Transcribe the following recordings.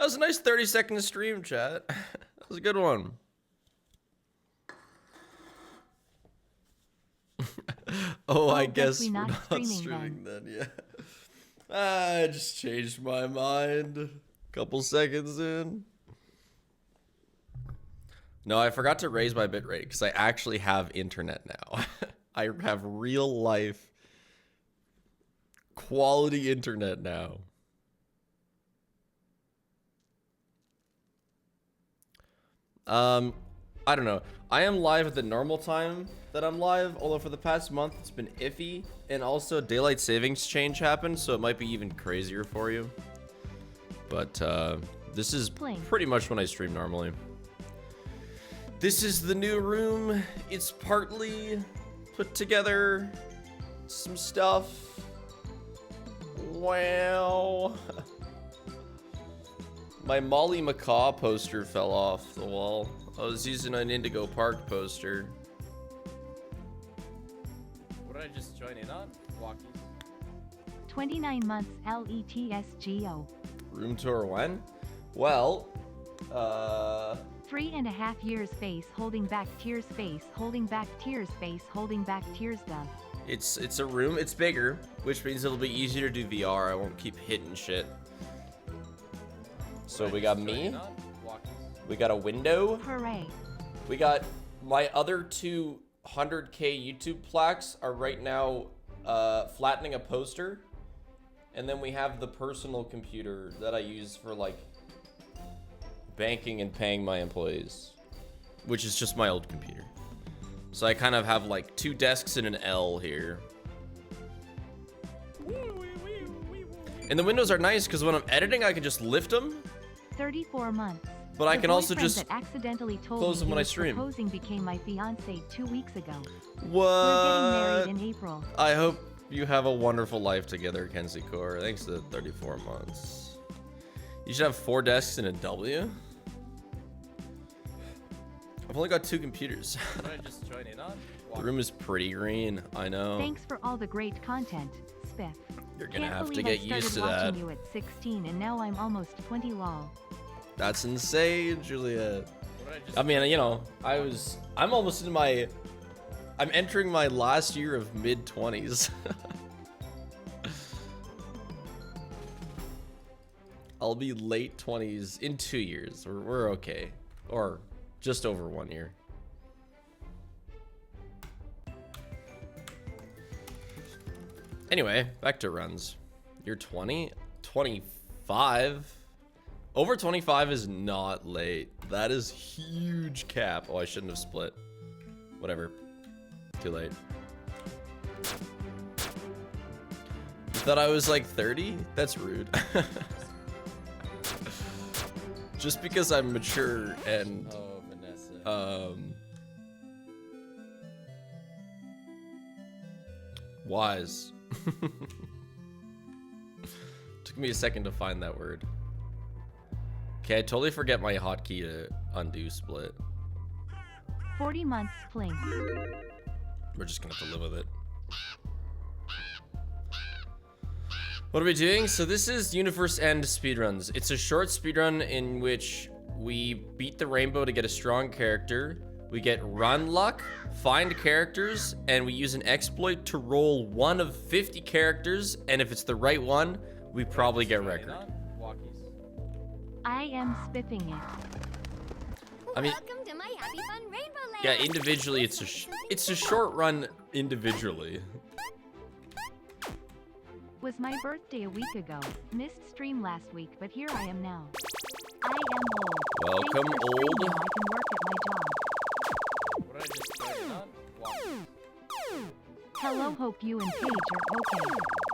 was a nice 30-second stream, chat. That was a good one. Oh, I guess we're not streaming then. Yeah. I just changed my mind. Couple seconds in. No, I forgot to raise my bitrate because I actually have internet now. I have real life quality internet now. I don't know. I am live at the normal time that I'm live, although for the past month it's been iffy, and also daylight savings change happened, so it might be even crazier for you. But this is pretty much when I stream normally. This is the new room. It's partly put together some stuff. Wow. My Molly Macaw poster fell off the wall. I was using an Indigo Park poster. What did I just join in on? Walkies. 29 months LETSGO. Room tour when? Well, 3.5 years face holding back tears face holding back tears face holding back tears dove. It's a room, it's bigger, which means it'll be easier to do VR. I won't keep hitting shit. So we got me. We got a window. Hooray. We got my other two 100K YouTube plaques are right now flattening a poster. And then we have the personal computer that I use for like banking and paying my employees, which is just my old computer. So I kind of have like 2 desks and an L here. And the windows are nice because when I'm editing, I can just lift them. 34 months. But I can also just accidentally told close them when I me stream. Proposing became my fiance 2 weeks ago. What? We're getting married in April. I hope you have a wonderful life together, Kenzie Core. Thanks to the 34 months. You should have 4 desks and a W. I've only got 2 computers. Can I just join in on? The room is pretty green. I know. Thanks for all the great content, Spiff. You're gonna have to get used to that. I started watching you at 16 and now I'm almost 20 lol. That's insane, Juliet. I mean, you know, I'm almost in my, I'm entering my last year of mid-20s. I'll be late 20s in 2 years. We're okay. Or just over 1 year. Anyway, back to runs. You're 20? 25? Over 25 is not late. That is huge cap. Oh, I shouldn't have split. Whatever. Too late. You thought I was like 30? That's rude. Just because I'm mature and wise. Took me a second to find that word. Okay, I totally forget my hotkey to undo split. 40 months playing. We're just gonna have to live with it. What are we doing? So this is Universe End Speedruns. It's a short speedrun in which we beat the rainbow to get a strong character. We get run luck, find characters, and we use an exploit to roll one of 50 characters, and if it's the right one, we probably get record. I am spiffing it. I mean, welcome to my happy fun rainbow land. Yeah, individually, it's a short run individually. Was my birthday a week ago. Missed stream last week, but here I am now. I am old. Welcome, Thanks for old. streaming, I can work at my job. What did I just start on? Hello, hope you and Paige are okay.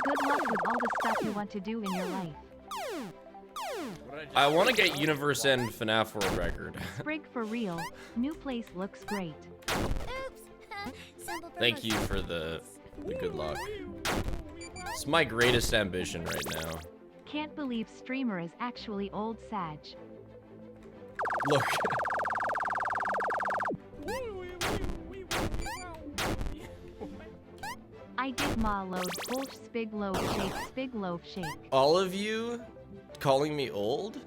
Good luck with all the stuff you want to do in your life. I want to get Universe End FNAF World Record. Sprig for real. New place looks great. Oops. Thank you for the good luck. It's my greatest ambition right now. Can't believe streamer is actually old Sag. Look. I did ma load full spig loaf shake spig loaf shake. All of you calling me old?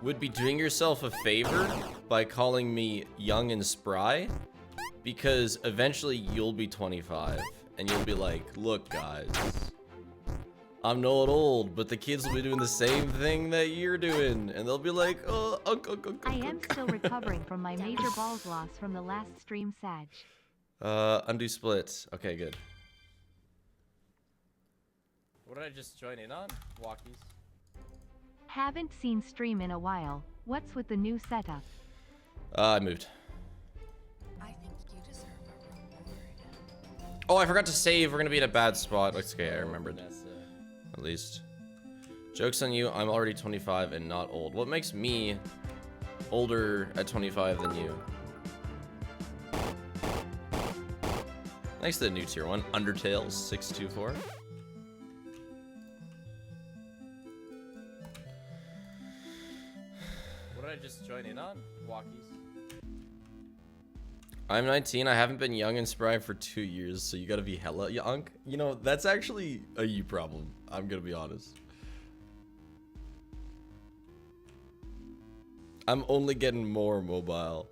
would be doing yourself a favor by calling me young and spry, because eventually you'll be 25 and you'll be like, look guys, I'm not old, but the kids will be doing the same thing that you're doing, and they'll be like, oh, uncle. I am still recovering from my major balls loss from the last stream, Sag. Undo split. Okay, good. What did I just join in on? Walkies. Haven't seen stream in a while. What's with the new setup? I moved. I think you deserve a reward. Oh, I forgot to save. We're gonna be in a bad spot. Okay, I remembered. At least. Joke's on you. I'm already 25 and not old. What makes me older at 25 than you? Thanks to the new tier 1. Undertales 624. What did I just join in on? Walkies. I'm 19. I haven't been young and spry for 2 years, so you gotta be hella young. You know, that's actually a you problem. I'm gonna be honest. I'm only getting more mobile.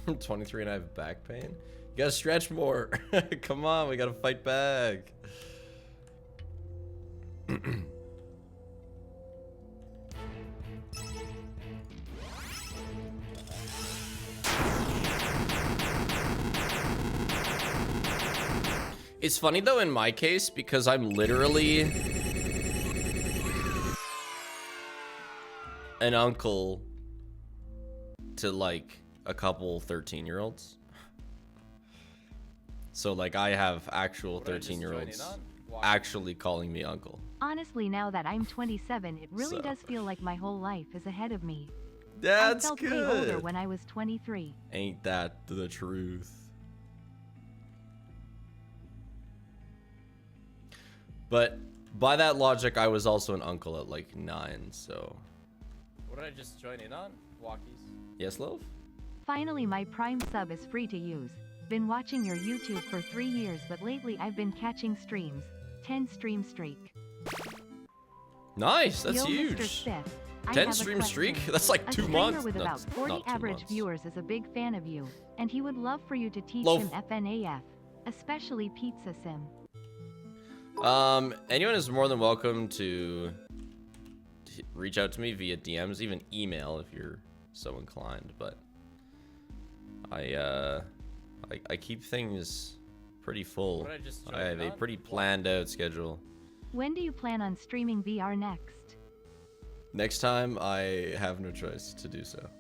I'm 23 and I have back pain. You gotta stretch more. Come on, we gotta fight back. It's funny though in my case because I'm literally an uncle to like a couple 13-year-olds. So like I have actual 13-year-olds actually calling me uncle. Honestly, now that I'm 27, it really does feel like my whole life is ahead of me. That's I felt good. way older when I was 23. Ain't that the truth? But by that logic, I was also an uncle at like 9, so. What did I just join in on? Walkies. Yes, love? Finally, my Prime sub is free to use. Been watching your YouTube for 3 years, but lately I've been catching streams. 10 stream streak. Nice, that's Yo, huge. Mr. Spiff, I 10 have a stream question. streak? That's like A 2 streamer months. with No, about 40 not 2 average months. viewers is a big fan of you, and he would love for you to teach Loaf. him FNAF, especially Pizza Sim. Anyone is more than welcome to reach out to me via DMs, even email if you're so inclined, but I keep things pretty full. I have a pretty planned out schedule. When do you plan on streaming VR next? Next time, I have no choice to do so.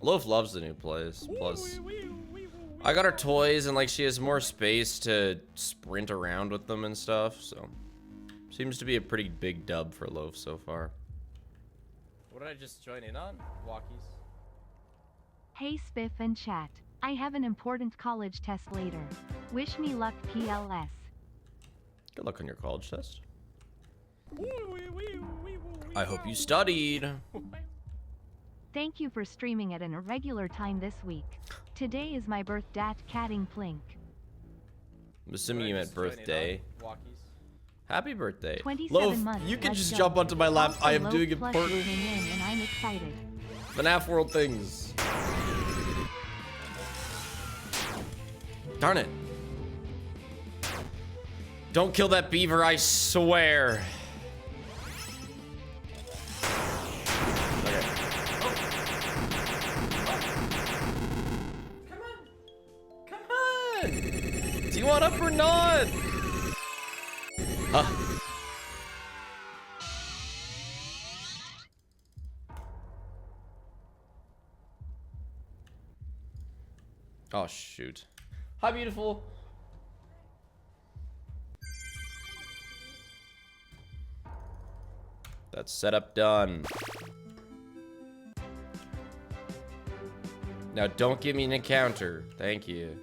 Loaf loves the new place. Plus, I got her toys and like she has more space to sprint around with them and stuff. So, seems to be a pretty big dub for Loaf so far. What did I just join in on? Walkies. Hey Spiff and chat. I have an important college test later. Wish me luck, PLS. Good luck on your college test. I hope you studied. Thank you for streaming at an irregular time this week. Today is my birthday, catting plink. I'm assuming you meant birthday. Happy birthday. 27 Loaf, months, you can let's just go. jump onto my lap. Also, I am Loaf doing Plushie important came in and I'm excited. FNAF World things. Darn it. Don't kill that beaver, I swear. Okay. Come on. Do you want up or not? Oh, shoot. Hi, beautiful. That's setup done. Now, don't give me an encounter. Thank you.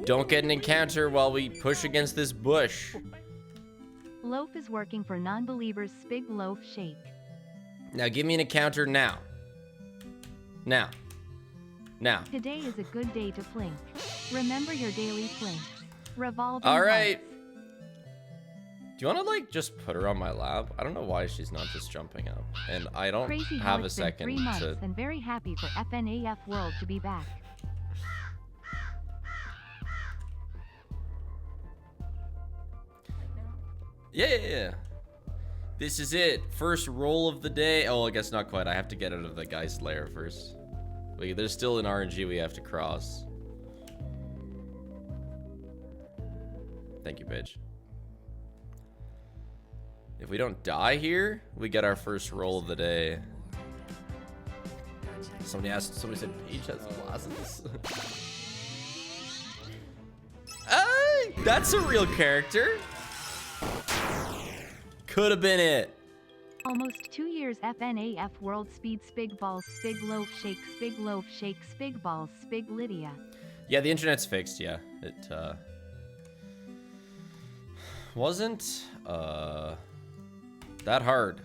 Don't get an encounter while we push against this bush. Loaf is working for non-believers. Spig Loaf Shake. Now give me an encounter now. Now. Now. Today is a good day to plink. Remember your daily plink. Revolving. All right. lights. Do you want to like just put her on my lap? I don't know why she's not just jumping up. And I don't Crazy how have a it's been second 3 months to... and very happy for FNAF World to be back. Yeah. This is it. First roll of the day. Oh, I guess not quite. I have to get out of the guy's lair first. Wait, there's still an RNG we have to cross. Thank you, bitch. If we don't die here, we get our first roll of the day. Somebody said Peach has glasses. That's a real character. Could have been it. Almost 2 years FNAF World Speed Spig Balls Spig Loaf Shake Spig Loaf Shake Spig Balls Spig Lydia. Yeah, the internet's fixed, yeah. It wasn't that hard.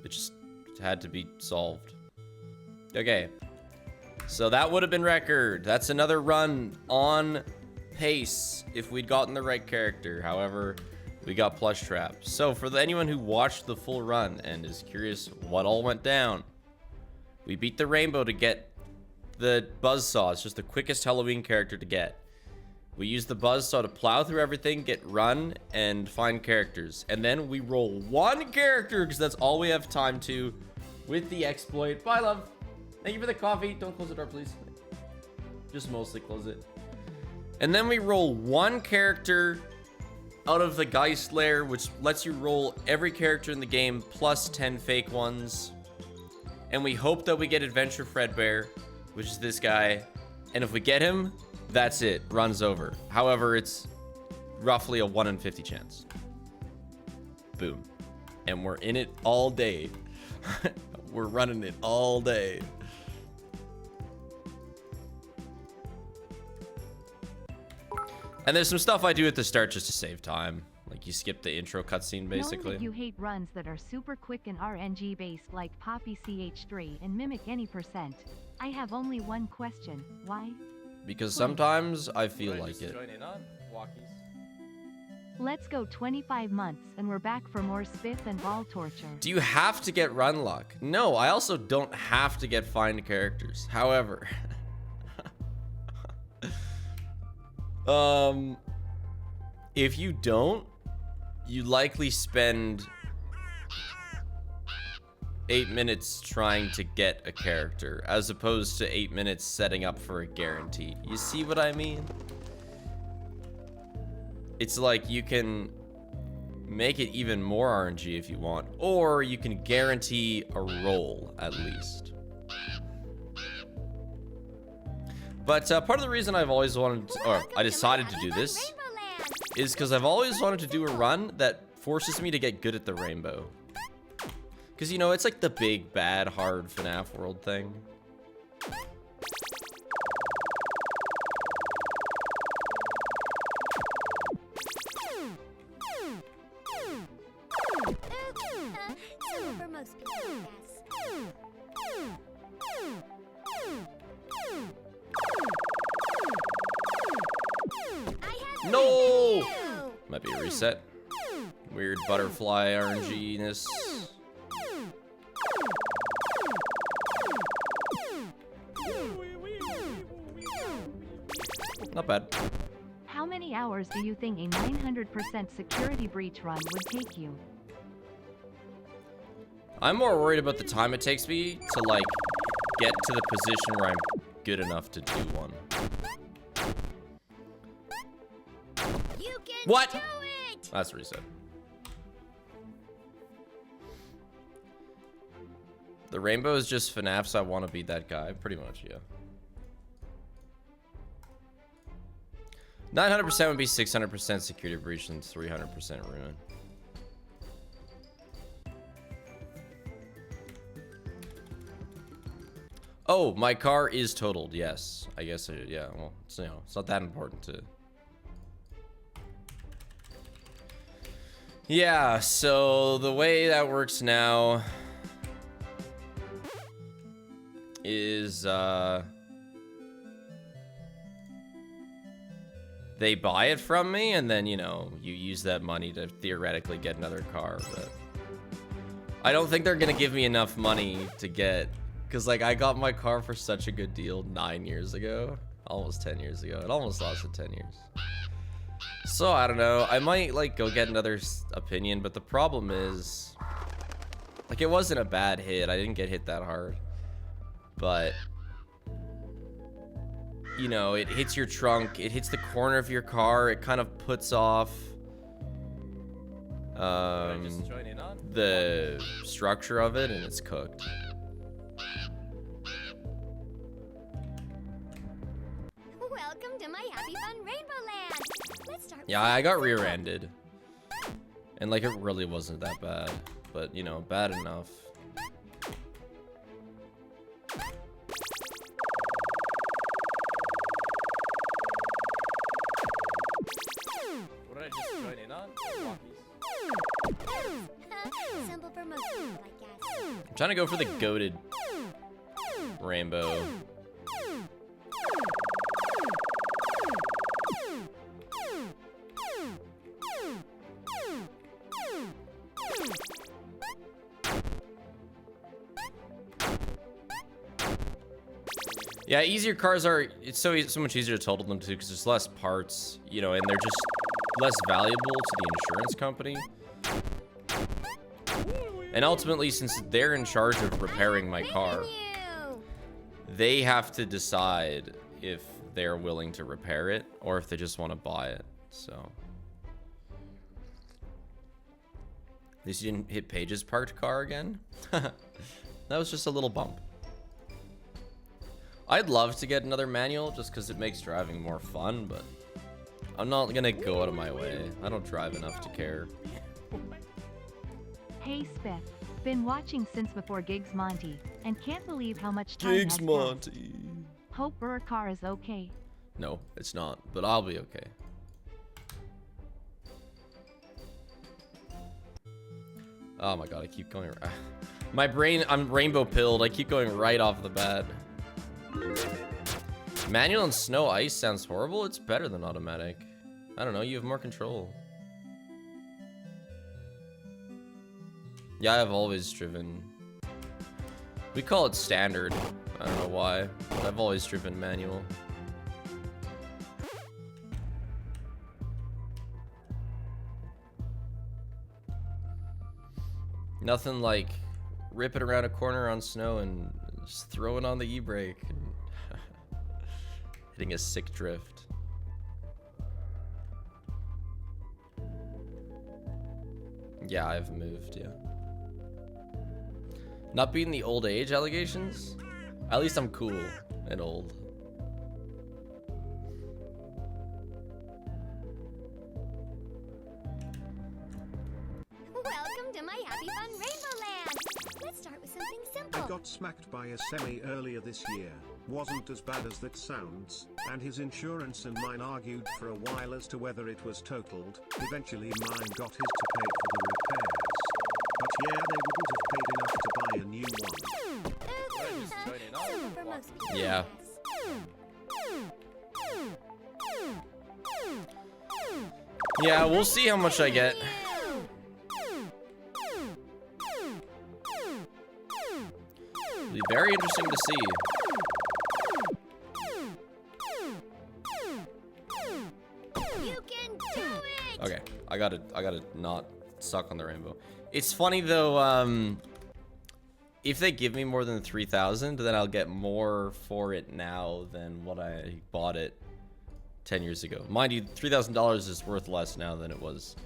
It just had to be solved. Okay. So that would have been record. That's another run on pace if we'd gotten the right character. However, we got plush trapped. So for anyone who watched the full run and is curious what all went down, we beat the rainbow to get the buzzsaw. It's just the quickest Halloween character to get. We use the buzzsaw to plow through everything, get run, and find characters. And then we roll one character because that's all we have time to with the exploit. Bye, love. Thank you for the coffee. Don't close the door, please. Just mostly close it. And then we roll one character out of the Geist lair, which lets you roll every character in the game plus 10 fake ones. And we hope that we get Adventure Fredbear, which is this guy. And if we get him, that's it. Run's over. However, it's roughly a 1 in 50 chance. Boom. And we're in it all day. We're running it all day. And there's some stuff I do at the start just to save time. Like you skip the intro cutscene basically. Knowing that you hate runs that are super quick and RNG based like Poppy CH3 and mimic any percent. I have only one question. Why? Because sometimes I feel like it. Join in on walkies. Let's go 25 months and we're back for more spiff and ball torture. Do you have to get run luck? No, I also don't have to get find characters. However, if you don't, you likely spend 8 minutes trying to get a character as opposed to 8 minutes setting up for a guarantee. You see what I mean? It's like you can make it even more RNG if you want, or you can guarantee a roll at least. But part of the reason I've always wanted to, or I decided to do this is because I've always wanted to do a run that forces me to get good at the rainbow. Because, you know, it's like the big, bad, hard FNAF world thing. For most people, I guess. No! Might be a reset. Weird butterfly RNG-ness. Not bad. How many hours do you think a 900% security breach run would take you? I'm more worried about the time it takes me to, like, get to the position where I'm good enough to do one. You can What? do it! That's a reset. The rainbow is just FNAF, so I want to be that guy. Pretty much, yeah. 900% would be 600% security breach and 300% ruin. Oh, my car is totaled. Yes, I guess. Yeah. Well, it's, you know, it's not that important to Yeah, so the way that works now is they buy it from me, and then, you know, you use that money to theoretically get another car, but I don't think they're gonna give me enough money to get, because like I got my car for such a good deal 9 years ago, almost 10 years ago. It almost lasted 10 years. So I don't know, I might like go get another opinion, but the problem is, like, it wasn't a bad hit. I didn't get hit that hard, but you know, it hits your trunk, it hits the corner of your car, it kind of puts off the structure of it, and it's cooked. Welcome to my happy fun rainbow land. Let's start. Yeah, I got rear-ended, and like it really wasn't that bad, but you know, bad enough. What did I just join in on? Simple for most people, I guess. I'm trying to go for the goated rainbow. Yeah, easier cars are, it's so much easier to total them too, because there's less parts, you know, and they're just less valuable to the insurance company. And ultimately, since they're in charge of repairing my car, they have to decide if they're willing to repair it or if they just want to buy it. So at least you didn't hit Paige's parked car again. That was just a little bump. I'd love to get another manual just because it makes driving more fun, but I'm not gonna go out of my way. I don't drive enough to care. Hey Spiff, been watching since before Gigs Monty, and can't believe how much time Gigs has Monty. passed. Hope your car is okay. No, it's not, but I'll be okay. Oh my god, I keep going. My brain, I'm rainbow pilled. I keep going right off the bat. Manual and snow ice sounds horrible. It's better than automatic. I don't know, you have more control. Yeah, I've always driven. We call it standard. I don't know why, but I've always driven manual. Nothing like ripping around a corner on snow and just throwing on the e-brake and hitting a sick drift. Yeah, I've moved, yeah. Not being the old age allegations? At least I'm cool and old. Welcome to my happy fun rainbow land. Let's start with something simple. I got smacked by a semi earlier this year. Wasn't as bad as that sounds, and his insurance and mine argued for a while as to whether it was totaled. Eventually mine got his to pay for the repairs. But yeah, they wouldn't have paid enough to buy a new one. Simple for most people, Yeah. I guess. Yeah, we'll see how much I get. It'll be very interesting to see. You can do it. Okay, I gotta not suck on the rainbow. It's funny though, if they give me more than 3,000, then I'll get more for it now than what I bought it 10 years ago. Mind you, $3,000 is worth less now than it was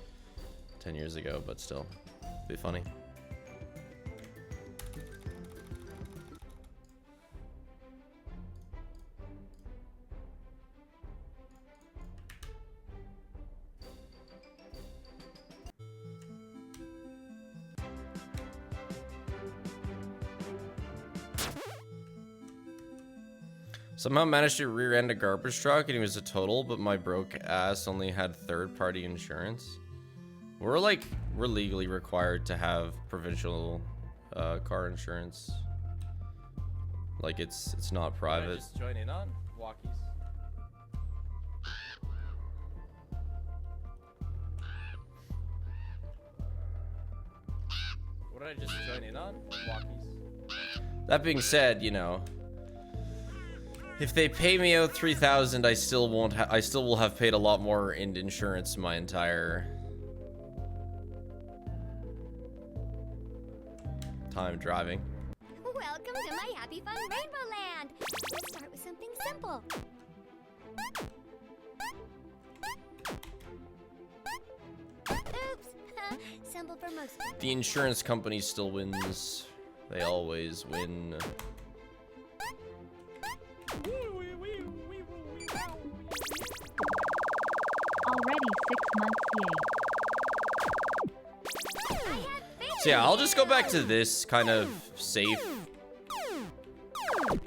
10 years ago, but still, be funny. Somehow managed to rear-end a garbage truck and he was a total, but my broke ass only had third-party insurance. We're legally required to have provincial car insurance. Like it's not private. Just join in on walkies. What did I just join in on? Walkies. That being said, you know, if they pay me out 3,000, I still won't. I still will have paid a lot more in insurance my entire time driving. Welcome to my happy fun rainbow land. Let's start with something simple. Oops. Simple for most people. The insurance company still wins. They always win. Already 6 months, yay. I have faith So yeah, in I'll just go you. back to this kind of safe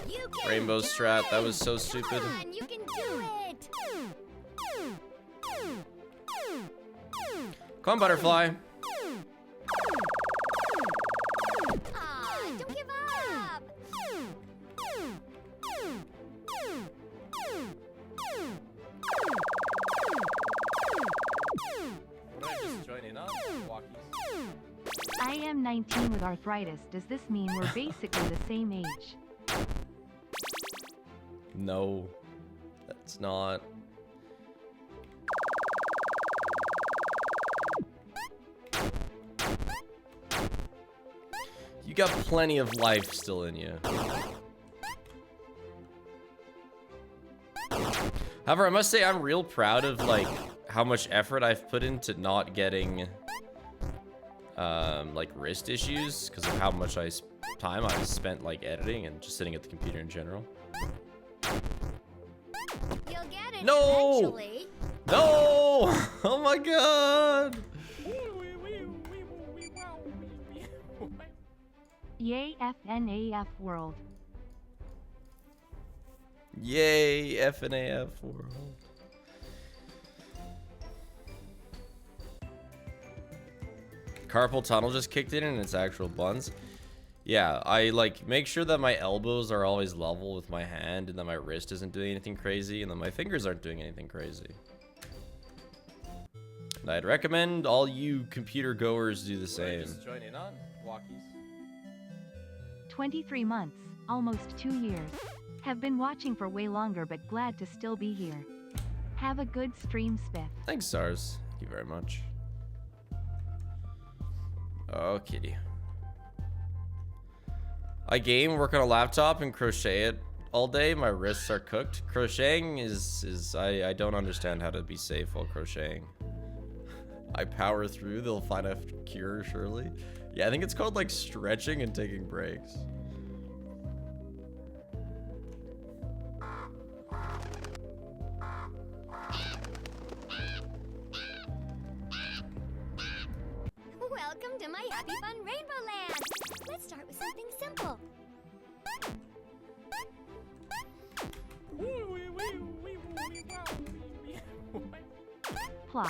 You can rainbow do strat. That it. was so stupid. Come on, you can do it. Come on, butterfly. Aw, don't give up. What did I just join in on? Walkies. I am 19 with arthritis. Does this mean we're basically the same age? No, that's not. You got plenty of life still in you. However, I must say I'm real proud of like how much effort I've put into not getting like wrist issues because of how much time I spent like editing and just sitting at the computer in general. You'll get it No! eventually. No! Oh my god! Yay FNAF world. Yay, FNAF world. Carpal tunnel just kicked in and it's actual buns. Yeah, I like make sure that my elbows are always level with my hand and that my wrist isn't doing anything crazy and that my fingers aren't doing anything crazy. And I'd recommend all you computer goers do the What did I same. just join in on? Walkies. 23 months, almost 2 years. Have been watching for way longer but glad to still be here. Have a good stream, Spiff. Thanks, Stars. Thank you very much. Oh, kitty. I game, work on a laptop, and crochet it all day. My wrists are cooked. Crocheting is I don't understand how to be safe while crocheting. I power through. They'll find a cure, surely. Yeah, I think it's called like stretching and taking breaks. Welcome to my happy fun rainbow land. Let's start with something simple. Plop.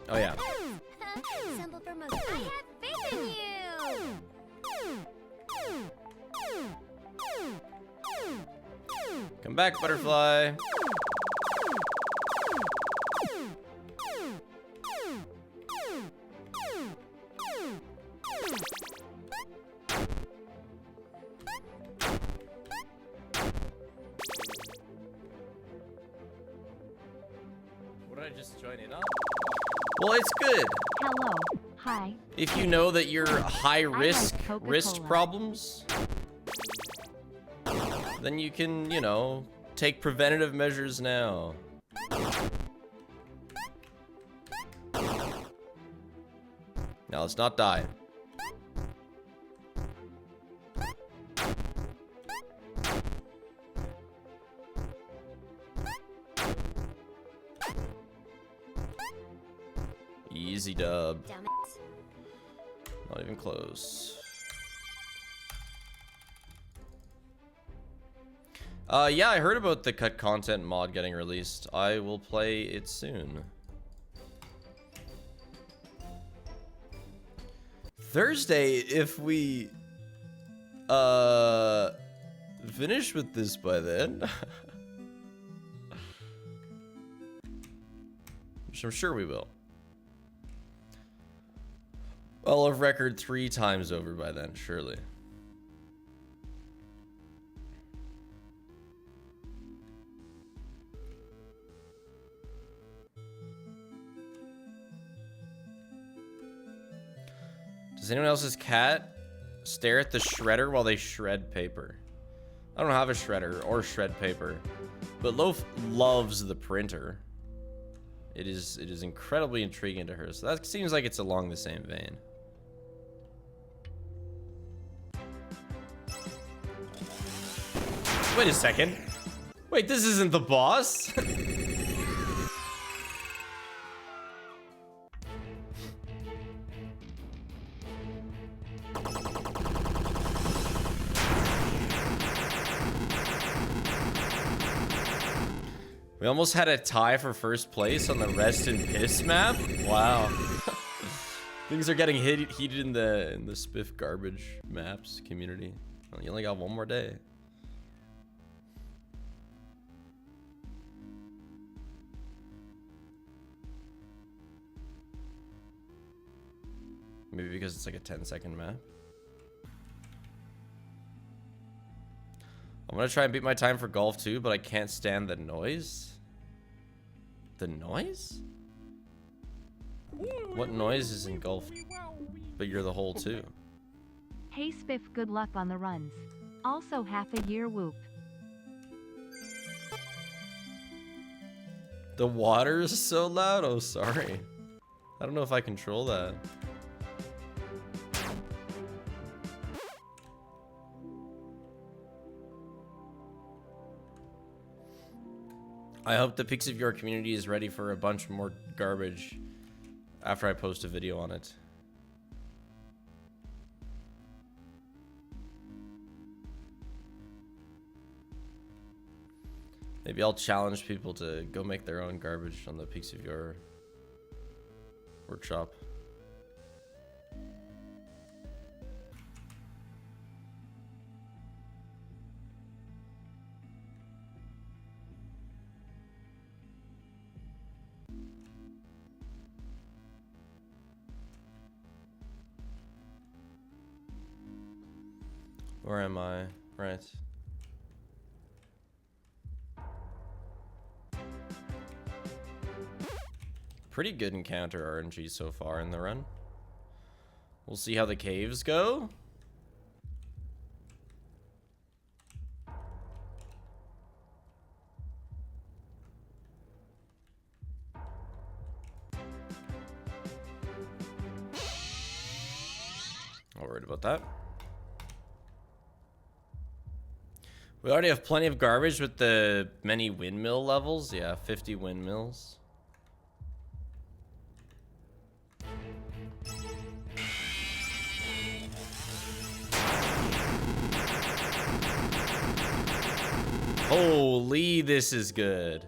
Oh yeah. Simple for most. I have faith in you. Come back, butterfly. What did I just join in on? Well, it's good Hello. Hi. if you know that you're high risk Coca-Cola. wrist problems. Then you can, you know, take preventative measures now. Now let's not die. Easy dub. Damn it. Not even close. Yeah, I heard about the cut content mod getting released. I will play it soon. Thursday, if we finish with this by then. Which I'm sure we will. I'll have record 3 times over by then, surely. Does anyone else's cat stare at the shredder while they shred paper? I don't have a shredder or shred paper, but Loaf loves the printer. It is incredibly intriguing to her, so that seems like it's along the same vein. Wait a second. Wait, this isn't the boss? We almost had a tie for first place on the Rest and Piss map. Wow. Things are getting heated in the Spiff garbage maps community. Well, you only got one more day. Maybe because it's like a 10-second map. I'm gonna try and beat my time for golf too, but I can't stand the noise. The noise? What noise is in golf? But you're the hole too. Hey Spiff, good luck on the runs. Also half a year whoop. The water is so loud. Oh, sorry. I don't know if I control that. I hope the Peaks of Your community is ready for a bunch more garbage after I post a video on it. Maybe I'll challenge people to go make their own garbage on the Peaks of Your workshop. Where am I? Right. Pretty good encounter RNG so far in the run. We'll see how the caves go. Not worried about that. We already have plenty of garbage with the many windmill levels. Yeah, 50 windmills. Holy, this is good.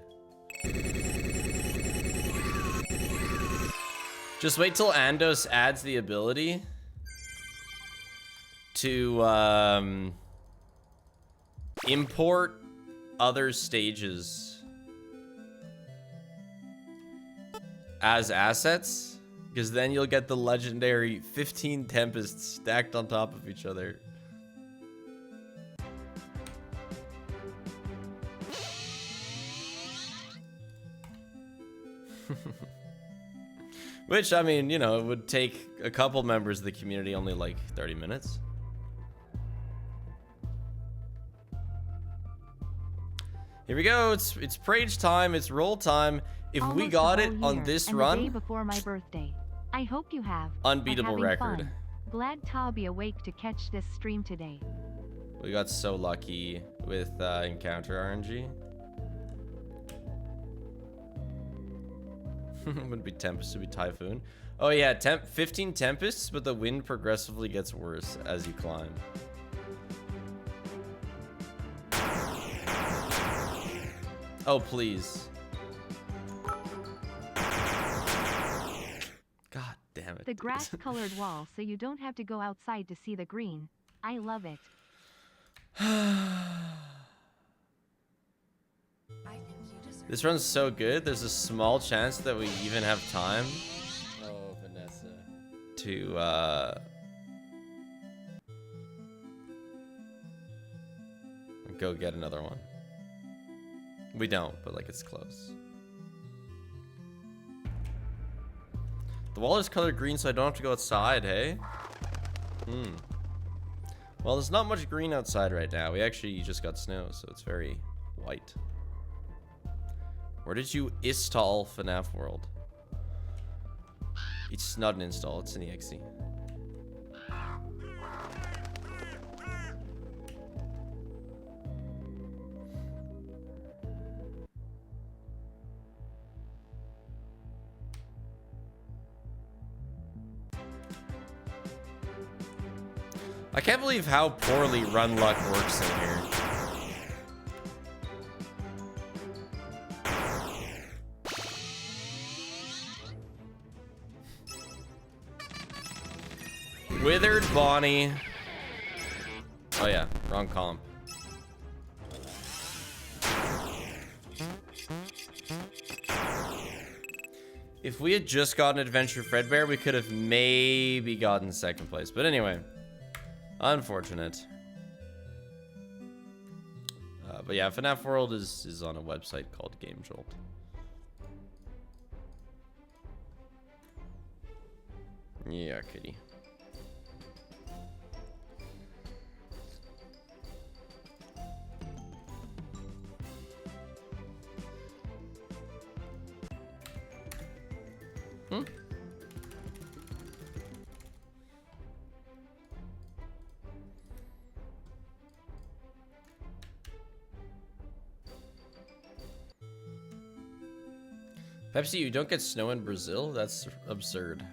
Just wait till Andos adds the ability to import other stages as assets, because then you'll get the legendary 15 tempests stacked on top of each other. Which, I mean, you know, it would take a couple members of the community only like 30 minutes. Here we go. It's Prage time. It's roll time. If we Almost got a it whole on year, this and run, the day before my birthday. I hope you have. unbeatable Having record. fun. Glad to be awake to catch this stream today. We got so lucky with encounter RNG. Wouldn't be Tempest, it'd be Typhoon. Oh yeah, 15 Tempests, but the wind progressively gets worse as you climb. Oh, please. God damn it. The dude. grass-colored wall so you don't have to go outside to see the green. I love it. I think you deserve. This run's so good, there's a small chance that we even have time Oh, Vanessa. to go get another one. We don't, but like it's close. The wall is colored green so I don't have to go outside, hey? Well, there's not much green outside right now. We actually just got snow, so it's very white. Where did you install FNAF World? It's not an install, it's an exe. I can't believe how poorly run luck works in here. Withered Bonnie. Oh yeah, wrong comp. If we had just gotten Adventure Fredbear, we could have maybe gotten second place. But anyway, unfortunate. But yeah, FNAF World is on a website called Game Jolt. Yeah, kitty. Pepsi, you don't get snow in Brazil? That's absurd.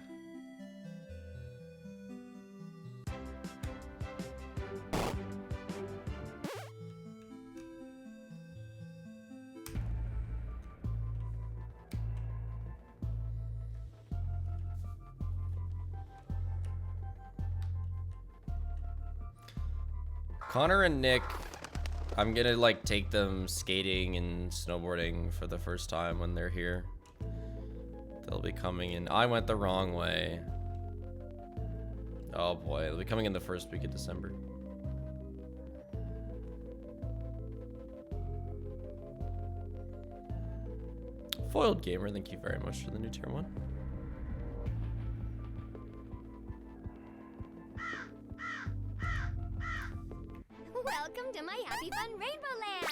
Connor and Nick, I'm gonna like take them skating and snowboarding for the first time when they're here. They'll be coming in. I went the wrong way. Oh boy, they'll be coming in the first week of December. Foiled Gamer, thank you very much for the new tier 1. Welcome to my Happy Fun Rainbow Land.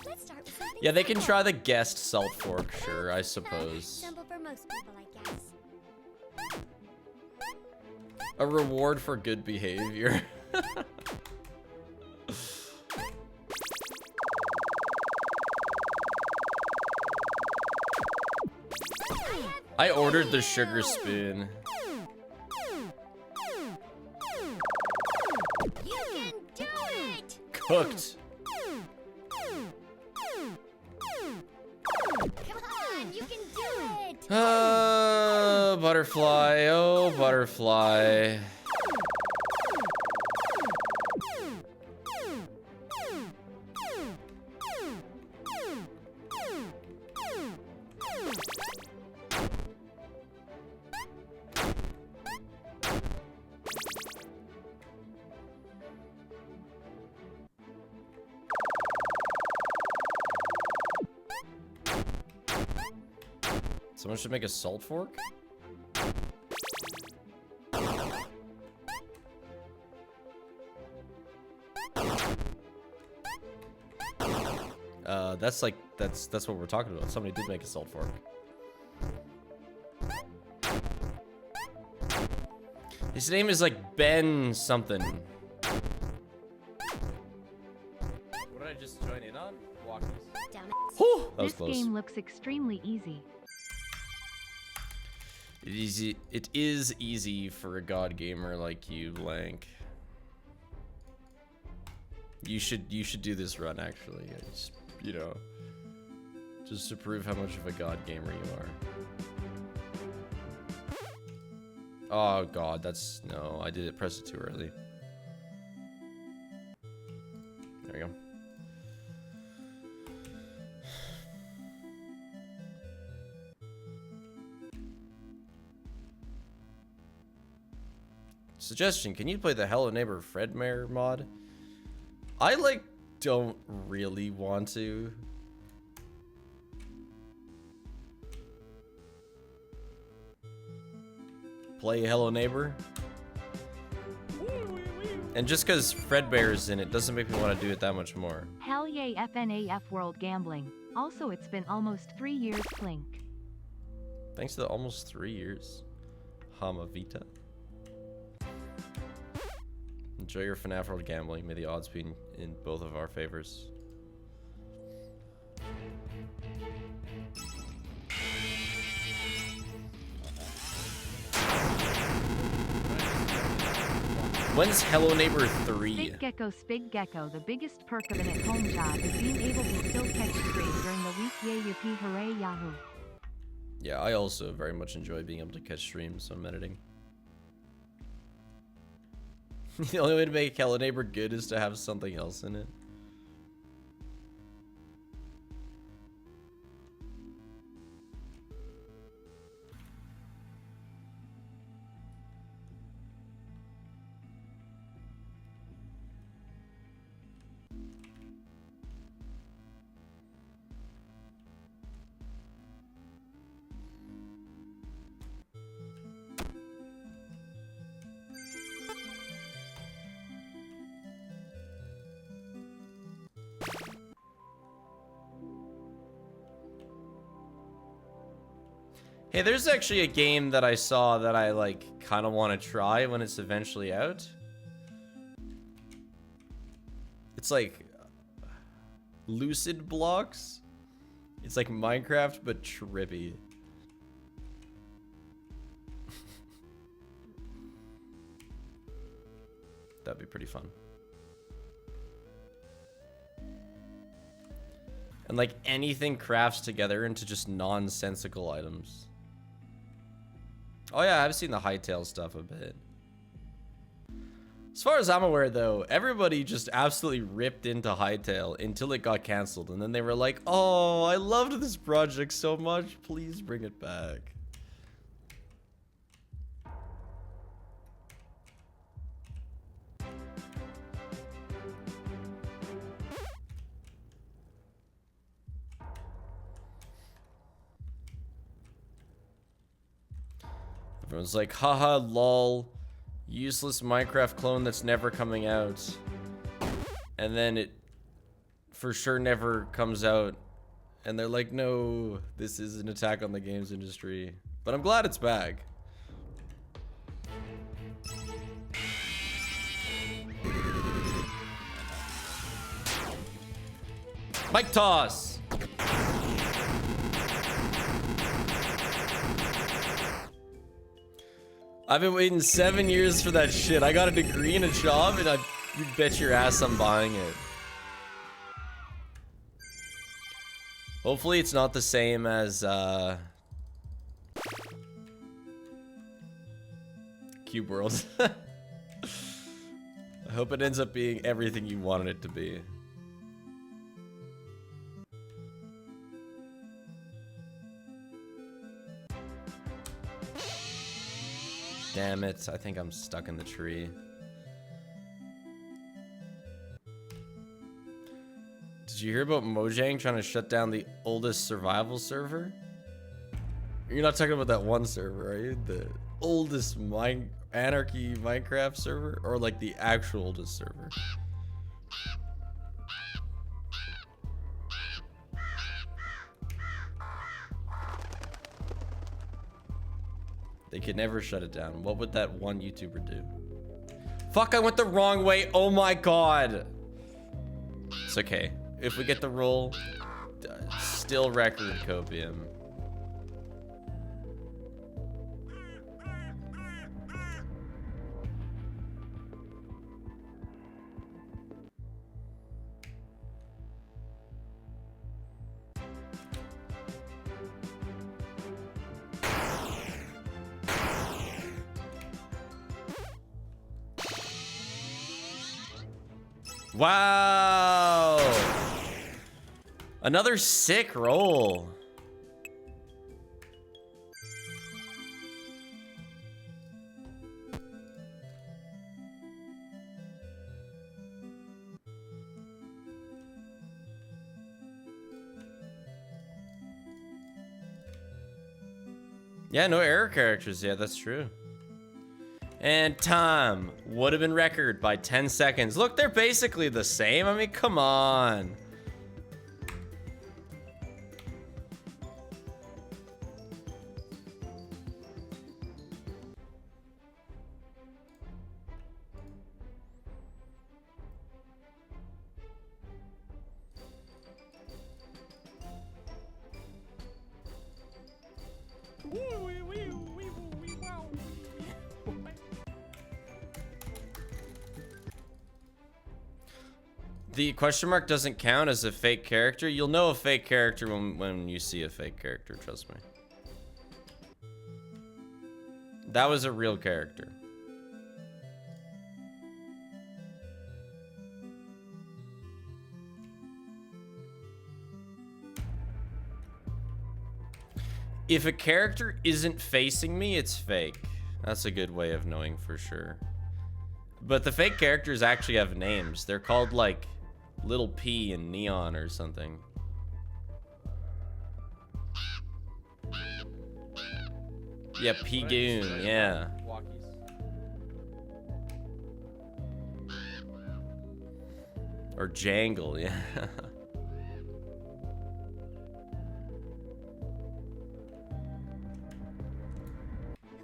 Let's start with something Yeah, they can simple. try the guest salt fork, sure, I suppose. Simple for most people, I guess. A reward for good behavior. I ordered the sugar spoon. You can do it! Cooked. Come on, you can do it! Butterfly, oh, butterfly. Someone should make a salt fork? That's what we're talking about. Somebody did make a salt fork. His name is like Ben something. What did I just join in on? Walkies. Damn it. Whew, that was This close. game looks extremely easy. It is easy for a god gamer like you, Blank. You should do this run actually. It's, you know, Just to prove how much of a god gamer you are. Oh god, that's... No, I did it. Press it too early. There we go. Suggestion, can you play the Hello Neighbor Fredmare mod? I, like, don't really want to. Play Hello Neighbor. And just because Fredbear's in it doesn't make me want to do it that much more. Hell yay FNAF World Gambling. Also, it's been almost 3 years, Clink. Thanks to the almost 3 years. Hamavita. Enjoy your FNAF World Gambling. May the odds be in both of our favors. When's Hello Neighbor 3? Spig Gecko, the biggest perk of an at-home job is being able to still catch streams during the week. Yay, yippee, hooray, yahoo. Yeah, I also very much enjoy being able to catch streams when I'm editing. The only way to make Hello Neighbor good is to have something else in it. Hey, there's actually a game that I saw that I like kind of want to try when it's eventually out. It's like Lucid Blocks. It's like Minecraft but trippy. That'd be pretty fun. And like anything crafts together into just nonsensical items. Oh yeah, I've seen the Hightail stuff a bit. As far as I'm aware though, everybody just absolutely ripped into Hightail until it got canceled. And then they were like, oh, I loved this project so much. Please bring it back. Everyone's like, haha, lol, useless Minecraft clone that's never coming out. And then it for sure never comes out. And they're like, no, this is an attack on the games industry. But I'm glad it's back. Mic toss! I've been waiting 7 years for that shit. I got a degree and a job, and you bet your ass I'm buying it. Hopefully it's not the same as Cube World. I hope it ends up being everything you wanted it to be. Damn it, I think I'm stuck in the tree. Did you hear about Mojang trying to shut down the oldest survival server? You're not talking about that one server, are you? The oldest Anarchy Minecraft server? Or like the actual oldest server? They could never shut it down. What would that one YouTuber do? Fuck, I went the wrong way. Oh my god. It's okay. If we get the roll, still record copium. Wow. Another sick roll. Yeah, no error characters. Yeah, that's true. And time would have been record by 10 seconds. Look, they're basically the same. I mean, come on. The question mark doesn't count as a fake character. You'll know a fake character when you see a fake character, trust me. That was a real character. If a character isn't facing me, it's fake. That's a good way of knowing for sure. But the fake characters actually have names. They're called like Little P and Neon or something. Yeah, P-Goon, yeah. Walkies. Or Jangle, yeah.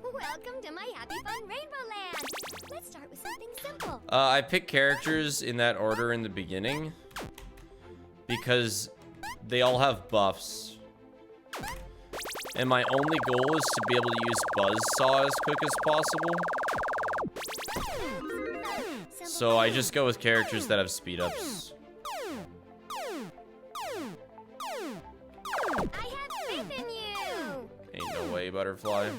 Welcome to my Happy Fun Rainbow Land. Let's start with something simple. I pick characters in that order in the beginning because they all have buffs. And my only goal is to be able to use Buzzsaw as quick as possible. So I just go with characters that have speed ups. I have faith in you. Ain't no way, Butterfly.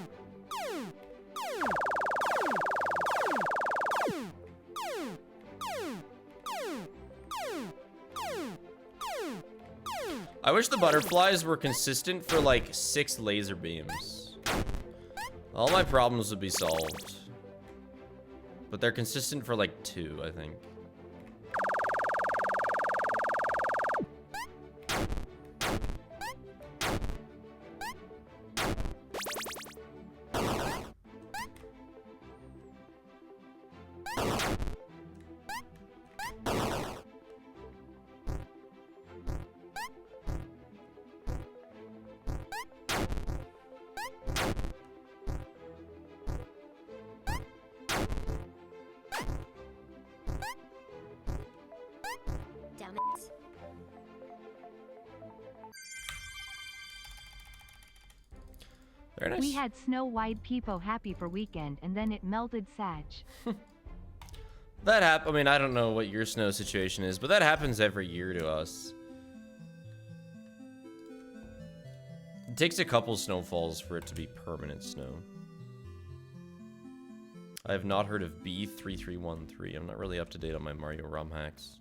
I wish the butterflies were consistent for like 6 laser beams. All my problems would be solved. But they're consistent for like 2, I think. Damn it. Very nice. We had Snow White Peepo happy for weekend and then it melted Sag. That I mean, I don't know what your snow situation is, but that happens every year to us. It takes a couple snowfalls for it to be permanent snow. I have not heard of B3313. I'm not really up to date on my Mario ROM hacks.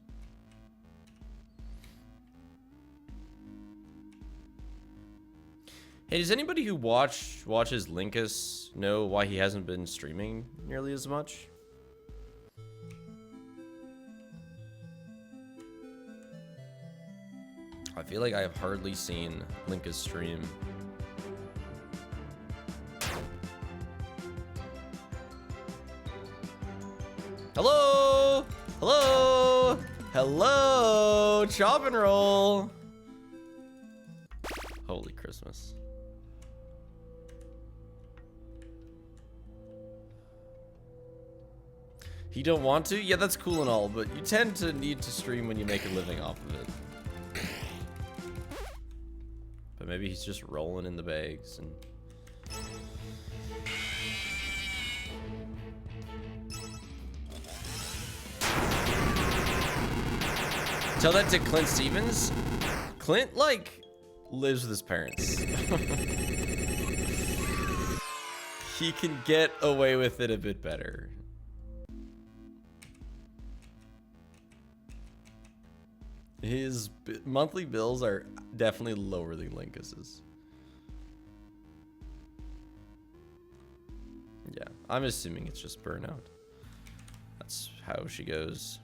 Hey, does anybody who watches Linkus know why he hasn't been streaming nearly as much? I feel like I have hardly seen Linkus stream. Hello! Hello! Hello! Chop and roll! Holy Christmas. You don't want to? Yeah, that's cool and all, but you tend to need to stream when you make a living off of it. But maybe he's just rolling in the bags and... Tell that to Clint Stevens. Clint, like, lives with his parents. He can get away with it a bit better. His monthly bills are definitely lower than Linkus's. Yeah, I'm assuming it's just burnout. That's how she goes.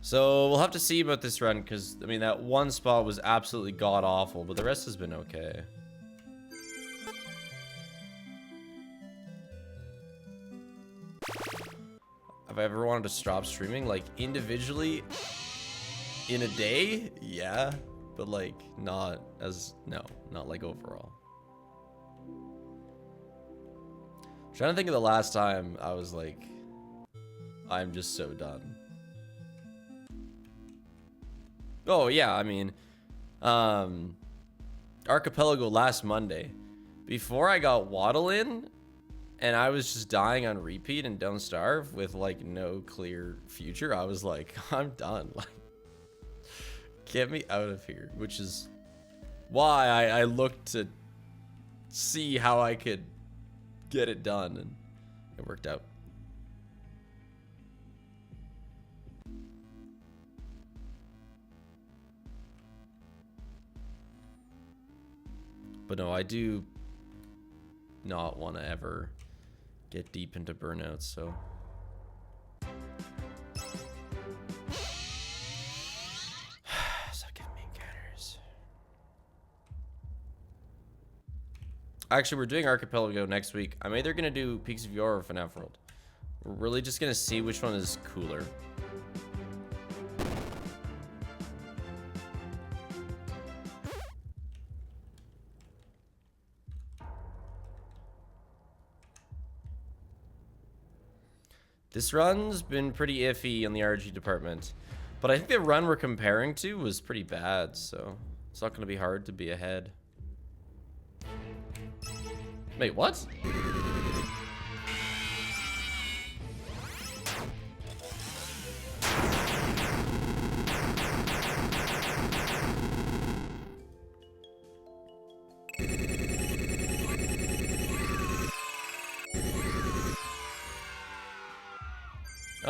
So we'll have to see about this run, because I mean that one spot was absolutely god awful, but the rest has been okay. Have I ever wanted to stop streaming, like individually in a day? Yeah, but like not like overall. I'm trying to think of the last time I was like, I'm just so done. Oh yeah, I mean, Archipelago last Monday, before I got Waddle in, and I was just dying on repeat and Don't Starve with like no clear future. I was like, I'm done. Like, get me out of here. Which is why I looked to see how I could get it done, and it worked out. But no, I do not want to ever get deep into burnout, so. Stop giving me encounters. Actually, we're doing Archipelago next week. I'm either going to do Peaks of Yore or FNAF World. We're really just going to see which one is cooler. This run's been pretty iffy on the RG department, but I think the run we're comparing to was pretty bad, so it's not going to be hard to be ahead. Wait, what?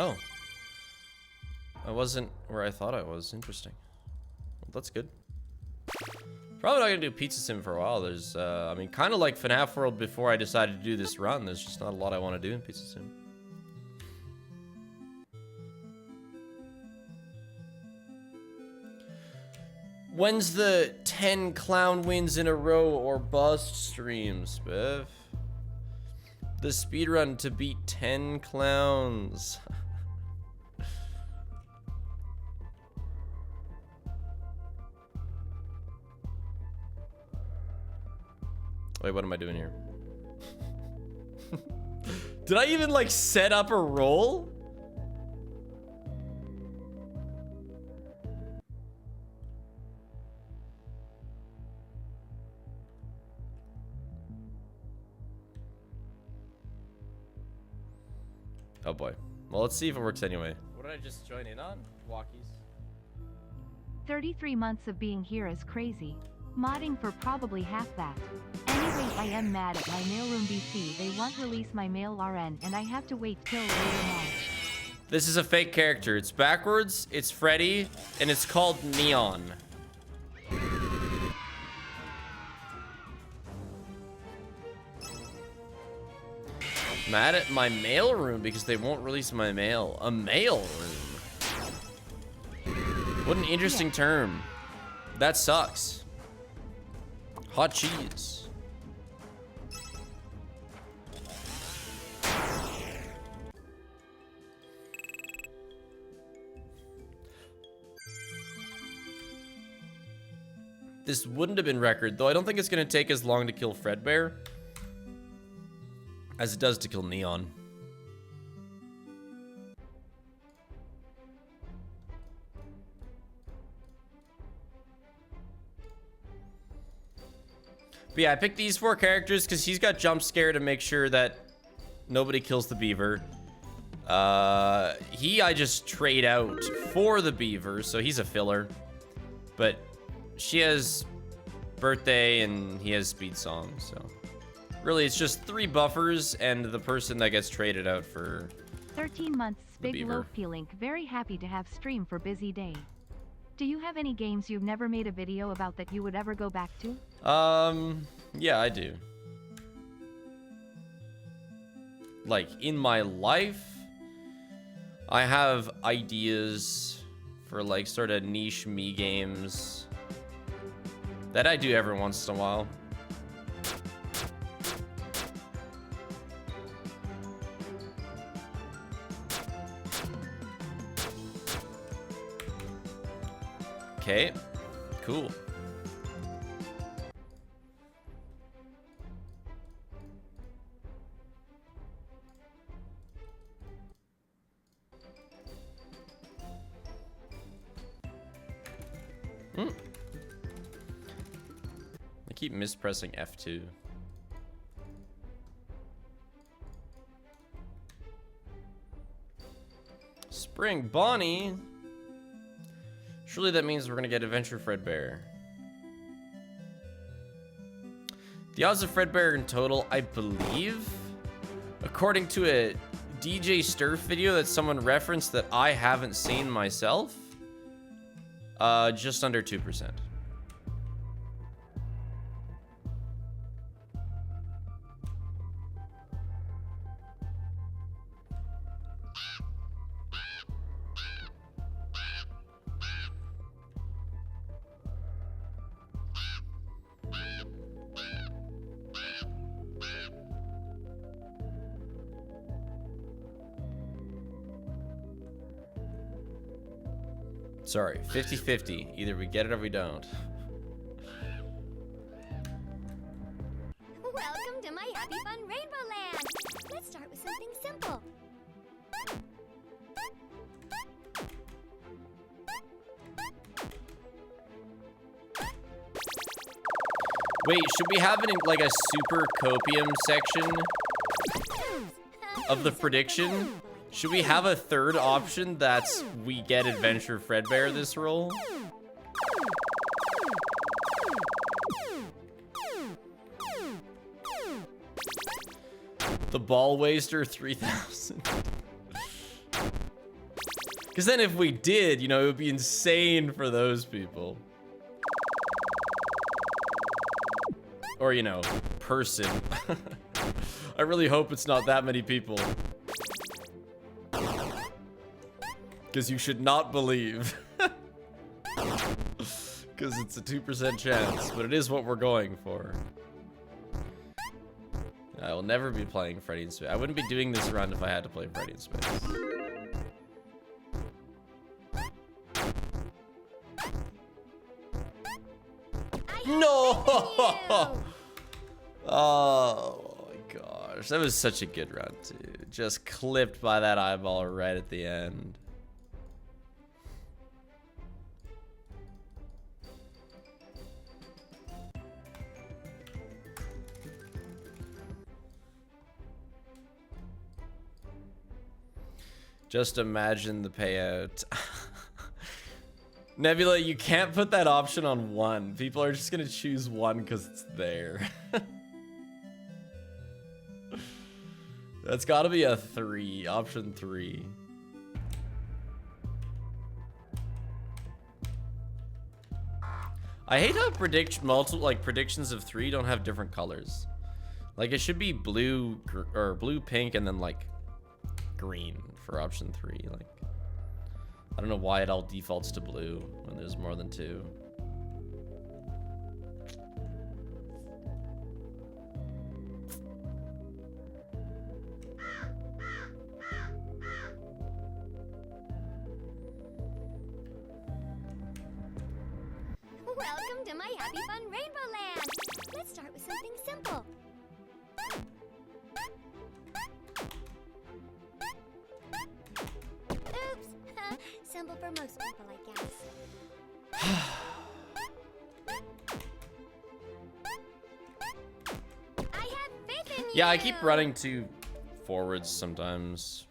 Oh. I wasn't where I thought I was. Interesting. Well, that's good. Probably not gonna do Pizza Sim for a while. There's, I mean, kind of like FNAF World before I decided to do this run. There's just not a lot I want to do in Pizza Sim. When's the 10 clown wins in a row or bust streams, Bev? The speedrun to beat 10 clowns. Wait, what am I doing here? Did I even like set up a roll? Oh boy. Well, let's see if it works anyway. What did I just join in on? Walkies. 33 months of being here is crazy. Modding for probably half that. Anyway, I am mad at my mailroom BC. They won't release my mail RN and I have to wait till later March. This is a fake character. It's backwards, it's Freddy, and it's called Neon. Mad at my mailroom because they won't release my mail. A mail room. What an interesting term. That sucks. Hot cheese. This wouldn't have been record, though I don't think it's going to take as long to kill Fredbear as it does to kill Neon. But yeah, I picked these 4 characters because he's got jump scare to make sure that nobody kills the beaver. I just trade out for the beaver, so he's a filler. But she has birthday, and he has speed songs, so. Really, it's just 3 buffers and the person that gets traded out for 13 months, the Big beaver. Low P-Link, very happy to have stream for busy day. Do you have any games you've never made a video about that you would ever go back to? Yeah, I do. Like, in my life, I have ideas for, like, sort of niche me games that I do every once in a while. Okay, cool. I keep mispressing F2. Spring Bonnie. Surely that means we're gonna get Adventure Fredbear. The odds of Fredbear in total, I believe, according to a DJ Sturf video that someone referenced that I haven't seen myself, just under 2%. Sorry, 50-50. Either we get it or we don't. Welcome to my Happy Fun Rainbow Land. Let's start with something simple. Wait, should we have it in like a super copium section of the prediction? Should we have a third option that's we get Adventure Fredbear this roll? The Ball Waster 3000. Because then if we did, you know, it would be insane for those people. Or, you know, person. I really hope it's not that many people. Because you should not believe. Because it's a 2% chance, but it is what we're going for. I will never be playing Freddy in Space. I wouldn't be doing this run if I had to play Freddy in Space. No! Oh my gosh, that was such a good run too. Just clipped by that eyeball right at the end. Just imagine the payout. Nebula, you can't put that option on 1. People are just gonna choose 1 because it's there. That's gotta be a 3, option 3. I hate how predictions of 3 don't have different colors. Like it should be blue or blue, pink, and then like green for option 3. Like I don't know why it all defaults to blue when there's more than 2. Welcome to my Happy Fun Rainbow Land. Let's start with something simple. Oops. Simple for most people, I guess. I have faith in you. Yeah, I keep running too forwards sometimes.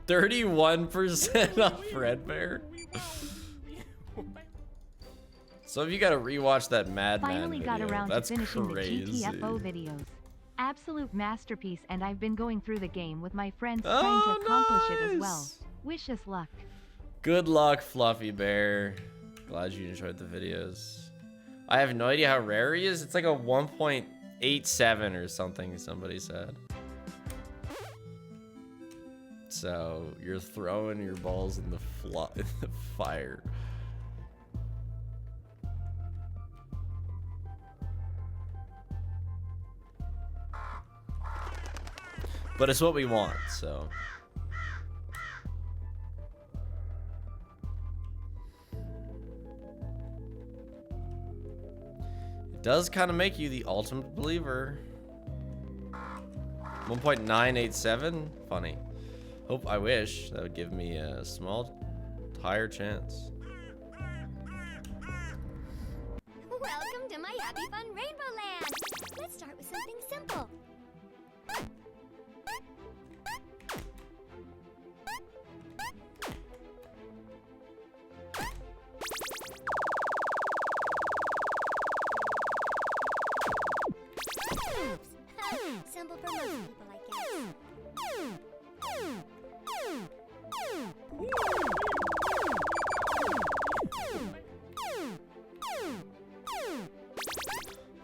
31% off Fredbear. So if you gotta rewatch that Mad Man Finally video, got around to that's finishing crazy. the GTFO videos. Absolute masterpiece, and I've been going through the game with my friends Oh, trying to accomplish it as well. nice. Wish us luck. Good luck, Fluffy Bear. Glad you enjoyed the videos. I have no idea how rare he is. It's like a 1.87 or something, somebody said. So you're throwing your balls in the fire. But it's what we want, so. It does kind of make you the ultimate believer. 1.987? Funny. I wish. That would give me a small, higher chance. Welcome to my Happy Fun Rainbow Land. Let's start with something simple. Simple for most people, I guess.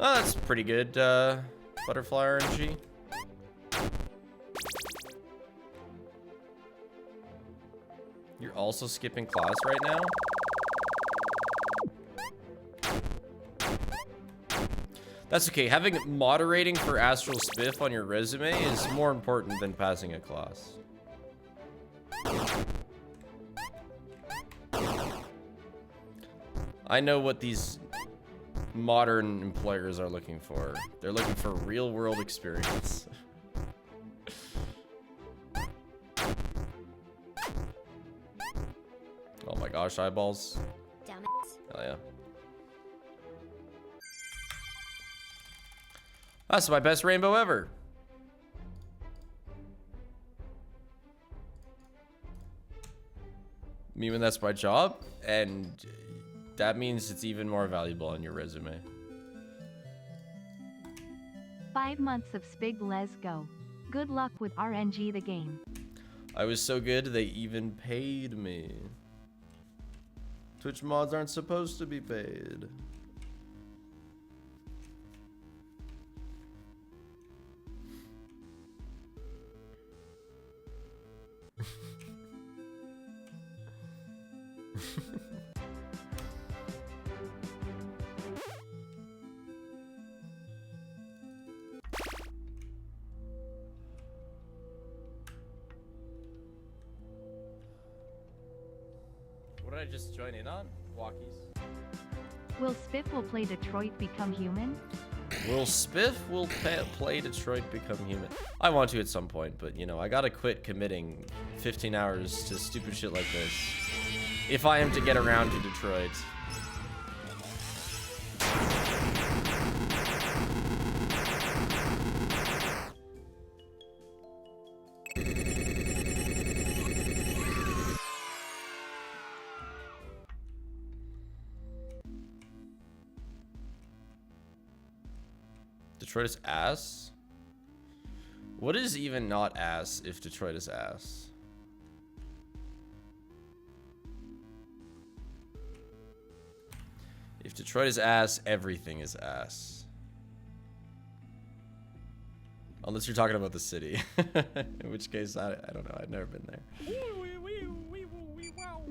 Oh, that's pretty good, butterfly RNG. You're also skipping class right now? That's okay. Having moderating for Astral Spiff on your resume is more important than passing a class. I know what these modern employers are looking for. They're looking for real world experience. Oh my gosh, eyeballs. Damn it. Hell yeah. That's my best rainbow ever. Meaning that's my job, and that means it's even more valuable on your resume. 5 months of Spig, let's go. Good luck with RNG the game. I was so good, they even paid me. Twitch mods aren't supposed to be paid. What did I just join in on? Walkies. Will Spiff will play Detroit become human? Will Spiff will play Detroit become human? I want to at some point, but you know, I gotta quit committing 15 hours to stupid shit like this if I am to get around to Detroit. Detroit is ass? What is even not ass if Detroit is ass? If Detroit is ass, everything is ass. Unless you're talking about the city. In which case, I don't know. I've never been there. Wow.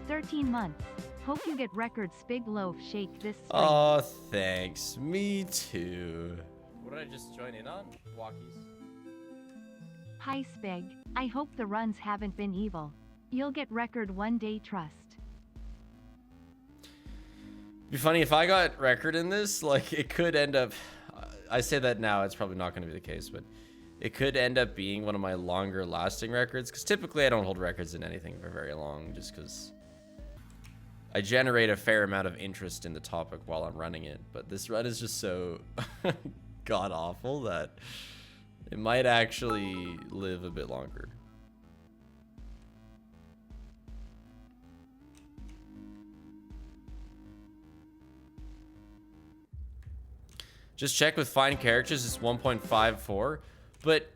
13 months. Hope you get record Spig loaf shake this spring. Oh, thanks. Me too. What did I just join in on? Walkies. Hi Spig. I hope the runs haven't been evil. You'll get record one day, trust. Be funny if I got record in this, like it could end up, I say that now, it's probably not going to be the case, but it could end up being one of my longer lasting records, because typically I don't hold records in anything for very long, just because I generate a fair amount of interest in the topic while I'm running it, but this run is just so god awful that it might actually live a bit longer. Just check with find characters, it's 1.54, but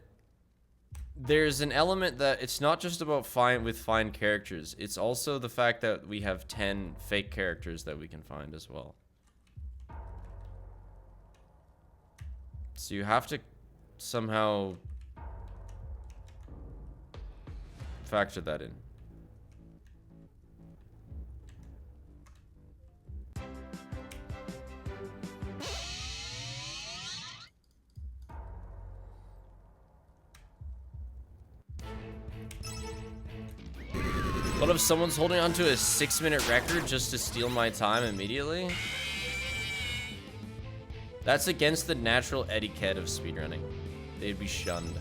there's an element that it's not just about find characters. It's also the fact that we have 10 fake characters that we can find as well. So you have to somehow factor that in. What if someone's holding on to a 6-minute record just to steal my time immediately? That's against the natural etiquette of speedrunning. They'd be shunned.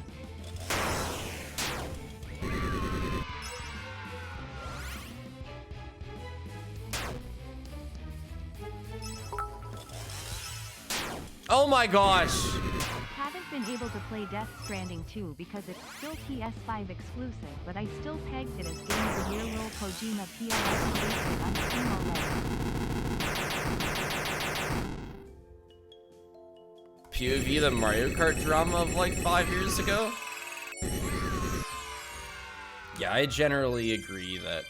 Oh my gosh! Haven't been able to play Death Stranding 2 because it's still PS5 exclusive, but I still pegged it as Game of the Year Lil Kojima PLS on Steam OLED. POV the Mario Kart drama of like 5 years ago? Yeah, I generally agree that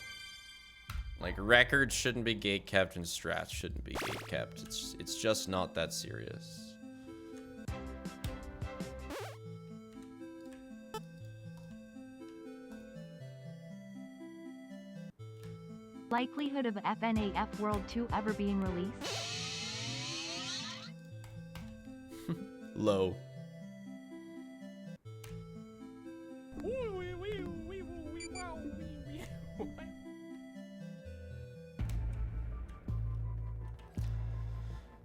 like records shouldn't be gatekept and strats shouldn't be gatekept. It's just not that serious. Likelihood of FNAF World 2 ever being released? Low.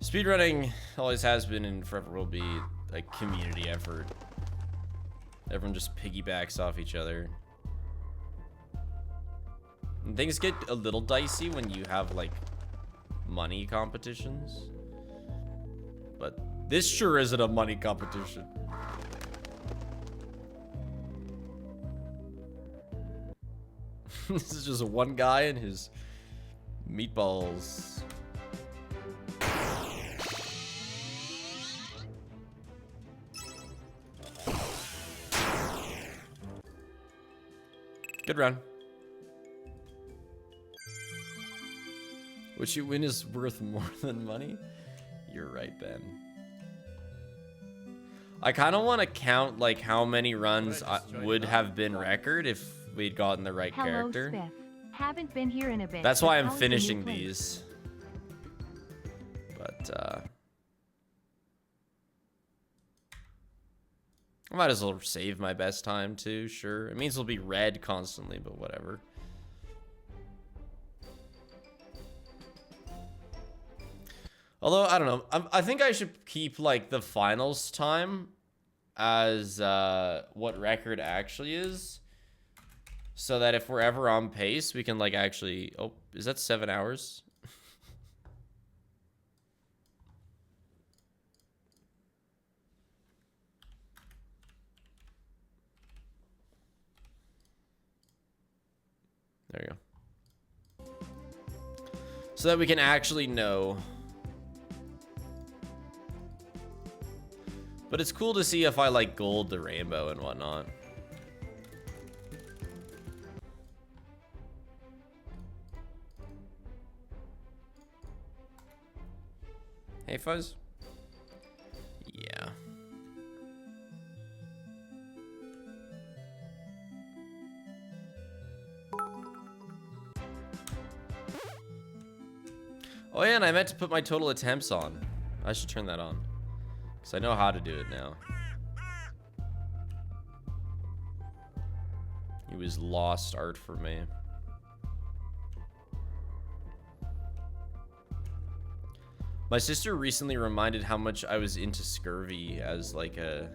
Speedrunning always has been and forever will be a community effort. Everyone just piggybacks off each other. And things get a little dicey when you have like money competitions. But this sure isn't a money competition. This is just one guy and his meatballs. Good run. What you win is worth more than money? You're right, Ben. I kind of want to count like how many runs would have been record if we'd gotten the right character. Spiff. Haven't been here in a bit. That's why I'm How's the finishing new place? these. But I might as well save my best time too, sure. It means it'll be red constantly, but whatever. Although, I don't know. I think I should keep, like, the finals time as what record actually is. So that if we're ever on pace, we can, like, actually... Oh, is that 7 hours? There you go. So that we can actually know... But it's cool to see if I like gold the rainbow and whatnot. Hey, Fuzz. Yeah. Oh yeah, and I meant to put my total attempts on. I should turn that on. So I know how to do it now. It was lost art for me. My sister recently reminded how much I was into Scurvy as like a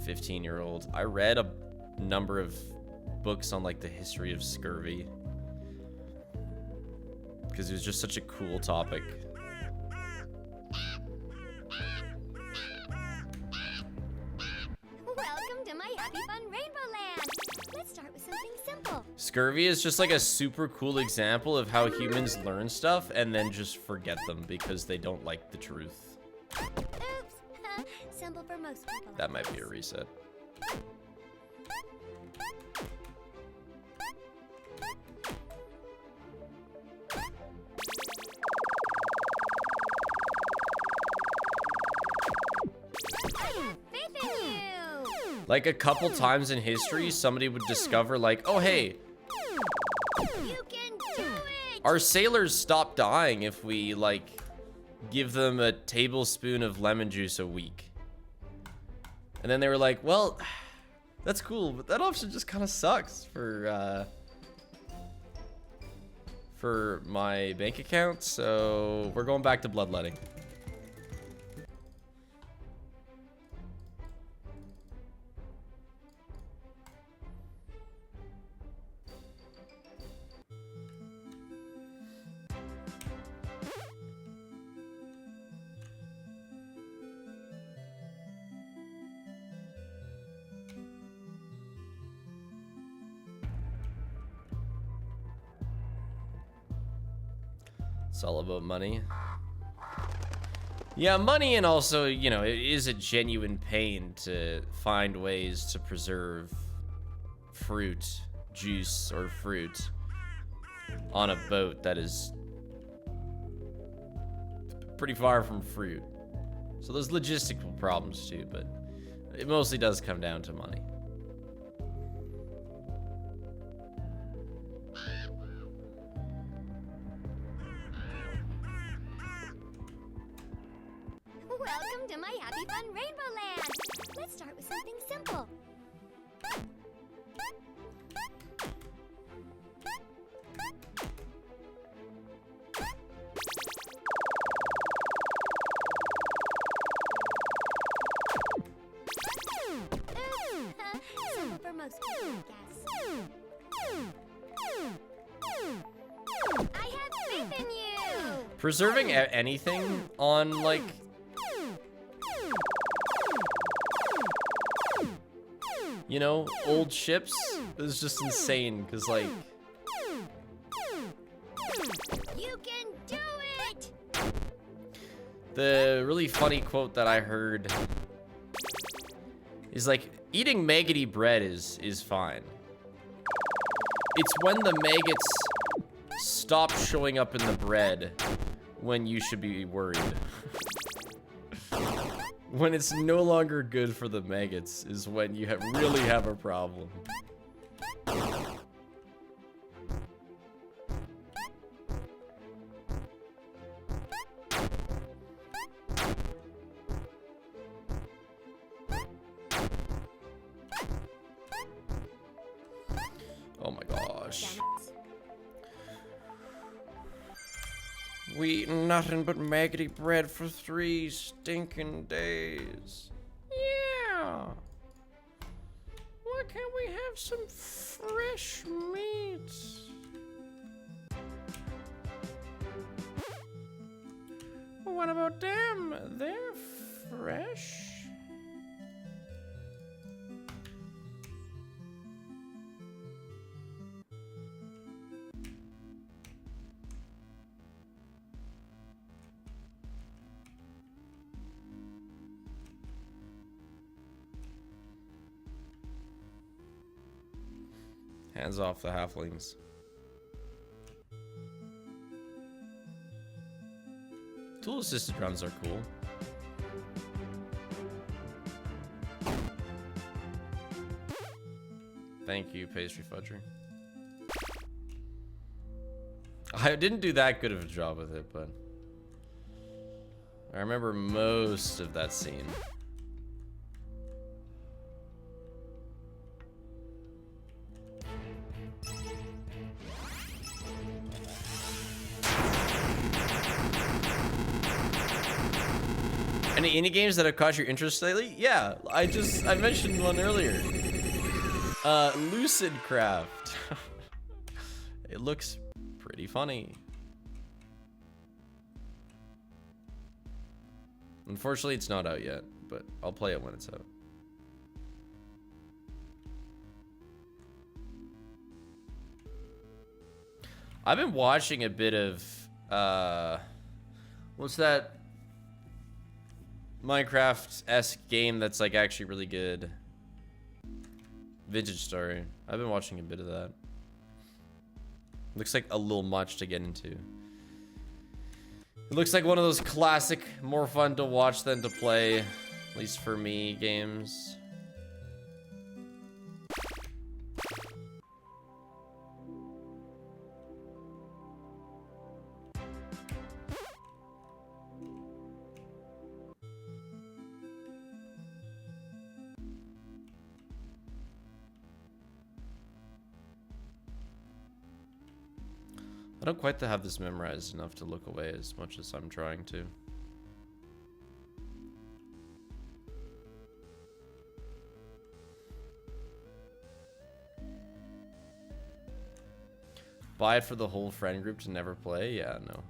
15-year-old. I read a number of books on like the history of Scurvy. because it was just such a cool topic. Welcome to my Happy Fun Rainbow Land. Let's start with something simple. Scurvy is just like a super cool example of how humans learn stuff and then just forget them because they don't like the truth. Oops. Simple for most people. That might be a reset. Faith in you. Like a couple times in history, somebody would discover like, oh hey, You can do it. our sailors stop dying if we like give them a tablespoon of lemon juice a week. And then they were like, well, that's cool, but that option just kind of sucks for my bank account, so we're going back to bloodletting. It's all about money. Yeah, money, and also, you know, it is a genuine pain to find ways to preserve fruit, juice, or fruit on a boat that is pretty far from fruit. So there's logistical problems too, but it mostly does come down to money. Welcome to my Happy Fun Rainbow Land. Let's start with something simple. Simple for most people, I guess. I have faith in you. Preserving anything on, like, you know, old ships is just insane, because, like, You can do it. the really funny quote that I heard is, like, eating maggoty bread is fine. It's when the maggots stop showing up in the bread when you should be worried. When it's no longer good for the maggots is when you really have a problem. Oh my gosh. We eaten nothing but maggoty bread for 3 stinking days. Yeah. Why can't we have some fresh meat? What about them? They're fresh. Hands off the halflings. Tool assisted runs are cool. Thank you, pastry fudger. I didn't do that good of a job with it, but I remember most of that scene. Any indie games that have caught your interest lately? Yeah, I mentioned one earlier. Lucid Craft. It looks pretty funny. Unfortunately, it's not out yet, but I'll play it when it's out. I've been watching a bit of, what's that Minecraft-esque game that's like actually really good? Vintage Story. I've been watching a bit of that. Looks like a little much to get into. It looks like one of those classic, more fun to watch than to play, at least for me, games. I don't quite have this memorized enough to look away as much as I'm trying to. Buy it for the whole friend group to never play? Yeah, no.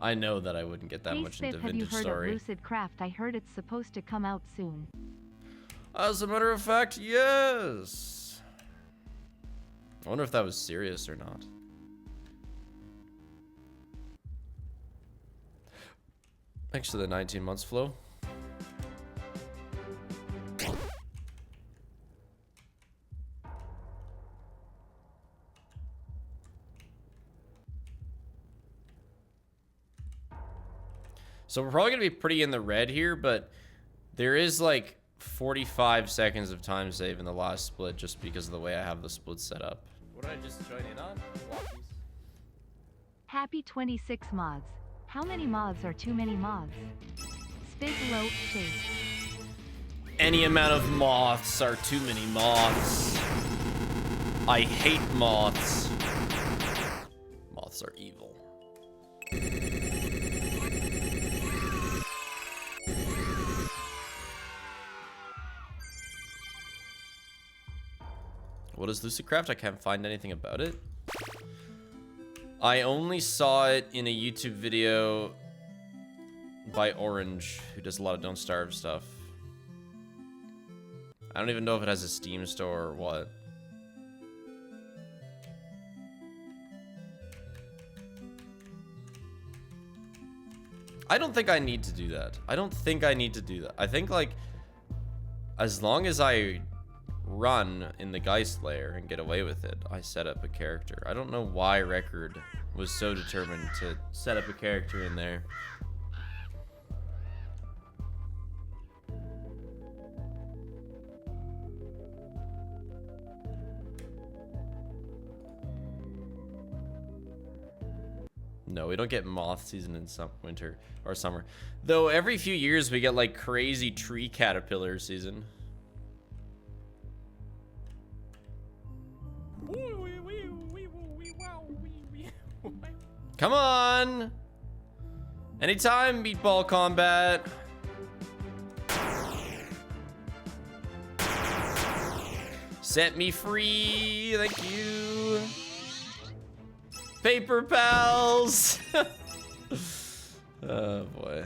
I know that I wouldn't get that Hey much Spiff, into have you Vintage heard Story. of Lucid Craft? I heard it's supposed to come out soon. As a matter of fact, yes. I wonder if that was serious or not. Thanks to the 19 months flow. So we're probably gonna be pretty in the red here, but there is like 45 seconds of time save in the last split just because of the way I have the split set up. What did I just join in on? Walkies. Happy 26 mods. How many mods are too many mods? Spit low chase. Any amount of moths are too many moths. I hate moths. Moths are evil. What is Lucid Craft? I can't find anything about it. I only saw it in a YouTube video by Orange, who does a lot of Don't Starve stuff. I don't even know if it has a Steam store or what. I don't think I need to do that. I don't think I need to do that. I think, like, as long as I run in the Geist layer and get away with it, I set up a character. I don't know why Record was so determined to set up a character in there. No, we don't get moth season in some winter or summer. Though every few years we get like crazy tree caterpillar season. Come on! Anytime, Meatball Combat. Set me free, thank you. Paper pals. Oh boy.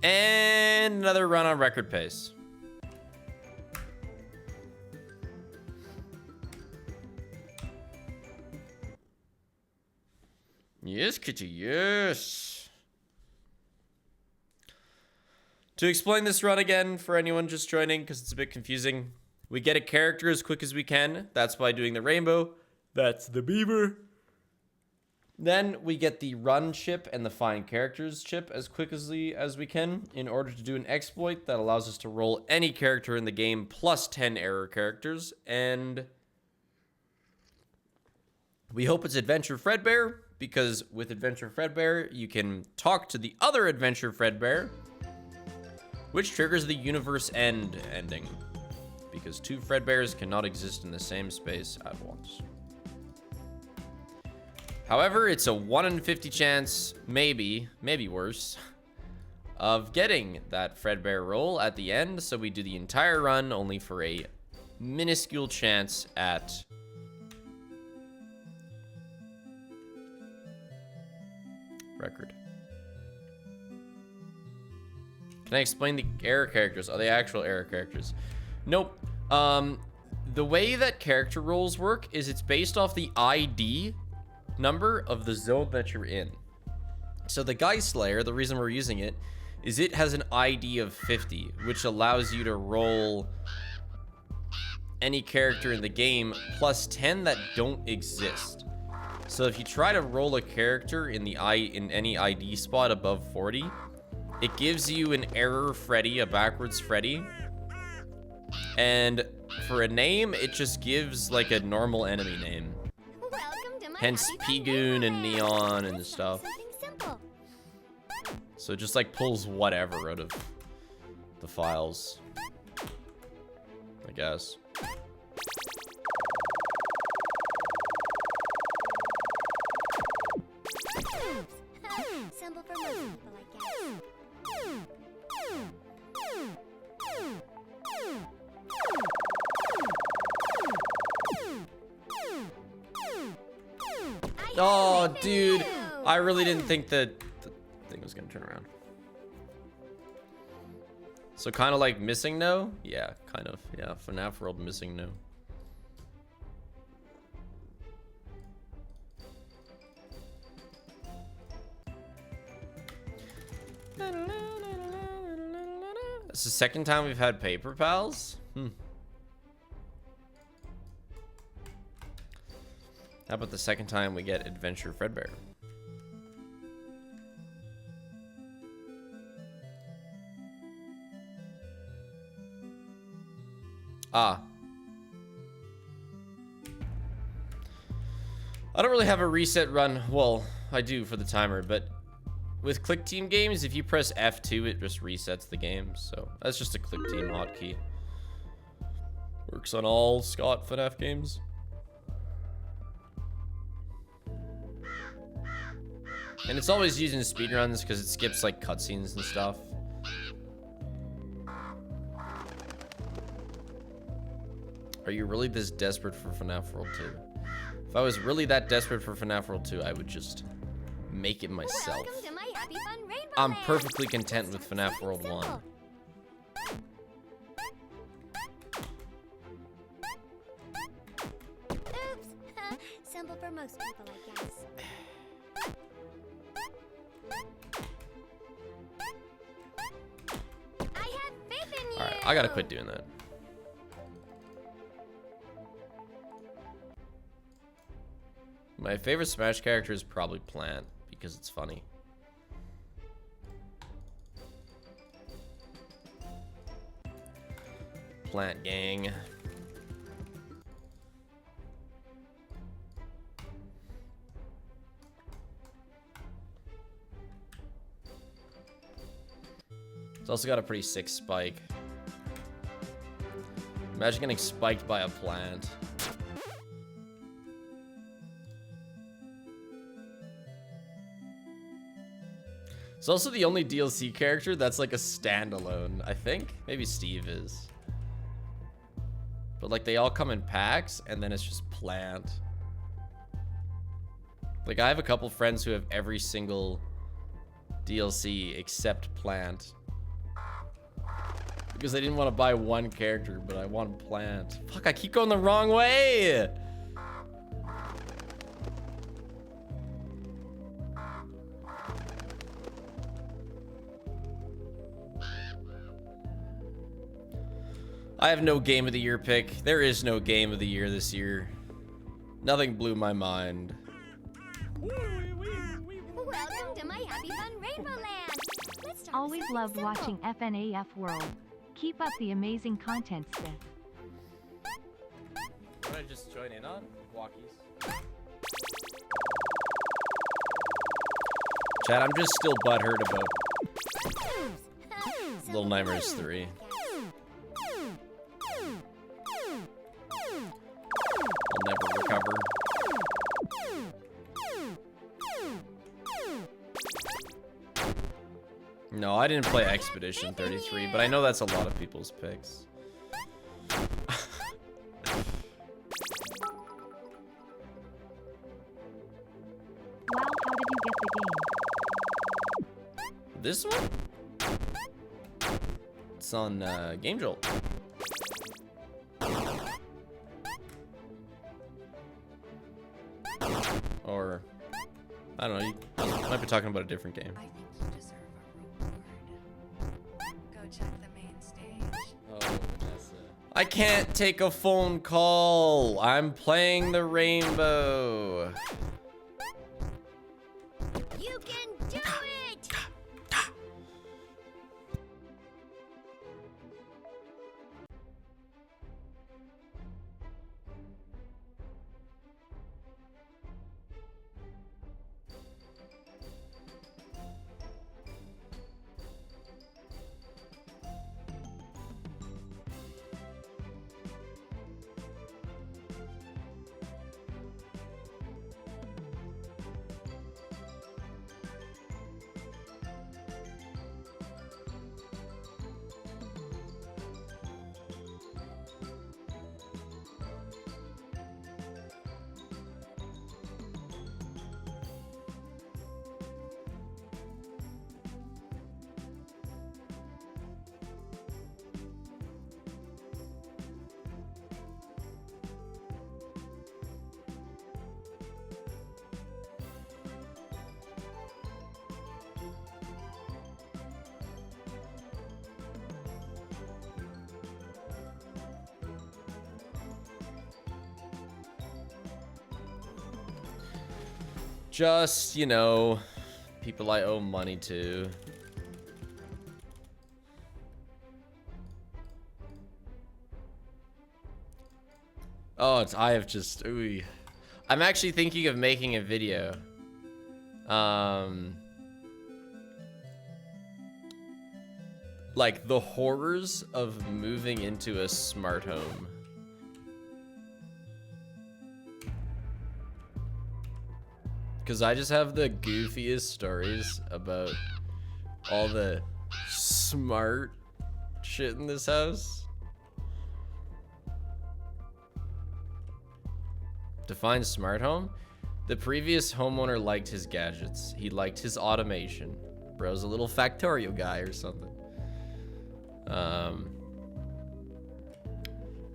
And another run on record pace. Yes, kitty, yes. To explain this run again for anyone just joining, because it's a bit confusing, we get a character as quick as we can. That's by doing the rainbow. That's the beaver. Then we get the run chip and the find characters chip as quickly as we can in order to do an exploit that allows us to roll any character in the game plus 10 error characters. And we hope it's Adventure Fredbear, because with Adventure Fredbear, you can talk to the other Adventure Fredbear, which triggers the universe end ending, because two Fredbears cannot exist in the same space at once. However, it's a 1 in 50 chance, maybe worse, of getting that Fredbear roll at the end, so we do the entire run only for a minuscule chance at record. Can I explain the error characters? Are they actual error characters? Nope. The way that character rolls work is it's based off the ID number of the zone that you're in. So the Guy Slayer, the reason we're using it is it has an ID of 50, which allows you to roll any character in the game plus 10 that don't exist. So if you try to roll a character in any ID spot above 40, it gives you an error Freddy, a backwards Freddy. And for a name, it just gives like a normal enemy name. Welcome to my Hence Happy Fun P-Goon and Rainbow Land. Neon and Let's start stuff. with something simple. So it just like pulls whatever out of the files, I guess. Simple for most people, I guess. Oh, dude. I really didn't think that the thing was gonna turn around. So kind of like Missing No? Yeah, kind of. Yeah, FNAF World Missing No. It's the second time we've had Paper Pals? How about the second time we get Adventure Fredbear? Ah. I don't really have a reset run. Well, I do for the timer, but with Click Team games, if you press F2, it just resets the game. So that's just a Click Team hotkey. Works on all Scott FNAF games. And it's always used in speedruns because it skips like cutscenes and stuff. Are you really this desperate for FNAF World 2? If I was really that desperate for FNAF World 2, I would just make it myself. Welcome to my Happy Fun Rainbow I'm Land. perfectly content with Let's start FNAF World 1. simple. Oops. Simple for most people, I guess. I have faith in you. Alright, I gotta quit doing that. My favorite Smash character is probably Plant, because it's funny. Plant gang. It's also got a pretty sick spike. Imagine getting spiked by a plant. It's also the only DLC character that's like a standalone, I think. Maybe Steve is. But like they all come in packs and then it's just Plant. Like I have a couple friends who have every single DLC except Plant. Because I didn't want to buy one character, but I want Plant. Fuck, I keep going the wrong way! I have no Game of the Year pick. There is no Game of the Year this year. Nothing blew my mind. Welcome to my Happy Fun Rainbow Land. Let's start Always with loved something watching simple. FNAF World. Keep up the amazing content, Sith. What did I just join in on? Walkies. Chad, I'm just still butthurt about Little Nightmares 3. I'll never recover. No, I didn't play Expedition 33, but I know that's a lot of people's picks. Wow, how did you get the game? This one? It's on Game Jolt. Or, I don't know, you might be talking about a different game. I think you deserve a reward. Go check the main stage. Oh, Vanessa. I can't take a phone call. I'm playing the rainbow. You can do it! Just, you know, people I owe money to. Oh, I have just, ooh. I'm actually thinking of making a video. Like the horrors of moving into a smart home. Because I just have the goofiest stories about all the smart shit in this house. Define smart home? The previous homeowner liked his gadgets. He liked his automation. Bro's a little Factorio guy or something.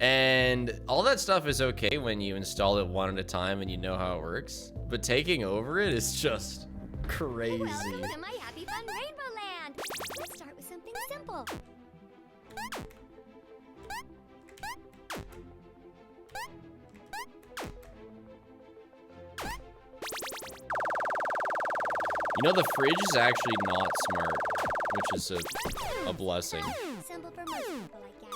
And all that stuff is okay when you install it one at a time and you know how it works. But taking over it is just crazy. Welcome to my Happy Fun Rainbow Land. Let's start with something simple. You know, the fridge is actually not smart, which is a blessing. Simple for most people, I guess.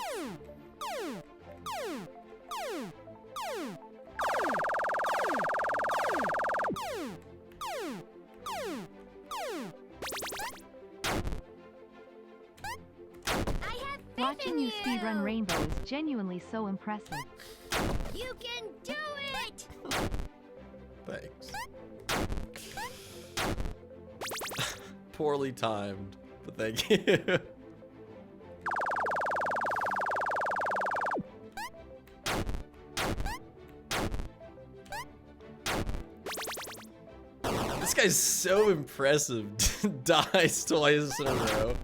Watching you speedrun Rainbow is genuinely so impressive. You can do it! Thanks. Poorly timed, but thank you. This guy's so impressive. Dies twice in a row.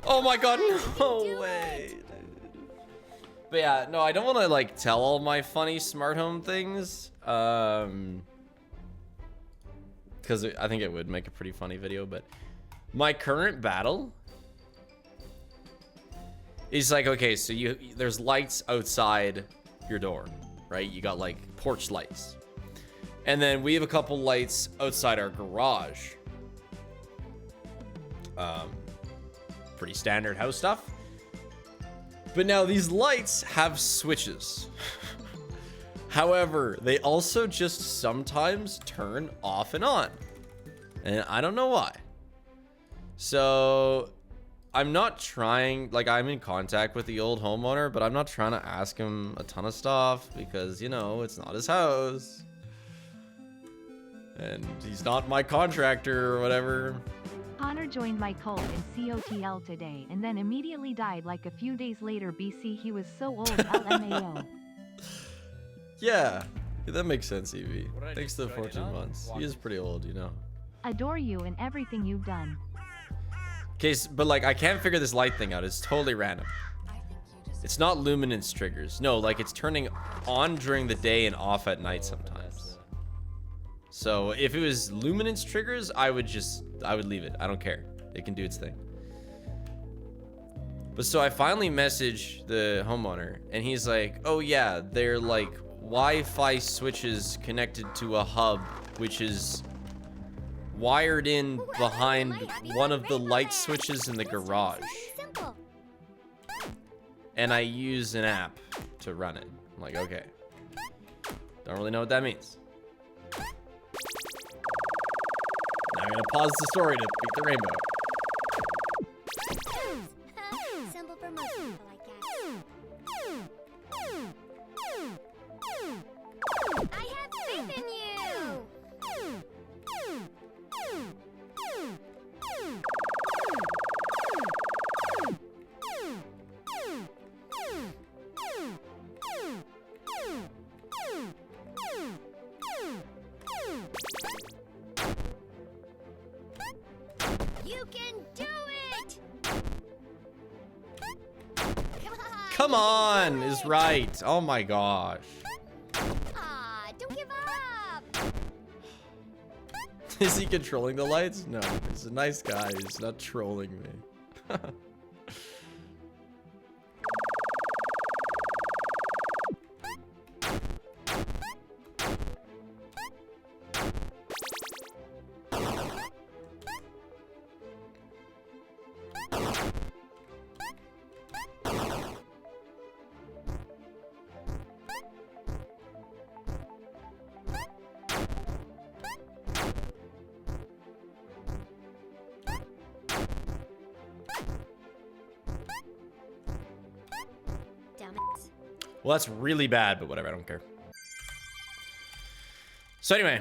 Oh my god, no way, dude. But yeah, no, I don't want to like tell all my funny smart home things. Because I think it would make a pretty funny video, but my current battle is like, okay, so there's lights outside your door, right? You got like porch lights. And then we have a couple lights outside our garage. Pretty standard house stuff. But now these lights have switches. However, they also just sometimes turn off and on. And I don't know why. So I'm not trying, like, I'm in contact with the old homeowner, but I'm not trying to ask him a ton of stuff because, you know, it's not his house. And he's not my contractor or whatever. Connor joined my cult in COTL today and then immediately died like a few days later. BC, he was so old. LMAO. Yeah, that makes sense, Evie. What did I Thanks to the just join in 14 on? months. Walk. He is pretty old, you know. Adore you and everything you've done. Okay, but like, I can't figure this light thing out. It's totally random. I think you just It's not luminance triggers. No, like, it's turning on during the day and off at night sometimes. So if it was luminance triggers, I would leave it. I don't care. It can do its thing. But so I finally message the homeowner and he's like, oh yeah, they're like Wi-Fi switches connected to a hub, which is wired in behind one of the light switches in the garage. Simple. And I use an app to run it. I'm like, okay. Don't really know what that means. Now I'm gonna pause the story to beat the rainbow. Simple for most people, I guess. I have faith in you! You can do it! Come on, is right. Oh my gosh. Aw, don't give up! Is he controlling the lights? No, he's a nice guy. He's not trolling me. Damn it. Well, that's really bad, but whatever, I don't care. So anyway,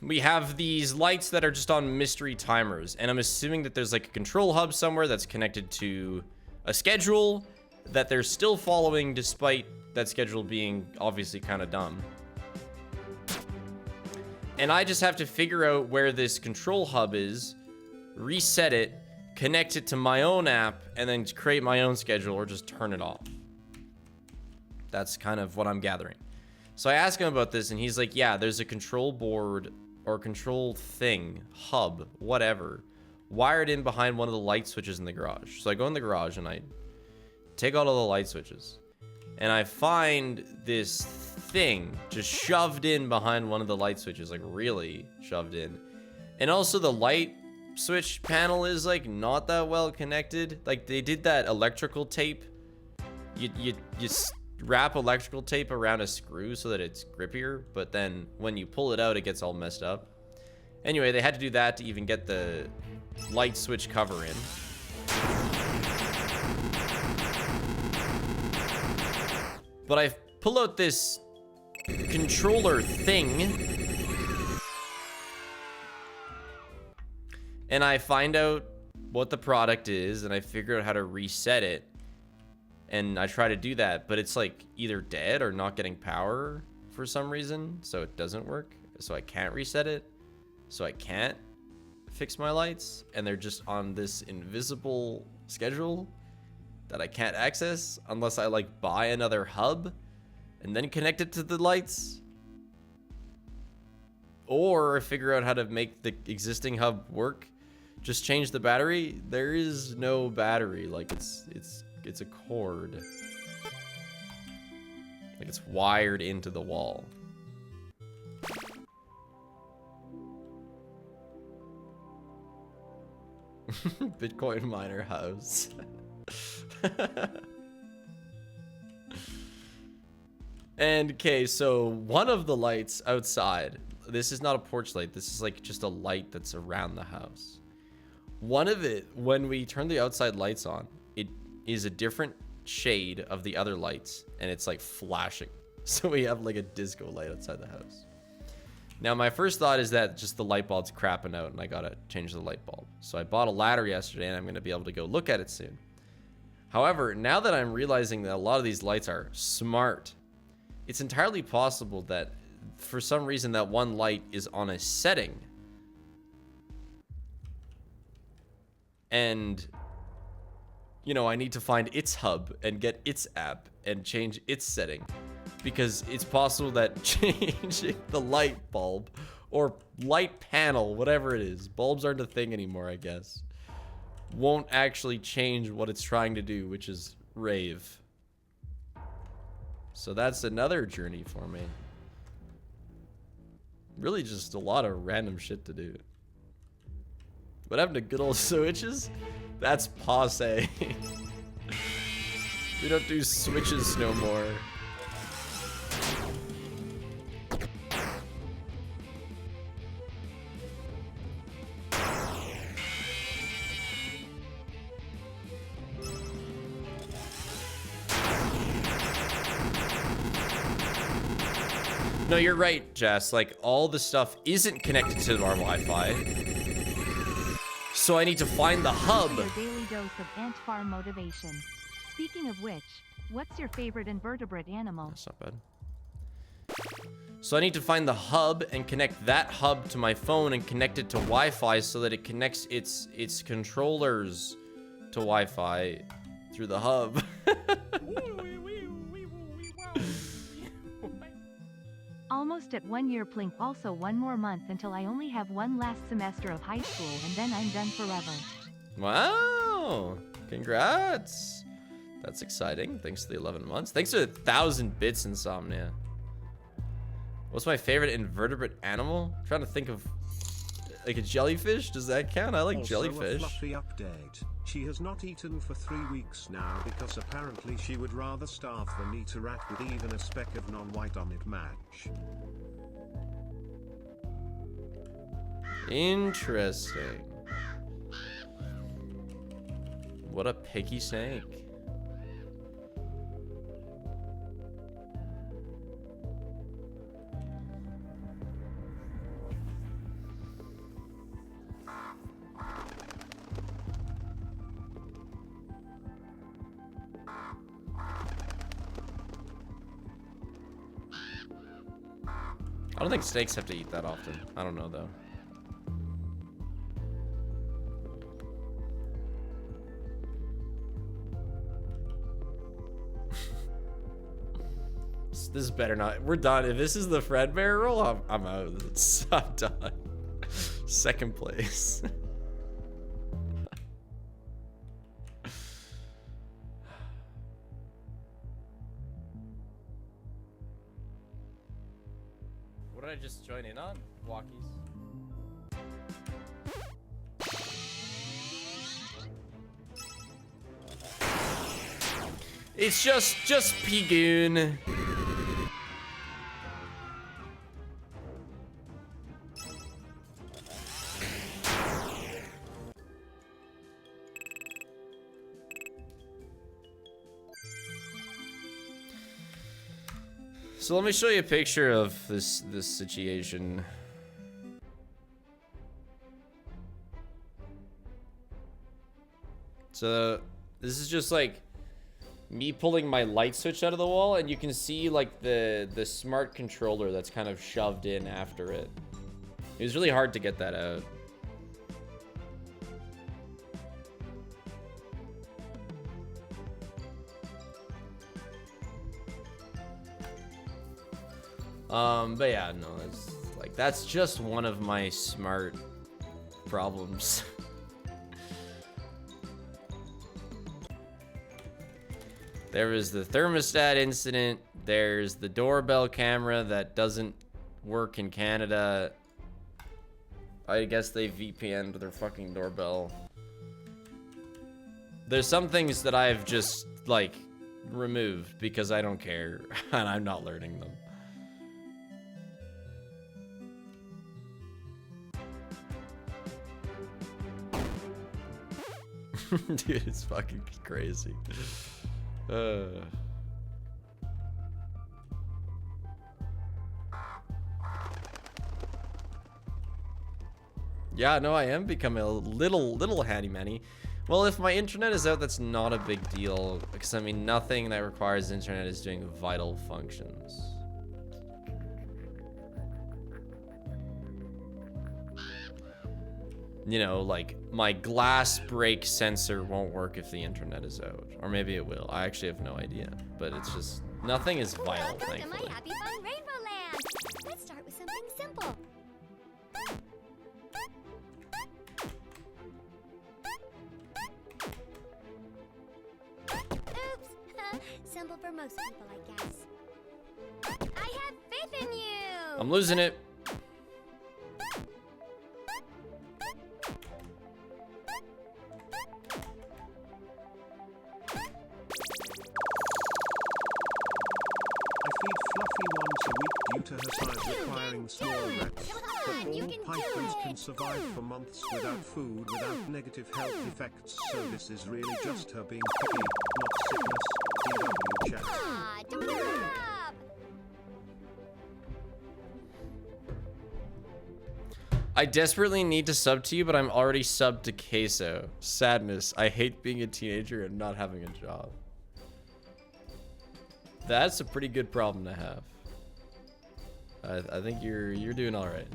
we have these lights that are just on mystery timers, and I'm assuming that there's like a control hub somewhere that's connected to a schedule that they're still following despite that schedule being obviously kind of dumb. And I just have to figure out where this control hub is, reset it, connect it to my own app, and then create my own schedule or just turn it off. That's kind of what I'm gathering. So I asked him about this and he's like, yeah, there's a control board or control thing, hub, whatever, wired in behind one of the light switches in the garage. So I go in the garage and I take out all the light switches and I find this thing just shoved in behind one of the light switches, like really shoved in. And also the light switch panel is like not that well connected. Like they did that electrical tape. You wrap electrical tape around a screw so that it's grippier, but then when you pull it out, it gets all messed up. Anyway, they had to do that to even get the light switch cover in. But I pull out this controller thing and I find out what the product is and I figure out how to reset it. And I try to do that, but it's like either dead or not getting power for some reason. So it doesn't work. So I can't reset it. So I can't fix my lights. And they're just on this invisible schedule that I can't access unless I like buy another hub and then connect it to the lights. Or figure out how to make the existing hub work. Just change the battery. There is no battery. Like it's a cord. Like it's wired into the wall. Bitcoin miner house. And okay, so one of the lights outside, this is not a porch light, this is like just a light that's around the house. One of it, when we turn the outside lights on, it is a different shade of the other lights, and it's like flashing. So we have like a disco light outside the house. Now my first thought is that just the light bulb's crapping out and I gotta change the light bulb. So I bought a ladder yesterday and I'm gonna be able to go look at it soon. However, now that I'm realizing that a lot of these lights are smart, it's entirely possible that for some reason that one light is on a setting and, you know, I need to find its hub and get its app and change its setting, because it's possible that changing the light bulb or light panel, whatever it is, bulbs aren't a thing anymore, I guess, won't actually change what it's trying to do, which is rave. So that's another journey for me. Really just a lot of random shit to do. What happened to good old switches? That's passe. We don't do switches no more. No, you're right, Jess. Like, all the stuff isn't connected to our Wi-Fi. So I need to find the hub. Your daily dose of ant farm motivation. Speaking of which, what's your favorite invertebrate animal? That's not bad. So I need to find the hub and connect that hub to my phone and connect it to Wi-Fi so that it connects its controllers to Wi-Fi through the hub. Almost at 1 year plink, also 1 more month until I only have one last semester of high school and then I'm done forever. Wow, congrats. That's exciting. Thanks to the 11 months. Thanks to 1,000 bits, Insomnia. What's my favorite invertebrate animal? I'm trying to think of, like, a jellyfish. Does that count? I like Also jellyfish. A fluffy update. She has not eaten for 3 weeks now because apparently she would rather starve than eat a rat with even a speck of non-white on it match. Interesting. What a picky snake. I don't think snakes have to eat that often. I don't know though. This better not. We're done. If this is the Fredbear roll, I'm out. I'm done. Second place. What did I just join in on? Walkies. It's just P-Goon. So let me show you a picture of this situation. So this is just like me pulling my light switch out of the wall, and you can see like the smart controller that's kind of shoved in after it. It was really hard to get that out. But yeah, no, it's like, that's just one of my smart problems. There was the thermostat incident. There's the doorbell camera that doesn't work in Canada. I guess they VPN'd their fucking doorbell. There's some things that I've just, like, removed because I don't care, and I'm not learning them. Dude, it's fucking crazy. Yeah, no, I am becoming a little handy-manny. Well, if my internet is out, that's not a big deal, because I mean, nothing that requires internet is doing vital functions. You know, like, my glass break sensor won't work if the internet is out. Or maybe it will. I actually have no idea. But it's just, nothing is vital, Welcome to thankfully. my Happy Fun Rainbow Land. Let's start with something simple. Oops. Simple for most people, I guess. I have faith in you. I'm losing it. I feed Fluffy once a week due to her size requiring small reps. But all pythons can survive for months without food without negative health effects, so this is really just her being picky, not sickness. DW chat. Aw, don't give up. I desperately need to sub to you, but I'm already subbed to Queso. Sadness. I hate being a teenager and not having a job. That's a pretty good problem to have. I think you're doing all right.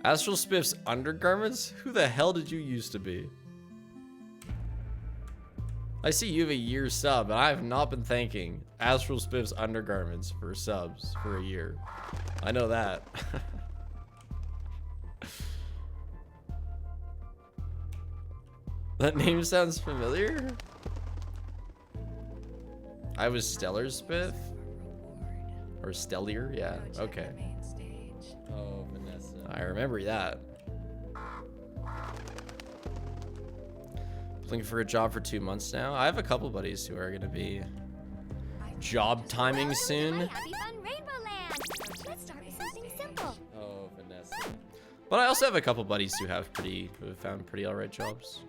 Astral Spiff's undergarments? Who the hell did you used to be? I see you have a year sub, and I have not been thanking Astral Spiff's undergarments for subs for a year. I know that. That name sounds familiar? I was Stellar Spiff? Or Stellier? Yeah, okay. Oh, Vanessa. I remember that. Looking for a job for 2 months now. I have a couple buddies who are gonna be job timing Welcome to soon. my Happy Fun Rainbow Land. Let's start with something simple. Oh, Vanessa. But I also have a couple buddies who have found pretty alright jobs.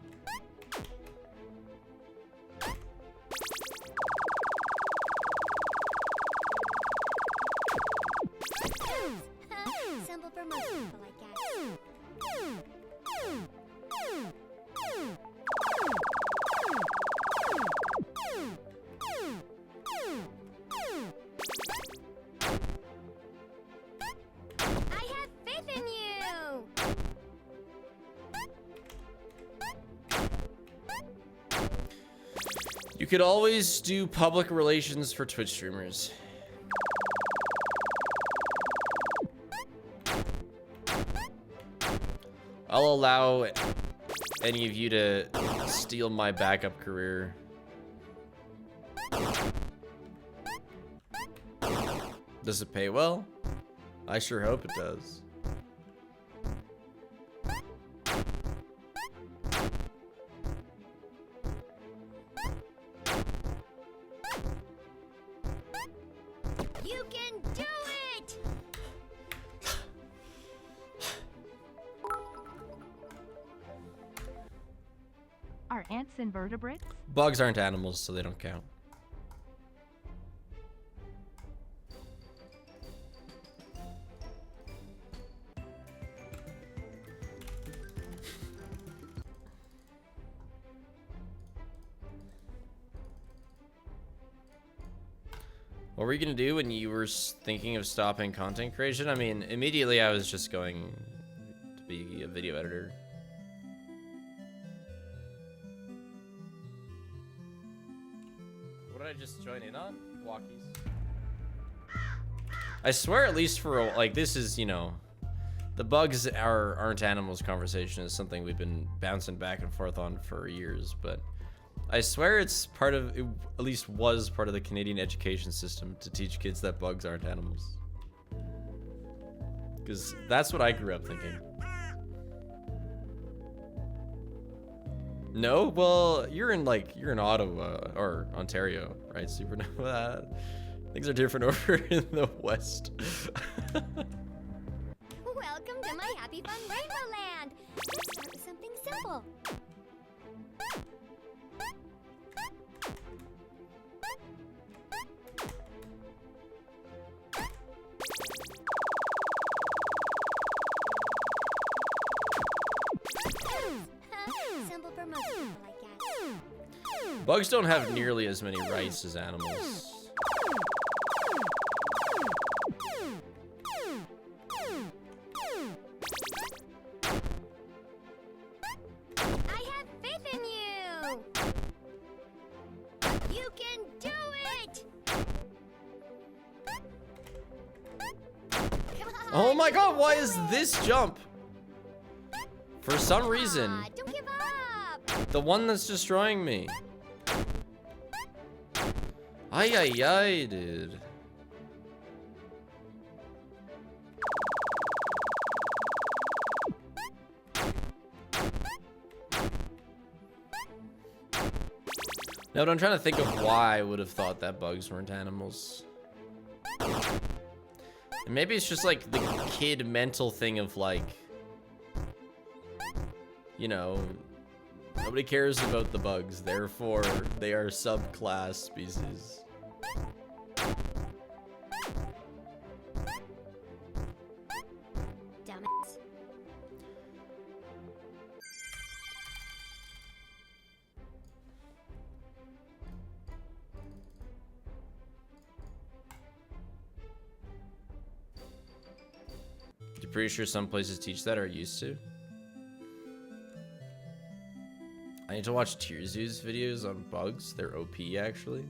Simple for most people, I guess. I have faith in you. You could always do public relations for Twitch streamers. I'll allow any of you to steal my backup career. Does it pay well? I sure hope it does. You can do it. Are ants invertebrates? Bugs aren't animals, so they don't count. What were you gonna do when you were thinking of stopping content creation? I mean, immediately I was just going to be a video editor. What What did I just join in on? Walkies. I swear, at least for like this is, you know, the bugs aren't animals conversation is something we've been bouncing back and forth on for years, but I swear it's part of, it at least was part of the Canadian education system to teach kids that bugs aren't animals. Because that's what I grew up thinking. No? Well, you're in Ottawa or Ontario, right? Supernova. Things are different over in the West. Welcome to my Happy Fun Rainbow Land. Let's start with something simple. Simple for most people, I guess. Bugs don't have nearly as many rights as animals. I have faith in you. You can do it. Come on, Oh my god, you why can is do it. this jump? For some reason, Don't give up. the one that's destroying me. Ay ay ay, dude. No, but I'm trying to think of why I would have thought that bugs weren't animals. And maybe it's just like the kid mental thing of like, you know, nobody cares about the bugs, therefore they are subclass species. Damn it. You're pretty sure some places teach that or used to? I need to watch Tearzu's videos on bugs. They're OP actually.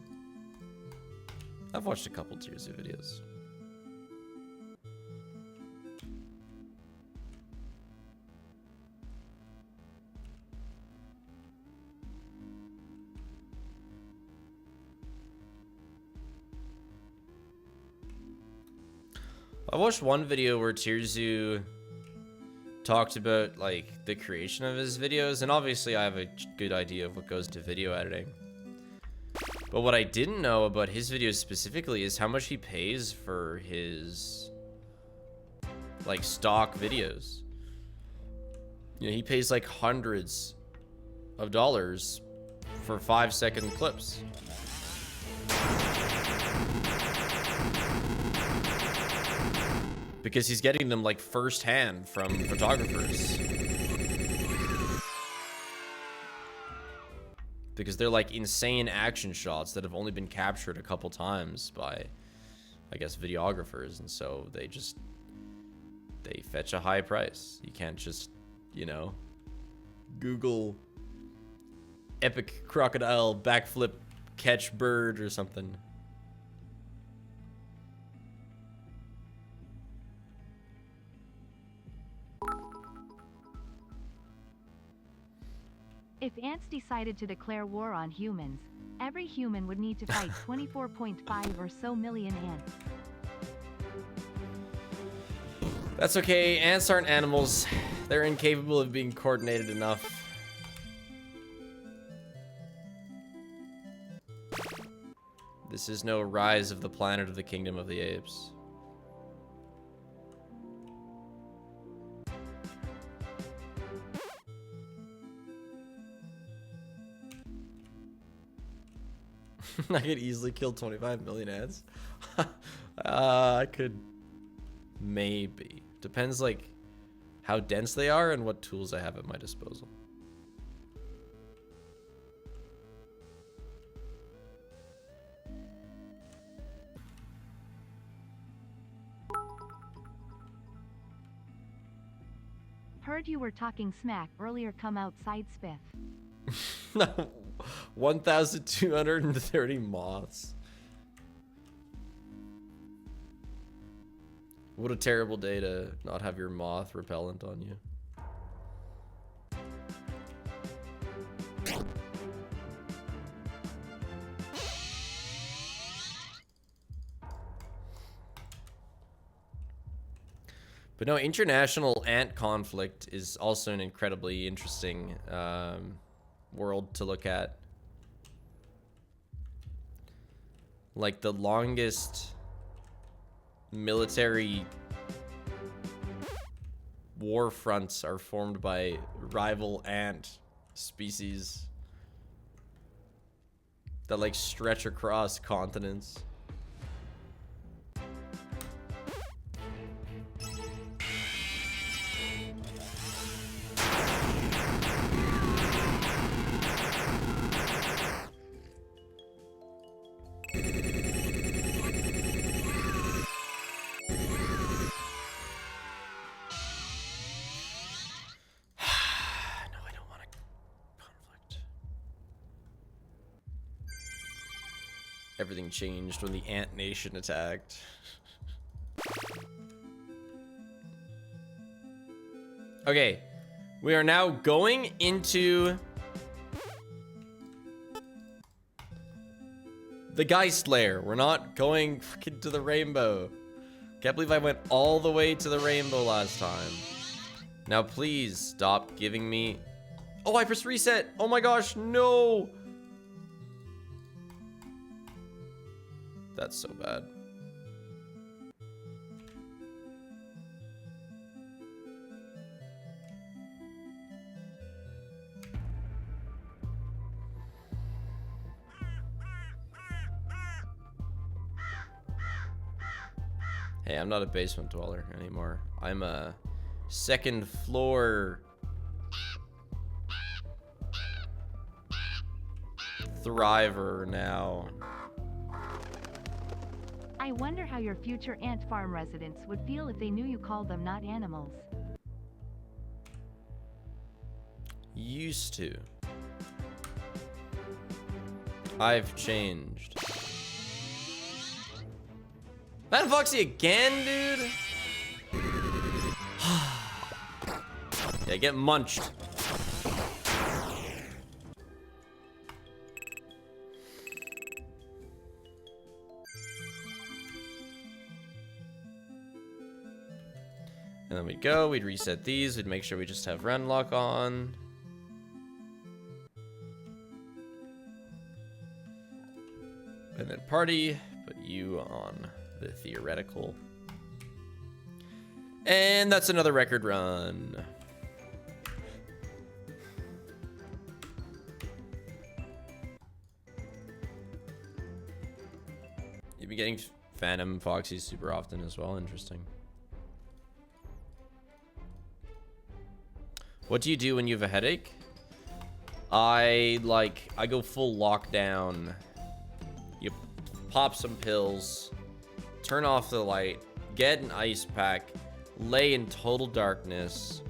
I've watched a couple Tearzu videos. I watched one video where Tearzu talked about like the creation of his videos, and obviously I have a good idea of what goes into video editing. But what I didn't know about his videos specifically is how much he pays for his like stock videos. You know, he pays like hundreds of dollars for 5-second clips. Because he's getting them like firsthand from photographers. Because they're like insane action shots that have only been captured a couple times by, I guess, videographers. And so they fetch a high price. You can't just, you know, Google epic crocodile backflip catch bird or something. If ants decided to declare war on humans, every human would need to fight 24.5 or so million ants. That's okay, ants aren't animals. They're incapable of being coordinated enough. This is no Rise of the Planet of the Kingdom of the Apes. I could easily kill 25 million ants. I could maybe. Depends like how dense they are and what tools I have at my disposal. Heard you were talking smack earlier, come outside, Spiff. 1,230 moths. What a terrible day to not have your moth repellent on you. But no, international ant conflict is also an incredibly interesting world to look at. Like the longest military war fronts are formed by rival ant species that like stretch across continents. Everything changed when the Ant Nation attacked. Okay, we are now going into the Geist Lair. We're not going fucking to the rainbow. Can't believe I went all the way to the rainbow last time. Now please stop giving me... Oh, I pressed reset. Oh my gosh, no. That's so bad. Hey, I'm not a basement dweller anymore. I'm a second floor thriver now. I wonder how your future ant farm residents would feel if they knew you called them not animals. Used to. I've changed. Bad Foxy again, dude? Yeah, get munched. And then we'd go, we'd reset these, we'd make sure we just have run lock on. And then party, put you on the theoretical. And that's another record run. You've been getting Phantom Foxy super often as well, interesting. What do you do when you have a headache? I go full lockdown. You pop some pills, turn off the light, get an ice pack, lay in total darkness,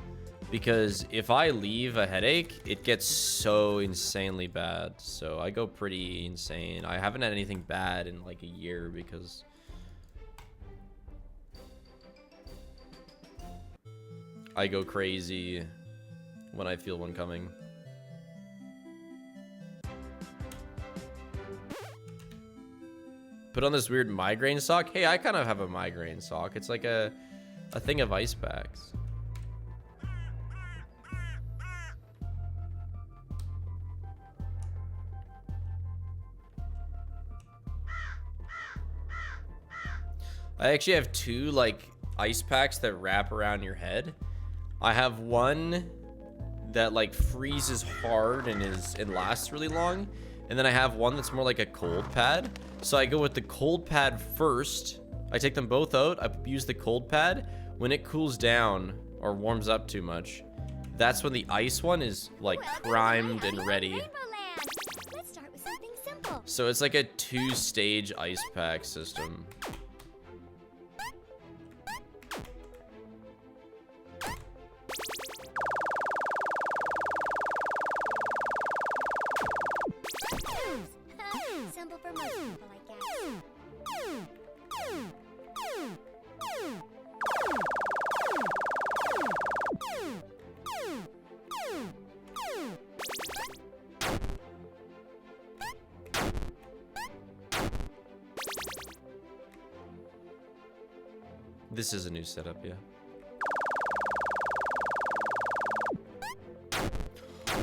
because if I leave a headache, it gets so insanely bad. So I go pretty insane. I haven't had anything bad in like a year because I go crazy when I feel one coming. Put on this weird migraine sock. Hey, I kind of have a migraine sock. It's like a thing of ice packs. I actually have two like ice packs that wrap around your head. I have one that like freezes hard and lasts really long, and then I have one that's more like a cold pad. So I go with the cold pad first. I take them both out. I use the cold pad. When it cools down or warms up too much, that's when the ice one is like primed and ready. Let's start with something simple. So it's like a 2-stage ice pack system. Most people, I guess. This is a new setup, yeah.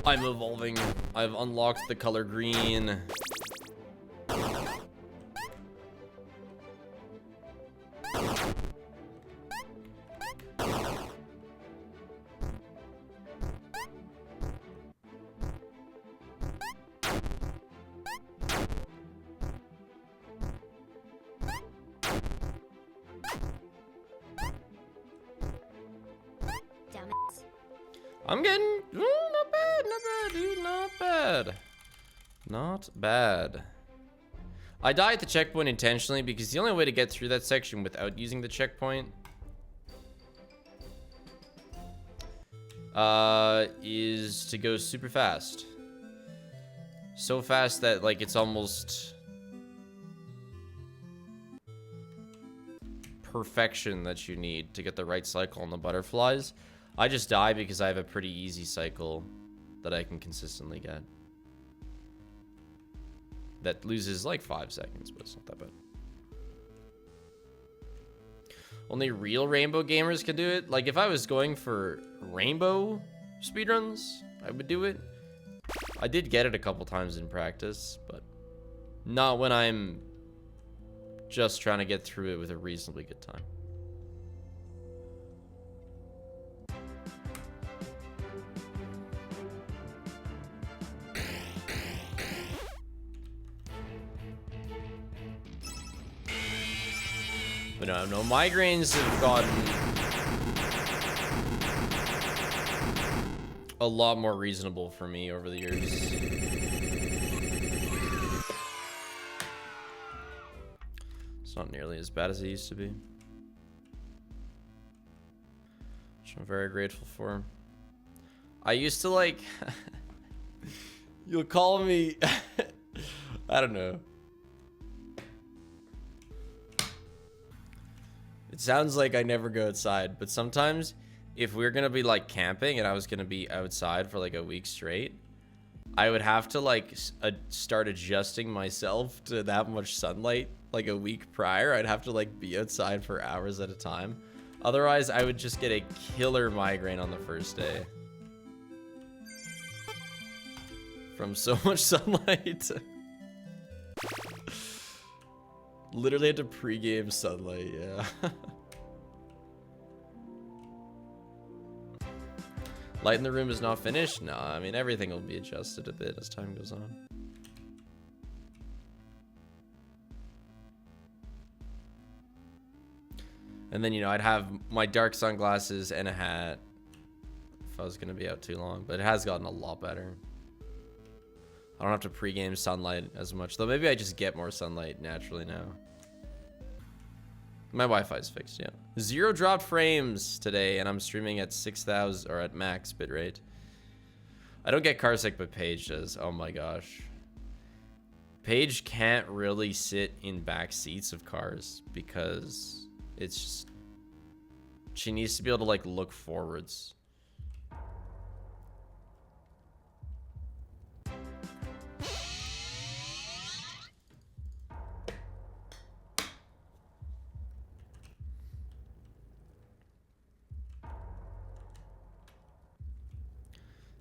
I'm evolving. I've unlocked the color green. I'm getting not bad, dude, not bad. Not bad. I die at the checkpoint intentionally because the only way to get through that section without using the checkpoint is to go super fast. So fast that like it's almost perfection that you need to get the right cycle on the butterflies. I just die because I have a pretty easy cycle that I can consistently get. That loses like 5 seconds, but it's not that bad. Only real rainbow gamers can do it. Like if I was going for rainbow speedruns, I would do it. I did get it a couple times in practice, but not when I'm just trying to get through it with a reasonably good time. But no, migraines have gotten a lot more reasonable for me over the years. It's not nearly as bad as it used to be, which I'm very grateful for. I used to like, you'll call me, I don't know. It sounds like I never go outside, but sometimes if we're gonna be like camping and I was gonna be outside for like a week straight, I would have to like start adjusting myself to that much sunlight like a week prior. I'd have to like be outside for hours at a time. Otherwise, I would just get a killer migraine on the first day. From so much sunlight. Literally had to pregame sunlight, yeah. Light in the room is not finished? No, I mean, everything will be adjusted a bit as time goes on. And then, you know, I'd have my dark sunglasses and a hat if I was going to be out too long. But it has gotten a lot better. I don't have to pregame sunlight as much, though. Maybe I just get more sunlight naturally now. My Wi-Fi is fixed, yeah. 0 dropped frames today, and I'm streaming at 6,000 or at max bitrate. I don't get car sick, but Paige does. Oh my gosh. Paige can't really sit in back seats of cars because it's just, she needs to be able to like look forwards.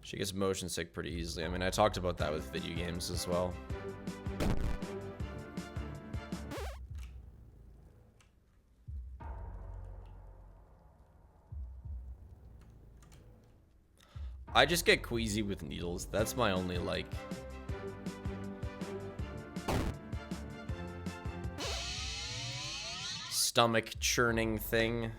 She gets motion sick pretty easily. I mean, I talked about that with video games as well. I just get queasy with needles. That's my only, like... stomach churning thing.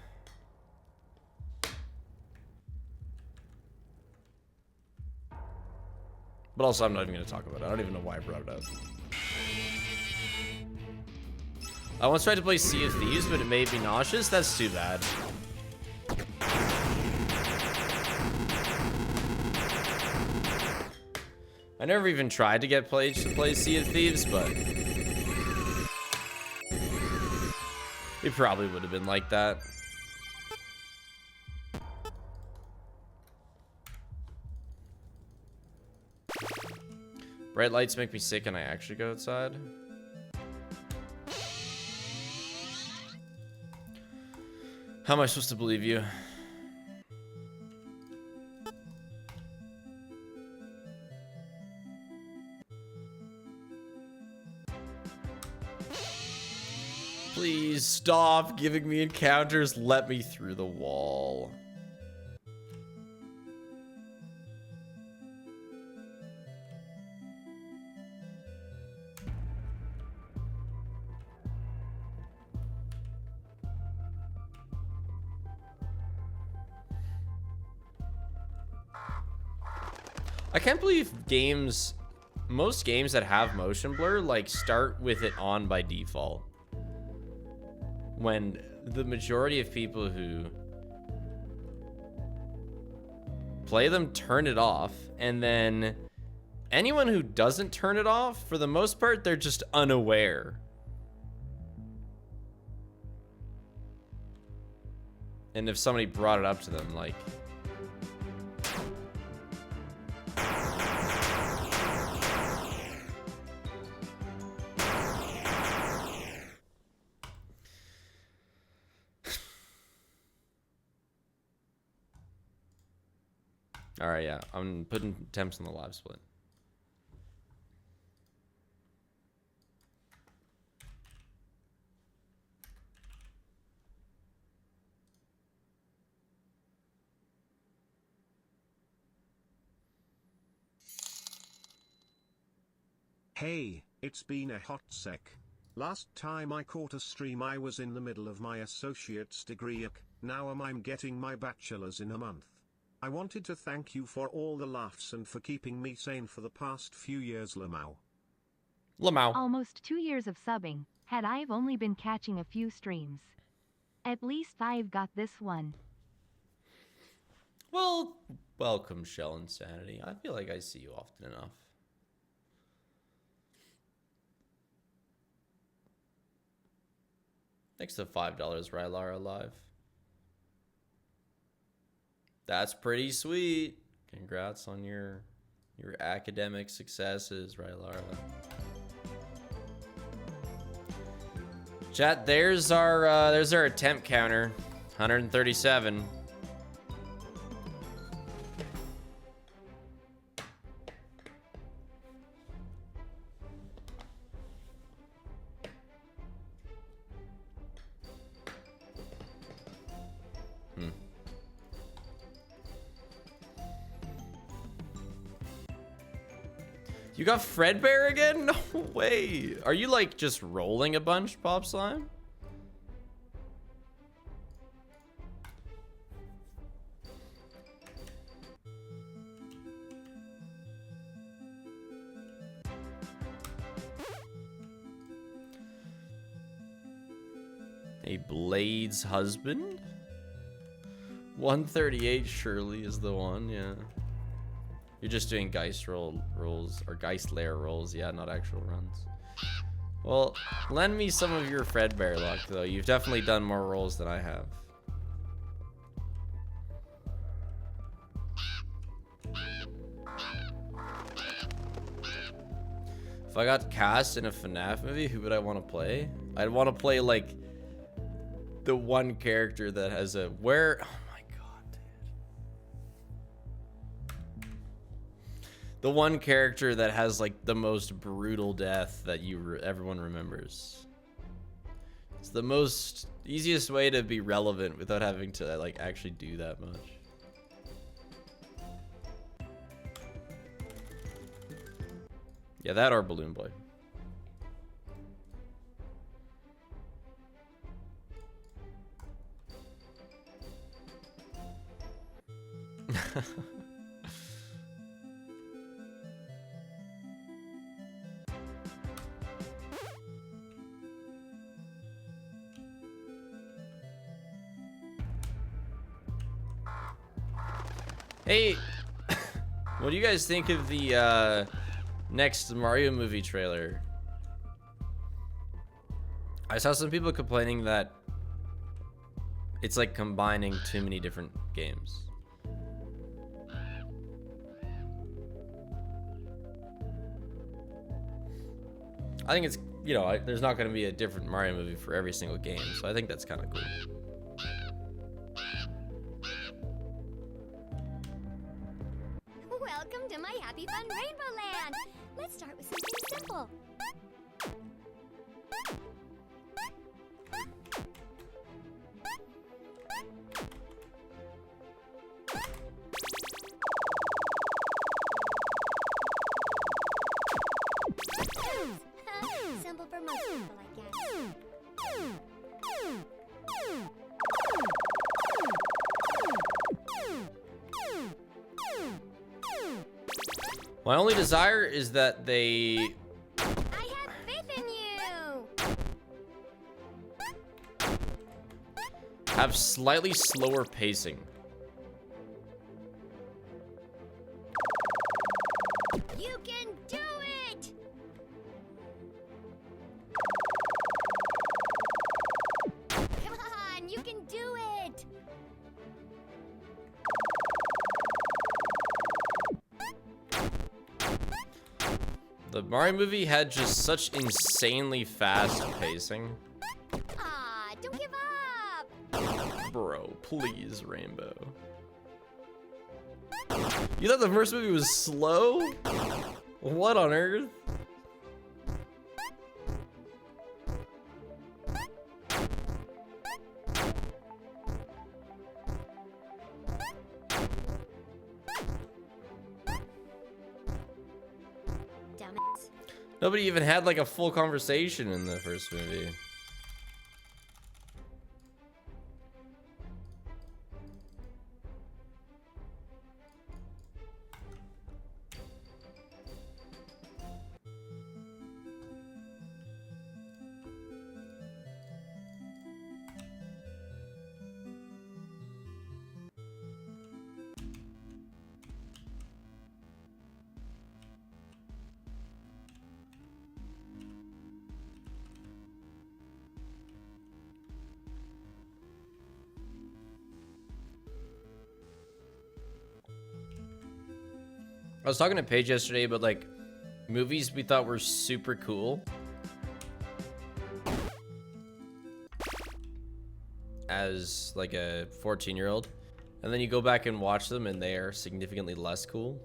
But also, I'm not even going to talk about it. I don't even know why I brought it up. I once tried to play Sea of Thieves, but it made me nauseous. That's too bad. I never even tried to get Paige to play Sea of Thieves, but He probably would have been like that. Bright lights make me sick and I actually go outside. How am I supposed to believe you? Please stop giving me encounters. Let me through the wall. I can't believe most games that have motion blur, like, start with it on by default. When the majority of people who play them turn it off, and then anyone who doesn't turn it off, for the most part, they're just unaware. And if somebody brought it up to them, like... Alright, yeah. I'm putting temps on the live split. Hey, it's been a hot sec. Last time I caught a stream I was in the middle of my associate's degree. Now I'm getting my bachelor's in a month. I wanted to thank you for all the laughs and for keeping me sane for the past few years, Lamau. Lamau. Almost 2 years of subbing, had I've only been catching a few streams. At least I've got this one. Well, welcome, Shell Insanity. I feel like I see you often enough. Thanks to $5, Rylara Live. That's pretty sweet. Congrats on your academic successes, right, Lara? Chat, there's our attempt counter, 137. You got Fredbear again? No way. Are you like just rolling a bunch, Pop Slime? A Blade's husband? 138 surely is the one, yeah. You're just doing Geist rolls, or Geist layer rolls, yeah, not actual runs. Well, lend me some of your Fredbear luck, though. You've definitely done more rolls than I have. If I got cast in a FNAF movie, who would I want to play? I'd want to play, like, the one character that has a... Where... The one character that has like the most brutal death that everyone remembers. It's the most easiest way to be relevant without having to like actually do that much. Yeah, that or Balloon Boy. Hey, what do you guys think of the next Mario movie trailer? I saw some people complaining that It's like combining too many different games. I think it's, you know, there's not going to be a different Mario movie for every single game, so I think that's kind of cool. Welcome to my Happy Fun Rainbow Land. Let's start with something simple. Simple for most people, I guess. My only desire is that they I have faith in you. have slightly slower pacing. You can do it. Come on, you can do it. The Mario movie had just such insanely fast pacing. Ah, don't give up. Bro, please, Rainbow. You thought the first movie was slow? What on earth? Damn it. Nobody even had like a full conversation in the first movie. I was talking to Paige yesterday about like movies we thought were super cool as like a 14-year-old, and then you go back and watch them and they are significantly less cool.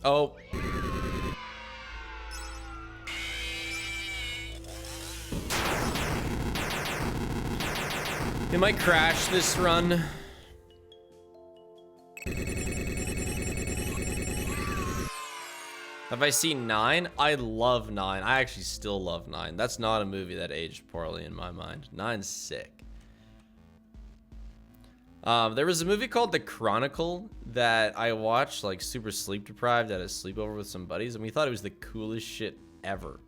Oh. It might crash this run. Have I seen 9? I love 9. I actually still love 9. That's not a movie that aged poorly in my mind. 9's sick. There was a movie called The Chronicle that I watched, like super sleep deprived at a sleepover with some buddies, and we thought it was the coolest shit ever.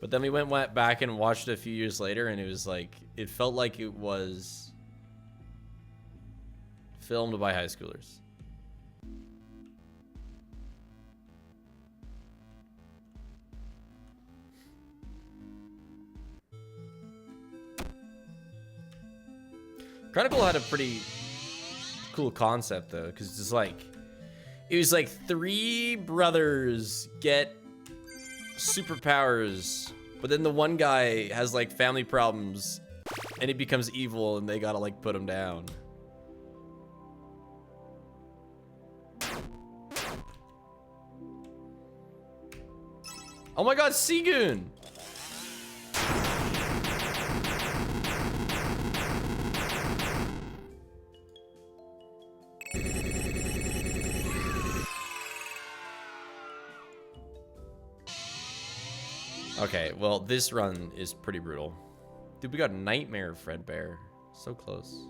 But then we went back and watched it a few years later, and it was like, it felt like it was filmed by high schoolers. Chronicle had a pretty cool concept though, because it's like, it was like 3 brothers get superpowers, but then the one guy has like family problems and he becomes evil and they gotta like put him down. Oh my god, Seagoon! Okay, well, this run is pretty brutal. Dude, we got Nightmare Fredbear. So close.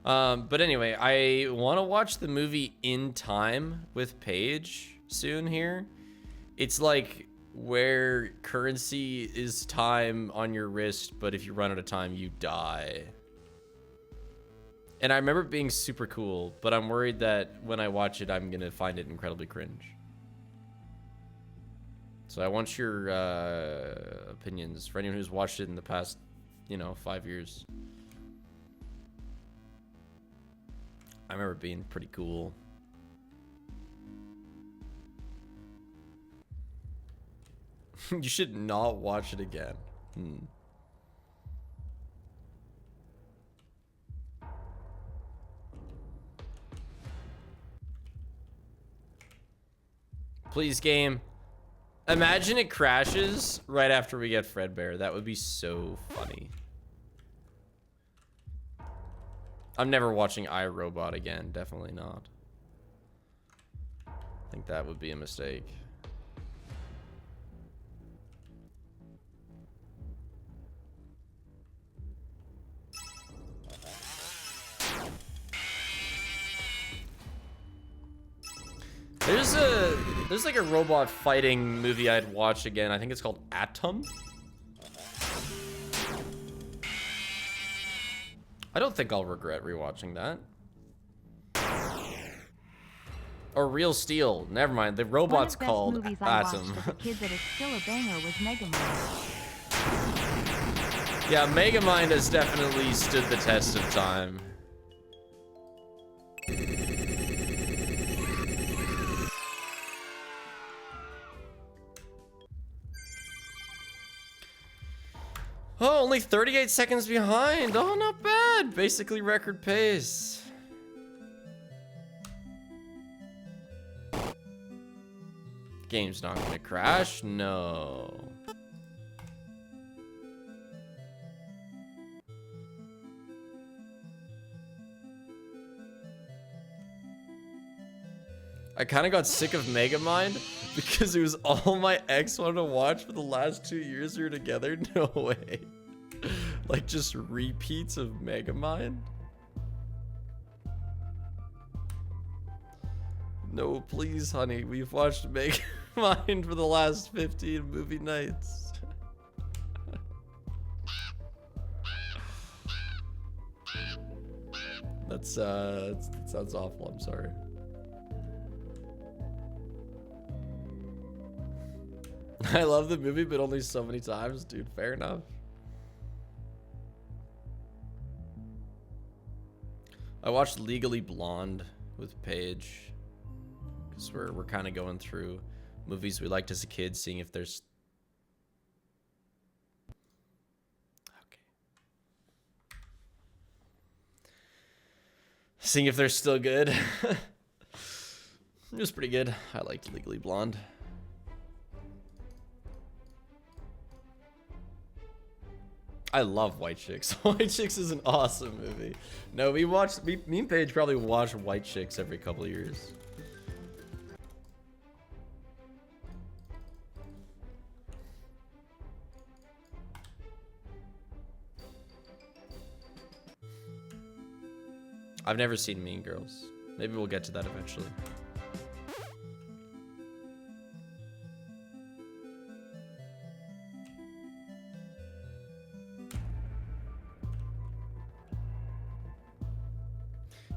But anyway, I want to watch the movie In Time with Paige soon here. It's like where currency is time on your wrist, but if you run out of time, you die. And I remember it being super cool, but I'm worried that when I watch it, I'm gonna find it incredibly cringe. So I want your opinions for anyone who's watched it in the past, you know, 5 years. I remember it being pretty cool. You should not watch it again. Please, game. Imagine it crashes right after we get Fredbear. That would be so funny. I'm never watching iRobot again. Definitely not. I think that would be a mistake. There's like a robot fighting movie I'd watch again. I think it's called Atom. I don't think I'll regret rewatching that. Or Real Steel. Never mind. The robot's called One of the best movies I Atom. watched as a kid that is still a banger was Megamind. Yeah, Megamind has definitely stood the test of time. Oh, only 38 seconds behind. Oh, not bad. Basically record pace. Game's not gonna crash. No. I kind of got sick of Megamind because it was all my ex wanted to watch for the last 2 years we were together. No way. Like just repeats of Megamind. No, please, honey. We've watched Megamind for the last 15 movie nights. That sounds awful. I'm sorry. I love the movie, but only so many times, dude. Fair enough. I watched Legally Blonde with Paige because we're kind of going through movies we liked as a kid, seeing if there's still good. It was pretty good. I liked Legally Blonde. I love White Chicks. White Chicks is an awesome movie. No, me and Paige probably watch White Chicks every couple of years. I've never seen Mean Girls. Maybe we'll get to that eventually.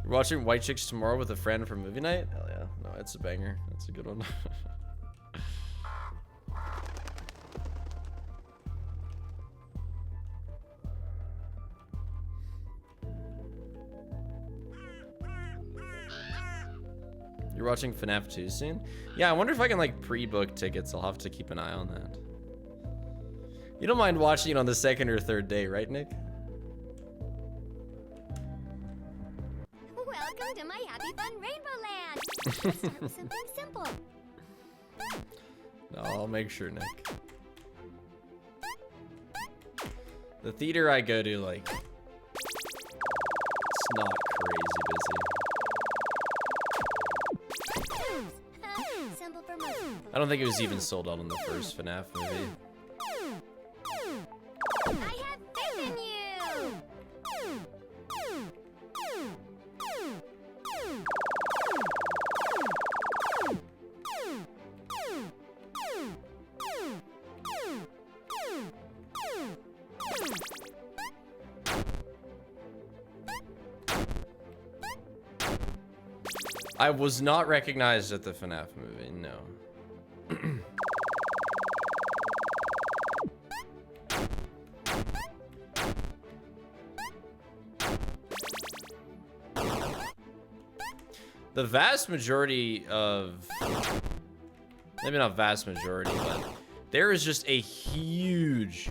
You're watching White Chicks tomorrow with a friend for movie night? Hell yeah. No, it's a banger. That's a good one. You're watching FNAF 2 soon? Yeah, I wonder if I can like pre-book tickets. I'll have to keep an eye on that. You don't mind watching it on the second or third day, right, Nick? Welcome to my Happy Fun Rainbow Land. Let's start with something simple. No, I'll make sure, Nick. The theater I go to, like, it's not crazy busy. Simple for most. I don't think it was even sold out on the first FNAF movie. I have faith in you. I was not recognized at the FNAF movie, no. The vast majority of, maybe not vast majority, but there is just a huge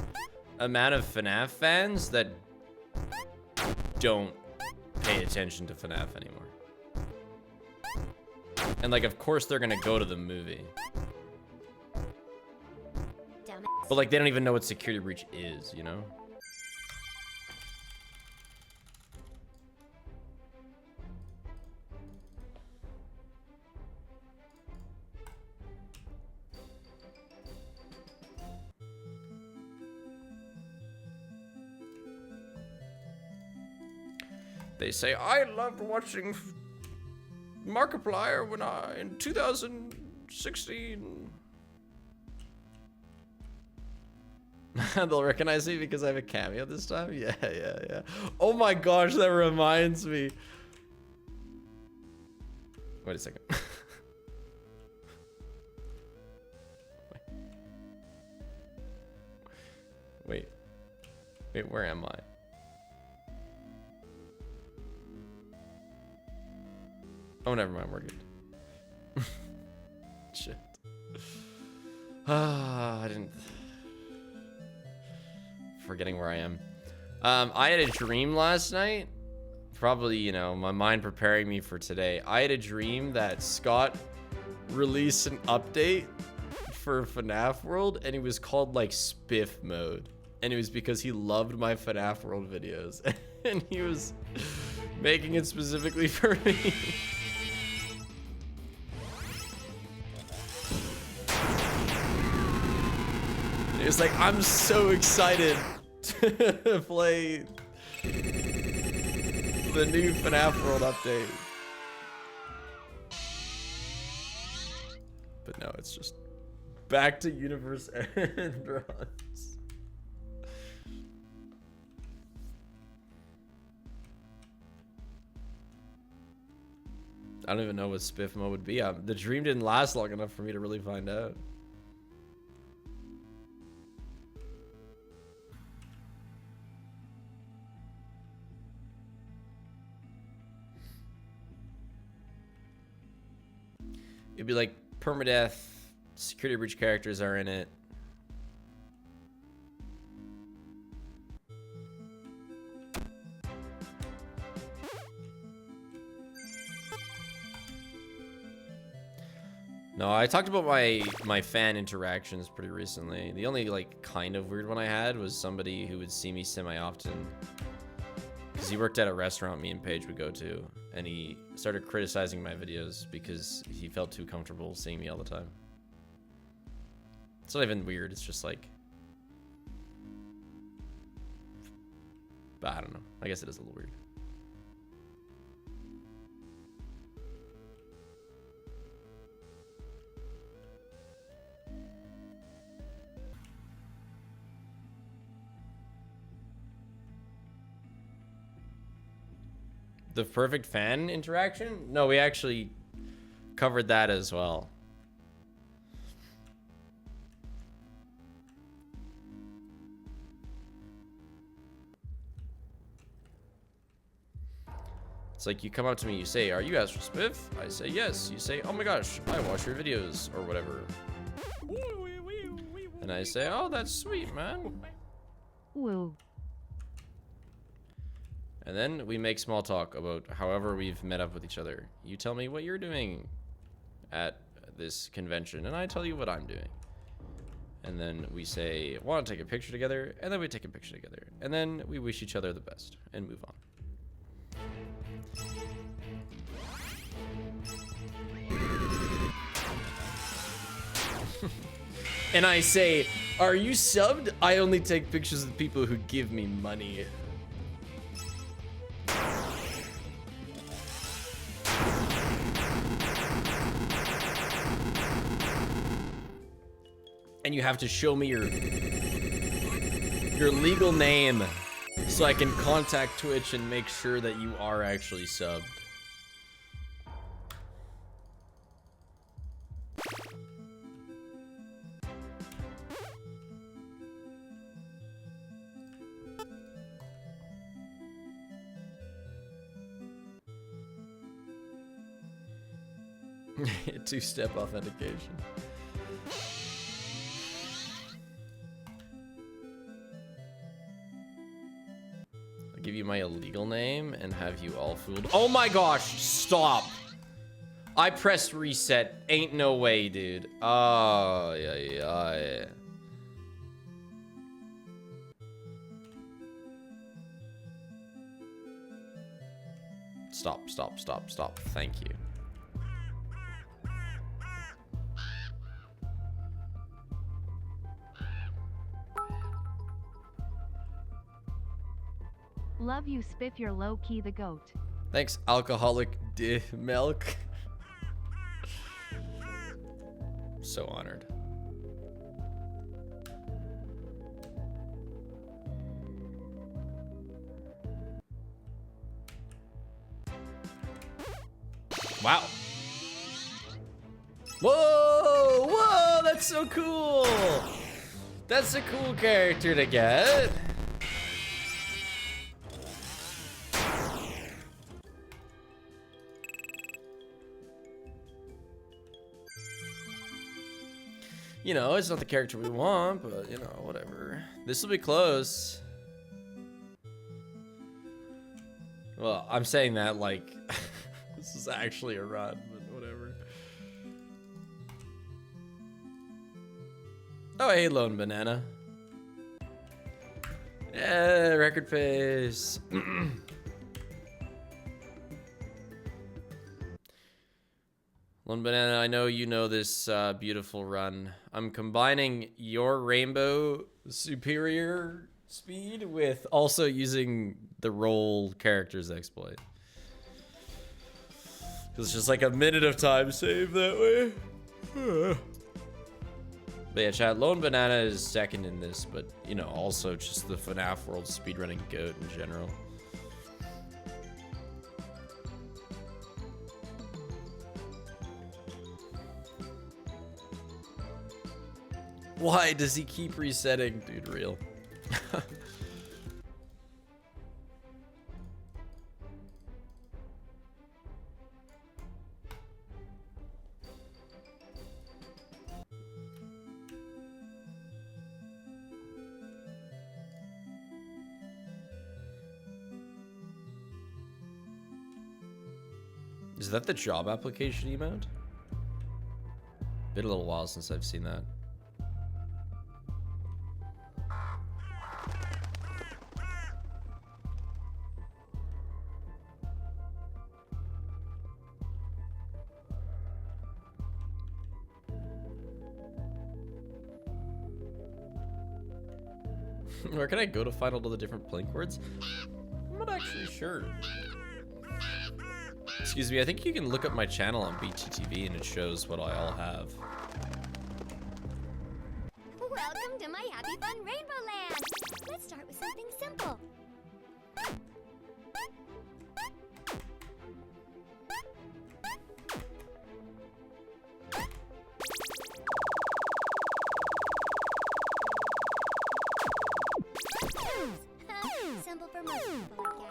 amount of FNAF fans that don't pay attention to FNAF anymore. And like, of course they're gonna go to the movie. But like, they don't even know what Security Breach is, you know? They say, I loved watching Markiplier in 2016. They'll recognize me because I have a cameo this time? Yeah. Oh my gosh, that reminds me. Wait a second. Wait, where am I? Oh, never mind, we're good. Shit. I didn't... Forgetting where I am. I had a dream last night. Probably, you know, my mind preparing me for today. I had a dream that Scott released an update for FNAF World, and it was called, like, Spiff Mode. And it was because he loved my FNAF World videos. And he was making it specifically for me. It's like, I'm so excited to play the new FNAF World update. But no, it's just back to universe end runs. I don't even know what Spiff Mode would be. The dream didn't last long enough for me to really find out. It'd be like permadeath, Security Breach characters are in it. No, I talked about my fan interactions pretty recently. The only like kind of weird one I had was somebody who would see me semi-often. Because he worked at a restaurant me and Paige would go to, and he started criticizing my videos because he felt too comfortable seeing me all the time. It's not even weird, it's just like... But I don't know. I guess it is a little weird. The perfect fan interaction? No, we actually covered that as well. It's like you come up to me, you say, "Are you Astro Spiff?" I say, "Yes." You say, "Oh my gosh, I watch your videos," or whatever. And I say, "Oh, that's sweet, man." Woo. And then we make small talk about however we've met up with each other. You tell me what you're doing at this convention, and I tell you what I'm doing. And then we say, want to take a picture together, and then we take a picture together. And then we wish each other the best, and move on. And I say, "Are you subbed? I only take pictures of people who give me money." And you have to show me your legal name so I can contact Twitch and make sure that you are actually subbed. Two-step authentication. I'll give you my illegal name and have you all fooled. Oh my gosh, stop. I pressed reset. Ain't no way, dude. Oh, yeah. Stop. Thank you. Love you, Spiff. You're low key the goat. Thanks, alcoholic milk. So honored. Wow. Whoa, that's so cool. That's a cool character to get. You know, it's not the character we want, but you know, whatever. This will be close. Well, I'm saying that like this is actually a run, but whatever. Oh, hey, Lone Banana. Yeah, record pace. Lone Banana, I know you know this beautiful run. I'm combining your rainbow superior speed with also using the roll character's exploit. It's just like a minute of time save that way. But yeah, chat, Lone Banana is second in this, but you know, also just the FNAF world speedrunning goat in general. Why does he keep resetting? Dude, real. Is that the job application emote? Been a little while since I've seen that. Where can I go to find all the different Plink words? I'm not actually sure. Excuse me, I think you can look up my channel on BTTV and it shows what I all have. Welcome to my Happy Fun Rainbow Land. Let's start with something simple. Simple for most people, I guess.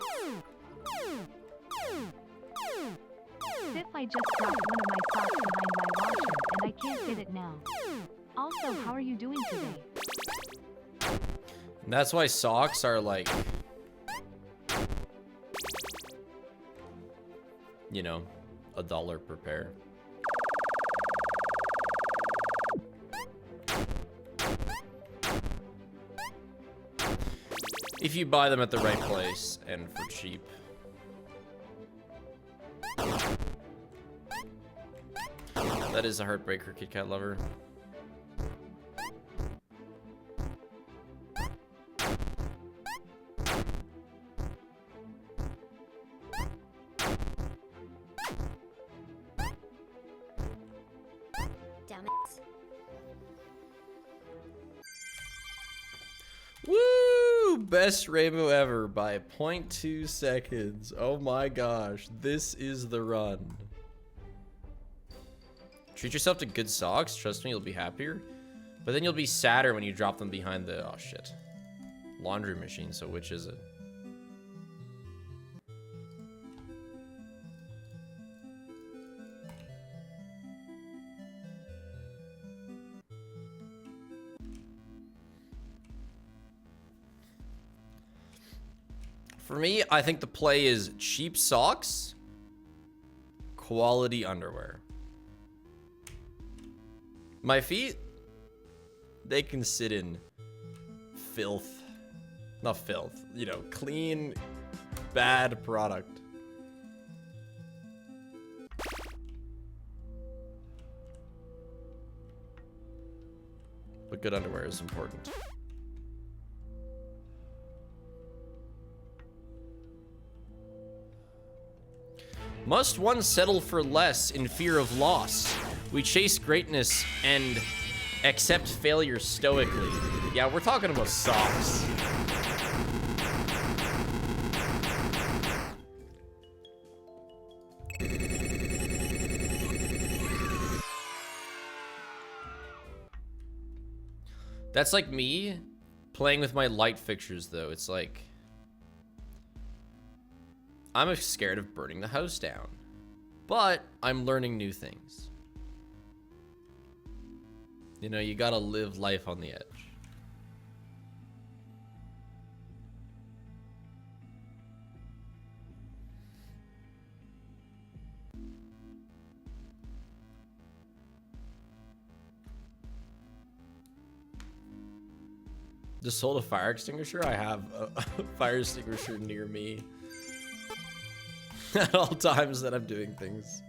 Sif, I just dropped one of my socks behind my washer, and I can't fit it now. Also, how are you doing today? And that's why socks are like, you know, $1 per pair. If you buy them at the right place and for cheap. That is a heartbreaker, Kit Kat lover. Damn it. Woo! Best rainbow ever by 0.2 seconds. Oh my gosh, this is the run. Treat yourself to good socks. Trust me, you'll be happier. But then you'll be sadder when you drop them behind the, oh shit, laundry machine. So which is it? For me, I think the play is cheap socks, quality underwear. My feet, they can sit in filth. Not filth, you know, clean, bad product. But good underwear is important. Must one settle for less in fear of loss? We chase greatness and accept failure stoically. Yeah, we're talking about socks. That's like me playing with my light fixtures, though. It's like, I'm scared of burning the house down, but I'm learning new things. You know, you gotta live life on the edge. Just sold a fire extinguisher? I have a fire extinguisher near me at all times that I'm doing things.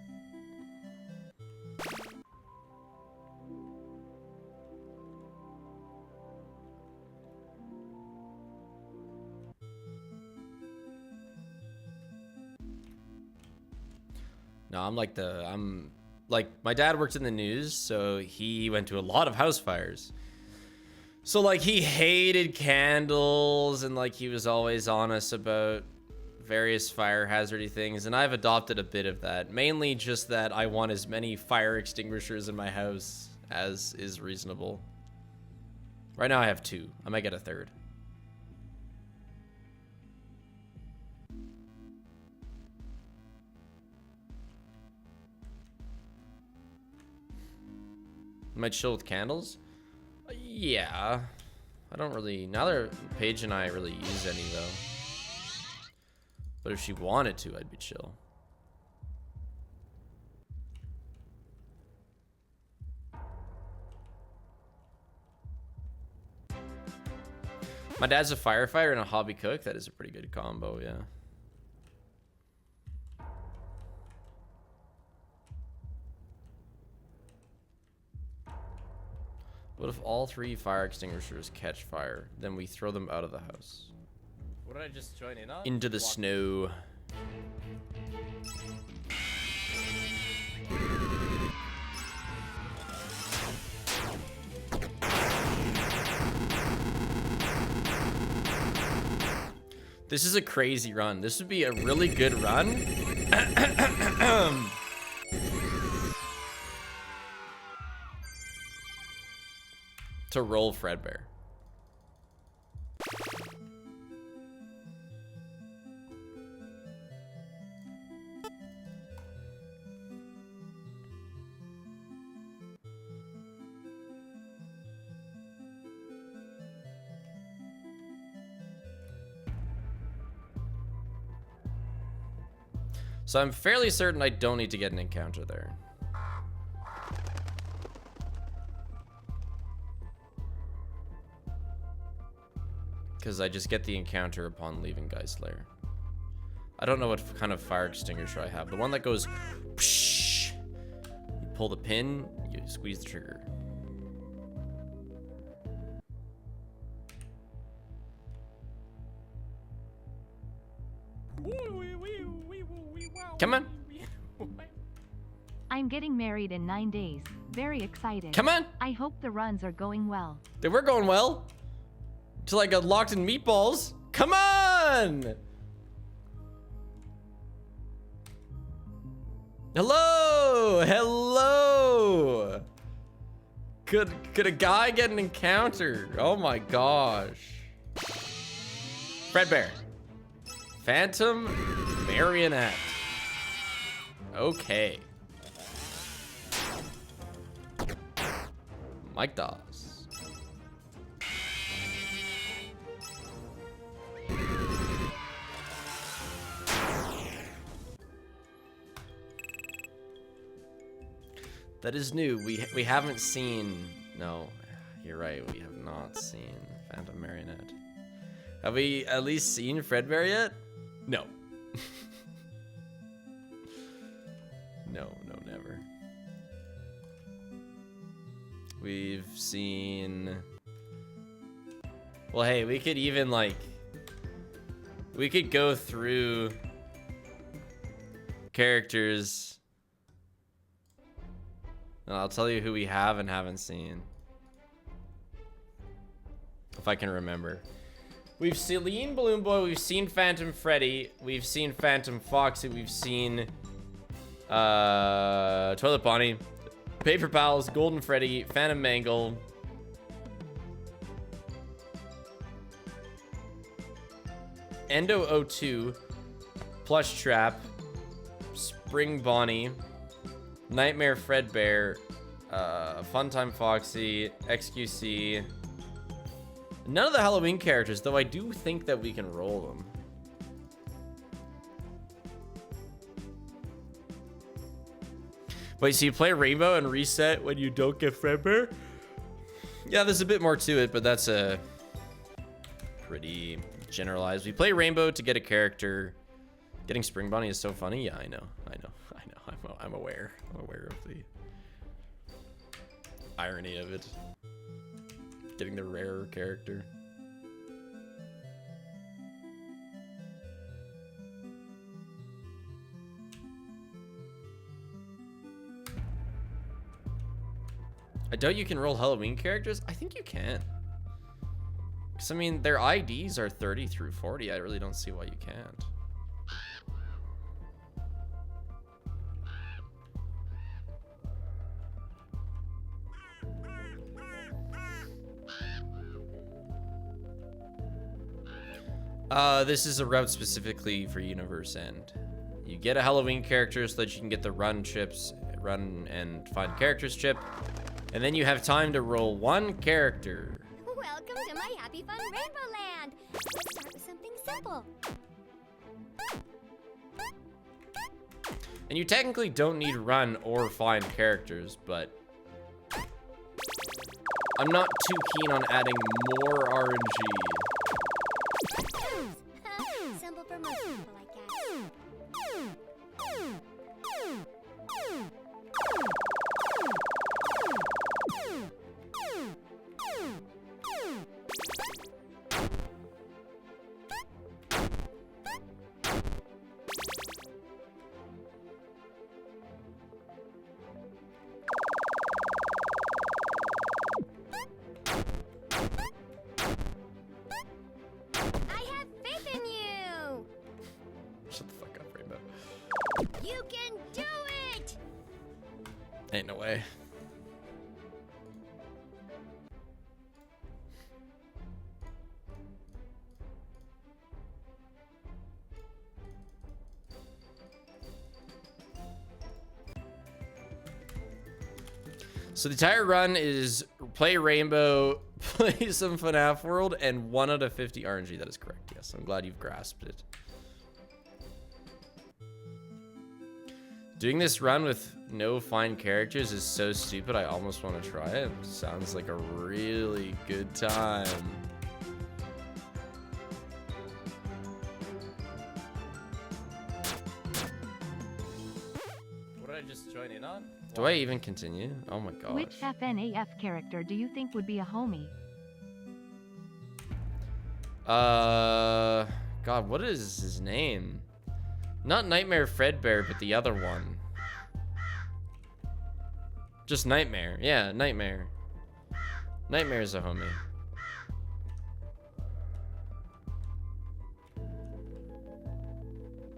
No, I'm like, my dad worked in the news, so he went to a lot of house fires. So, like, he hated candles, and, like, he was always honest about various fire hazardy things, and I've adopted a bit of that. Mainly just that I want as many fire extinguishers in my house as is reasonable. Right now I have 2. I might get a 3rd. Might chill with candles? Yeah. I don't really... Neither Paige and I really use any, though. But if she wanted to, I'd be chill. My dad's a firefighter and a hobby cook. That is a pretty good combo, yeah. What if all 3 fire extinguishers catch fire? Then we throw them out of the house. What did I just join in on? Into the snow. This is a crazy run. This would be a really good run. To roll Fredbear. So I'm fairly certain I don't need to get an encounter there. Because I just get the encounter upon leaving Guy's Lair. I don't know what kind of fire extinguisher I have. The one that goes psh, you pull the pin, you squeeze the trigger. Come on. I'm getting married in 9 days. Very excited. Come on. I hope the runs are going well. They were going well. Till I got locked in meatballs. Come on. Hello. Hello. Could a guy get an encounter? Oh my gosh. Fredbear. Phantom Marionette. Okay. Mike Dawes. That is new. We haven't seen. No, you're right. We have not seen Phantom Marionette. Have we at least seen Fredbear yet? No. No, never. We've seen. Well, hey, we could even like. We could go through characters. And I'll tell you who we have and haven't seen. If I can remember. We've seen Balloon Boy, we've seen Phantom Freddy, we've seen Phantom Foxy, we've seen Toilet Bonnie, Paper Pals, Golden Freddy, Phantom Mangle. Endo 02, Plush Trap, Spring Bonnie, Nightmare Fredbear, Funtime Foxy, XQC. None of the Halloween characters, though I do think that we can roll them. Wait, so you play Rainbow and reset when you don't get Fredbear? Yeah, there's a bit more to it, but that's a pretty generalized. We play Rainbow to get a character. Getting Spring Bonnie is so funny. Yeah, I know. I'm aware. I'm aware of the irony of it. Getting the rarer character. I doubt you can roll Halloween characters. I think you can. Because, I mean, their IDs are 30 through 40. I really don't see why you can't. This is a route specifically for Universe End. You get a Halloween character so that you can get the run and find characters chip. And then you have time to roll one character. Welcome to my Happy Fun Rainbow Land. Let's start with something simple. And you technically don't need run or find characters, but I'm not too keen on adding more RNG. Simple for most people, I guess. You can do it! Ain't no way. So the entire run is play Rainbow, play some FNAF World, and 1 out of 50 RNG. That is correct, yes. I'm glad you've grasped it. Doing this run with no find characters is so stupid, I almost want to try it. Sounds like a really good time. What did I just join in on? Do I even continue? Oh my gosh. Which FNAF character do you think would be a homie? God, what is his name? Not Nightmare Fredbear, but the other one. Just Nightmare. Yeah, Nightmare. Nightmare's a homie.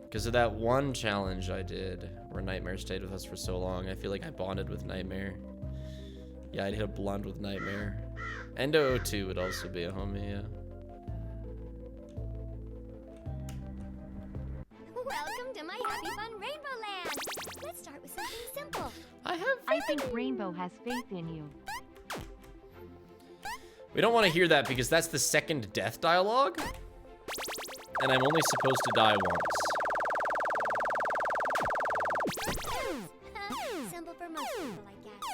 Because of that one challenge I did where Nightmare stayed with us for so long, I feel like I bonded with Nightmare. Yeah, I'd hit a blunt with Nightmare. Endo 02 would also be a homie, yeah. Welcome to my Happy Fun Rainbow Land. Let's start with something simple. I think Rainbow has faith in you. We don't want to hear that because that's the second death dialogue. And I'm only supposed to die once. Simple for most people, I guess.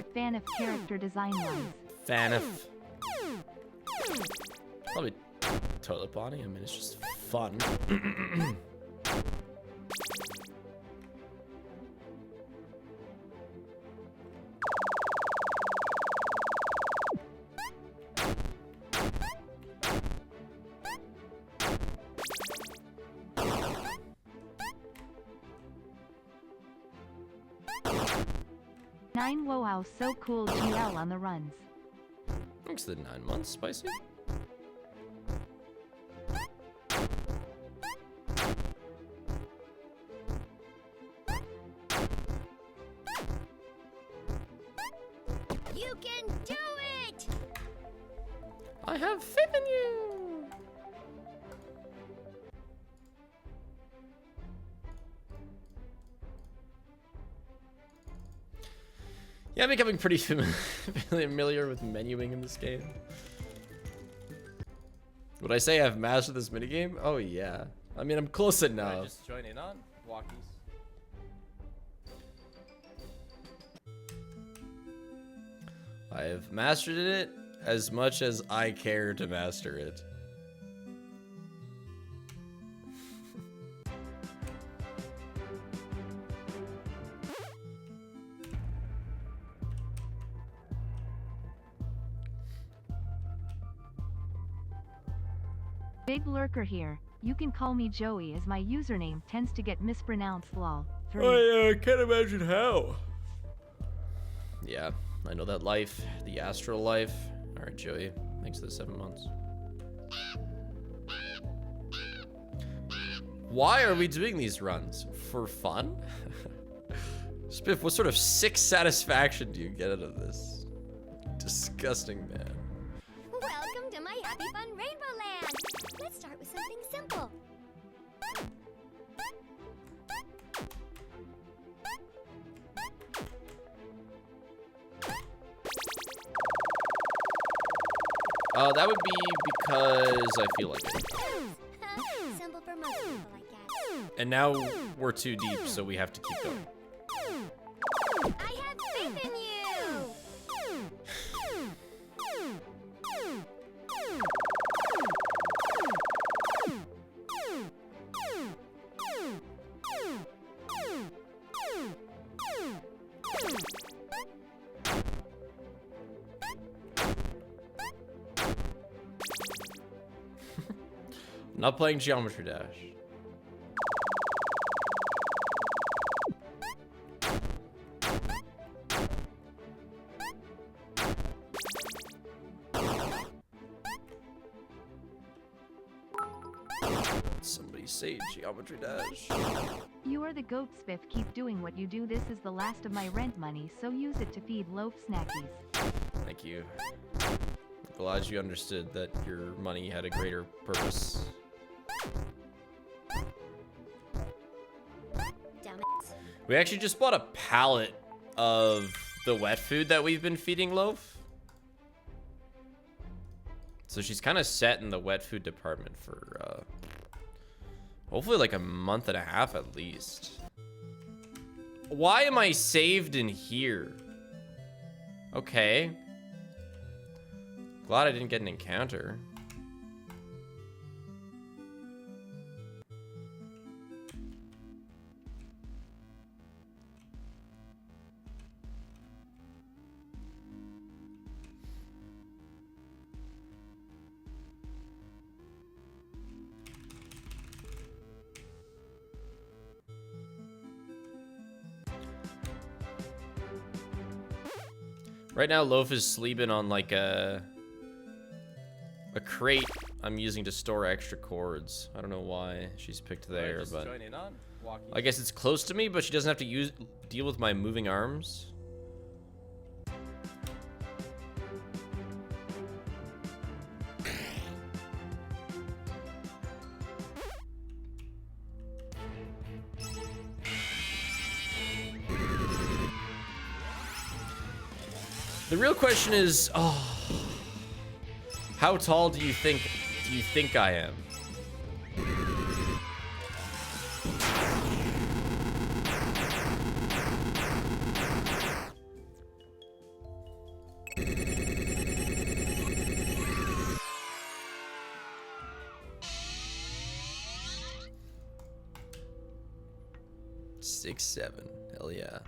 with FNAF character design-wise? FNAF. Probably toilet bonding. I mean, it's just fun. 9 wow, so cool. GL on the runs. Thanks to the 9 months, spicy. You can do it! I have faith in you. Yeah, I'm becoming pretty familiar with menuing in this game. Would I say I've mastered this minigame? Oh yeah. I mean, I'm close Can I enough. just join in on walkies? I have mastered it as much as I care to master it. Big lurker here. You can call me Joey as my username tends to get mispronounced lol. 3. I can't imagine how. Yeah, I know that life, the astral life. All right, Joey, thanks for the 7 months. Why are we doing these runs? For fun? Spiff, what sort of sick satisfaction do you get out of this? Disgusting, man. Welcome to my Happy Fun Rainbow Land! Let's start with something simple. That would be because I feel like it. Simple for most people, I guess. And now we're too deep, so we have to keep going. I have faith in you! Not playing Geometry Dash. Somebody say Geometry Dash. You are the goat, Spiff. Keep doing what you do. This is the last of my rent money, so use it to feed loaf snackies. Thank you. Glad you understood that your money had a greater purpose. Damn it. We actually just bought a pallet of the wet food that we've been feeding Loaf. So she's kind of set in the wet food department for hopefully like a month and a half at least. Why am I saved in here? Okay. Glad I didn't get an encounter. Right now, Loaf is sleeping on like a crate I'm using to store extra cords. I don't know why she's picked Can I there, just but join in on walkies? I guess it's close to me, but she doesn't have to deal with my moving arms. The real question is, how tall do you think I am? 6-7. Hell yeah.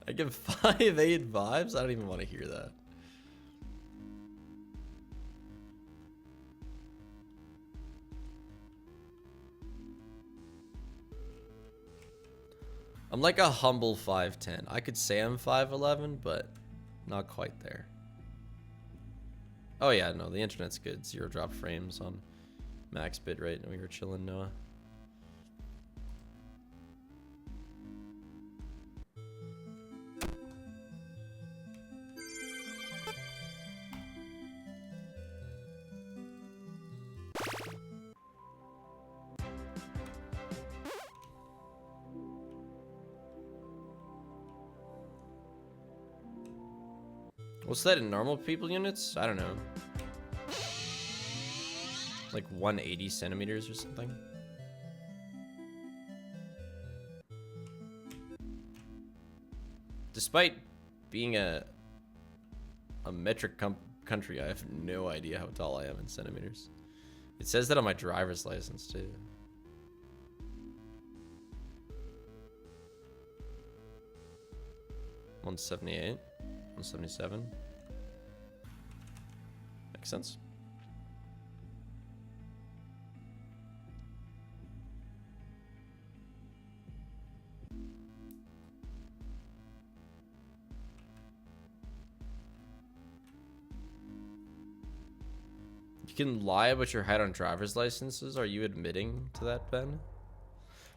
I give 5-8 vibes? I don't even want to hear that. I'm like a humble 5'10". I could say I'm 5'11", but not quite there. Oh yeah, no, the internet's good. 0 drop frames on max bitrate, and we were chilling, Noah. What's that in normal people units? I don't know. Like 180 centimeters or something. Despite being a metric country, I have no idea how tall I am in centimeters. It says that on my driver's license too. $178. 177. Makes sense. You can lie about your height on driver's licenses. Are you admitting to that, Ben?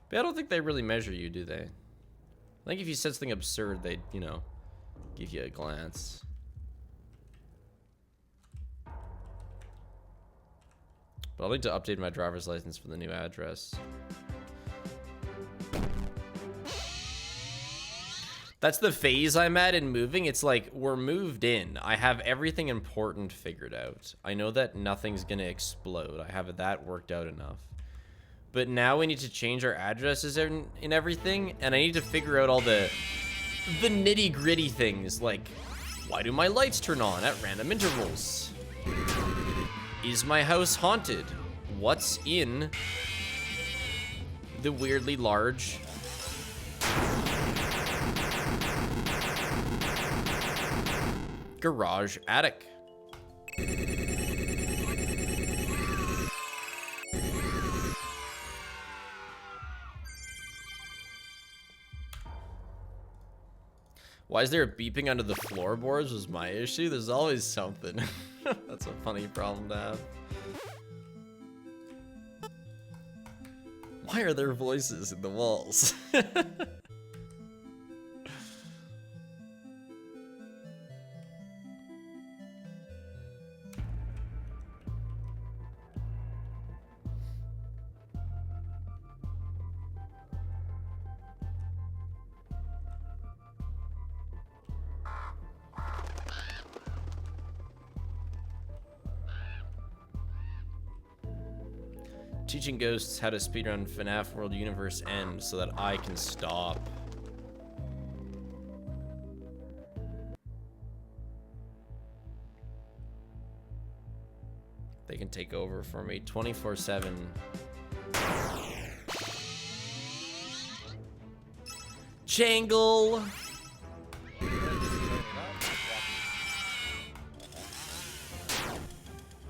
But I don't think they really measure you, do they? I think if you said something absurd, they'd, you know, give you a glance. But I'll need to update my driver's license for the new address. That's the phase I'm at in moving. It's like, we're moved in. I have everything important figured out. I know that nothing's gonna explode. I have that worked out enough. But now we need to change our addresses in everything, and I need to figure out all the nitty-gritty things, like, why do my lights turn on at random intervals? Is my house haunted? What's in the weirdly large garage attic? Why is there a beeping under the floorboards was my issue? There's always something. That's a funny problem to have. Why are there voices in the walls? Teaching ghosts how to speedrun FNAF World Universe End so that I can stop. They can take over for me 24/7. Jangle!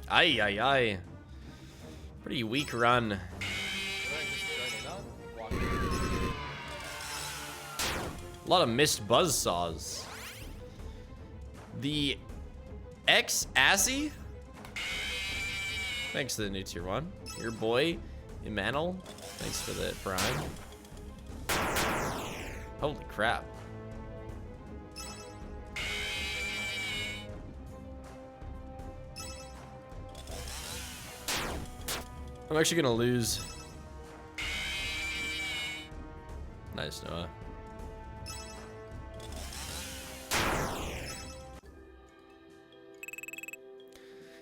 Aye, aye, aye. Pretty weak run. A lot of missed buzzsaws. The X-Assy? Thanks to the new tier 1. Your boy, Emmanuel. Thanks for the prime. Holy crap. I'm actually gonna lose. Nice, Noah.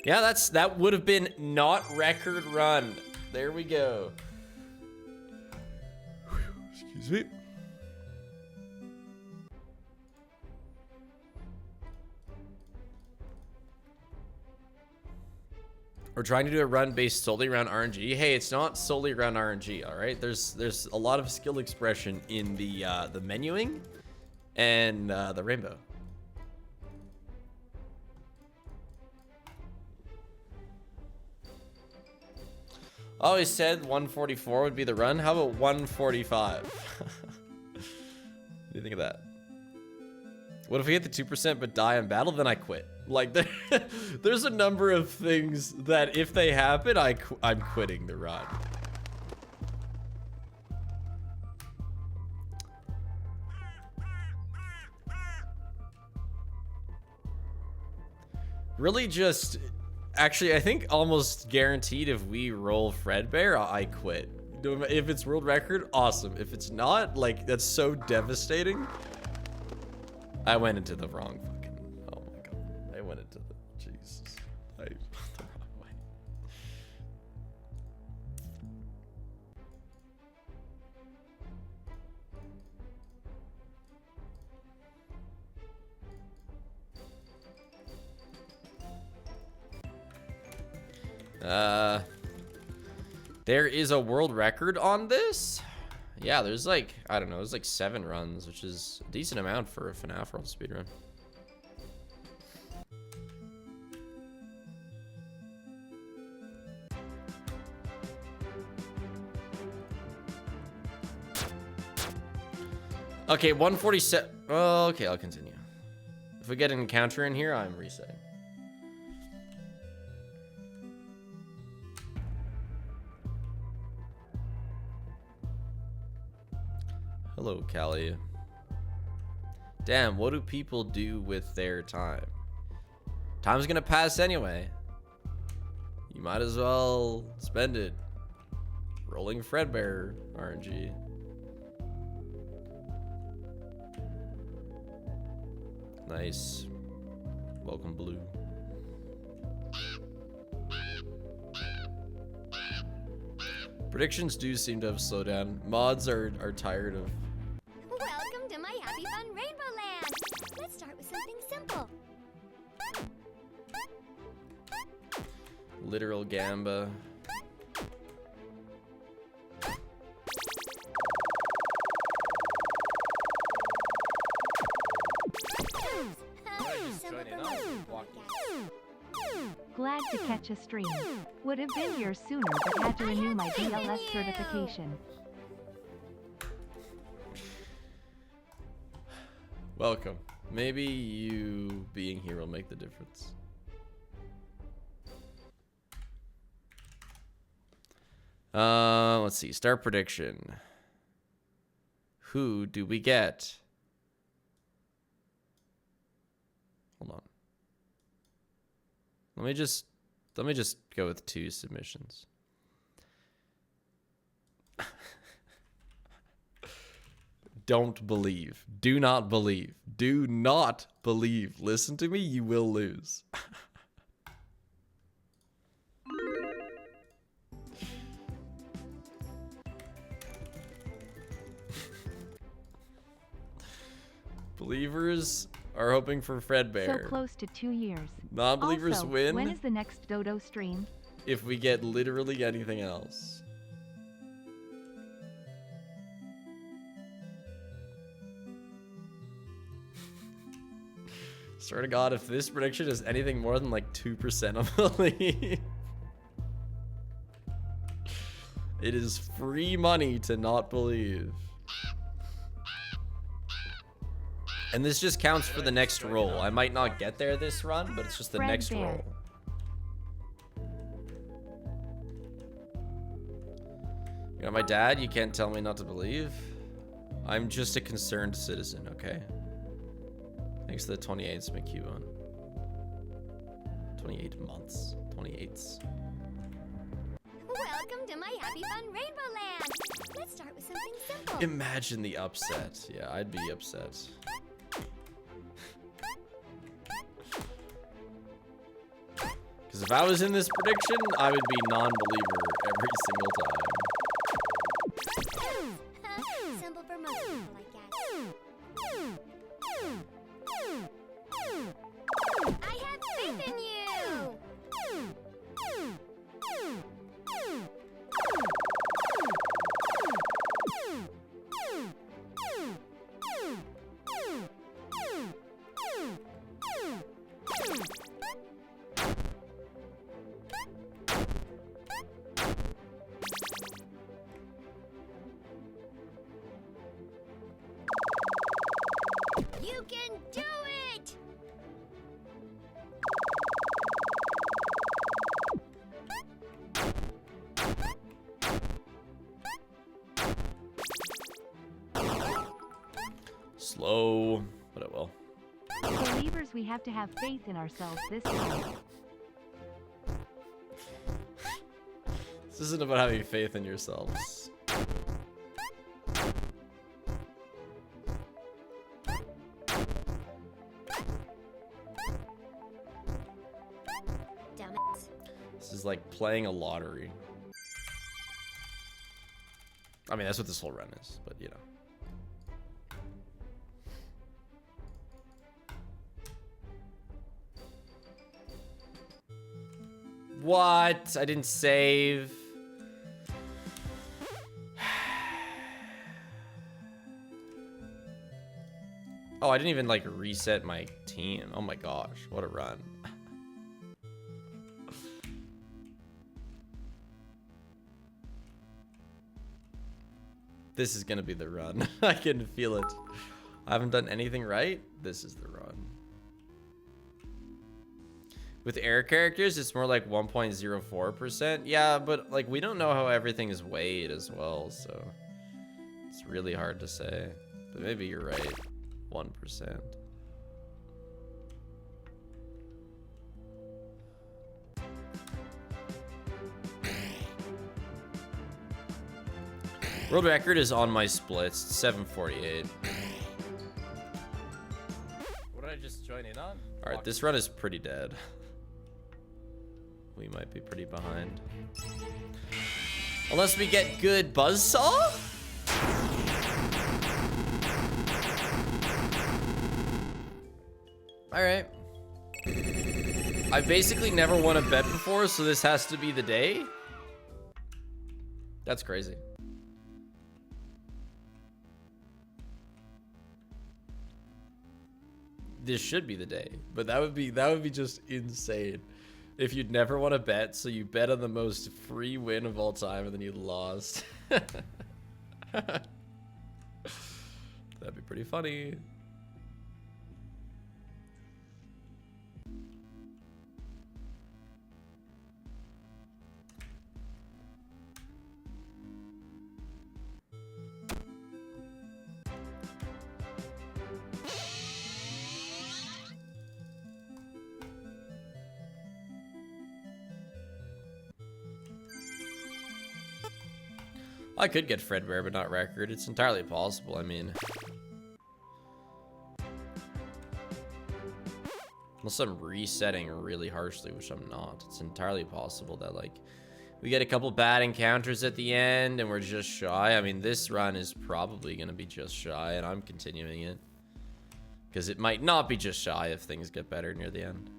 Yeah, that would have been not record run. There we go. Excuse me. We're trying to do a run based solely around RNG. Hey, it's not solely around RNG, all right? There's a lot of skill expression in the menuing and the rainbow. I always said 144 would be the run. How about 145? What do you think of that? What if we hit the 2% but die in battle? Then I quit. Like, there's a number of things that if they happen, I'm quitting the run. Really just... Actually, I think almost guaranteed if we roll Fredbear, I quit. If it's world record, awesome. If it's not, like, that's so devastating. I went into the wrong fucking... Oh my god. I went into the... Jesus. I went the wrong way. There is a world record on this? Yeah, there's like, I don't know, there's like 7 runs, which is a decent amount for a FNAF World Speedrun. Okay, 147. Oh, okay, I'll continue. If we get an encounter in here, I'm resetting. Hello, Callie. Damn, what do people do with their time? Time's gonna pass anyway. You might as well spend it rolling Fredbear RNG. Nice. Welcome, Blue. Predictions do seem to have slowed down. Mods are tired of... Welcome to my Happy Fun Rainbow Land. Let's start with something simple. Literal Gamba. Simple joining for up. most, Walking. Glad to catch a stream. Would have been here sooner but had to renew my BLS certification. Welcome. Maybe you being here will make the difference. Let's see. Start prediction. Who do we get? Hold on. Let me just go with 2 submissions. Don't believe. Do not believe. Do not believe. Listen to me, you will lose. Believers are hoping for Fredbear. So close to 2 years. Non-believers Also, win when is the next Dodo stream? if we get literally anything else. Swear to God, if this prediction is anything more than like 2% of the lead, it is free money to not believe. And this just counts for the next roll. I might not get there this run, but it's just the Fred next Bear. roll. You know, my dad, you can't tell me not to believe. I'm just a concerned citizen, okay? Thanks to the 28s, McEwan. 28 months. 28s. Welcome to my Happy Fun Rainbow Land. Let's start with something simple. Imagine the upset. Yeah, I'd be upset. Because if I was in this prediction, I would be non-believer every single time. Simple for most people, I guess. I have faith in you. You can do it! Slow, but it will. Believers, we have to have faith in ourselves this time. This isn't about having faith in yourselves. Damn it. This is like playing a lottery. I mean, that's what this whole run is, but you know. What? I didn't save. Oh, I didn't even like reset my team. Oh my gosh, what a run. This is gonna be the run. I can feel it. I haven't done anything right. This is the run. With air characters, it's more like 1.04%. Yeah, but like we don't know how everything is weighed as well, so it's really hard to say. But maybe you're right. 1%. World record is on my splits, 748. What did I just join in on? All right, this run is pretty dead. We might be pretty behind. Unless we get good buzzsaw? All right. I basically never won a bet before, so this has to be the day. That's crazy. This should be the day, but that would be just insane if you'd never won a bet, so you bet on the most free win of all time and then you lost. That'd be pretty funny. I could get Fredbear, but not record. It's entirely possible. I mean, unless I'm resetting really harshly, which I'm not, it's entirely possible that like we get a couple bad encounters at the end and we're just shy. I mean, this run is probably gonna be just shy, and I'm continuing it because it might not be just shy if things get better near the end.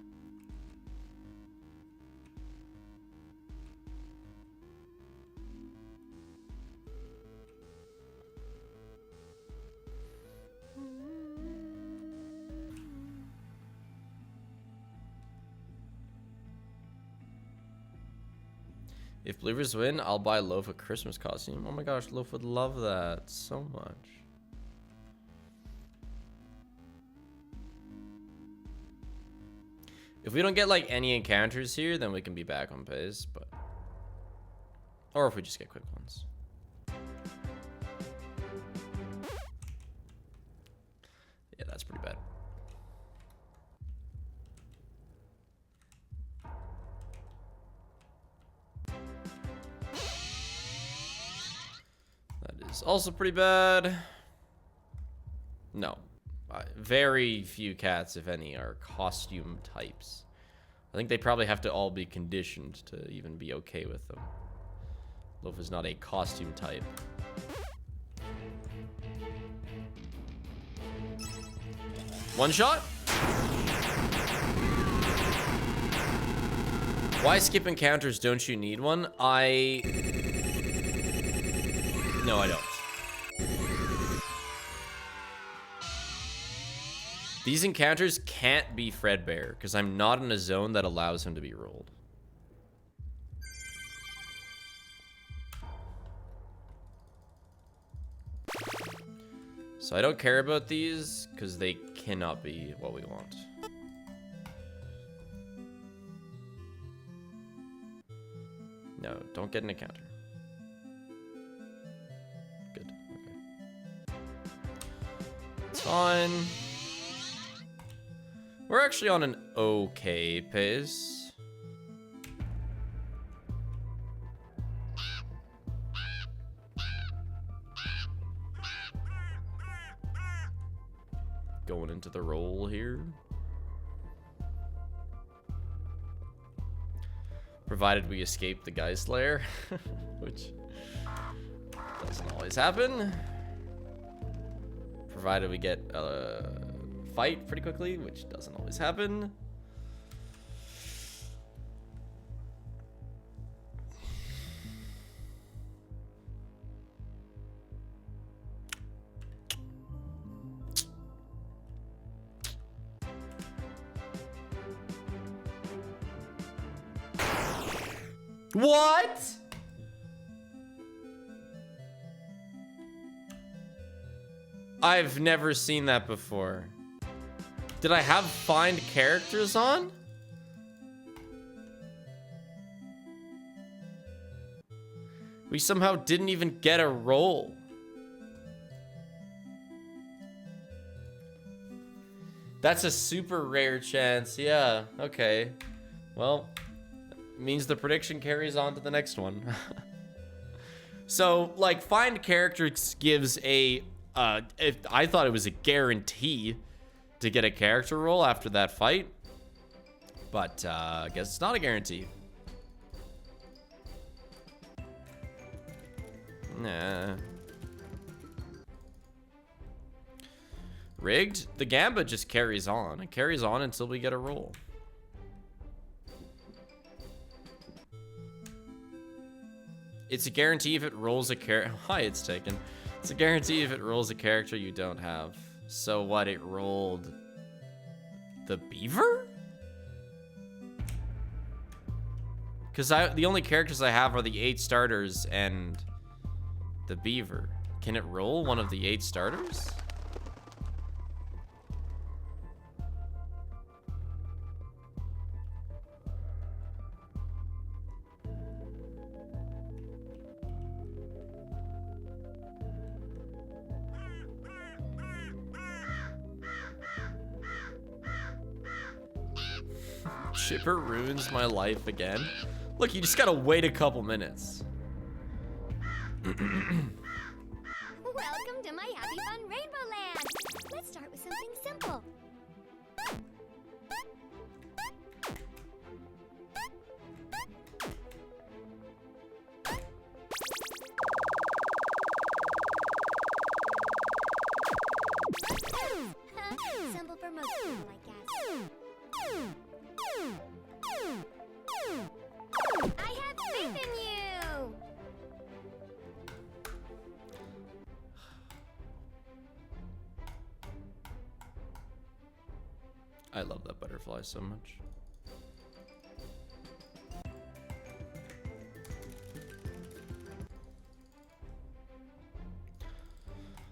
If Believers win, I'll buy Loaf a Christmas costume. Oh my gosh, Loaf would love that so much. If we don't get like any encounters here, then we can be back on pace, but or if we just get quick ones. Yeah, that's pretty bad. Is also pretty bad. No. Very few cats, if any, are costume types. I think they probably have to all be conditioned to even be okay with them. Loaf is not a costume type. One shot? Why skip encounters? Don't you need one? No, I don't. These encounters can't be Fredbear because I'm not in a zone that allows him to be rolled. So I don't care about these because they cannot be what we want. No, don't get an encounter. Good. Okay. It's fine. We're actually on an okay pace. Going into the roll here. Provided we escape the Geist Lair, which doesn't always happen. Provided we get a fight pretty quickly, which doesn't always happen. What? I've never seen that before. Did I have find characters on? We somehow didn't even get a roll. That's a super rare chance. Yeah, okay. Well, means the prediction carries on to the next one. So, like, find characters gives a, if I thought it was a guarantee to get a character roll after that fight, but I guess it's not a guarantee. Nah. Rigged? The gambit just carries on. It carries on until we get a roll. It's a guarantee if it rolls a character. Hi, it's taken. It's a guarantee if it rolls a character you don't have. So what? It rolled the beaver? Because the only characters I have are the 8 starters and the beaver. Can it roll one of the 8 starters? Chipper ruins my life again. Look, you just gotta wait a couple minutes. Welcome to my happy fun rainbow land. Let's start with something simple. Simple for most people, I guess. I have faith in you! I love that butterfly so much.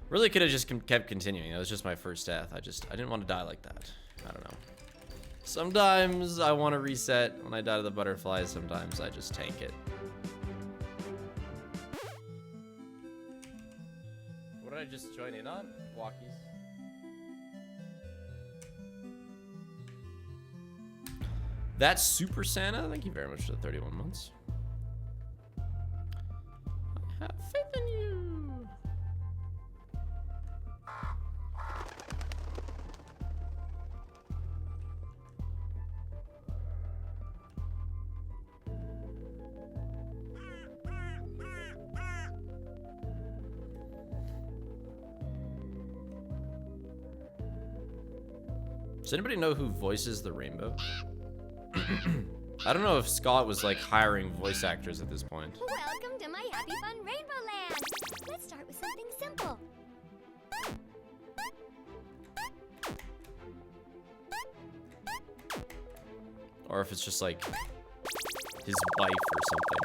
Really could have just kept continuing. That was just my first death. I didn't want to die like that. I don't know. Sometimes I want to reset when I die to the butterflies. Sometimes I just tank it. What did I just join in on? Walkies. That's Super Santa. Thank you very much for the 31 months. I have faith in you. Does anybody know who voices the rainbow? I don't know if Scott was like hiring voice actors at this point. Welcome to my happy fun rainbow land. Let's start with something simple. Or if it's just like his wife or something.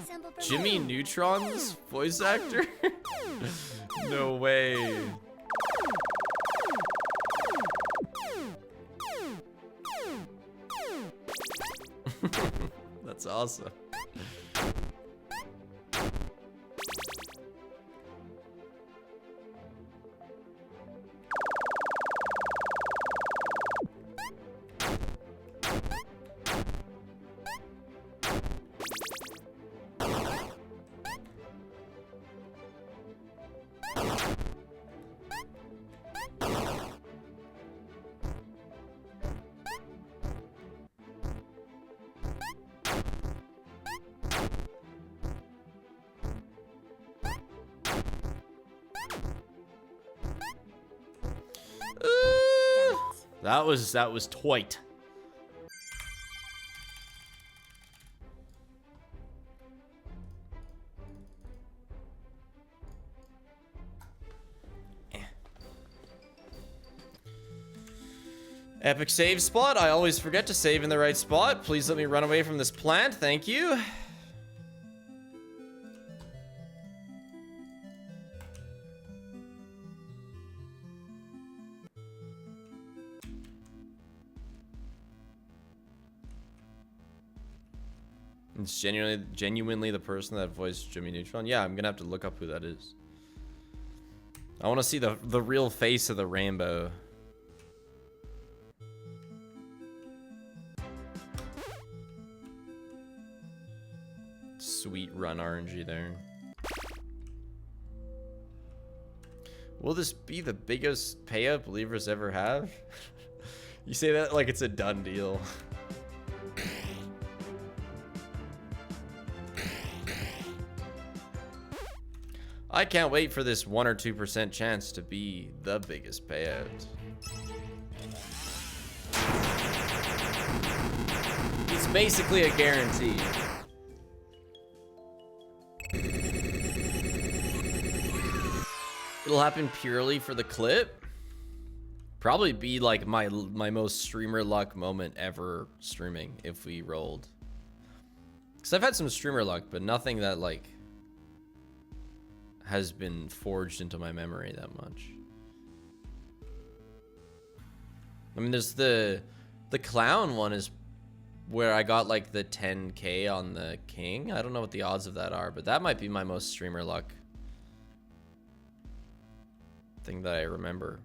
Simple for Jimmy most. Neutron's voice actor? No way. That's awesome. That was toit. Epic save spot. I always forget to save in the right spot. Please let me run away from this plant. Thank you. It's genuinely the person that voiced Jimmy Neutron. Yeah, I'm gonna have to look up who that is. I want to see the real face of the rainbow. Sweet run RNG there. Will this be the biggest payout believers ever have? You say that like it's a done deal. I can't wait for this 1 or 2% chance to be the biggest payout. It's basically a guarantee. It'll happen purely for the clip. Probably be like my most streamer luck moment ever streaming if we rolled. Because I've had some streamer luck, but nothing that like has been forged into my memory that much. I mean, there's the clown one is where I got like the 10K on the king. I don't know what the odds of that are, but that might be my most streamer luck thing that I remember.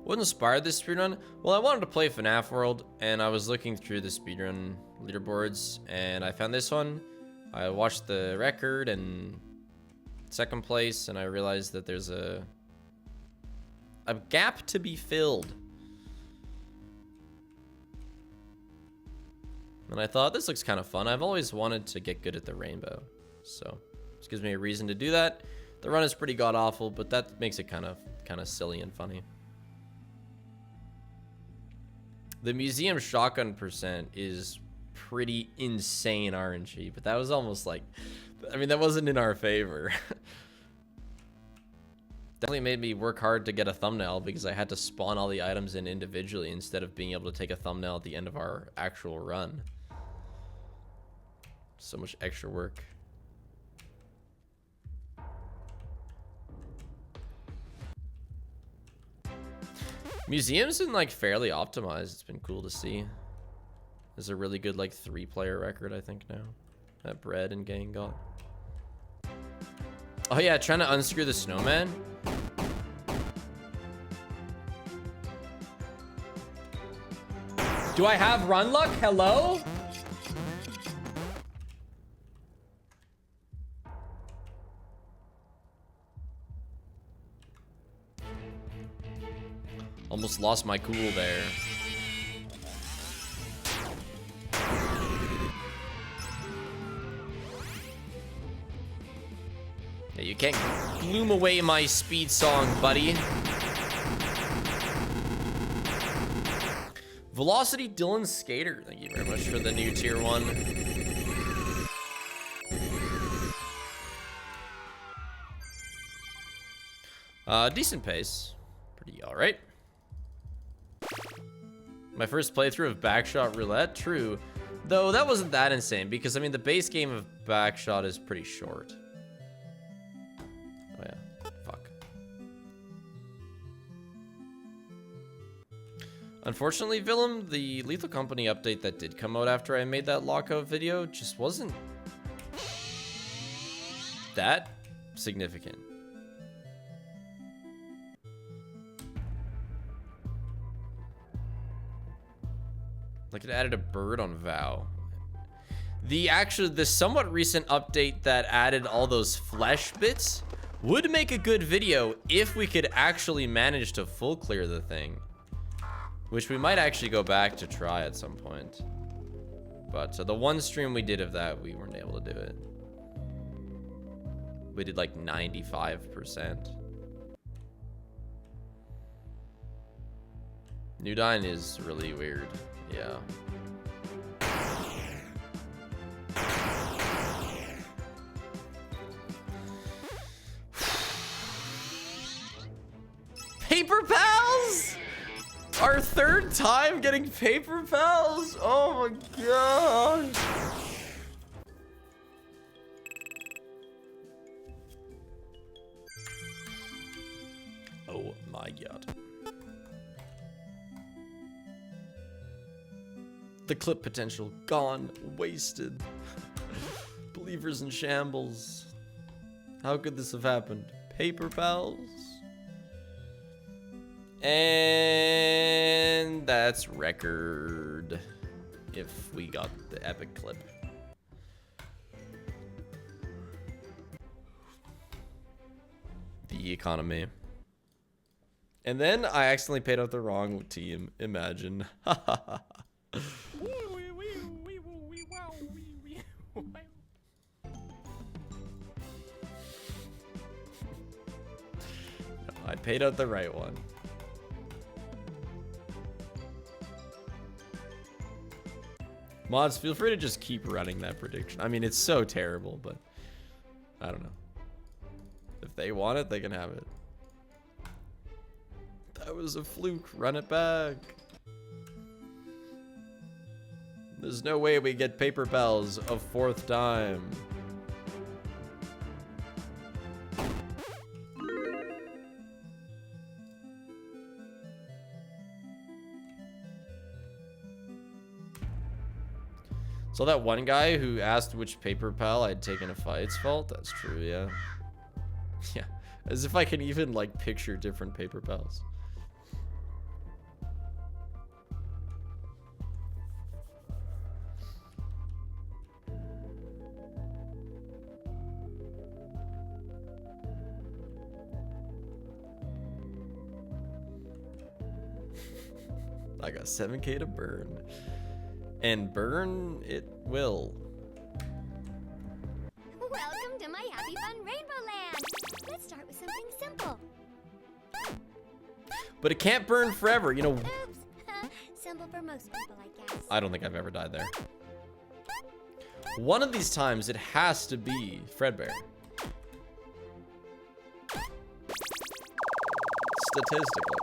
What inspired this speedrun? Well, I wanted to play FNAF World, and I was looking through the speedrun leaderboards, and I found this one. I watched the record and second place, and I realized that there's a gap to be filled. And I thought, this looks kind of fun. I've always wanted to get good at the rainbow, so this gives me a reason to do that. The run is pretty god-awful, but that makes it kind of silly and funny. The museum shotgun percent is pretty insane RNG, but that was almost like, I mean, that wasn't in our favor. Definitely made me work hard to get a thumbnail because I had to spawn all the items in individually instead of being able to take a thumbnail at the end of our actual run. So much extra work. Museum's been like fairly optimized. It's been cool to see. There's a really good like 3-player record, I think, now that Bread and Gang got. Oh yeah, trying to unscrew the snowman. Do I have run luck? Hello? Almost lost my cool there. Yeah, you can't gloom away my speed song, buddy. Velocity Dylan Skater, thank you very much for the new tier 1. Decent pace. Pretty alright. My first playthrough of Backshot Roulette? True. Though that wasn't that insane, because I mean the base game of Backshot is pretty short. Oh yeah. Fuck. Unfortunately, Willem, the Lethal Company update that did come out after I made that lockout video just wasn't that significant. Like it added a bird on Vow. The somewhat recent update that added all those flesh bits would make a good video if we could actually manage to full clear the thing. Which we might actually go back to try at some point. But the one stream we did of that, we weren't able to do it. We did like 95%. New Dine is really weird. Yeah. Paper Pals? Our third time getting Paper Pals? Oh my gosh. Oh my god. The clip potential gone, wasted. Believers in shambles. How could this have happened? Paper Pals? And that's record. If we got the epic clip. The economy. And then I accidentally paid out the wrong team. Imagine. I paid out the right one. Mods, feel free to just keep running that prediction. I mean, it's so terrible, but I don't know. If they want it, they can have it. That was a fluke. Run it back. There's no way we get Paper Pals a fourth time. So that one guy who asked which Paper Pal I'd taken a fight's fault? That's true, yeah. Yeah, as if I can even, like, picture different Paper Pals. I got 7K to burn. And burn it will. Welcome to my Happy Fun Rainbow Land. Let's start with something simple. But it can't burn forever, you know. Oops. Simple for most people, I guess. I don't think I've ever died there. One of these times, it has to be Fredbear. Statistically.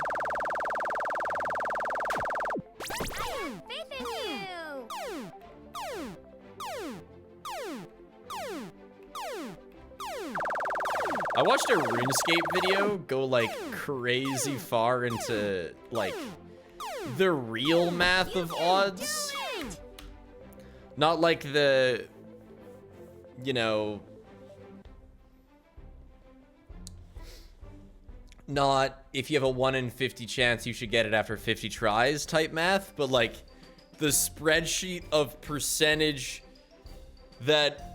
I have faith in you. I watched a RuneScape video go like crazy far into like the real math of odds. Not like the, you know, not if you have a 1 in 50 chance you should get it after 50 tries type math, but like the spreadsheet of percentage that,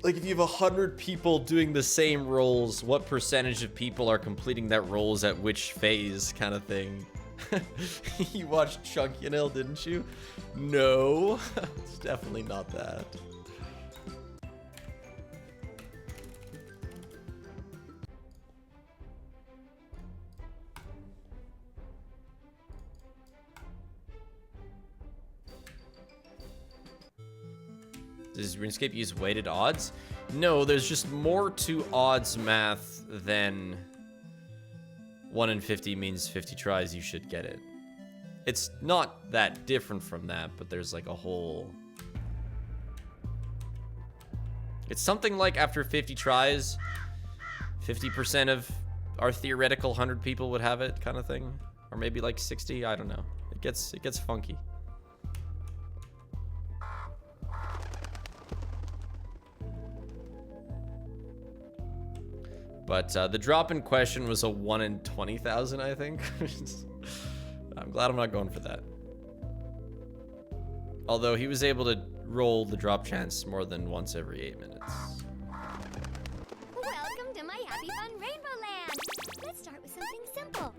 like if you have 100 people doing the same roles, what percentage of people are completing that roles at which phase kind of thing. You watched Chunky and Hill, didn't you? No, it's definitely not that. Does RuneScape use weighted odds? No, there's just more to odds math then 1 in 50 means 50 tries, you should get it. It's not that different from that, but there's like a whole... It's something like after 50 tries, 50% of our theoretical 100 people would have it, kind of thing. Or maybe like 60, I don't know. It gets funky. But the drop in question was a 1 in 20,000, I think. I'm glad I'm not going for that. Although he was able to roll the drop chance more than once every 8 minutes. Welcome to my Happy Fun Rainbow Land. Let's start with something simple.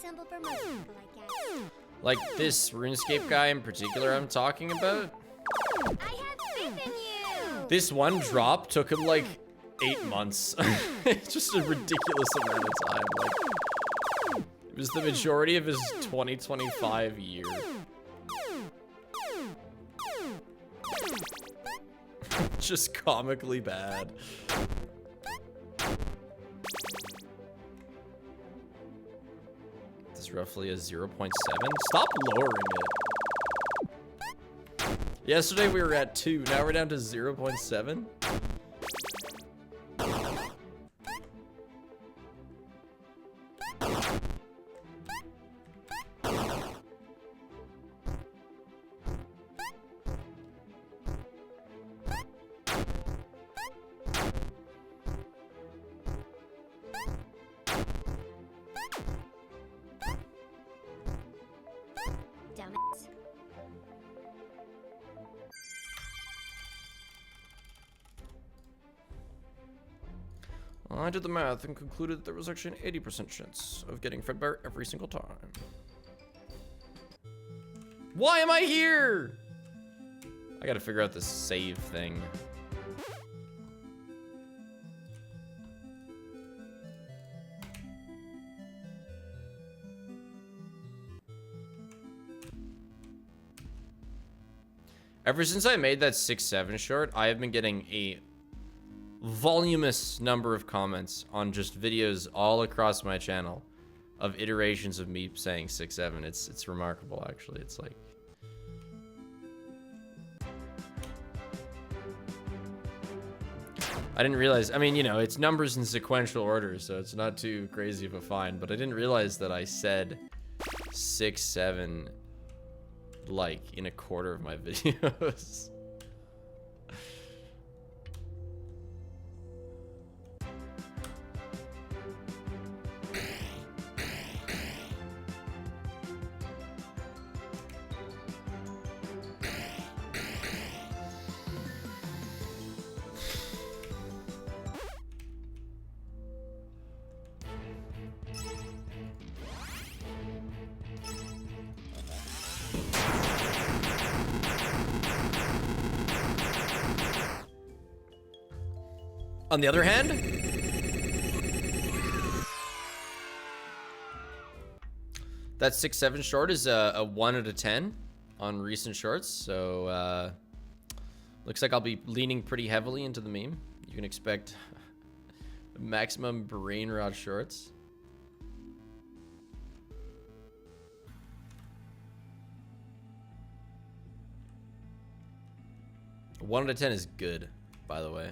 Simple for most people, I guess. Like this RuneScape guy in particular I'm talking about. I have faith in you. This one drop took him like 8 months. It's just a ridiculous amount of time. Like, it was the majority of his 2025 year. Just comically bad. This is roughly a 0.7. Stop lowering it. Yesterday we were at 2, now we're down to 0.7. Damn it. I did the math and concluded that there was actually an 80% chance of getting Fredbear every single time. Why am I here? I gotta figure out this save thing. Ever since I made that 6-7 short, I have been getting a voluminous number of comments on just videos all across my channel of iterations of me saying 6-7. It's remarkable, actually. It's like... I didn't realize, I mean, you know, it's numbers in sequential order, so it's not too crazy of a find, but I didn't realize that I said 6-7 like in a quarter of my videos. On the other hand, that 6-7 short is a 1 out of 10 on recent shorts, so looks like I'll be leaning pretty heavily into the meme. You can expect maximum brain rot shorts. A 1 out of 10 is good, by the way.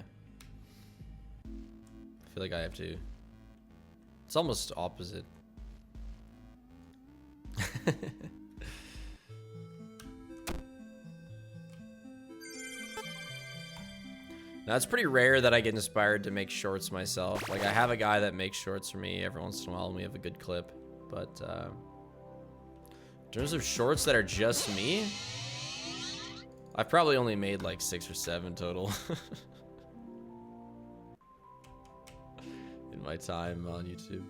I feel like I have to. It's almost opposite. Now, it's pretty rare that I get inspired to make shorts myself. Like, I have a guy that makes shorts for me every once in a while, and we have a good clip. But, in terms of shorts that are just me, I've probably only made like 6 or 7 total. In my time on YouTube.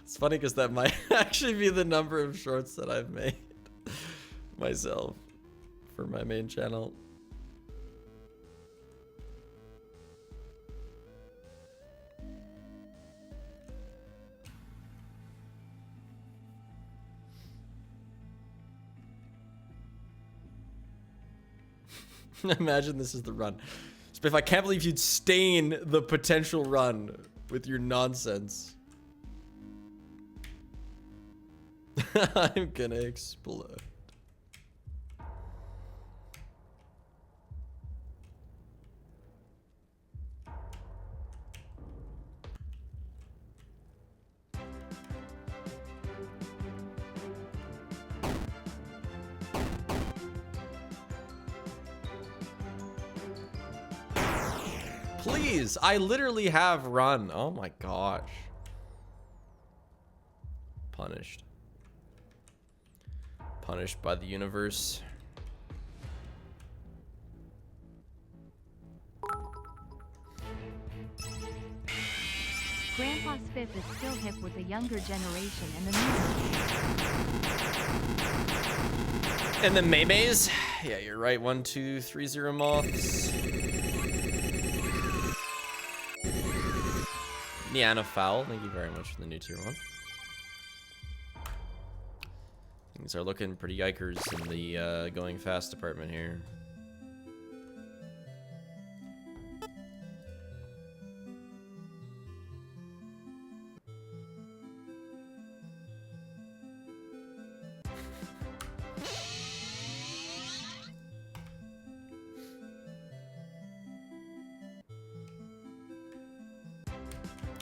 It's funny because that might actually be the number of shorts that I've made myself for my main channel. Imagine this is the run. Spiff, I can't believe you'd stain the potential run with your nonsense. I'm gonna explode. Please, I literally have run. Oh my gosh. Punished. Punished by the universe. Grandpa Spiff is still hip with the younger generation and the music. And the Maymays? Yeah, you're right. 1, 2, 3, 0 moths. Niana Fowl, thank you very much for the new tier 1. Things are looking pretty yikers in the going fast department here.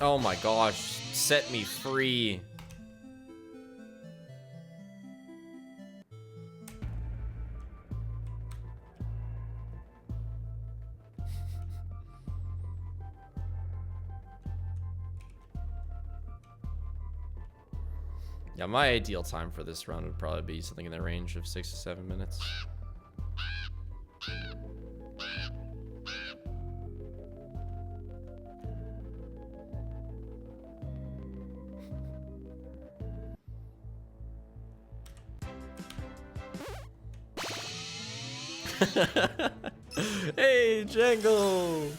Oh my gosh, set me free. Yeah, my ideal time for this run would probably be something in the range of 6 to 7 minutes. Hey, Jangle!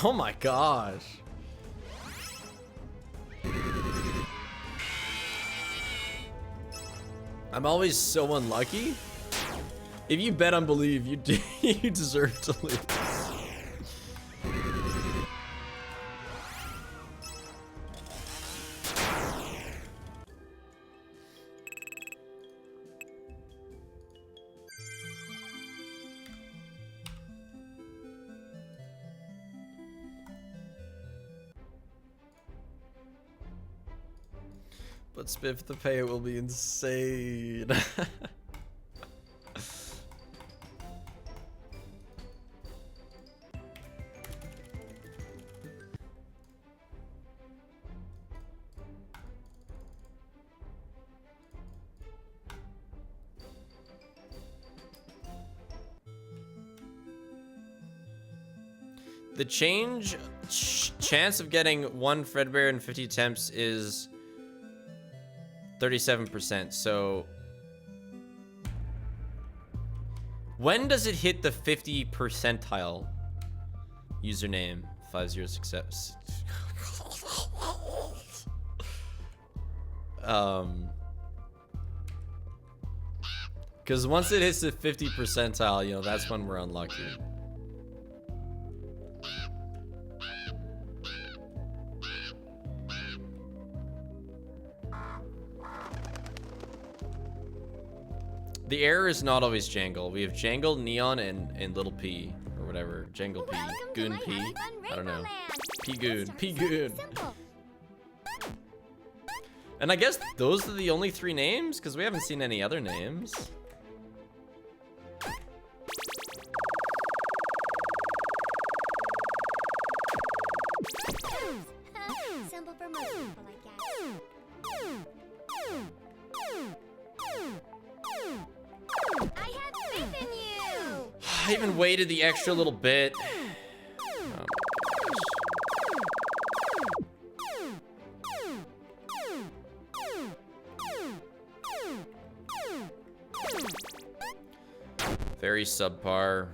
Oh my gosh. I'm always so unlucky. If you bet on believe, you you deserve to lose. But Spiff, the payout will be insane. The chance of getting 1 Fredbear in 50 attempts is 37%. So when does it hit the 50 percentile? Username 506. Because once it hits the 50 percentile, you know, that's when we're unlucky. The error is not always Jangle. We have Jangle, Neon, and Little P, or whatever. Jangle P, Goon P. I don't know. P Goon, P Goon. And I guess those are the only 3 names, because we haven't seen any other names. Simple for most people, I guess. I even waited the extra little bit. Oh my gosh. Very subpar.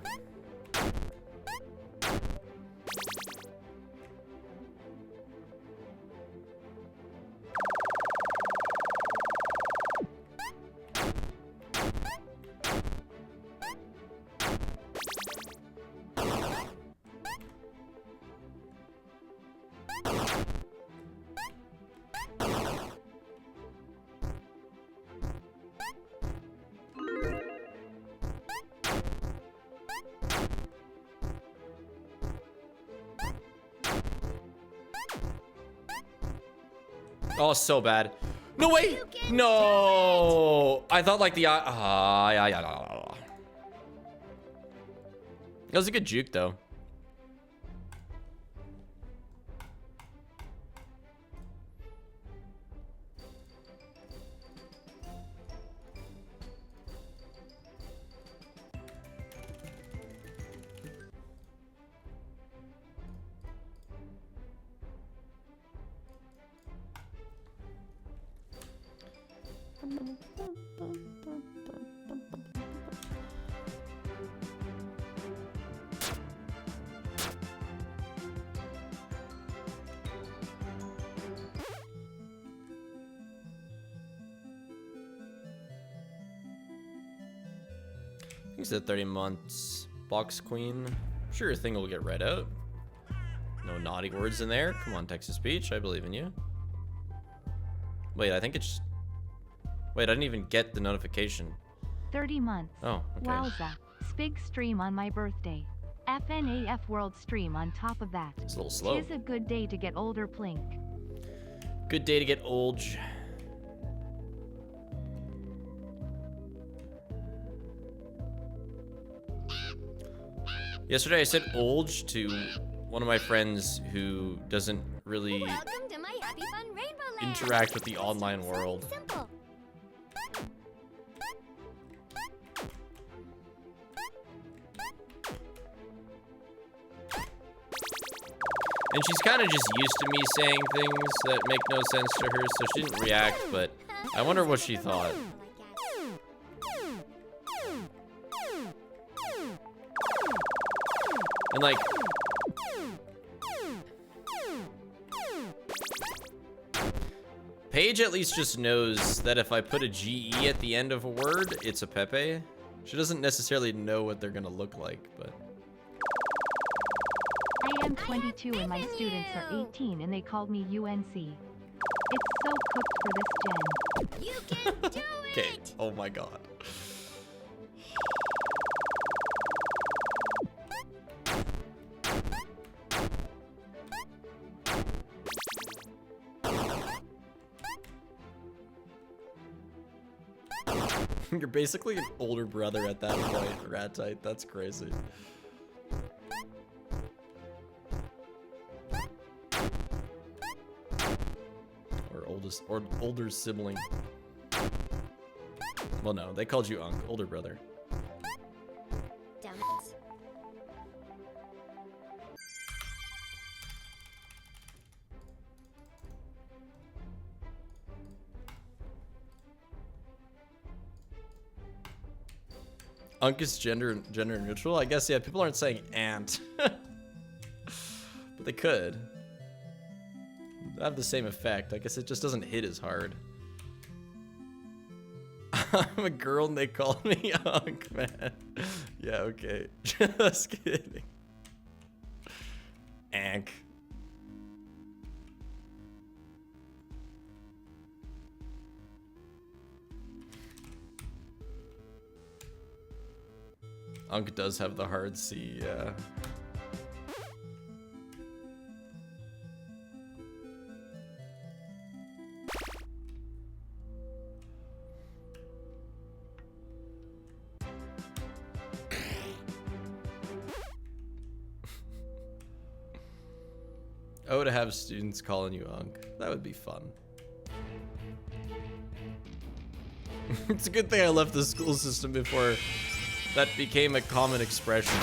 Oh, so bad. No way! No! I thought like the that was a good juke though. He said 30 months. Box Queen. Sure, your thing will get read out. No naughty words in there. Come on, text to speech. I believe in you. Wait, I think it's... Wait, I didn't even get the notification. 30 months. Oh, okay. Wowza. Spig stream on my birthday. FNAF World stream on top of that. It's a little slow. Tis a good day to get older, Plink. Good day to get old. Yesterday I said old to one of my friends who doesn't really Welcome to my Happy Fun Rainbow Land. interact with the Let's online start with world. something simple. And she's kind of just used to me saying things that make no sense to her, so she didn't react, but I wonder what she thought. And like, Paige at least just knows that if I put a GE at the end of a word, it's a Pepe. She doesn't necessarily know what they're gonna look like, but... I am 22 and my students are 18 and they called me UNC. It's so cooked for this gen. You can do Okay, it. oh my god. You're basically an older brother at that point, Ratite. That's crazy. Or older sibling. Well, no, they called you Unc, older brother. Damn it. Unc is gender neutral? I guess, yeah, people aren't saying aunt. But they could. They have the same effect. I guess it just doesn't hit as hard. I'm a girl and they call me Unc, man. Yeah, okay. Just kidding. Ank. Unc does have the hard C, yeah. Oh, to have students calling you Unc. That would be fun. It's a good thing I left the school system before That became a common expression.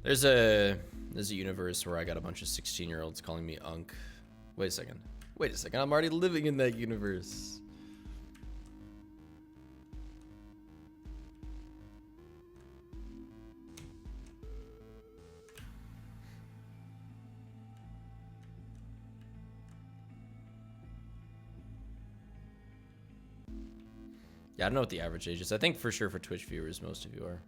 There's a universe where I got a bunch of 16-year-olds calling me Unk. Wait a second. Wait a second. I'm already living in that universe. Yeah, I don't know what the average age is. I think for sure for Twitch viewers, most of you are.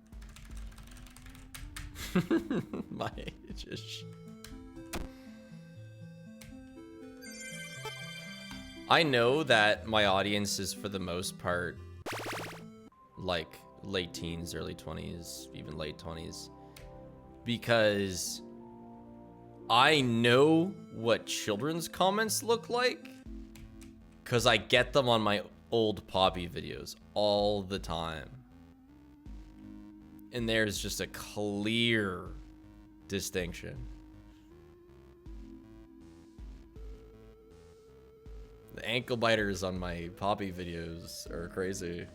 My age is... I know that my audience is for the most part like late teens, early 20s, even late 20s. Because I know what children's comments look like. Because I get them on my old Poppy videos all the time. And there's just a clear distinction. The ankle biters on my Poppy videos are crazy.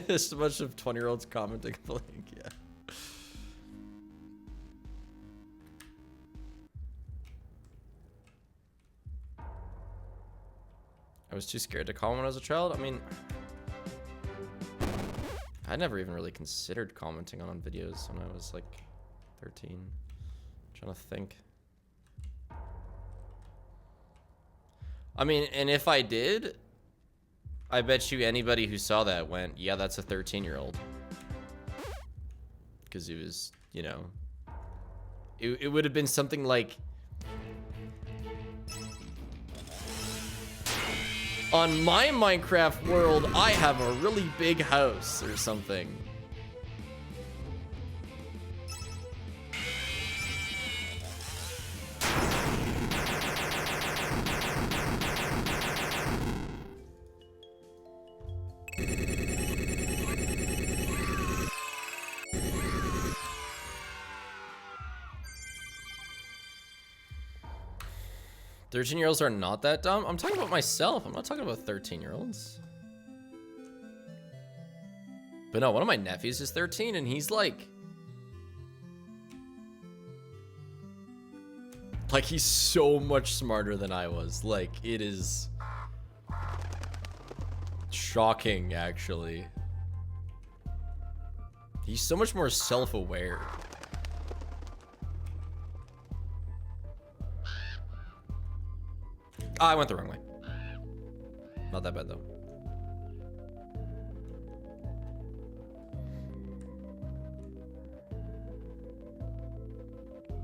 Just a bunch of 20-year-olds commenting the link, yeah. I was too scared to comment when I was a child. I mean, I never even really considered commenting on videos when I was like 13. I'm trying to think. I mean, and if I did, I bet you anybody who saw that went, yeah, that's a 13-year-old. Because it was, you know, it would have been something like, on my Minecraft world, I have a really big house or something. Thirteen-year-olds are not that dumb. I'm talking about myself. I'm not talking about 13-year-olds. But no, one of my nephews is 13 and he's like he's so much smarter than I was. Like, it is shocking, actually. He's so much more self-aware. Oh, I went the wrong way. Not that bad, though.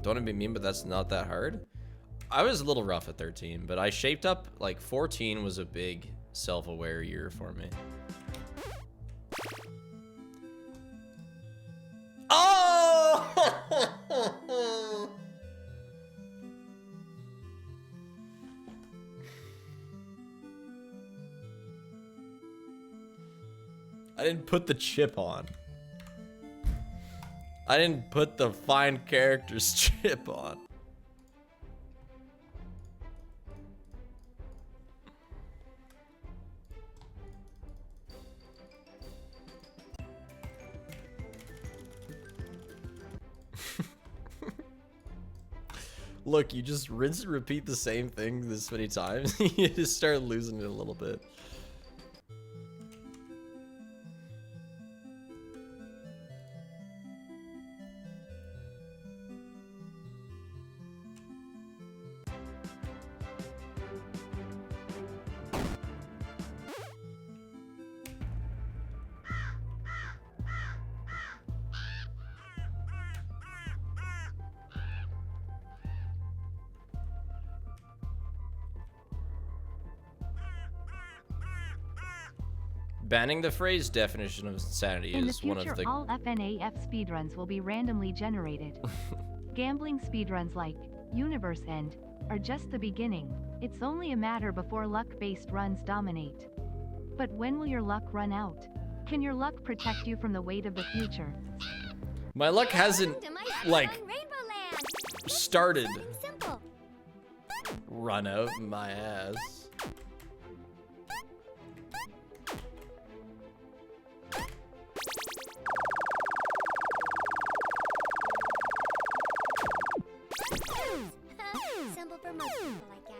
Don't want to be mean, but that's not that hard. I was a little rough at 13, but I shaped up, like, 14 was a big self-aware year for me. Oh! I didn't put the chip on. I didn't put the find characters chip on. Look, you just rinse and repeat the same thing this many times. You just start losing it a little bit. Banning the phrase definition of insanity is one of the... In the future, all FNAF speedruns will be randomly generated. Gambling speedruns like Universe End, are just the beginning. It's only a matter before luck-based runs dominate. But when will your luck run out? Can your luck protect you from the weight of the future? My luck hasn't, Welcome to my happy like, fun Rainbow Land. started. Something simple. Run out my ass. Simple for most people, I guess.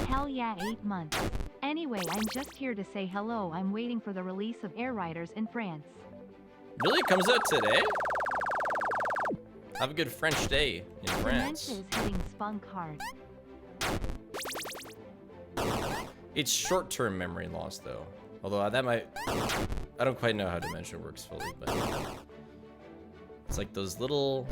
Hell yeah, 8 months. Anyway, I'm just here to say hello. I'm waiting for the release of Air Riders in France. Really? It comes out today? Have a good French day in France. Dementia is hitting Spunk hard. It's short-term memory loss, though. Although that might... I don't quite know how dementia works fully, but... It's like those little...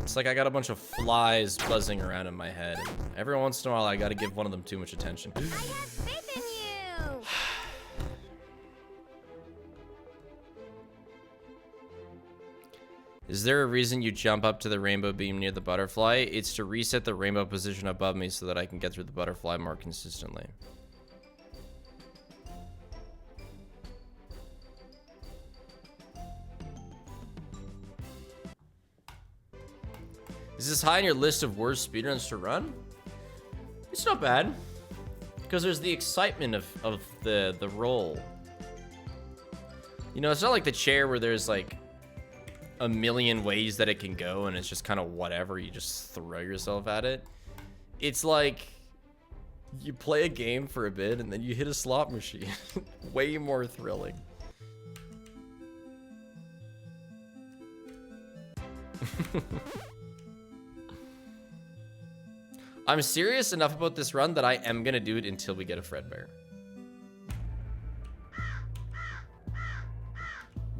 It's like I got a bunch of flies buzzing around in my head. And every once in a while, I gotta give one of them too much attention. I have faith in you. Is there a reason you jump up to the rainbow beam near the butterfly? It's to reset the rainbow position above me so that I can get through the butterfly more consistently. Is this high on your list of worst speedruns to run? It's not bad. Because there's the excitement of the roll. You know, it's not like the chair where there's like a million ways that it can go and it's just kind of whatever, you just throw yourself at it. It's like you play a game for a bit and then you hit a slot machine. Way more thrilling. I'm serious enough about this run that I am gonna do it until we get a Fredbear.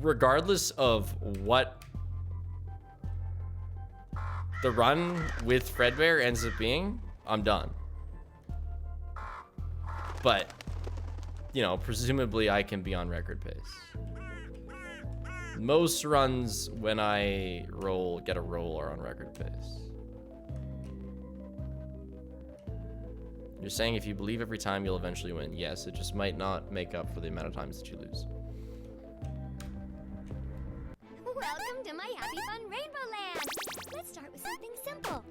Regardless of what the run with Fredbear ends up being, I'm done. But, you know, presumably I can be on record pace. Most runs when I get a roll are on record pace. You're saying if you believe every time you'll eventually win. Yes, it just might not make up for the amount of times that you lose. Welcome to my happy fun Rainbow Land. Let's start with something simple.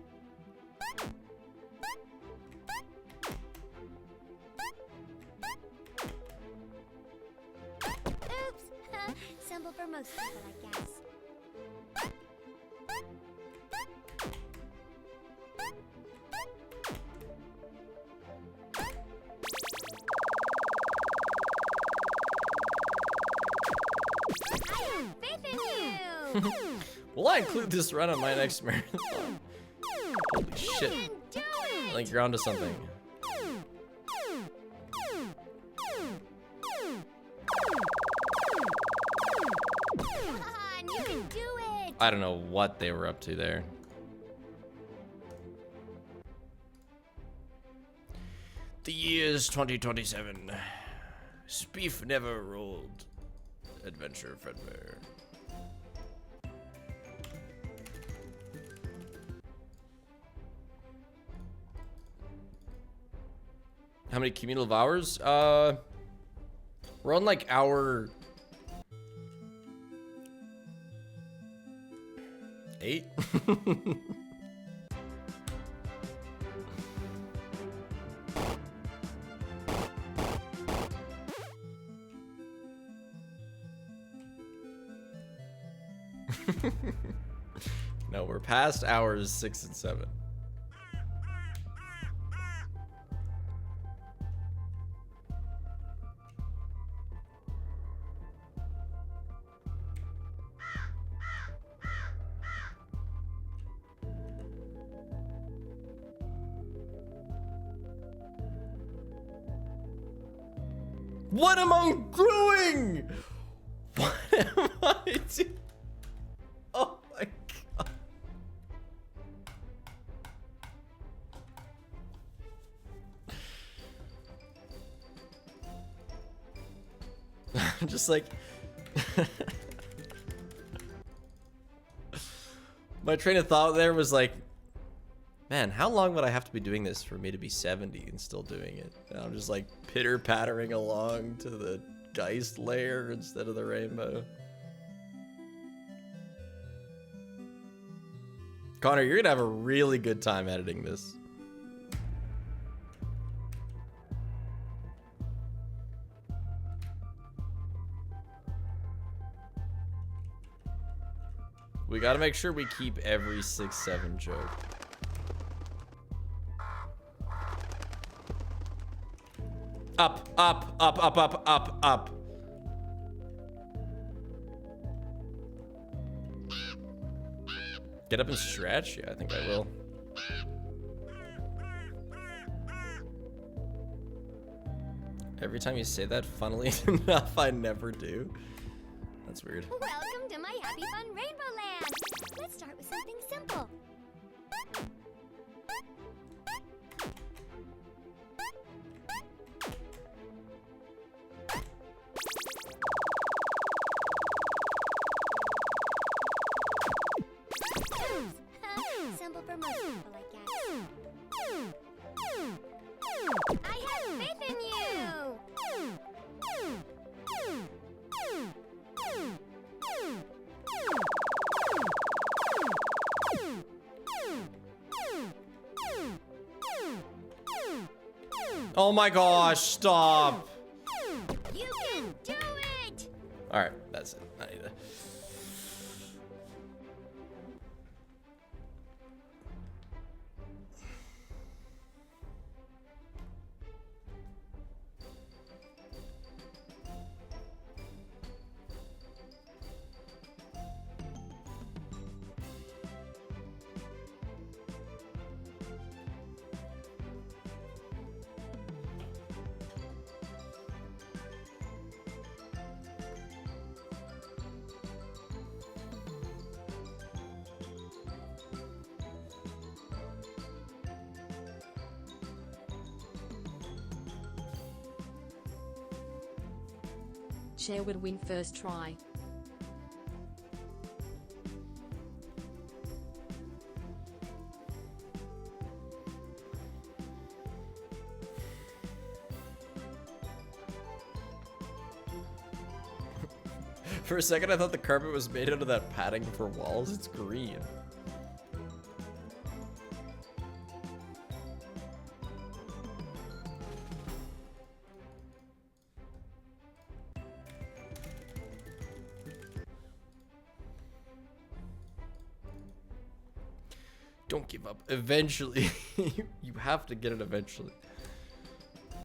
Oops. Simple for most people, I guess. I have faith in you. Will I include this run on my next marathon? Holy shit. You can do it. I think you're onto something. Come on, you can do it. I don't know what they were up to there. The year's 2027. Speef never rolled. Adventure Fredbear. How many cumulative hours? We're on like hour 8. No, we're past hours 6 and 7. What am I doing? What am I doing? Oh my god. just like... My train of thought there was like, man, how long would I have to be doing this for me to be 70 and still doing it? And I'm just like pitter-pattering along to the Geist layer instead of the rainbow. Connor, you're gonna have a really good time editing this. We gotta make sure we keep every 6-7 joke. Up, up, up, up, up, up, up. Get up and stretch? Yeah, I think I will. Every time you say that, funnily enough, I never do. That's weird. Welcome to my Happy Fun Rainbow Land. Let's start with something simple. Simple for most people, I guess. I have faith in you! Oh my gosh, stop. You can do it! Alright, that's it. I need to... Cher would win first try. For a second, I thought the carpet was made out of that padding for walls. It's green. Don't give up. Eventually, you have to get it eventually.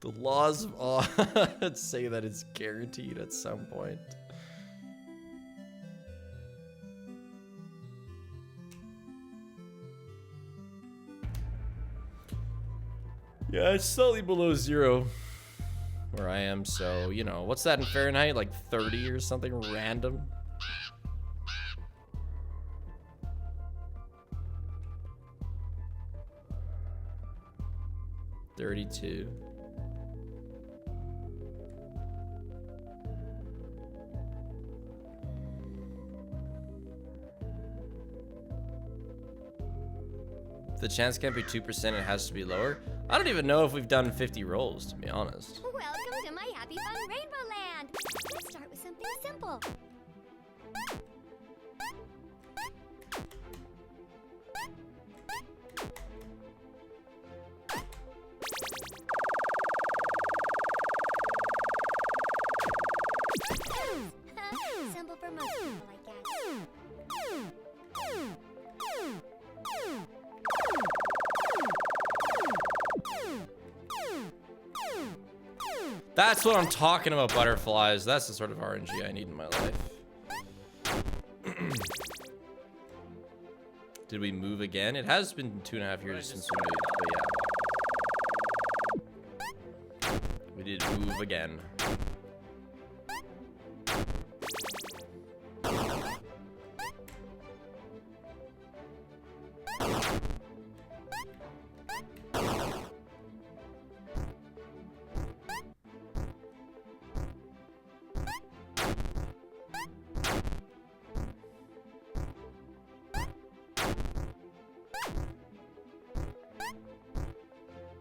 The laws of odds say that it's guaranteed at some point. Yeah, it's slightly below 0 where I am, so, you know, what's that in Fahrenheit? Like 30 or something random? $32. The chance can't be 2%, it has to be lower. I don't even know if we've done 50 rolls, to be honest. Welcome to my Happy Fun Rainbow Land. Let's start with something simple. Simple for most people, I guess. That's what I'm talking about, butterflies. That's the sort of RNG I need in my life. Did we move again? It has been 2.5 years since we moved, but yeah. We did move again.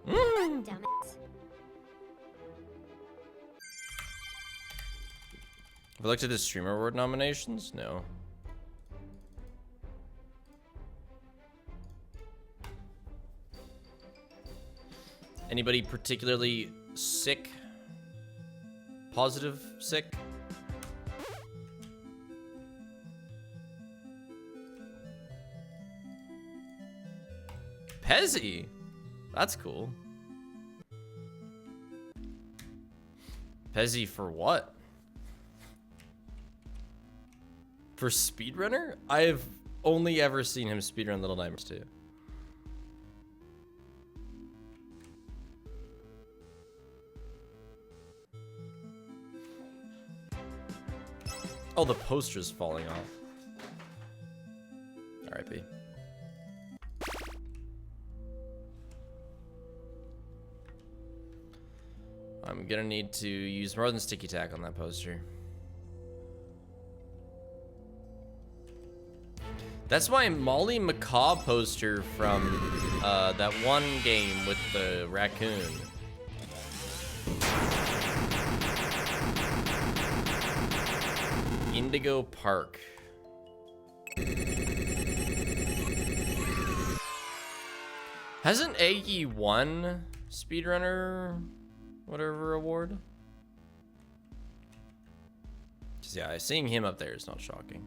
Damn it. Have I looked at the Streamer Award nominations? No. Anybody particularly sick? Positive sick? Pezzy? That's cool. Pezzy for what? For Speedrunner? I've only ever seen him speedrun Little Nightmares 2. Oh, the poster's falling off. R.I.P. I'm gonna need to use more than sticky tack on that poster. That's my Molly Macaw poster from that one game with the raccoon. Indigo Park. Hasn't Aggie won Speedrunner whatever award? Just, yeah, seeing him up there is not shocking.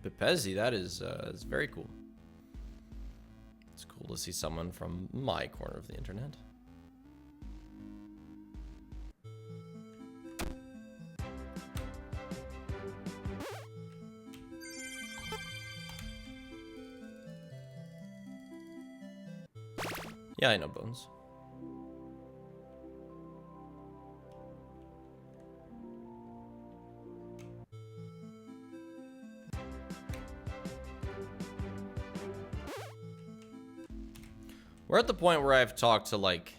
But Pezzy, that is very cool. It's cool to see someone from my corner of the internet. Yeah, I know Bones. We're at the point where I've talked to like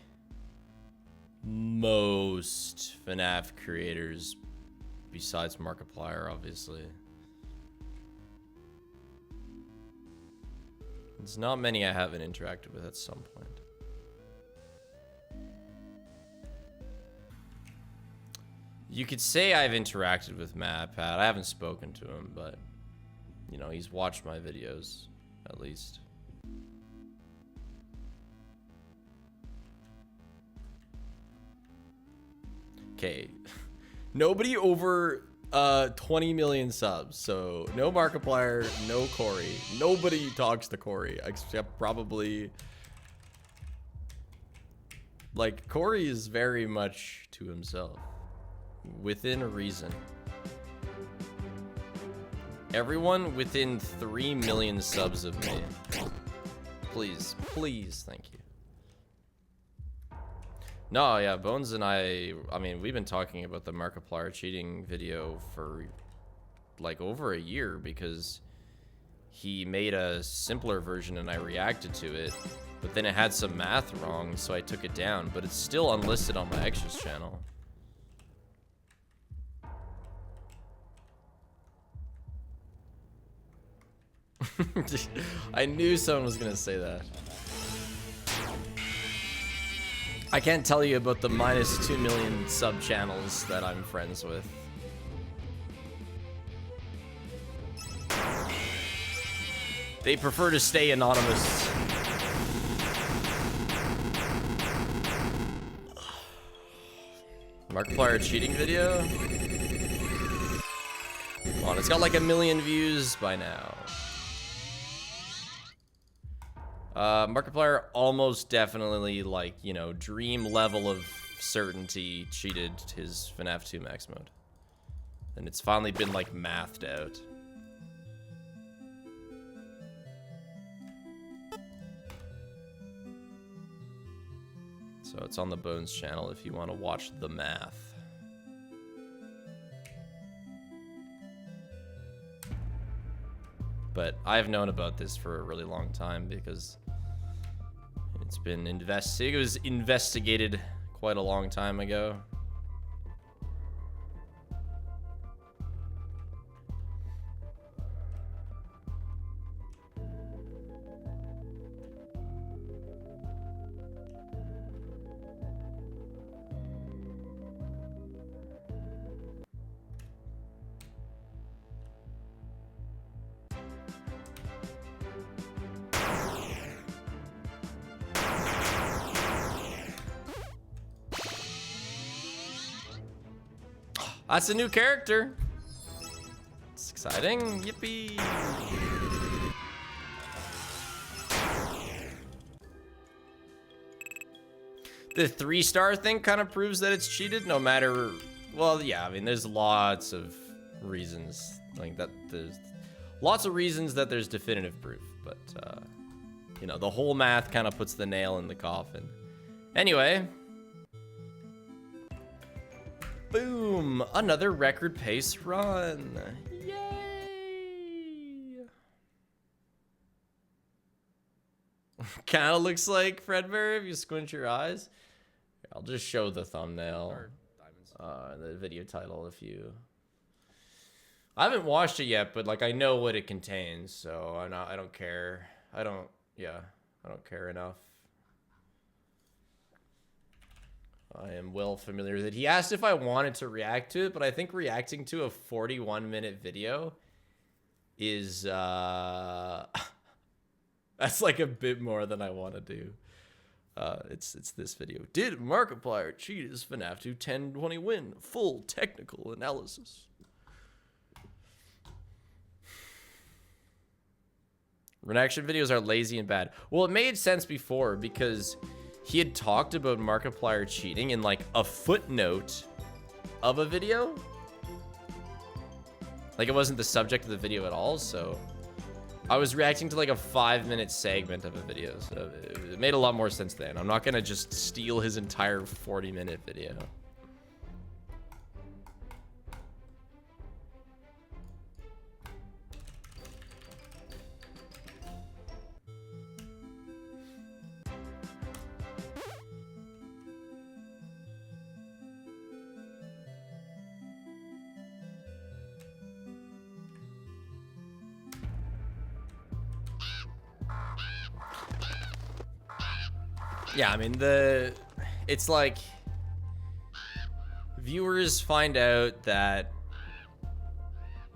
most FNAF creators besides Markiplier, obviously. There's not many I haven't interacted with at some point. You could say I've interacted with MadPat. I haven't spoken to him, but you know, he's watched my videos at least. Okay, nobody over 20 million subs, so no Markiplier, no Corey. Nobody talks to Corey except probably like Corey is very much to himself within reason. Everyone within 3 million subs of me, please, thank you. No, yeah, Bones and I mean, we've been talking about the Markiplier cheating video for like over a year because he made a simpler version and I reacted to it, but then it had some math wrong, so I took it down, but it's still unlisted on my extras channel. I knew someone was gonna say that. I can't tell you about the minus 2 million sub channels that I'm friends with. They prefer to stay anonymous. Markiplier cheating video? Come on, it's got like 1 million views by now. Markiplier almost definitely, like, you know, dream level of certainty cheated his FNAF 2 max mode. And it's finally been, like, mathed out. So it's on the Bones channel if you want to watch the math. But I've known about this for a really long time because It's been it was investigated quite a long time ago. That's a new character. It's exciting. Yippee. The 3-star thing kind of proves that it's cheated no matter... Well, yeah, I mean, there's lots of reasons. Like that, there's lots of reasons that there's definitive proof. But, you know, the whole math kind of puts the nail in the coffin. Anyway... Boom! Another record pace run. Yay! Kind of looks like Fredbear if you squint your eyes. I'll just show the thumbnail, the video title if you... I haven't watched it yet, but like I know what it contains, so I don't care. I don't care enough. I am well familiar with it. He asked if I wanted to react to it, but I think reacting to a 41-minute video is, that's like a bit more than I want to do. It's this video. Did Markiplier cheat his FNAF 2 10-20 win? Full technical analysis. Reaction videos are lazy and bad. Well, it made sense before because... he had talked about Markiplier cheating in like a footnote of a video. Like it wasn't the subject of the video at all, so I was reacting to like a 5-minute segment of a video, so it made a lot more sense then. I'm not gonna just steal his entire 40-minute video. Yeah, I mean, it's like viewers find out that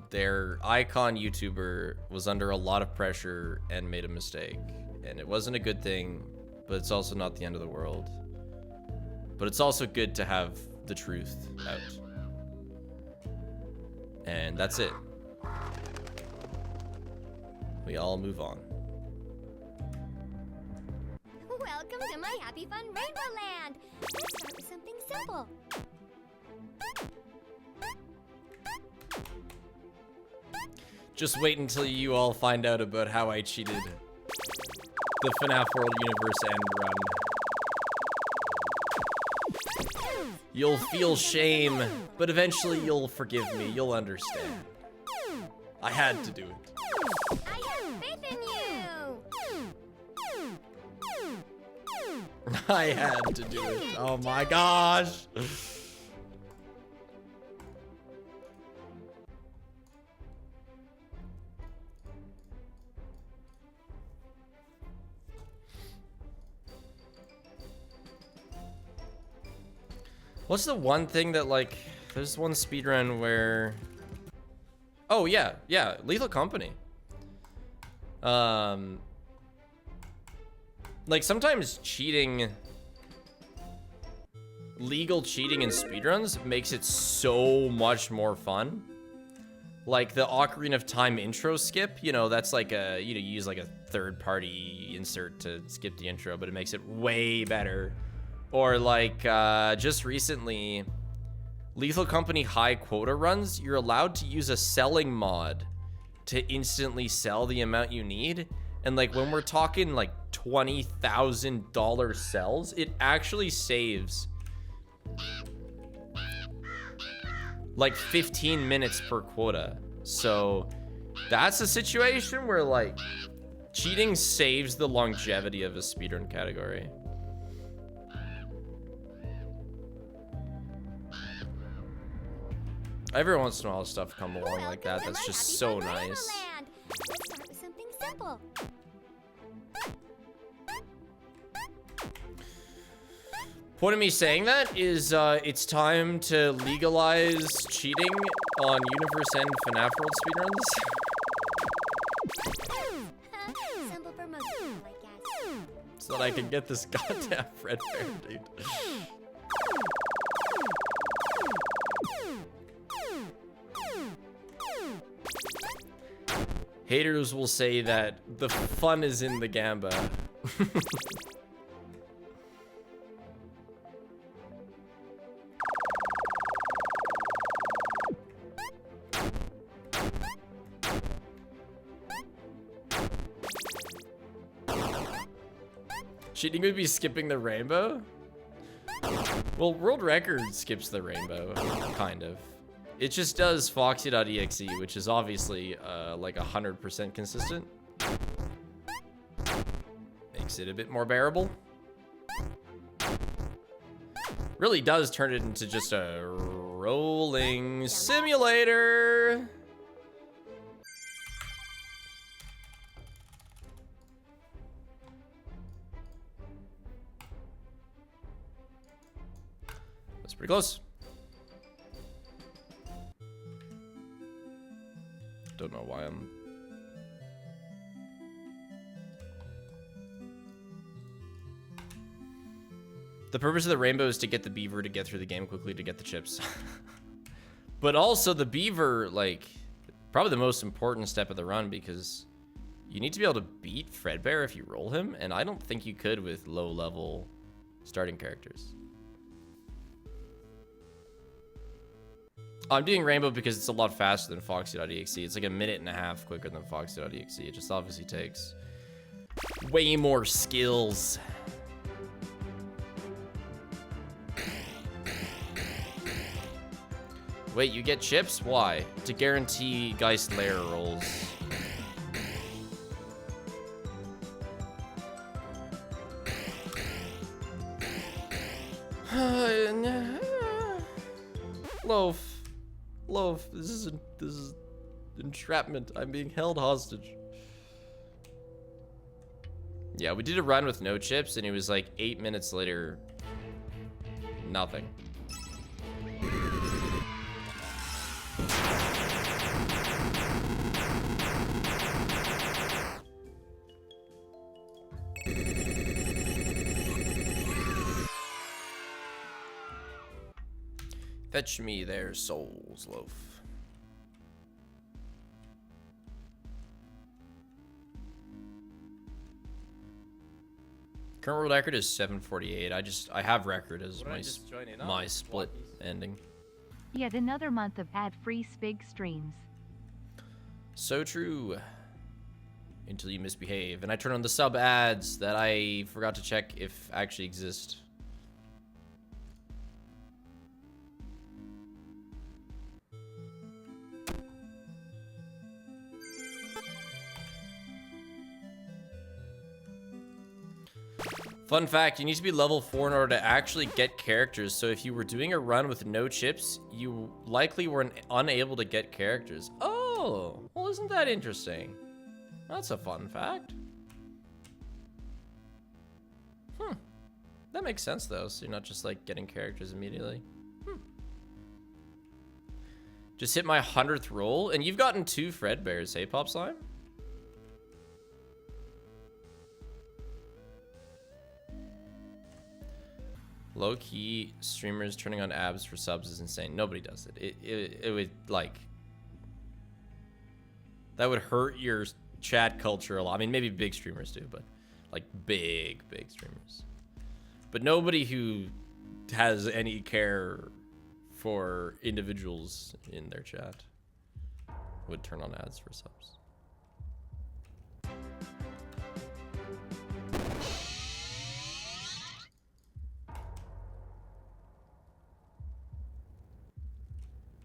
their icon YouTuber was under a lot of pressure and made a mistake. And it wasn't a good thing, but it's also not the end of the world. But it's also good to have the truth out. And that's it. We all move on. Welcome to my Happy Fun Rainbow Land! Let's start with something simple. Just wait until you all find out about how I cheated the FNAF World Universe end run. You'll feel shame, but eventually you'll forgive me. You'll understand. I had to do it. I have faith in you! I had to do it. Oh my gosh. What's the one thing that, like, there's one speedrun where... Oh, yeah, Lethal Company. Like, sometimes legal cheating in speedruns makes it so much more fun. Like, the Ocarina of Time intro skip, you know, that's like you use like a third-party insert to skip the intro, but it makes it way better. Or like, just recently, Lethal Company high quota runs, you're allowed to use a selling mod to instantly sell the amount you need. And like, when we're talking like $20,000 sells, it actually saves like 15 minutes per quota. So that's a situation where like Cheating saves the longevity of a speedrun category. Every once in a while stuff come along like that. That's just so nice. Let's start with something simple. Point of me saying that is it's time to legalize cheating on Universe End FNAF World speedruns. Simple for most people, I guess. So that I can get this goddamn Fredbear, dude. Haters will say that the fun is in the gamba. Cheating would be skipping the rainbow? Well, world record skips the rainbow, kind of. It just does foxy.exe, which is obviously like 100% consistent. Makes it a bit more bearable. Really does turn it into just a rolling simulator. That's pretty close. Don't know why I'm... The purpose of the rainbow is to get the beaver to get through the game quickly to get the chips. But also the beaver, like, probably the most important step of the run because you need to be able to beat Fredbear if you roll him, and I don't think you could with low-level starting characters. I'm doing rainbow because it's a lot faster than foxy.exe. It's like 1.5 minutes quicker than foxy.exe. It just obviously takes way more skills. Wait, you get chips? Why? To guarantee Geist Lair rolls. Loaf, this is entrapment. I'm being held hostage. Yeah, we did a run with no chips, and it was like 8 minutes later, nothing. Fetch me their souls, Loaf. Current world record is 748. I have record as my split ending. Yet another month of ad-free Spig streams. So true. Until you misbehave. And I turn on the sub ads that I forgot to check if actually exist. Fun fact, you need to be level 4 in order to actually get characters. So if you were doing a run with no chips, you likely were unable to get characters. Oh, well, isn't that interesting? That's a fun fact. That makes sense though, so you're not just like getting characters immediately. Just hit my 100th roll, and you've gotten 2 Fredbears, hey Pop Slime? Low-key streamers turning on abs for subs is insane. Nobody does it. It would, like... That would hurt your chat culture a lot. I mean, maybe big streamers do, but... Like, big streamers. But nobody who has any care for individuals in their chat would turn on ads for subs.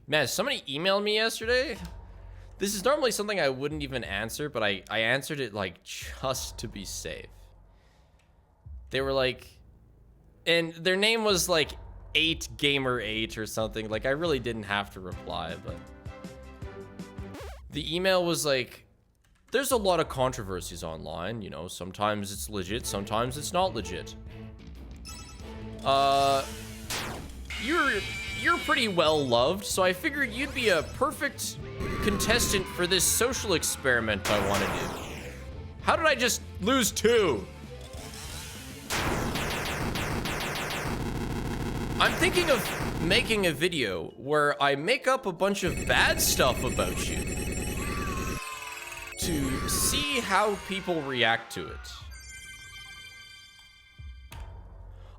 Man, somebody emailed me yesterday This is normally something I wouldn't even answer, but I answered it like just to be safe. They were like, and their name was like 8gamer8 or something. Like I really didn't have to reply, but the email was like, there's a lot of controversies online, you know, sometimes it's legit, sometimes it's not legit. You're pretty well loved, so I figured you'd be a perfect contestant for this social experiment I want to do. How did I just lose 2? I'm thinking of making a video where I make up a bunch of bad stuff about you to see how people react to it.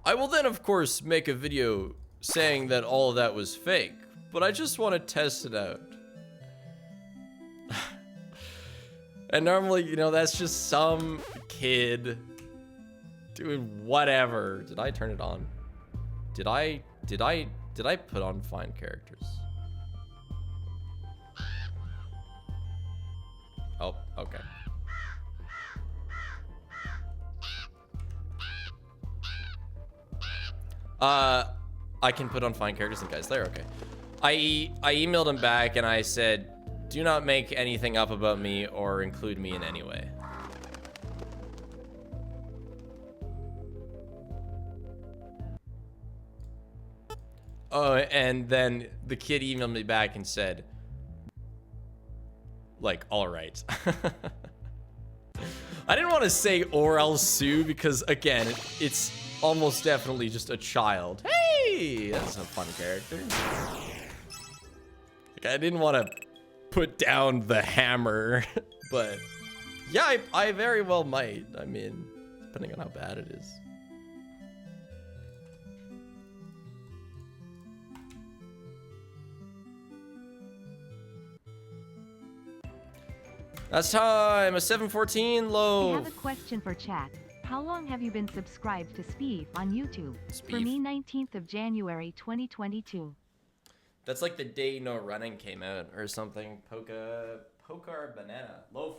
I will then, of course, make a video saying that all of that was fake, but I just want to test it out. And normally, you know, that's just some kid doing whatever. Did I turn it on? Did I put on find characters? Oh, okay. I can put on find characters and guys there, okay. I emailed him back and I said, do not make anything up about me or include me in any way. Oh, and then the kid emailed me back and said, like, all right. I didn't want to say or I'll sue because, again, it's almost definitely just a child. Hey, that's a fun character. Like, I didn't want to put down the hammer, but yeah, I very well might. I mean, depending on how bad it is. That's time. A 714 low. I have a question for chat. How long have you been subscribed to Speed on YouTube? Speed. For me, 19th of January 2022. That's like the day No Running came out or something. Poker banana. Loaf.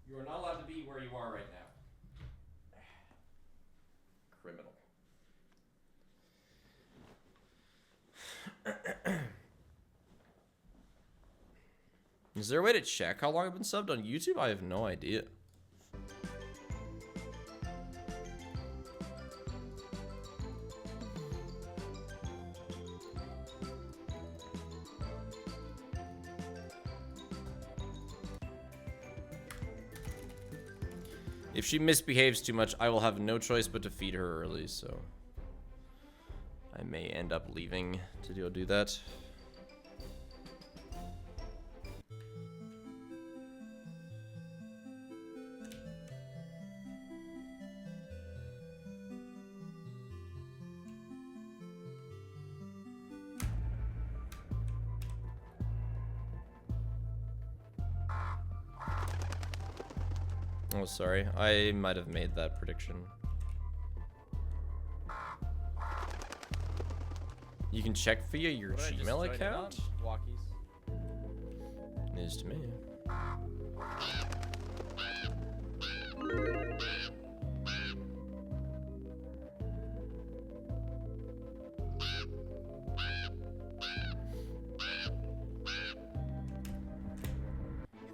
You are not allowed to be where you are right now. Criminal. Is there a way to check how long I've been subbed on YouTube? I have no idea. If she misbehaves too much, I will have no choice but to feed her early, so I may end up leaving to go do that. Oh, sorry. I might have made that prediction. You can check via your Gmail account? Walkies. News to me.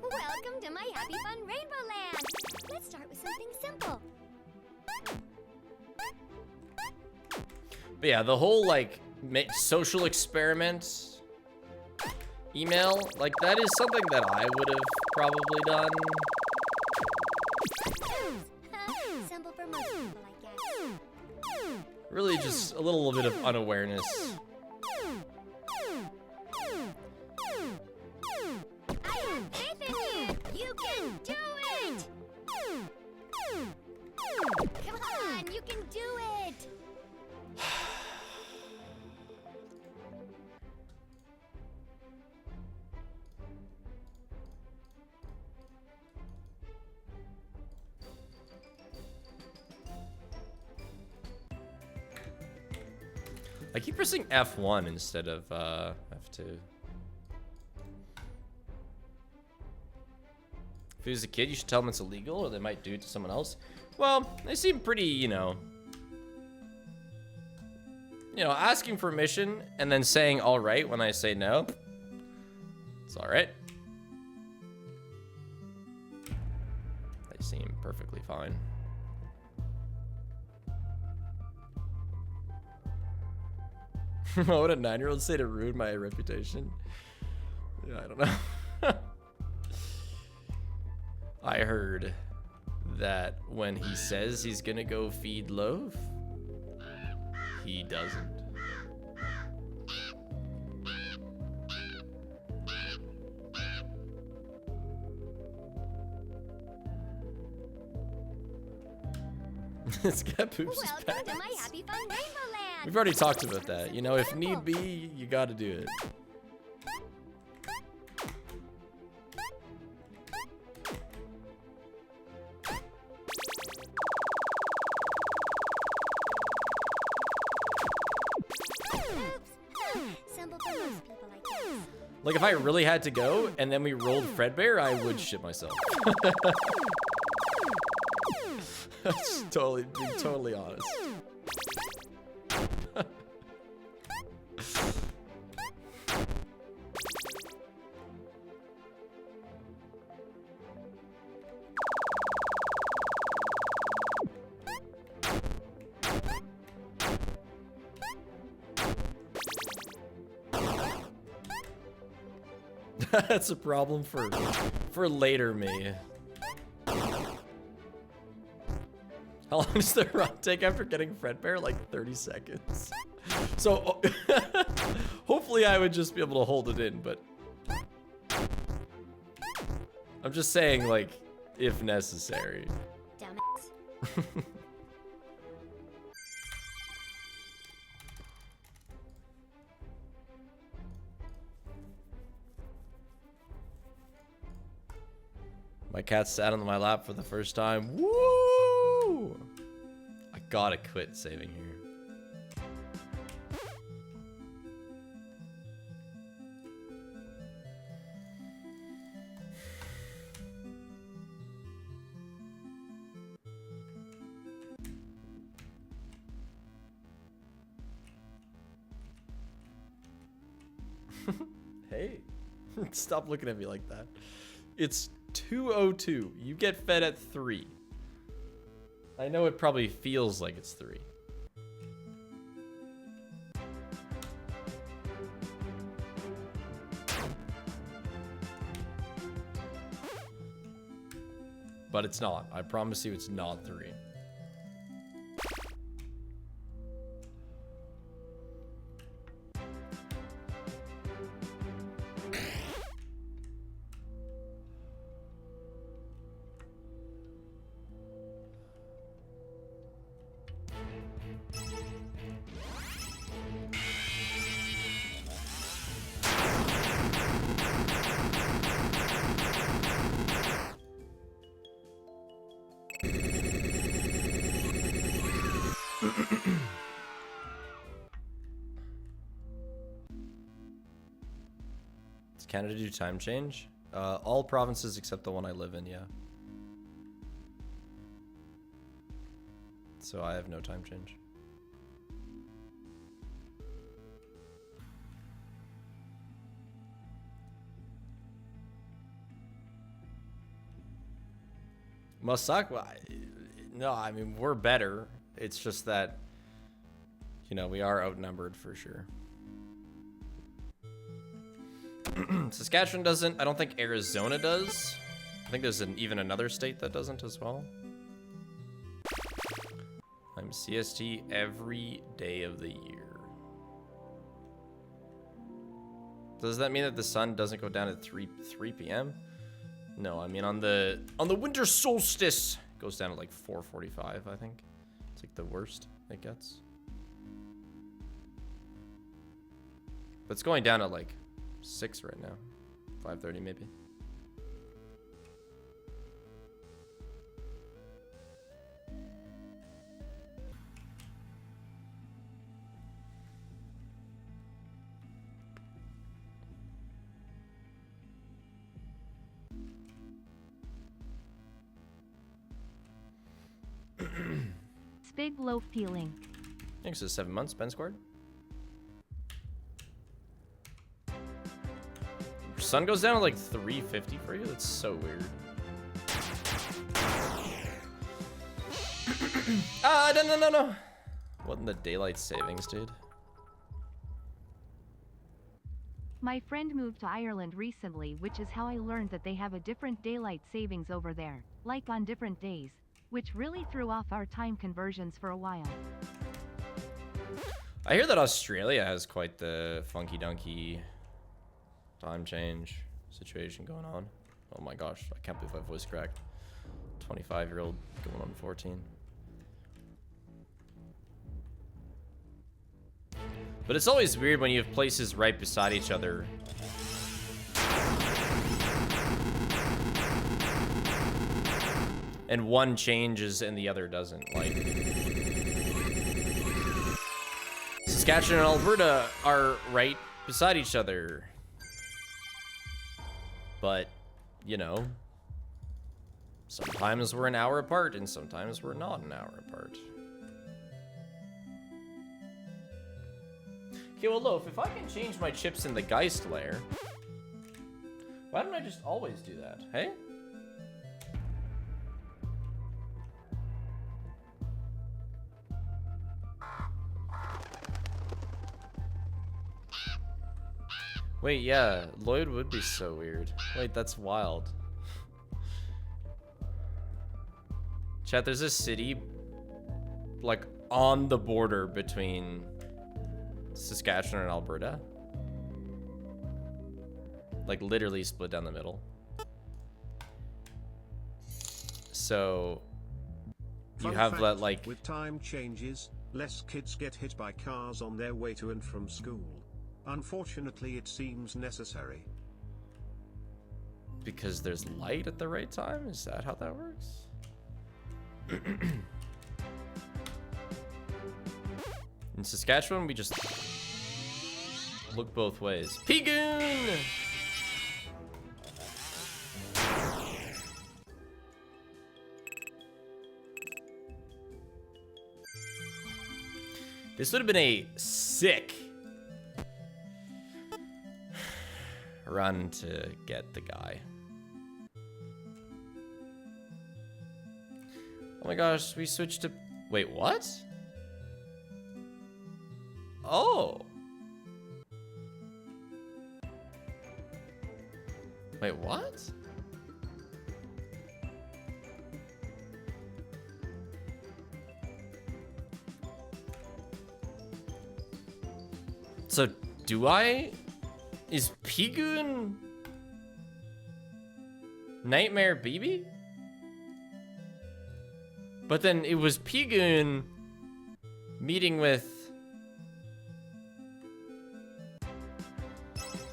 Welcome to my Happy Fun Rainbow Land. Let's start with something simple. But yeah, the whole like social experiment email, like that is something that I would have probably done. Simple for most people, I guess. Really just a little bit of unawareness. I have faith in you. You can do it. Come on, you can do it. I keep pressing F1 instead of F2. he was a kid, you should tell him it's illegal, or they might do it to someone else. Well, they seem pretty, you know, asking permission and then saying all right when I say no. It's all right. They seem perfectly fine. What would a 9-year-old say to ruin my reputation? Yeah, I don't know. I heard that when he says he's gonna go feed Loaf, he doesn't. This cat poops his Welcome to my pants. Happy Fun Rainbow Land. We've already talked about that. You know, if need be, you gotta do it. Simple for most people, I guess. Like, if I really had to go and then we rolled Fredbear, I would shit myself. That's being totally honest. That's a problem for later me. How long does the run take after getting Fredbear? Like 30 seconds. So hopefully I would just be able to hold it in, but I'm just saying, like, if necessary. Damn it. My cat sat on my lap for the first time. Woo! I gotta quit saving here. Hey, stop looking at me like that. It's 2:02. You get fed at 3. I know it probably feels like it's 3. But it's not. I promise you it's not 3. Does Canada do time change? All provinces except the one I live in, yeah. So I have no time change. Must suck? Well, no, I mean, we're better. It's just that, you know, we are outnumbered for sure. Saskatchewan doesn't. I don't think Arizona does. I think there's even another state that doesn't as well. I'm CST every day of the year. Does that mean that the sun doesn't go down at 3 p.m.? No, I mean on the winter solstice it goes down at like 4:45, I think. It's like the worst it gets. But it's going down at like 6 right now. 5:30 maybe. Spig loaf peeling. Thanks to 7 months, Ben scored. Sun goes down to like 350 for you? That's so weird. No. What in the daylight savings, dude? My friend moved to Ireland recently, which is how I learned that they have a different daylight savings over there, like on different days, which really threw off our time conversions for a while. I hear that Australia has quite the funky dunky time change situation going on. Oh my gosh, I can't believe my voice cracked. 25-year-old going on 14. But it's always weird when you have places right beside each other. And one changes and the other doesn't. Like, Saskatchewan and Alberta are right beside each other. But, you know, sometimes we're an hour apart and sometimes we're not an hour apart. Okay, well, Loaf, if I can change my chips in the Geist layer, why don't I just always do that, hey? Wait, yeah, Lloyd would be so weird. Wait, that's wild. Chat, there's a city, like, on the border between Saskatchewan and Alberta. Like, literally split down the middle. So, you have that, like... With time changes, less kids get hit by cars on their way to and from school. Unfortunately, it seems necessary. Because there's light at the right time? Is that how that works? In Saskatchewan, we just look both ways. Pigoon! This would have been a sick run to get the guy. Oh my gosh, we switched to... Wait, what? Oh. Wait, what? So, do I... Is Pigoon... Nightmare BB? But then it was Pigoon meeting with...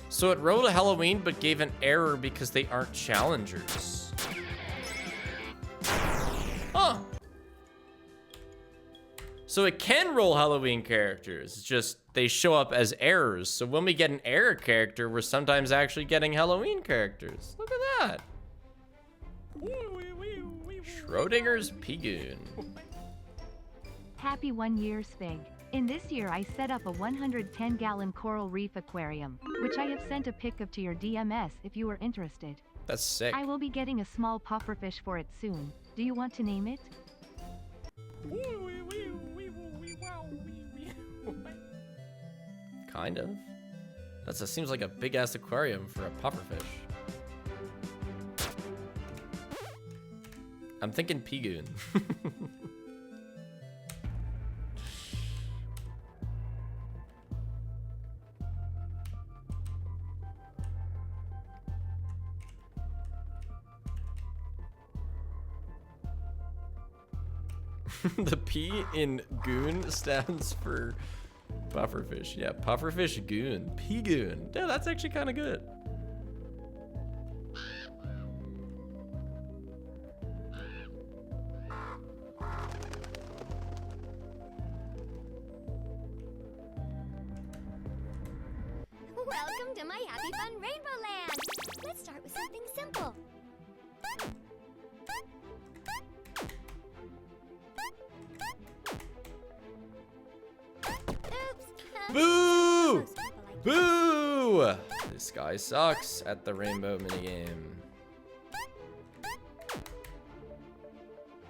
So it rolled a Halloween but gave an error because they aren't challengers. Huh. So it can roll Halloween characters, it's just they show up as errors. So when we get an error character, we're sometimes actually getting Halloween characters. Look at that. Schrodinger's Pigoon. Happy 1 year, Spig. In this year I set up a 110-gallon coral reef aquarium, which I have sent a pic of to your DMS if you are interested. That's sick. I will be getting a small pufferfish for it soon. Do you want to name it? Kind of. That seems like a big-ass aquarium for a pufferfish. I'm thinking Pigoon. The P in goon stands for pufferfish. Yeah, pufferfish goon. P-goon. Yeah, that's actually kind of good. Welcome to my Happy Fun Rainbow Land! Let's start with something simple. Boo! Most people like Boo! This guy sucks at the rainbow minigame.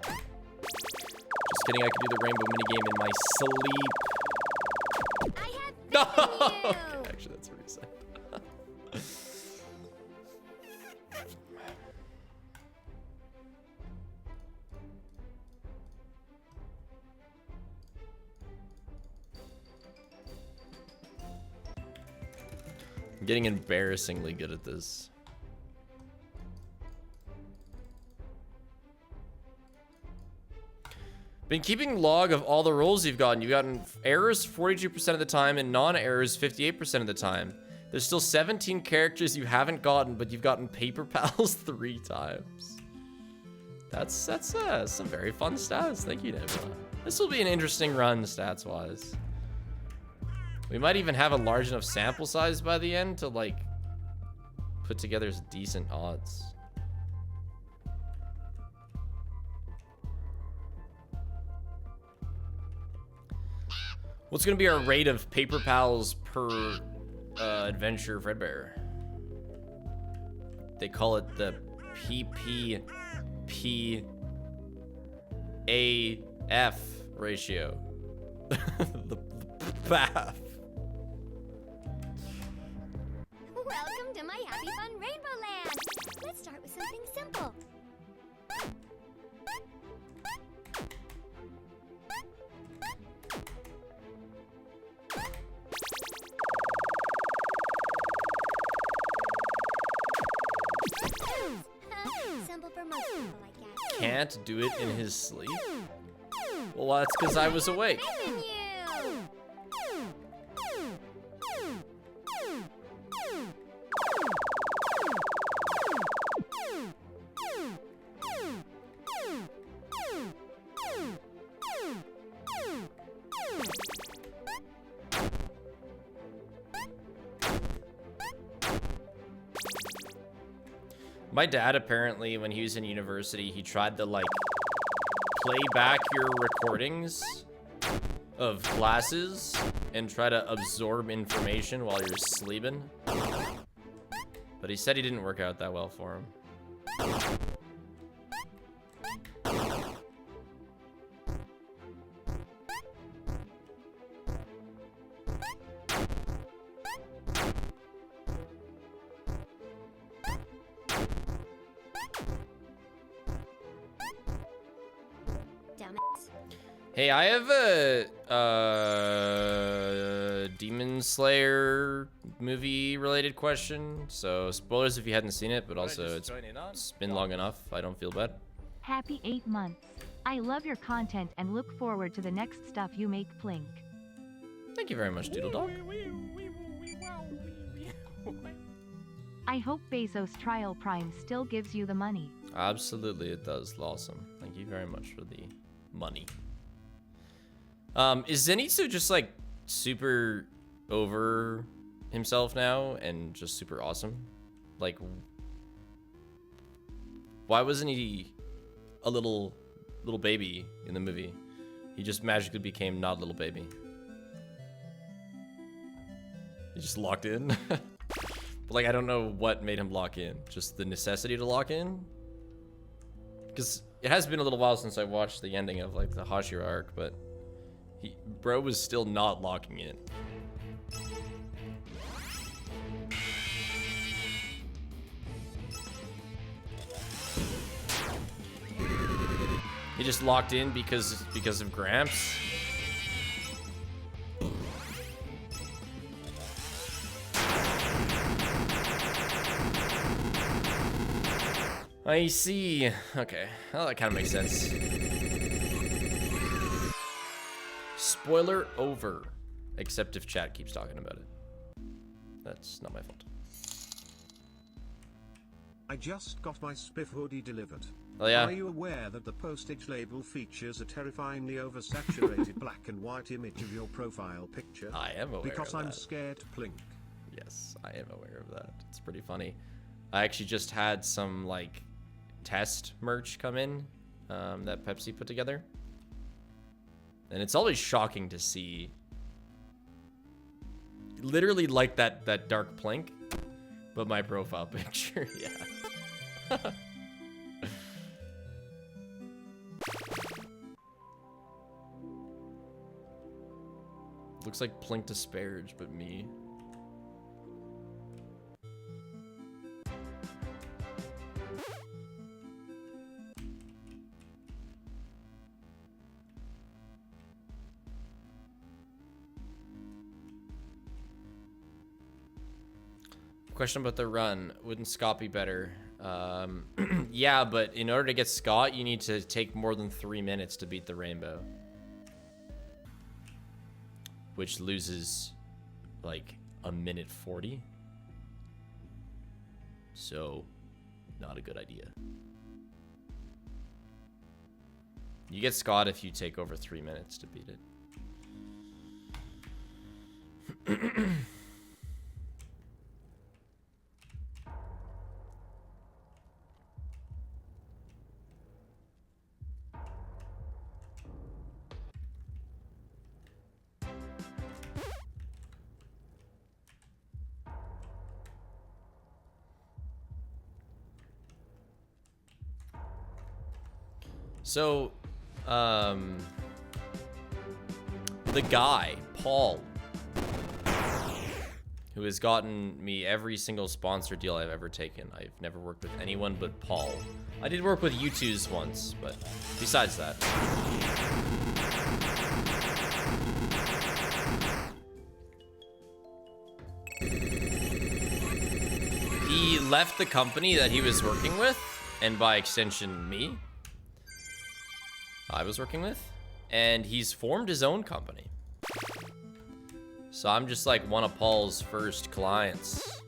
Just kidding, I can do the rainbow minigame in my sleep. I have No! faith in you. Okay, actually, that's what he said. I'm getting embarrassingly good at this. Been keeping log of all the rolls you've gotten. You've gotten errors 42% of the time and non-errors 58% of the time. There's still 17 characters you haven't gotten, but you've gotten Paper Pals 3 times. That's some very fun stats. Thank you, Nebula. This will be an interesting run stats-wise. We might even have a large enough sample size by the end to like put together decent odds. What's gonna be our rate of Paper Pals per adventure, Fredbear? They call it the PPPAF ratio. the PAF. Welcome to my Happy Fun Rainbow Land. Let's start with something simple. Simple for most people, I guess. Can't do it in his sleep? Well, that's because I was awake. Faith in you. My dad, apparently, when he was in university, he tried to, like, play back your recordings of classes and try to absorb information while you're sleeping. But he said he didn't work out that well for him. Damn it. Hey, I have a Demon Slayer movie related question. So spoilers if you hadn't seen it, but also it's been long enough. I don't feel bad. Happy 8 months. I love your content and look forward to the next stuff you make, Plink. Thank you very much, Doodle Dog. I hope Bezos Trial Prime still gives you the money. Absolutely, it does, Lawsome. Thank you very much for the money. Is Zenitsu just like super over himself now and just super awesome? Like, why wasn't he a little baby in the movie? He just magically became not a little baby. He just locked in. But like, I don't know what made him lock in. Just the necessity to lock in? Because it has been a little while since I watched the ending of like the Hashira arc, but bro was still not locking in. He just locked in because of Gramps. I see. Okay. Well, that kind of makes sense. Spoiler over. Except if chat keeps talking about it. That's not my fault. I just got my Spiff hoodie delivered. Oh yeah? Are you aware that the postage label features a terrifyingly oversaturated black and white image of your profile picture? I am aware Because of I'm that. scared, Plink. Yes, I am aware of that. It's pretty funny. I actually just had some like test merch come in that Pepsi put together. And it's always shocking to see literally like that dark plink, but my profile picture, yeah. Looks like Plink Disparage, but me. Question about the run. Wouldn't Scott be better? Yeah, but in order to get Scott, you need to take more than 3 minutes to beat the rainbow. Which loses like a minute 40. So, not a good idea. You get Scott if you take over 3 minutes to beat it. So, the guy, Paul, who has gotten me every single sponsor deal I've ever taken. I've never worked with anyone but Paul. I did work with U2s once, but besides that. He left the company that he was working with, and by extension, me. I was working with, and he's formed his own company. So I'm just like one of Paul's first clients.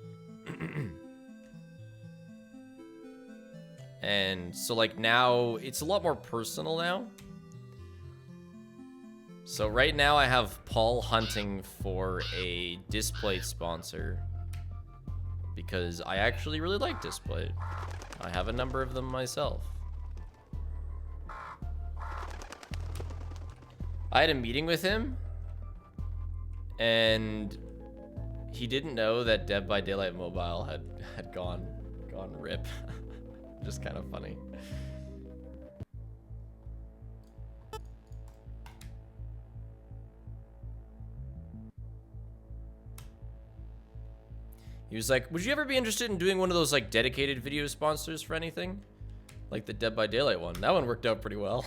And so like now it's a lot more personal now. So right now I have Paul hunting for a Displate sponsor because I actually really like Displate. I have a number of them myself. I had a meeting with him, and he didn't know that Dead by Daylight Mobile had gone rip. Just kind of funny. He was like, would you ever be interested in doing one of those like dedicated video sponsors for anything? Like the Dead by Daylight one. That one worked out pretty well.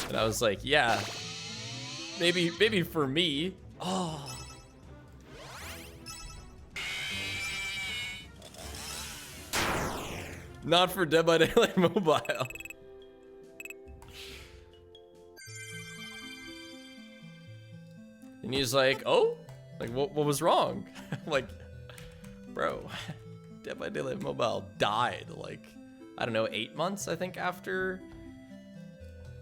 And I was like, yeah. Maybe for me. Oh. Not for Dead by Daylight Mobile. And he's like, oh? Like, what was wrong? Like, bro, Dead by Daylight Mobile died, like, I don't know, 8 months, I think, after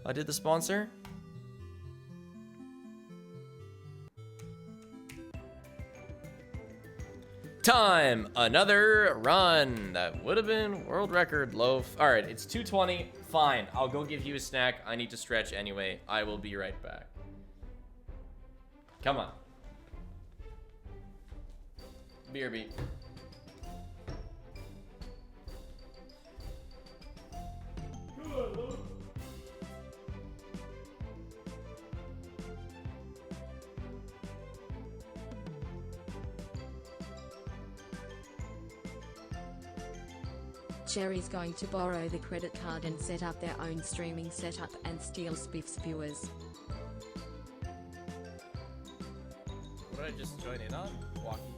I did the sponsor. Time, another run. That would have been world record loaf. All right, it's 2:20. Fine, I'll go give you a snack. I need to stretch anyway. I will be right back. Come on. BRB. Cherry's going to borrow the credit card and set up their own streaming setup and steal Spiff's viewers. What did I just join in on? Walkies.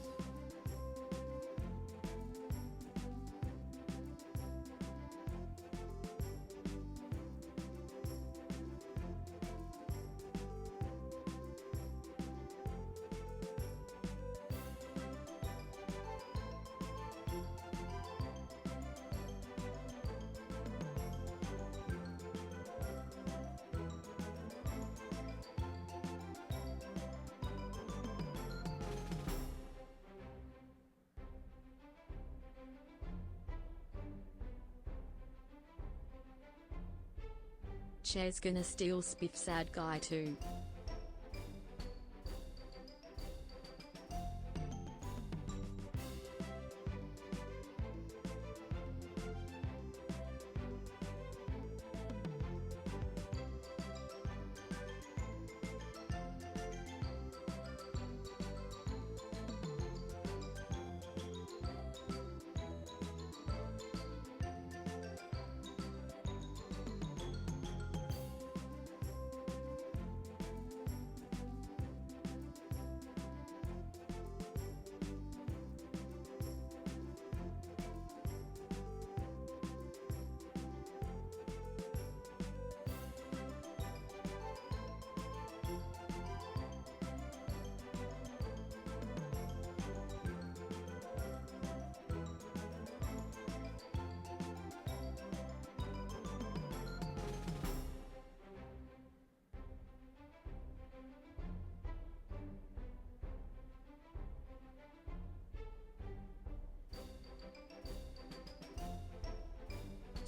Cher's gonna steal Spiff's sad guy too.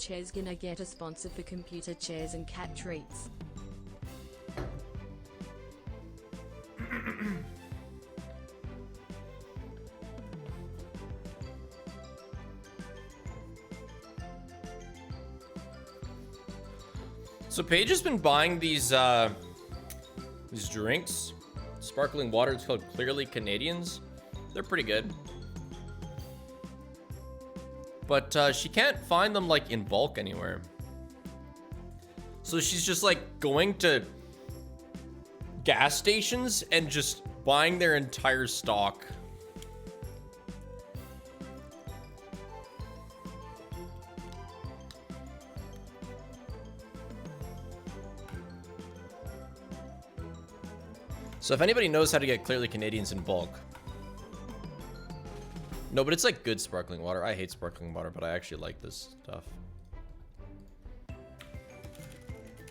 Chair's gonna get a sponsor for computer chairs and cat treats. So Paige has been buying these drinks, sparkling water. It's called Clearly Canadians. They're pretty good, but she can't find them like in bulk anywhere. So she's just like going to gas stations and just buying their entire stock. So if anybody knows how to get Clearly Canadians in bulk. No, but it's like good sparkling water. I hate sparkling water, but I actually like this stuff.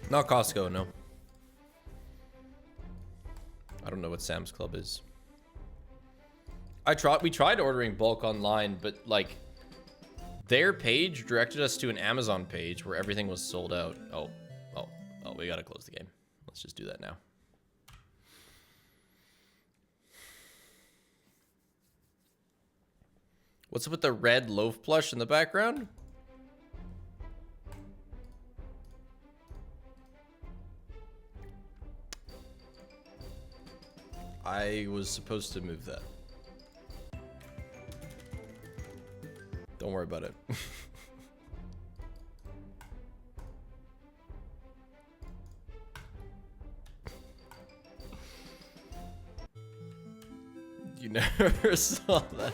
Not Costco, no. I don't know what Sam's Club is. We tried ordering bulk online, but like their page directed us to an Amazon page where everything was sold out. Oh, we gotta close the game. Let's just do that now. What's up with the red loaf plush in the background? I was supposed to move that. Don't worry about it. You never saw that.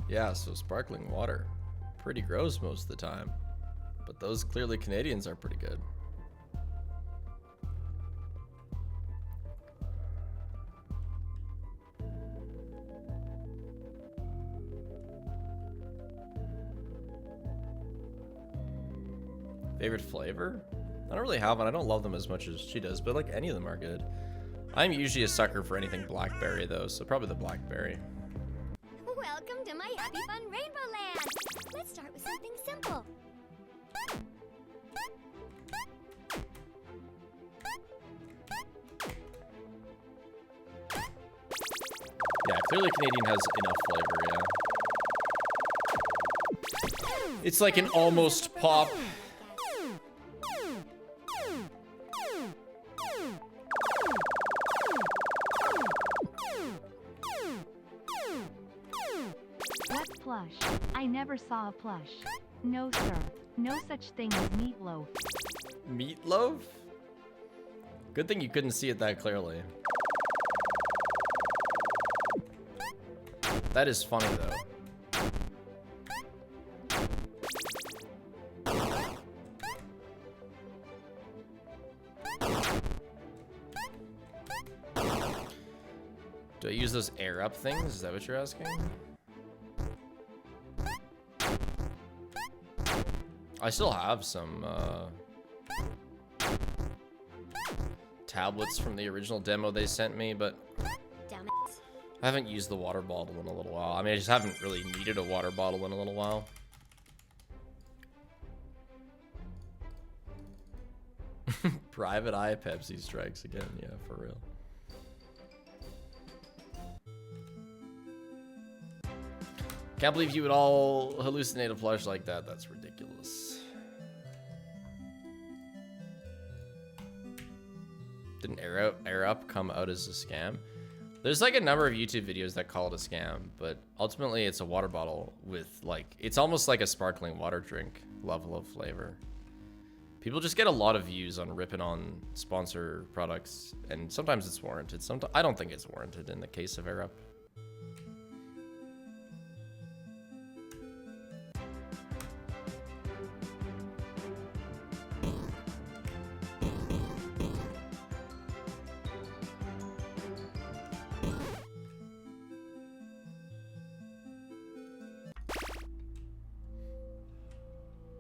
Yeah, so sparkling water. Pretty gross most of the time. But those Clearly Canadians are pretty good. Favorite flavor? I don't really have one. I don't love them as much as she does, but like any of them are good. I'm usually a sucker for anything blackberry though, so probably the blackberry. Welcome to my Happy Fun Rainbow Land. Let's start with something simple. Yeah, Clearly Canadian has enough flavor, yeah. It's like an almost pop. What plush? I never saw a plush. No sir, no such thing as meatloaf. Meatloaf? Good thing you couldn't see it that clearly. That is funny though. Do I use those air up things? Is that what you're asking? I still have some tablets from the original demo they sent me, but Damn it. I haven't used the water bottle in a little while. I mean, I just haven't really needed a water bottle in a little while. Private Eye Pepsi strikes again. Yeah, for real. Can't believe you would all hallucinate a plush like that. That's ridiculous. Didn't Air Up come out as a scam? There's like a number of YouTube videos that call it a scam, but ultimately it's a water bottle with like, it's almost like a sparkling water drink level of flavor. People just get a lot of views on ripping on sponsor products, and sometimes it's warranted. Sometimes I don't think it's warranted in the case of Air Up.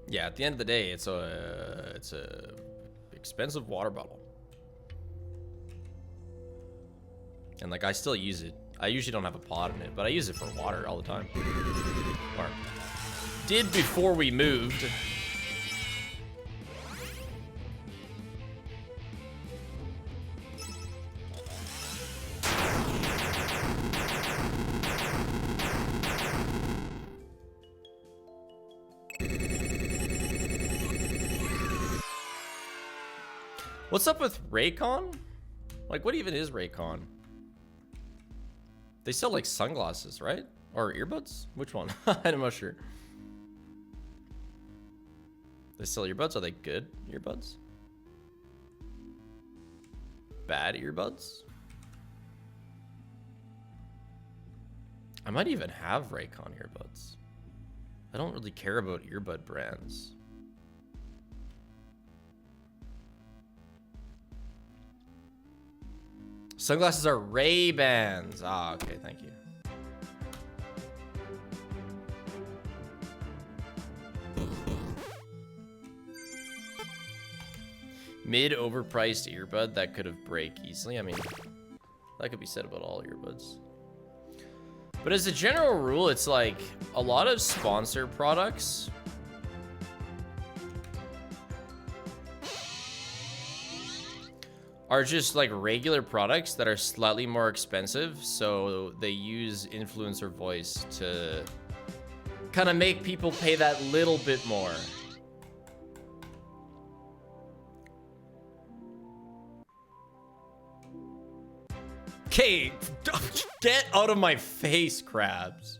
Yeah, at the end of the day, it's a expensive water bottle. And like I still use it. I usually don't have a pod in it, but I use it for water all the time. Or did before we moved. What's up with Raycon? Like, what even is Raycon? They sell like sunglasses, right? Or earbuds? Which one? I'm not sure. They sell earbuds? Are they good earbuds? Bad earbuds? I might even have Raycon earbuds. I don't really care about earbud brands. Sunglasses are Ray-Bans. Ah, okay, thank you. Mid overpriced earbud that could have break easily. I mean, that could be said about all earbuds. But as a general rule, it's like a lot of sponsor products are just like regular products that are slightly more expensive, so they use influencer voice to kind of make people pay that little bit more. Okay, get out of my face, crabs.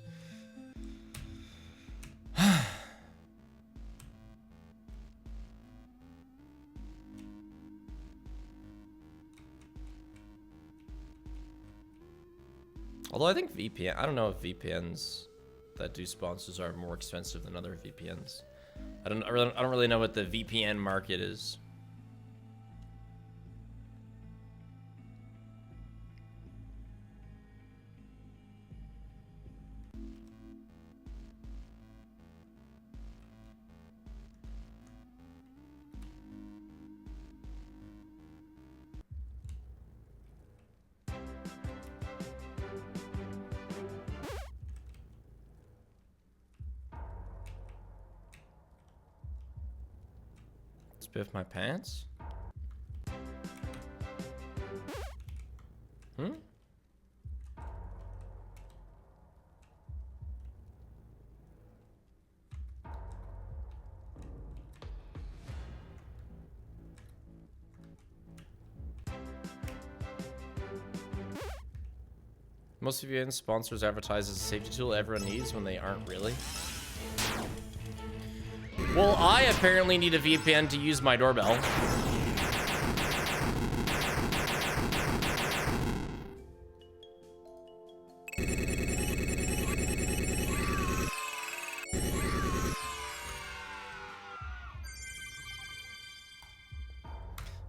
Although I think VPN, I don't know if VPNs that do sponsors are more expensive than other VPNs. I don't really know what the VPN market is. Spiff my pants? Hmm? Most VPN sponsors advertise as a safety tool everyone needs when they aren't really. Well, I apparently need a VPN to use my doorbell.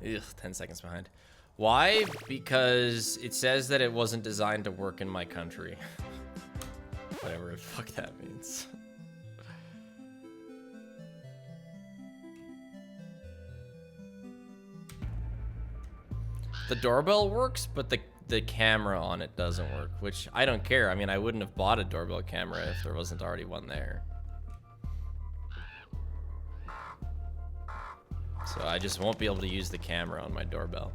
Ugh, 10 seconds behind. Why? Because it says that it wasn't designed to work in my country. Whatever the fuck that means. The doorbell works, but the camera on it doesn't work, which I don't care. I mean, I wouldn't have bought a doorbell camera if there wasn't already one there. So I just won't be able to use the camera on my doorbell.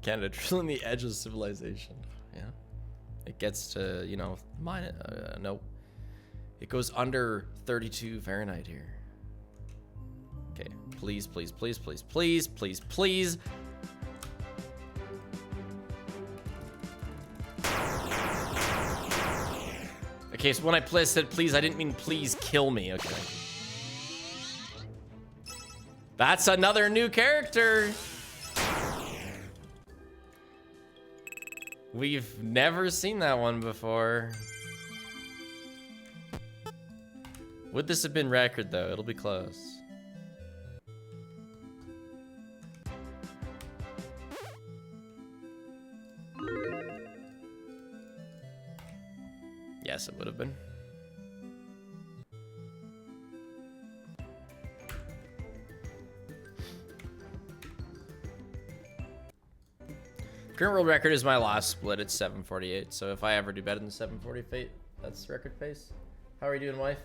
Canada, truly on the edge of civilization. Yeah. It gets to, you know, no. It goes under 32 Fahrenheit here. Okay, please, please, please, please, please, please, please. Okay, so when I said please, I didn't mean please kill me. Okay. That's another new character. We've never seen that one before. Would this have been record though? It'll be close. Yes, it would have been. Current world record is my last split. It's 7:48. So if I ever do better than 7:48, that's record pace. How are you doing, wife?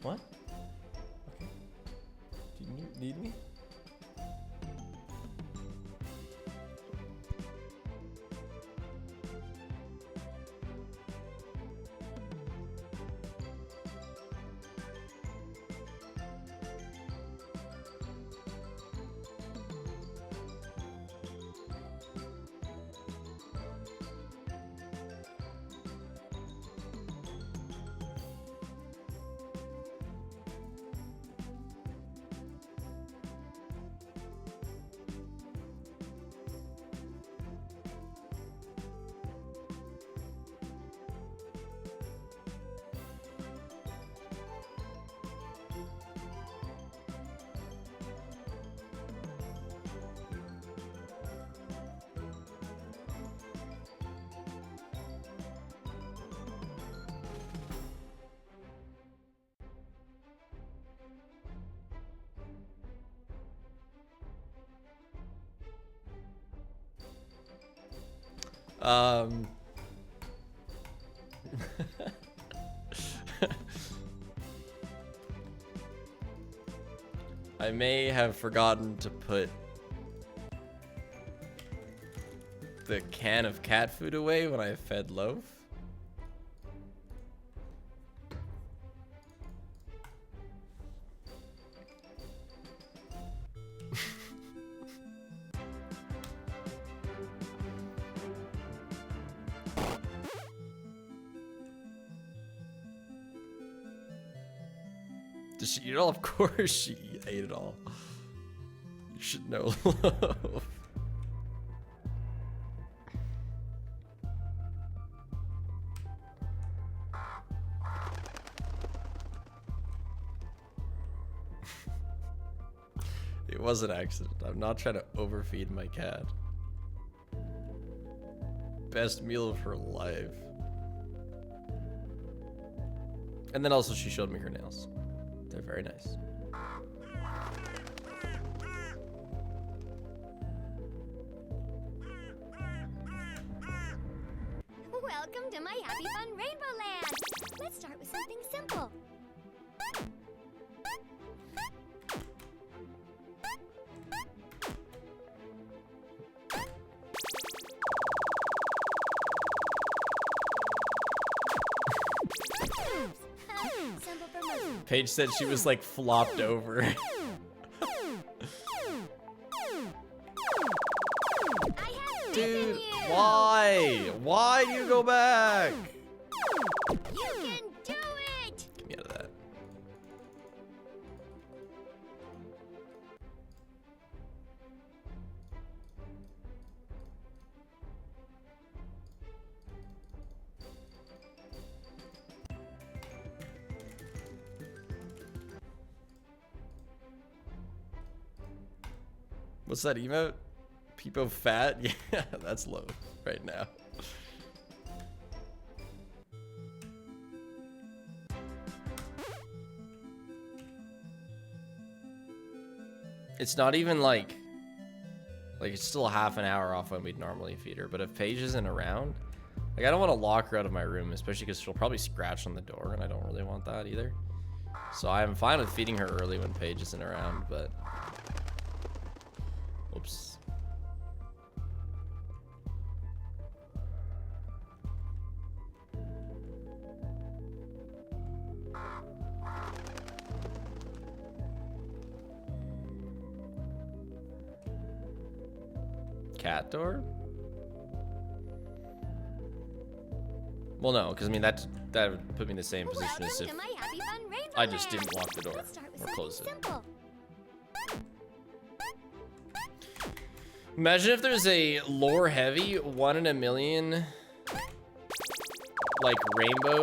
What? Okay. Do you need me? I may have forgotten to put the can of cat food away when I fed Loaf. Did she eat it all? Of course she ate it all. You should know. It was an accident. I'm not trying to overfeed my cat. Best meal of her life. And then also she showed me her nails. They're very nice. Welcome to my Happy Fun Rainbow Land. Let's start with something simple. Simple for most. Paige said she was like flopped over. I have Dude, you. why? Why do you go back? You can do it. Get me out of that. What's that emote? Peepo fat? Yeah, that's low right now. It's not even like it's still half an hour off when we'd normally feed her, but if Paige isn't around, like I don't want to lock her out of my room, especially because she'll probably scratch on the door and I don't really want that either. So I'm fine with feeding her early when Paige isn't around, but oops. Cat door? Well, no, because I mean that would put me in the same position as if Welcome to my Happy Fun Rainbow I just Land. didn't lock the door Let's start with or close it. something simple. Imagine if there's a lore heavy 1 in a million like rainbow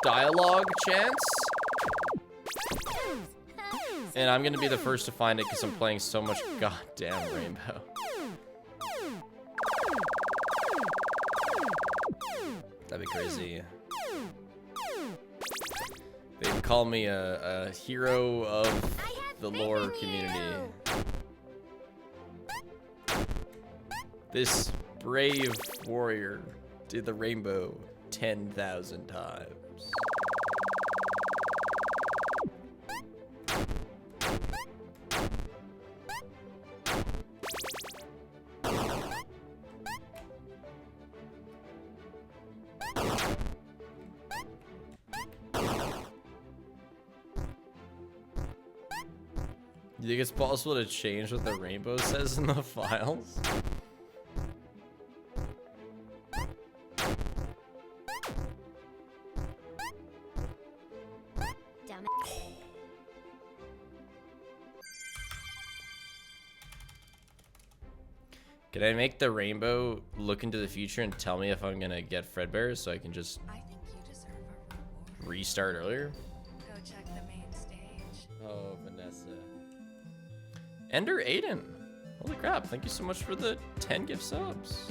dialogue chants. And I'm gonna be the first to find it because I'm playing so much goddamn rainbow. That'd be crazy. They'd call me a hero of the lore community. This brave warrior did the rainbow 10,000 times. You think it's possible to change what the rainbow says in the files? Damn it. Can I make the rainbow look into the future and tell me if I'm gonna get Fredbear so I can just I think you deserve a reward. restart earlier? Go check the main stage. Oh, Vanessa. Ender Aiden. Holy crap, thank you so much for the 10 gift subs.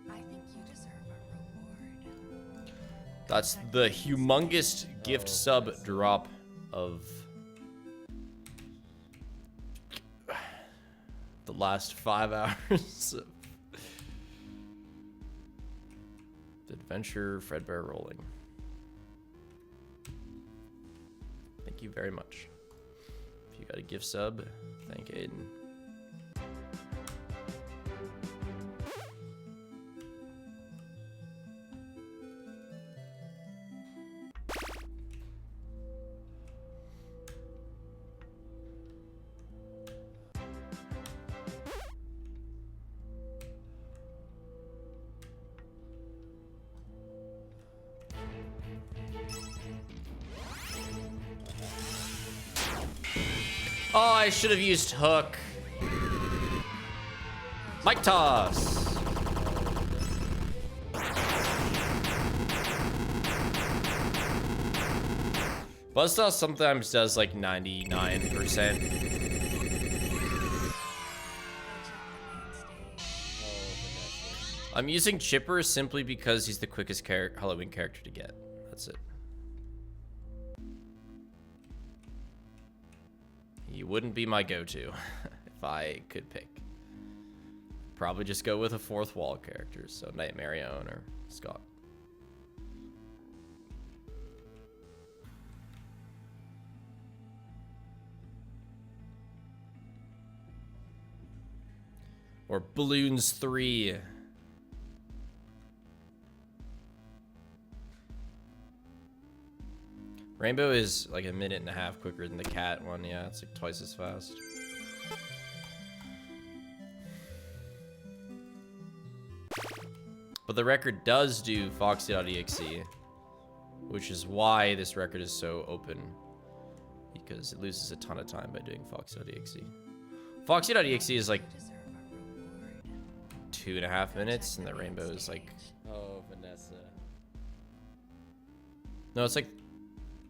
I think you deserve a reward. That's the humongous gift sub drop of the last 5 hours of the adventure Fredbear rolling. Thank you very much. If you got a gift sub, thank Aiden. Oh, I should have used hook. Mic toss. Buzzsaw sometimes does like 99%. I'm using Chipper simply because he's the quickest Halloween character to get. That's it. He wouldn't be my go-to if I could pick. Probably just go with a fourth wall character, so Nightmare or Scott. Or Balloons 3. Rainbow is like 1.5 minutes quicker than the cat one. Yeah, it's like twice as fast. But the record does do Foxy.exe, which is why this record is so open, because it loses a ton of time by doing Foxy.exe. Foxy.exe is like 2.5 minutes, and the Rainbow is like... Oh, Vanessa. No, it's like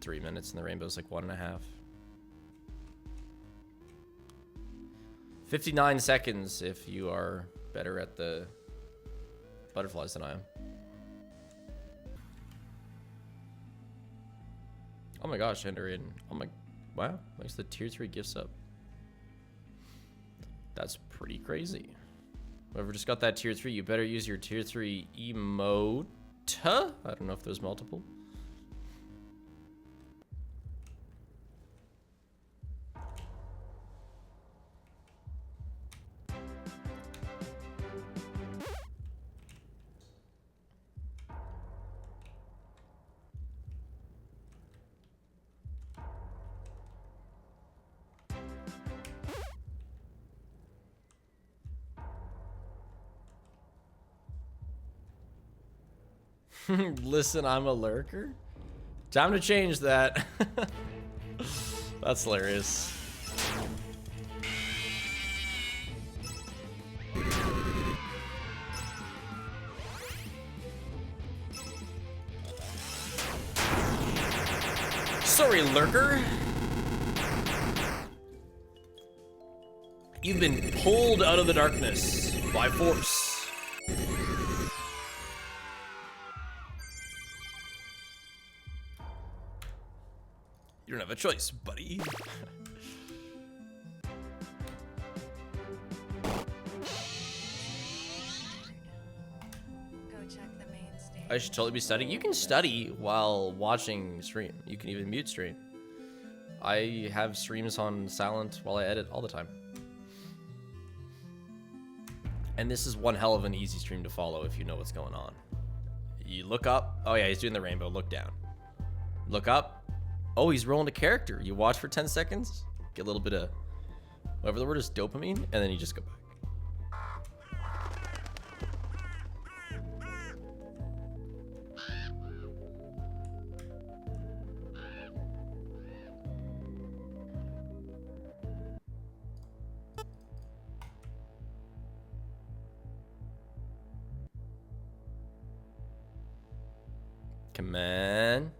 3 minutes, and the Rainbow's like 1.5. 59 seconds if you are better at the butterflies than I am. Oh my gosh, Ender, oh my, wow, thanks for the tier 3 gifts up. That's pretty crazy. Whoever just got that tier 3, you better use your tier 3 emote. I don't know if there's multiple. Listen, I'm a lurker. Time to change that. That's hilarious. Sorry, lurker. You've been pulled out of the darkness by force. You don't have a choice, buddy. Go check the main stage. I should totally be studying. You can study while watching stream. You can even mute stream. I have streams on silent while I edit all the time. And this is one hell of an easy stream to follow if you know what's going on. You look up. Oh yeah, he's doing the rainbow. Look down. Look up. Oh, he's rolling a character. You watch for 10 seconds. Get a little bit of, whatever the word is, dopamine. And then you just go back. Come on.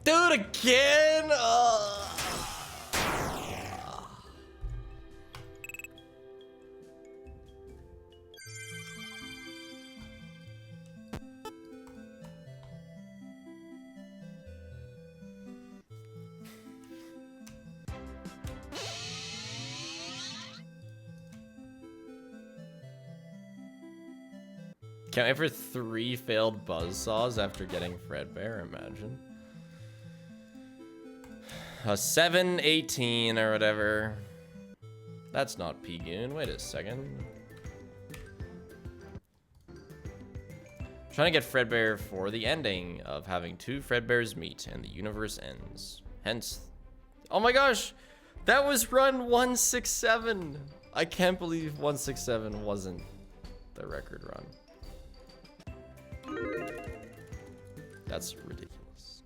Do it again. Can't wait for 3 failed buzzsaws after getting Fredbear, imagine. 718 or whatever. That's not P-Goon. Wait a second. Trying to get Fredbear for the ending of having 2 Fredbears meet and the universe ends. Hence, oh my gosh, that was run 167. I can't believe 167 wasn't the record run. That's ridiculous.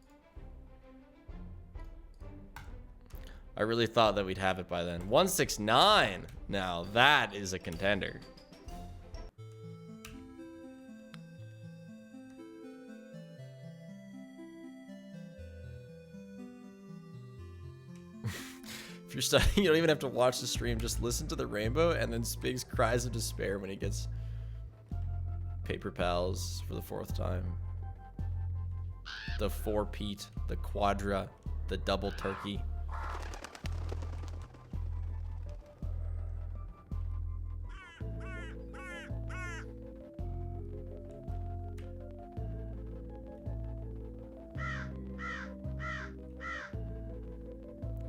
I really thought that we'd have it by then. 169. Now that is a contender. If you're studying, you don't even have to watch the stream. Just listen to the rainbow and then Spig's cries of despair when he gets Paper Pals for the 4th time. The 4-peat, the quadra, the double turkey.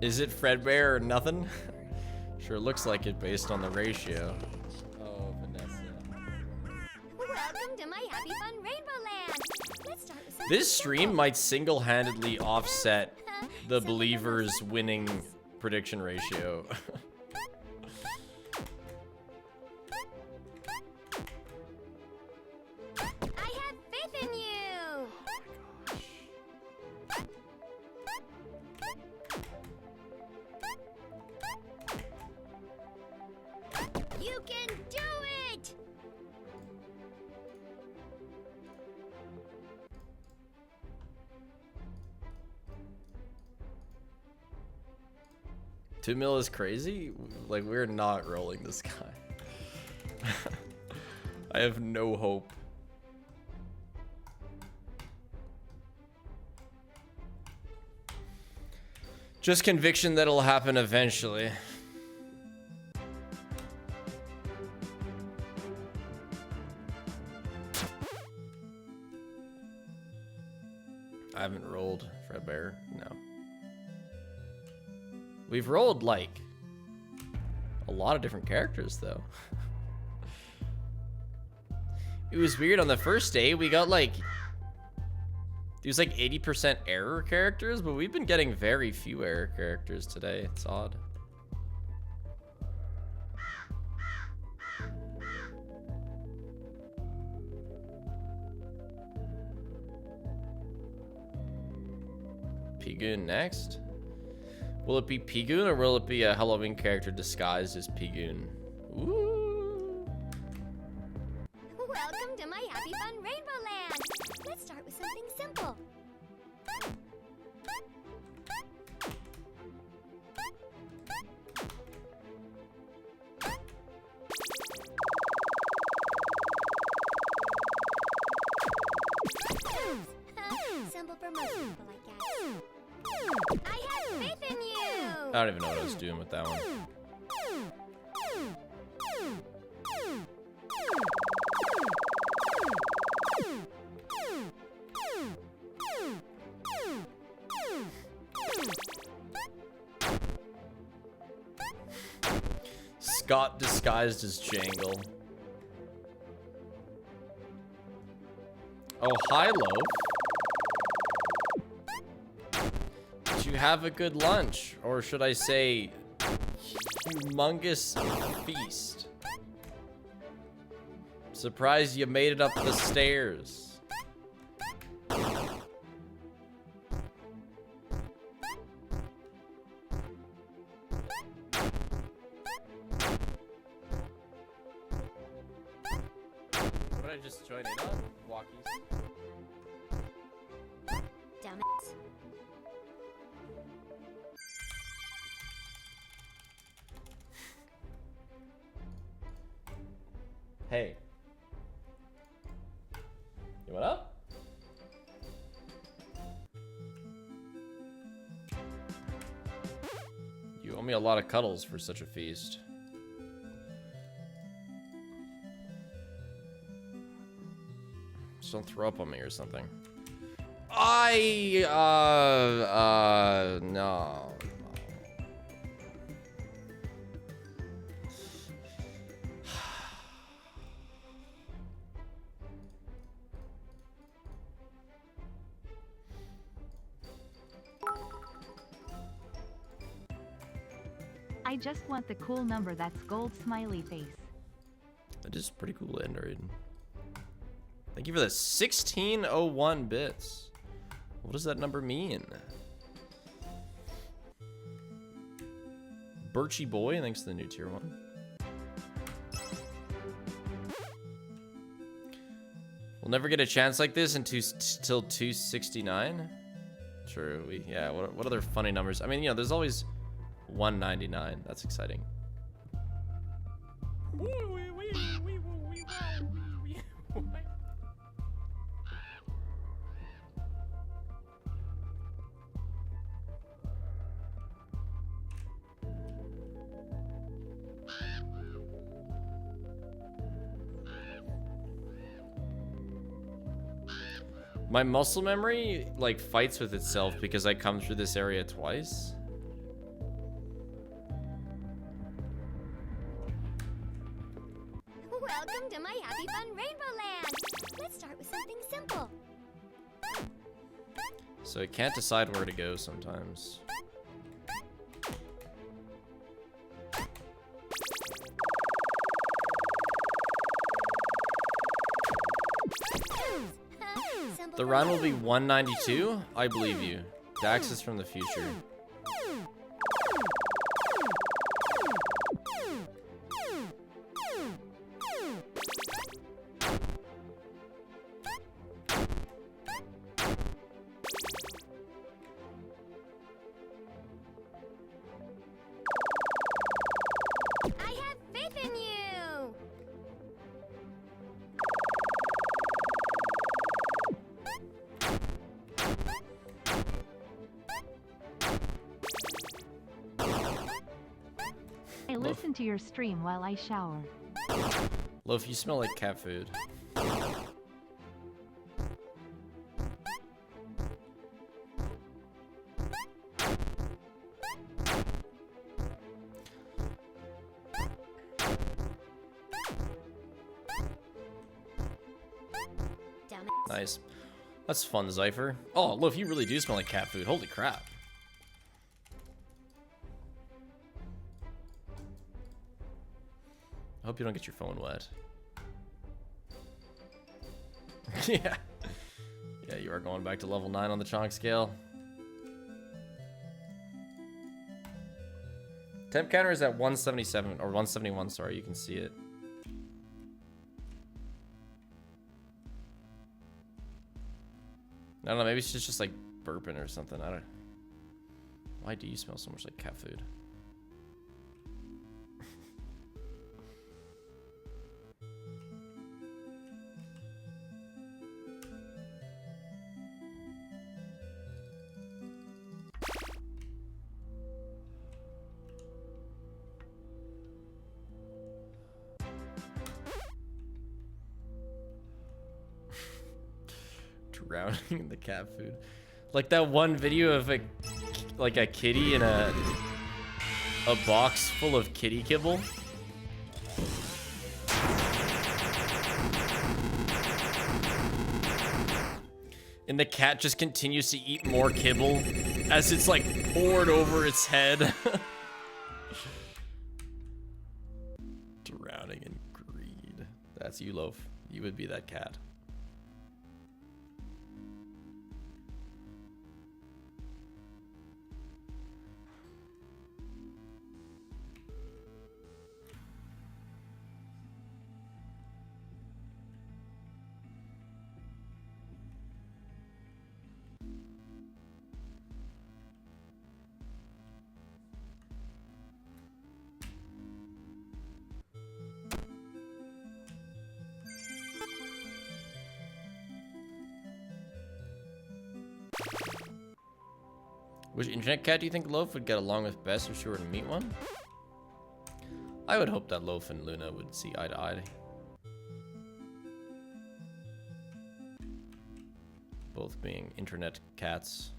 Is it Fredbear or nothing? Sure looks like it based on the ratio. Oh, Vanessa. Welcome to my Happy Fun Rainbow Land. Let's start with something This stream might single-handedly offset the believers winning prediction ratio. I have faith in you. You can do it. $2 mil is crazy? Like, we're not rolling this guy. I have no hope. Just conviction that it'll happen eventually. I haven't rolled Fredbear, no. We've rolled, like, a lot of different characters, though. It was weird on the first day, we got, like, it was like 80% error characters, but we've been getting very few error characters today. It's odd. P-Goon next. Will it be Pigoon or will it be a Halloween character disguised as Pigoon? Ooh. Welcome to my Happy Fun Rainbow Land. Let's start with something simple. Simple for most people, I guess. I have faith in you! I don't even know what I was doing with that one. Scott disguised as Jangle. Oh, hi, Loaf. Did you have a good lunch? Or should I say, humongous feast? Surprised you made it up the stairs. What did I just join in on? Walkies. Damn it. Hey. You went up? You owe me a lot of cuddles for such a feast. Just don't throw up on me or something. No. I just want the cool number that's gold smiley face. That is pretty cool, Android. Thank you for the 1601 bits. What does that number mean? Birchy Boy, thanks to the new tier 1. We'll never get a chance like this until 269. True. Yeah. What other funny numbers? I mean, you know, there's always 199. That's exciting. My muscle memory, like, fights with itself because I come through this area twice. Welcome to my Happy Fun Rainbow Land. Let's start with something simple. So I can't decide where to go sometimes. Simple The for round will you. be 192. I believe you. Dax is from the future. I have faith in you. I listen to your stream while I shower. Loaf, you smell like cat food. Damn it. Nice. That's fun, Zypher. Oh, Loaf, you really do smell like cat food. Holy crap. I hope you don't get your phone wet. Yeah. Yeah, you are going back to level 9 on the chonk scale. Temp counter is at 177 or 171. Sorry, you can see it. I don't know. Maybe she's just like burping or something. I don't. Why do you smell so much like cat food? Drowning in the cat food. Like that one video of a kitty in a box full of kitty kibble. And the cat just continues to eat more kibble as it's like poured over its head. Drowning in greed. That's you, Loaf. You would be that cat. Which internet cat do you think Loaf would get along with best if she were to meet one? I would hope that Loaf and Luna would see eye to eye. Both being internet cats.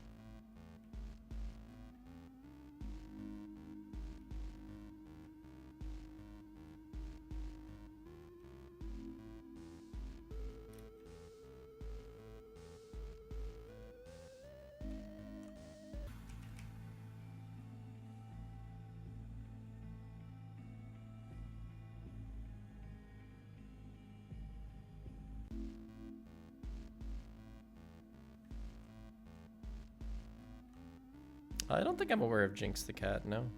I don't think I'm aware of Jinx the cat, no.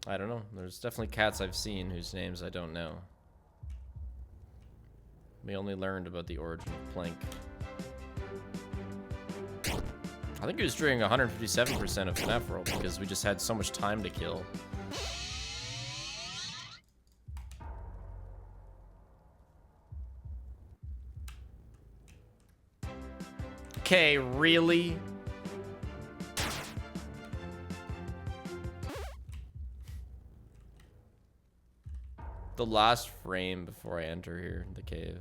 I don't know. There's definitely cats I've seen whose names I don't know. We only learned about the origin of Plank. I think it was during 157% of FNAF World because we just had so much time to kill. Okay, really? The last frame before I enter here, the cave.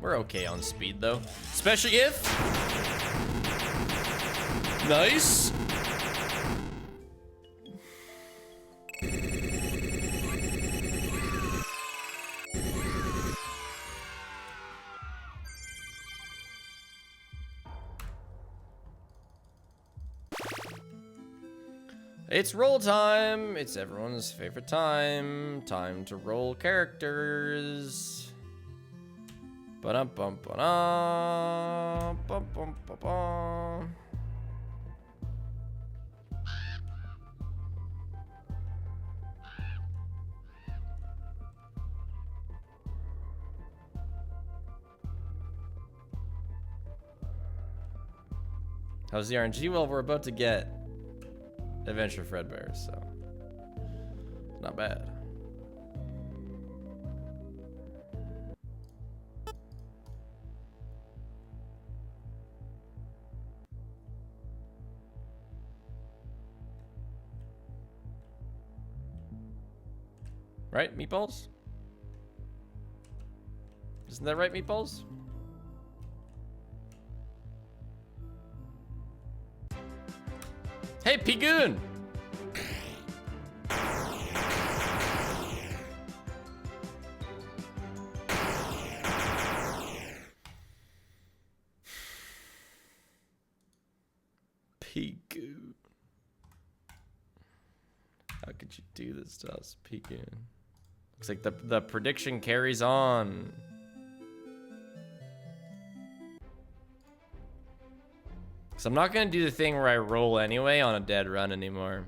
We're okay on speed though. Especially if... Nice! It's roll time! It's everyone's favorite time. Time to roll characters. Ba-dum-bum-ba-dum. Bum-bum-ba-bum. How's the RNG? Well, we're about to get Adventure Fredbear, so not bad. Right, Meatballs? Isn't that right, Meatballs? Hey, Pigoon! Pigoon. How could you do this to us, peeking. Looks like the prediction carries on. So I'm not gonna do the thing where I roll anyway on a dead run anymore.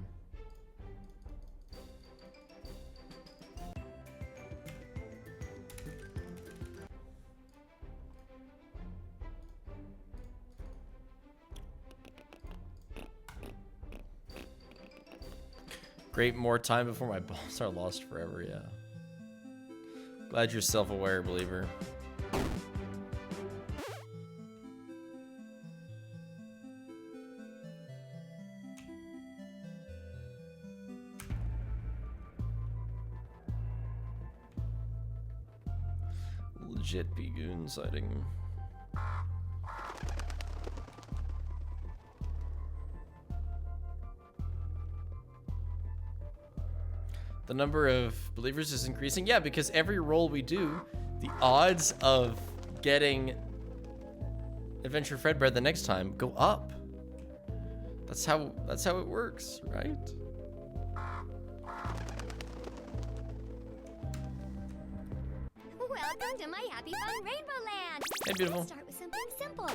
Great, more time before my balls are lost forever, yeah. Glad you're self-aware, believer. Legit Begoon sighting. The number of believers is increasing. Yeah, because every roll we do, the odds of getting Adventure Fredbear the next time go up. That's how it works, right? Welcome to my happy fun rainbow land. Hey, beautiful. Let's start with something simple.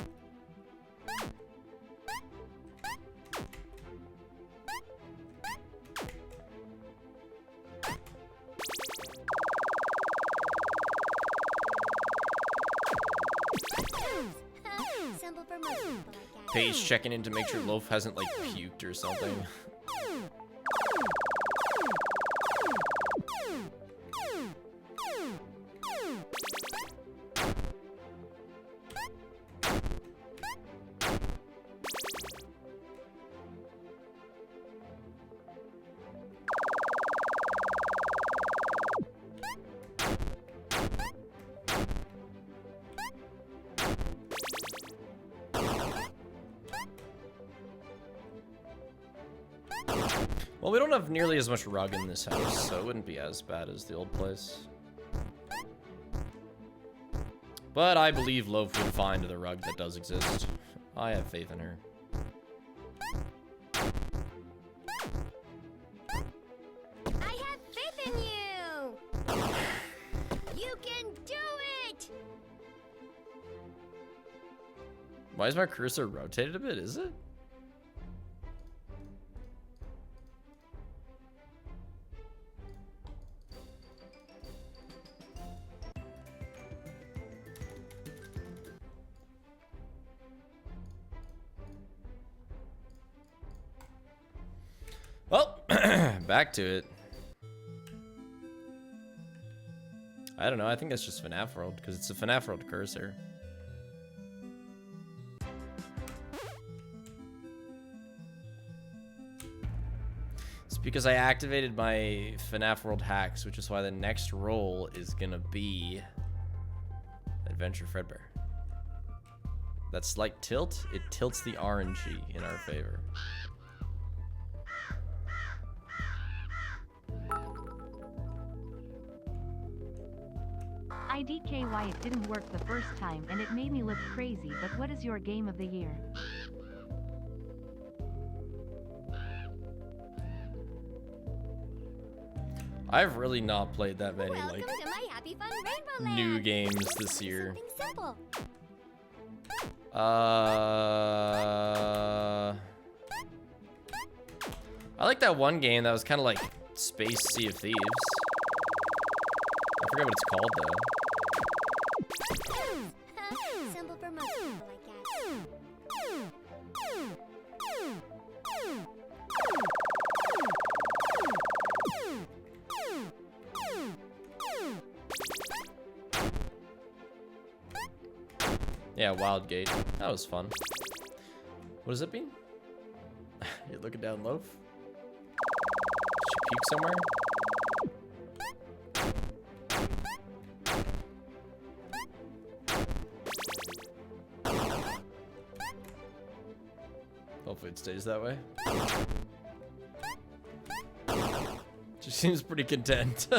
Simple for most people, I guess. Paige checking in to make sure Loaf hasn't like puked or something. Well, we don't have nearly as much rug in this house, so it wouldn't be as bad as the old place. But I believe Loaf would find the rug that does exist. I have faith in her. I have faith in you. You can do it. Why is my cursor rotated a bit? Is it? Well, back to it. I don't know. I think that's just FNAF World because it's a FNAF World cursor. It's because I activated my FNAF World hacks, which is why the next roll is gonna be Adventure Fredbear. That slight tilt, it tilts the RNG in our favor. IDKY, it didn't work the first time and it made me look crazy, but what is your game of the year? I've really not played that many Welcome like to my happy fun rainbow land. new games Let's this start with year. Something simple. I like that one game that was kind of like Space Sea of Thieves. I forget what it's called though. Simple for most people, I guess. Yeah, Wildgate. That was fun. What does it mean? You're looking down Loaf? She puke somewhere? Hopefully it stays that way. She seems pretty content.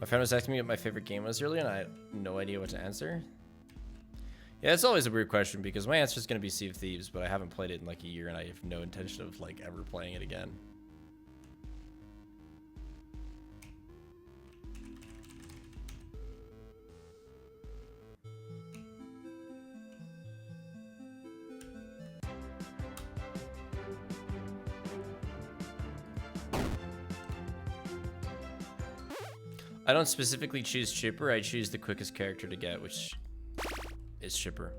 My friend was asking me what my favorite game was earlier, and I had no idea what to answer. Yeah, it's always a weird question because my answer is going to be Sea of Thieves, but I haven't played it in like a year, and I have no intention of like ever playing it again. I don't specifically choose Chipper, I choose the quickest character to get, which is Chipper.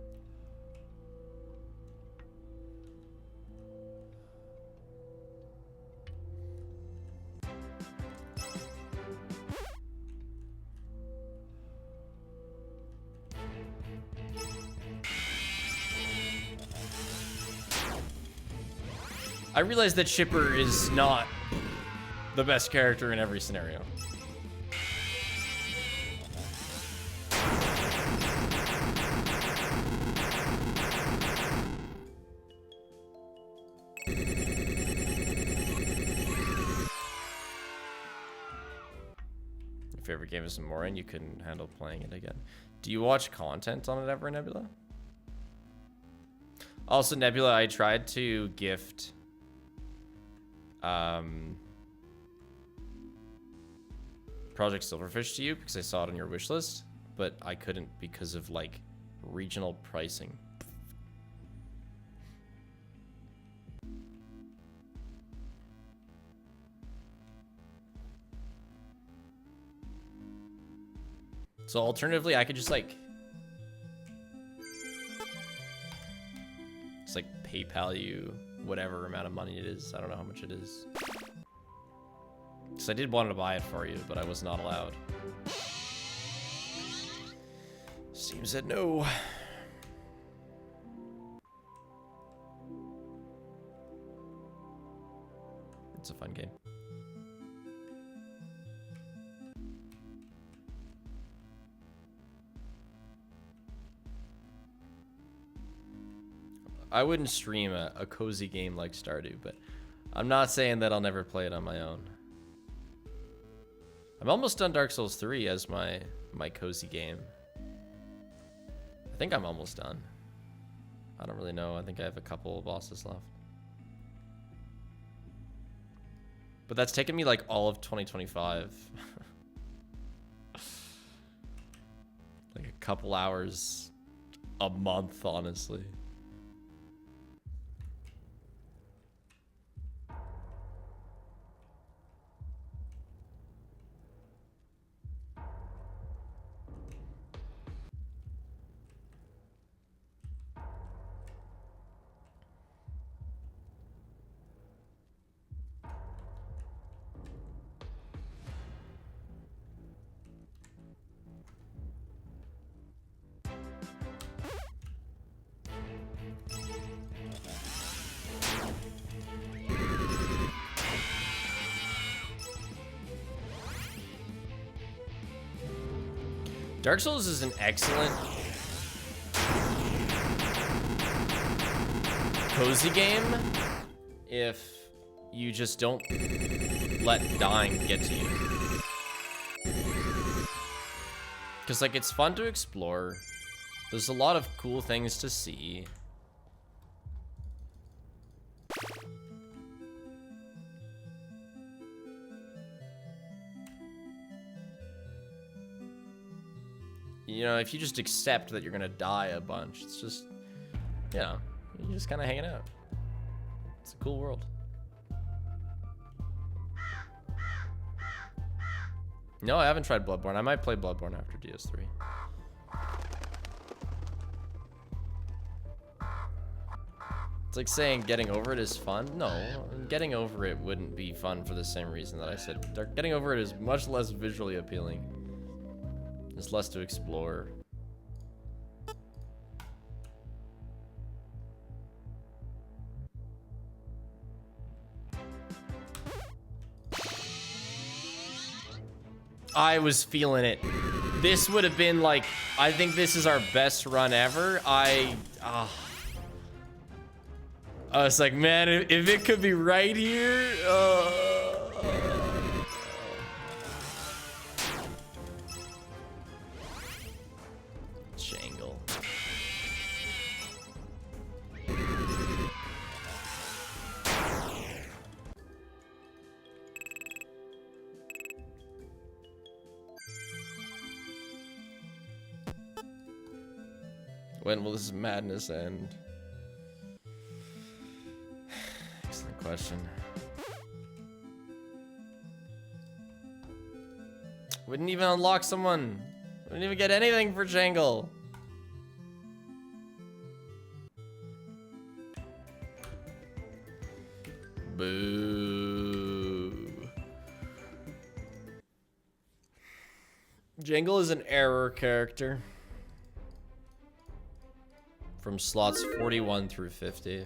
I realize that Chipper is not the best character in every scenario. Favorite game is more and you couldn't handle playing it again. Do you watch content on it ever, Nebula? Also, Nebula, I tried to gift Project Silverfish to you because I saw it on your wish list, but I couldn't because of like regional pricing. So alternatively, I could just like PayPal you whatever amount of money it is. I don't know how much it is. Because I did want to buy it for you, but I was not allowed. Steam said no. It's a fun game. I wouldn't stream a cozy game like Stardew, but I'm not saying that I'll never play it on my own. I'm almost done Dark Souls 3 as my cozy game. I think I'm almost done. I don't really know. I think I have a couple of bosses left. But that's taken me like all of 2025. Like a couple hours a month, honestly. Dark Souls is an excellent cozy game if you just don't let dying get to you. Because like it's fun to explore. There's a lot of cool things to see. You know, if you just accept that you're gonna die a bunch, it's just, you know, you're just kind of hanging out. It's a cool world. No, I haven't tried Bloodborne. I might play Bloodborne after DS3. It's like saying getting over it is fun. No, getting over it wouldn't be fun for the same reason that I said. Getting over it is much less visually appealing. There's less to explore. I was feeling it. This would have been like, I think this is our best run ever. I was like, man, if it could be right here. When will this madness end? Excellent question. We didn't even unlock someone. We didn't even get anything for Jangle. Boo. Jangle is an error character. From slots 41 through 50.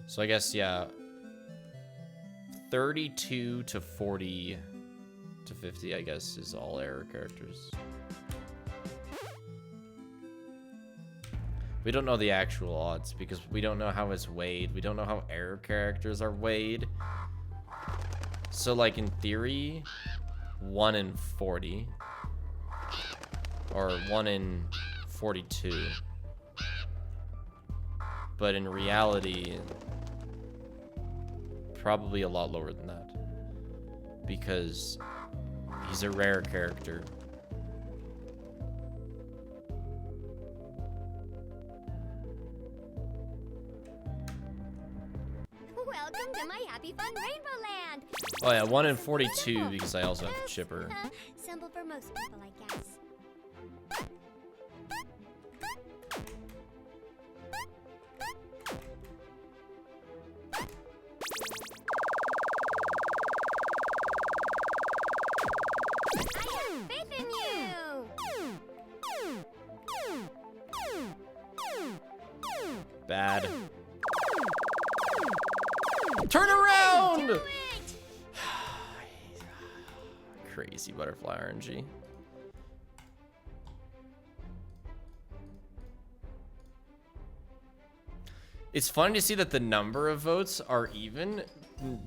So I guess, yeah, 32 to 40 to 50, I guess, is all error characters. We don't know the actual odds because we don't know how it's weighed. We don't know how error characters are weighed. So, like, in theory, 1 in 40. Or 1 in 42. But in reality, probably a lot lower than that. Because he's a rare character. Welcome to my happy fun rainbow land. Oh yeah, 1 in 42 because I also have Chipper. Simple for most people, I guess. I have faith in you. Bad. Turn around! Do it. Crazy butterfly RNG. It's funny to see that the number of votes are even.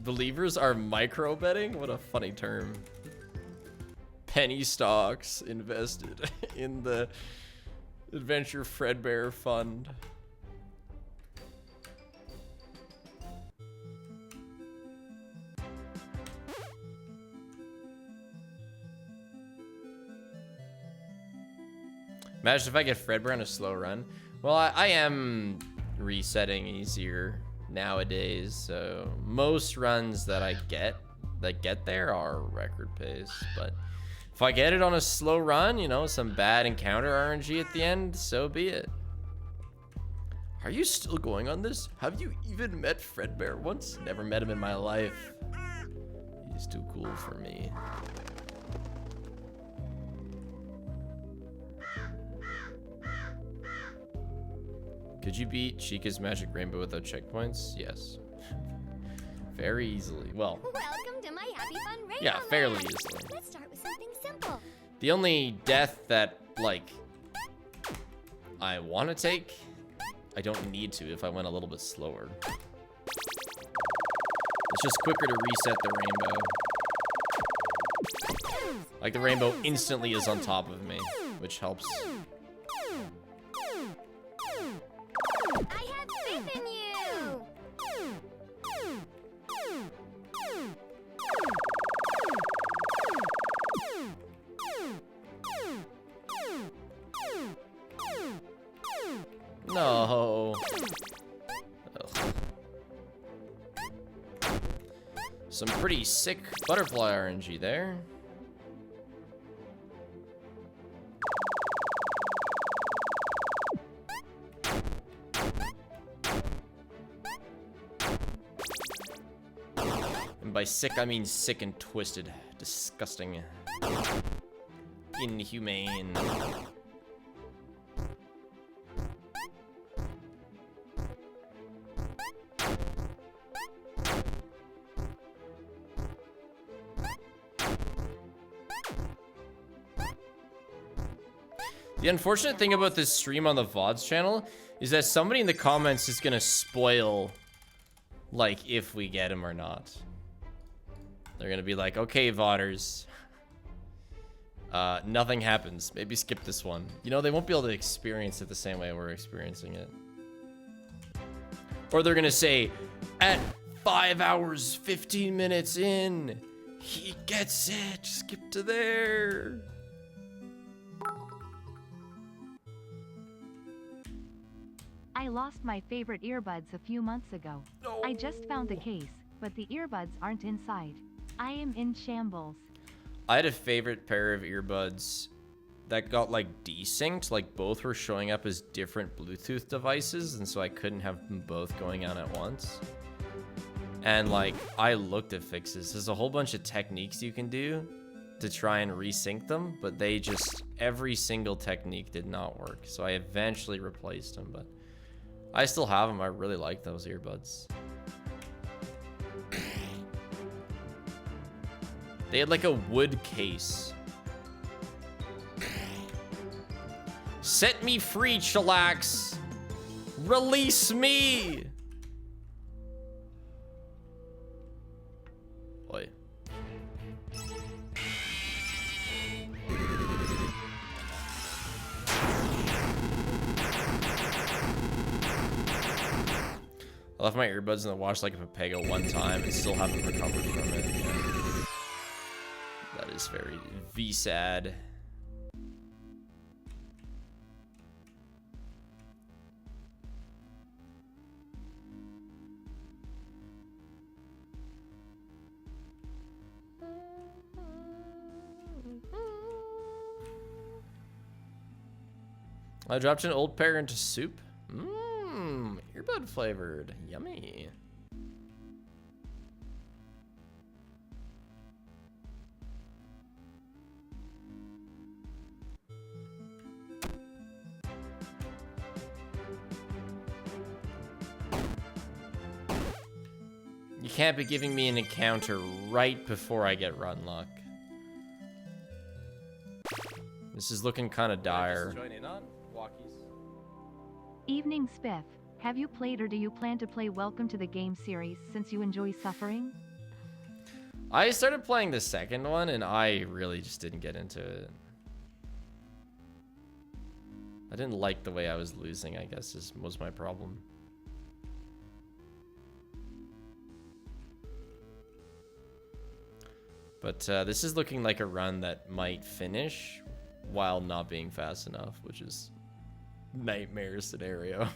Believers are micro betting. What a funny term. Penny stocks invested in the Adventure Fredbear Fund. Imagine if I get Fredbear on a slow run. Well, I am resetting easier nowadays, so most runs that I get there are record pace. But if I get it on a slow run, you know, some bad encounter RNG at the end, so be it. Are you still going on this? Have you even met Fredbear once? Never met him in my life. He's too cool for me. Could you beat Chica's Magic Rainbow without checkpoints? Yes. Very easily. Well, Welcome to my happy fun rainbow yeah, fairly land. easily. Let's start with something simple. The only death that, like, I want to take, I don't need to if I went a little bit slower. It's just quicker to reset the rainbow. Like, the rainbow instantly is on top of me, which helps. I have faith in you. No. Ugh. Some pretty sick butterfly RNG there. And by sick, I mean sick and twisted. Disgusting. Inhumane. The unfortunate thing about this stream on the VODs channel is that somebody in the comments is gonna spoil, like, if we get him or not. They're gonna be like, okay, VODers, Nothing happens. Maybe skip this one. You know, they won't be able to experience it the same way we're experiencing it. Or they're gonna say, at 5 hours, 15 minutes in, he gets it. Skip to there. I lost my favorite earbuds a few months ago. No. I just found the case, but the earbuds aren't inside. I am in shambles. I had a favorite pair of earbuds that got like desynced, like both were showing up as different Bluetooth devices, and so I couldn't have them both going on at once. And like, I looked at fixes. There's a whole bunch of techniques you can do to try and resync them, but they just, every single technique did not work. So I eventually replaced them, but I still have them. I really like those earbuds. They had like a wood case. Set me free, Chillax. Release me. Oi. I left my earbuds in the wash like a Pepega one time and still haven't recovered from it. Yeah. That is very V-sad. I dropped an old pair into soup. Mmm, earbud flavored. Yummy. You can't be giving me an encounter right before I get run luck. This is looking kind of dire. Join in on walkies. Evening Spiff. Have you played or do you plan to play Welcome to the Game series since you enjoy suffering? I started playing the second one and I really just didn't get into it. I didn't like the way I was losing, I guess, was my problem. But this is looking like a run that might finish while not being fast enough, which is nightmare scenario.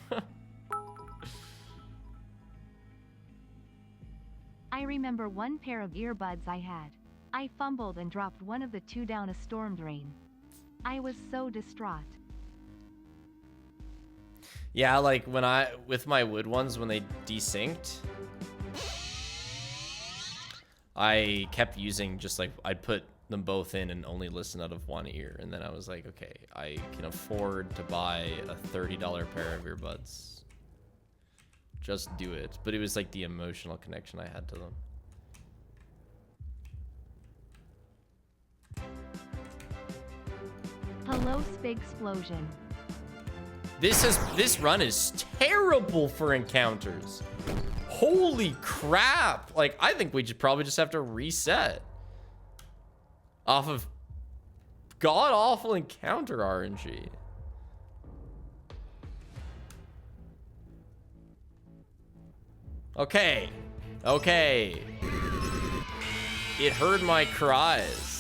I remember one pair of earbuds I had. I fumbled and dropped one of the two down a storm drain. I was so distraught. Yeah, like when with my wood ones, when they desynced, I kept using just like, I'd put them both in and only listen out of one ear. And then I was like, okay, I can afford to buy a $30 pair of earbuds. Just do it. But it was like the emotional connection I had to them. Hello, Spigsplosion. This run is terrible for encounters. Holy crap. Like, I think we probably just have to reset off of god-awful encounter RNG. Okay. Okay. It heard my cries.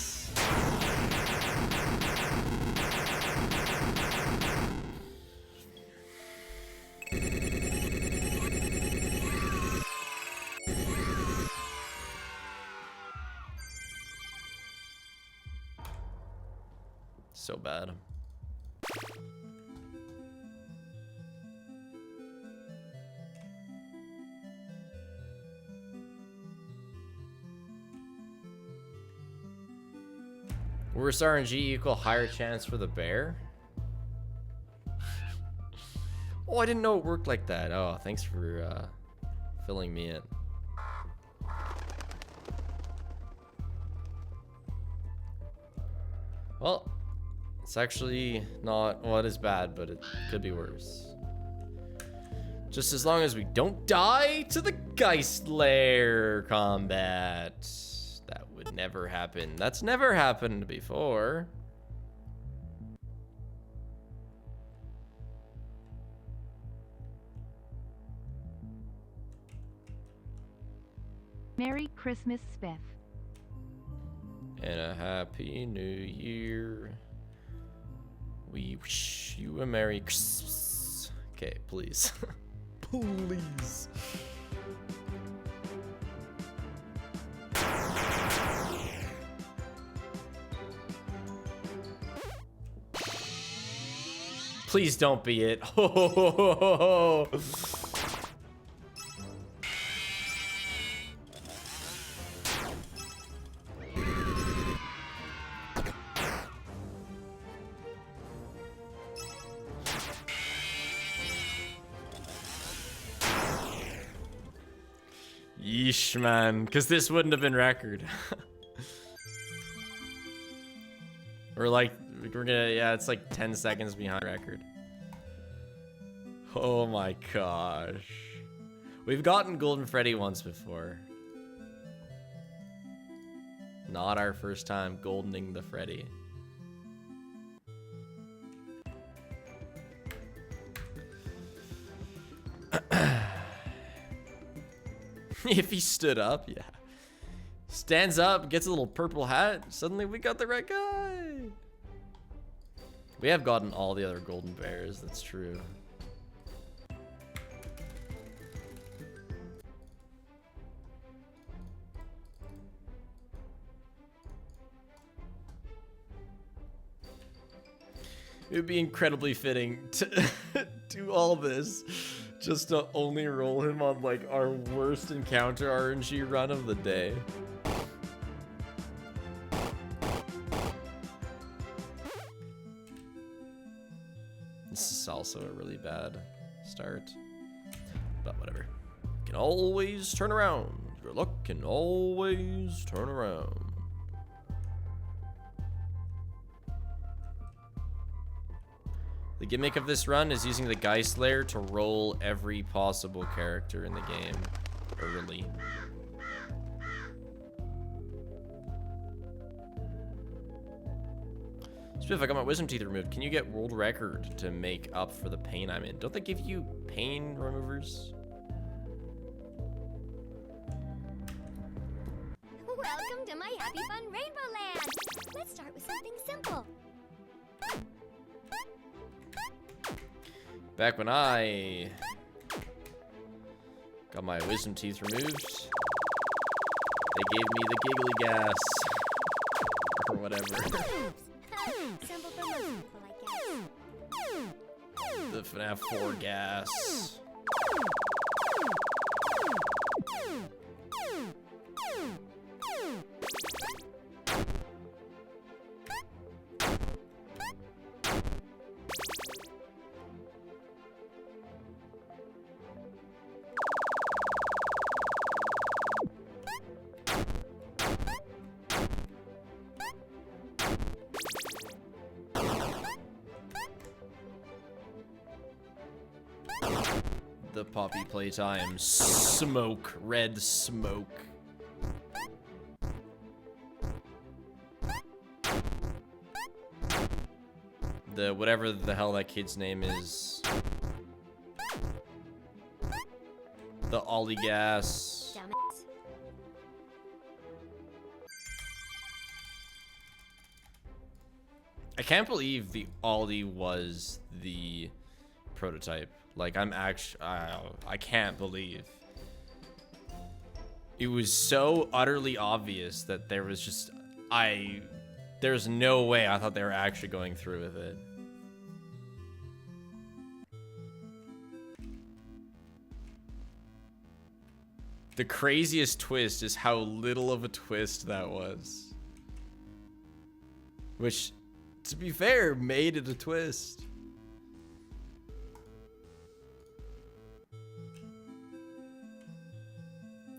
So bad. Worse RNG equal higher chance for the bear? Oh, I didn't know it worked like that. Oh, thanks for filling me in. Well, it's actually not, well, it is bad, but it could be worse. Just as long as we don't die to the Geist Lair combat. That would never happen. That's never happened before. Merry Christmas, Spiff. And a happy new year. We wish you a Merry Christmas. Okay, please. Please. Please don't be it. Yeesh, man, because this wouldn't have been record. We're like, we're gonna, yeah, it's like 10 seconds behind record. Oh my gosh. We've gotten Golden Freddy once before. Not our first time goldening the Freddy. If he stood up, yeah. Stands up, gets a little purple hat, suddenly we got the right guy. We have gotten all the other golden bears, that's true. It would be incredibly fitting to do all this just to only roll him on like our worst encounter RNG run of the day. This is also a really bad start, but whatever. Can always turn around. Your luck can always turn around. The gimmick of this run is using the Geist Lair to roll every possible character in the game early. Spiff, I got my wisdom teeth removed. Can you get world record to make up for the pain I'm in? Don't they give you pain removers? Welcome to my Happy Fun Rainbow Land. Let's start with something simple. Back when I got my wisdom teeth removed, they gave me the giggly gas or whatever. Simple for most people, I guess. The FNAF 4 gas. The poppy playtime. Smoke. Red smoke. The whatever the hell that kid's name is. The Ollie gas. Damn it. I can't believe the Ollie was the prototype. Like, I'm actually, I can't believe. It was so utterly obvious that there was just, there's no way I thought they were actually going through with it. The craziest twist is how little of a twist that was. Which, to be fair, made it a twist.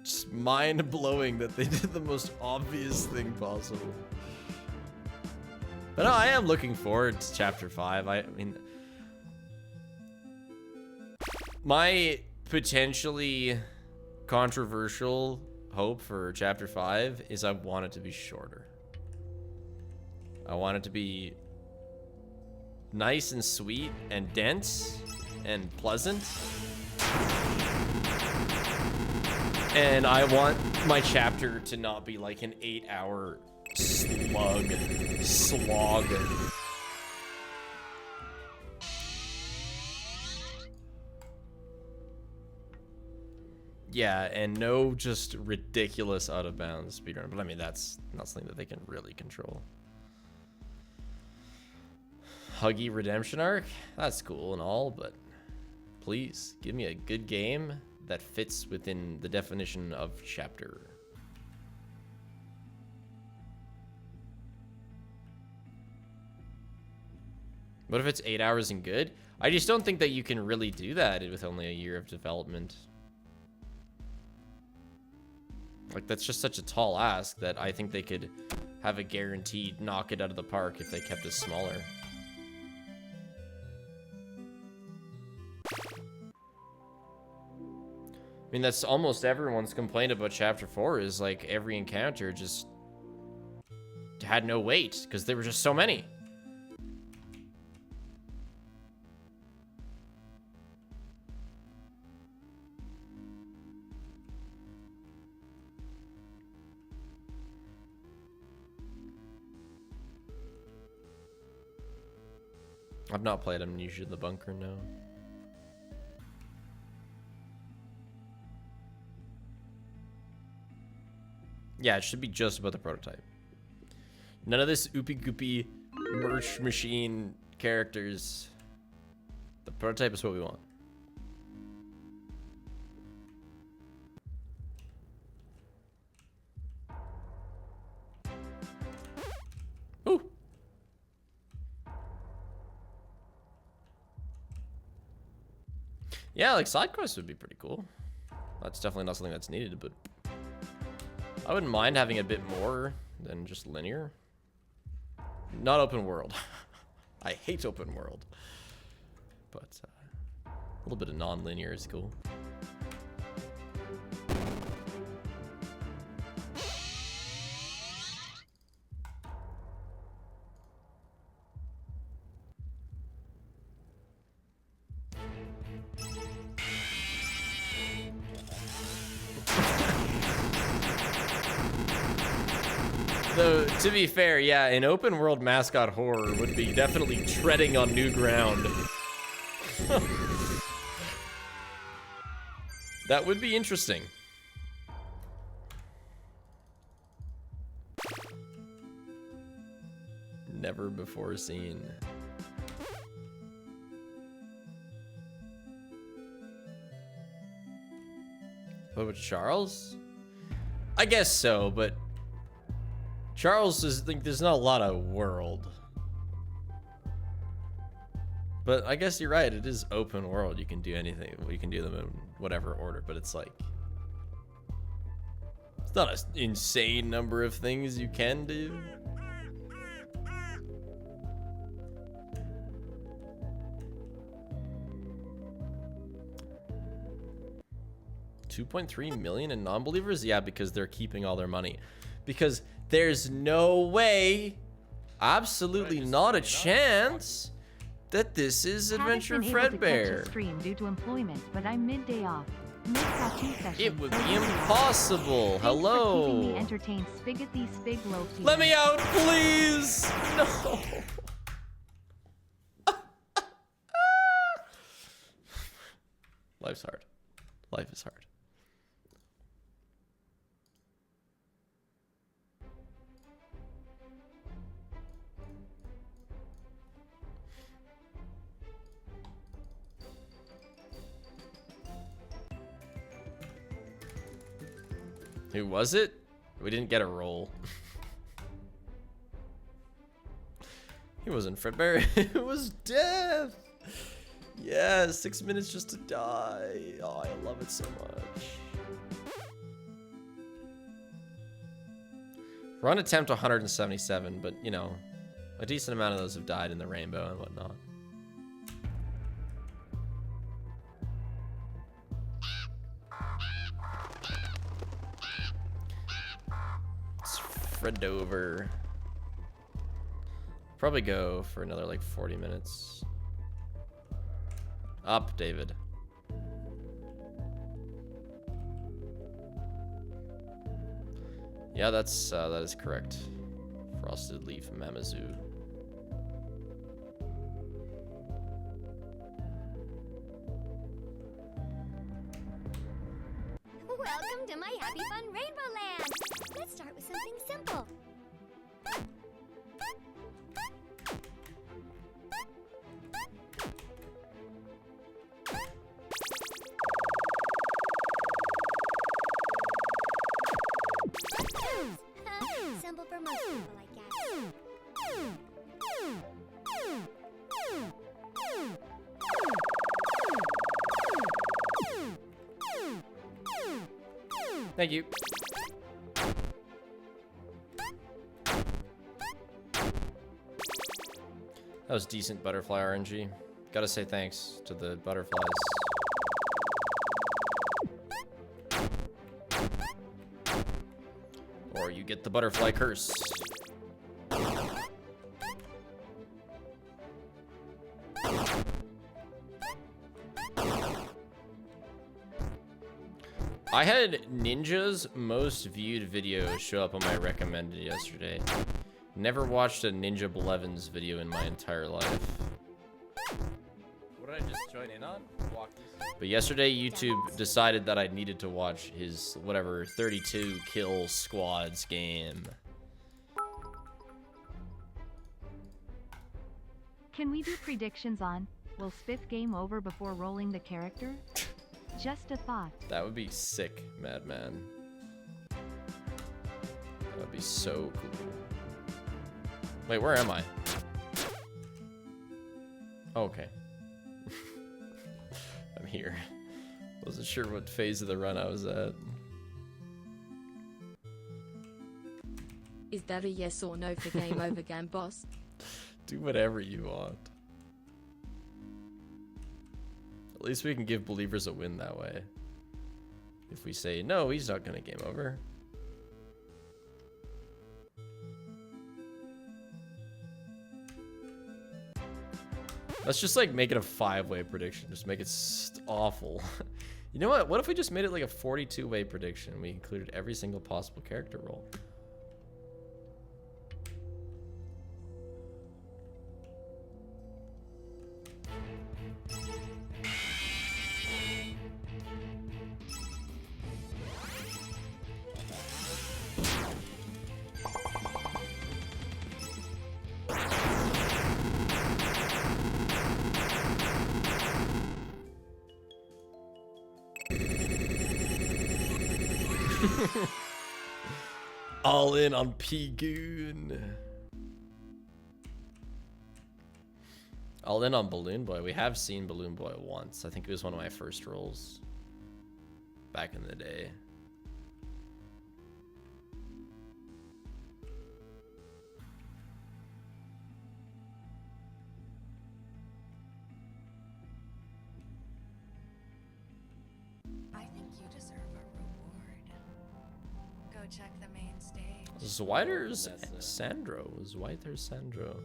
Just mind-blowing that they did the most obvious thing possible. But no, I am looking forward to Chapter 5. I mean, my potentially controversial hope for Chapter 5 is I want it to be shorter. I want it to be nice and sweet and dense and pleasant. And I want my chapter to not be like an 8-hour slog. Yeah, and no just ridiculous out of bounds speedrun, but I mean that's not something that they can really control. Huggy redemption arc, that's cool and all, but please give me a good game that fits within the definition of chapter. What if it's 8 hours and good? I just don't think that you can really do that with only a year of development. Like, that's just such a tall ask that I think they could have a guaranteed knock it out of the park if they kept it smaller. I mean, that's almost everyone's complaint about Chapter 4 is, like, every encounter just had no weight because there were just so many. I've not played Amnesia in the Bunker, no. Yeah, it should be just about the prototype. None of this oopy goopy merch machine characters. The prototype is what we want. Ooh. Yeah, like side quests would be pretty cool. That's definitely not something that's needed, but I wouldn't mind having a bit more than just linear. Not open world. I hate open world. But a little bit of non-linear is cool. Though, to be fair, yeah, an open world mascot horror would be definitely treading on new ground. That would be interesting. Never before seen. What about Charles? I guess so, but Charles is like there's not a lot of world. But I guess you're right, it is open world. You can do anything. You can do them in whatever order, but it's like it's not an insane number of things you can do. $2.3 million in non-believers? Yeah, because they're keeping all their money. Because there's no way, absolutely not a chance, that this is Adventure Fredbear. Stream due to employment, but I'm midday off. It would be impossible. Hello. For keeping me entertained. Spigot these spig loaf. Let me out, please. No. Life's hard. Life is hard. Who was it? We didn't get a roll. He wasn't Fredbear. It was Death. Yeah, 6 minutes just to die. Oh, I love it so much. We're on attempt 177, but you know, a decent amount of those have died in the rainbow and whatnot. Fredover. Probably go for another like 40 minutes. Up, David. Yeah, that is correct. Frosted Leaf Mamazoo. Welcome to my Happy Fun Rainbow Land. Let's start with something simple. Simple for most people, I guess. Thank you. That was decent butterfly RNG. Gotta say thanks to the butterflies. Or you get the butterfly curse. I had Ninja's most viewed video show up on my recommended yesterday. Never watched a Ninja Blevins video in my entire life. What did I just join in on? Walkies. But yesterday, YouTube decided that I needed to watch his, whatever, 32 kill squads game. Can we do predictions on, will Spiff game over before rolling the character? Just a thought. That would be sick, Madman. That would be so cool. Wait, where am I? Oh, okay. I'm here. Wasn't sure what phase of the run I was at. Is that a yes or no for game over, game boss? Do whatever you want. At least we can give believers a win that way. If we say, no, he's not gonna game over. Let's just like make it a 5-way prediction. Just make it awful. You know what? What if we just made it like a 42-way prediction? We included every single possible character role. All in on P-Goon. All in on Balloon Boy. We have seen Balloon Boy once. I think it was one of my first roles back in the day. I think you deserve a reward. Go check the main stage. Zwiter's Sandro. Zwiter's Sandro.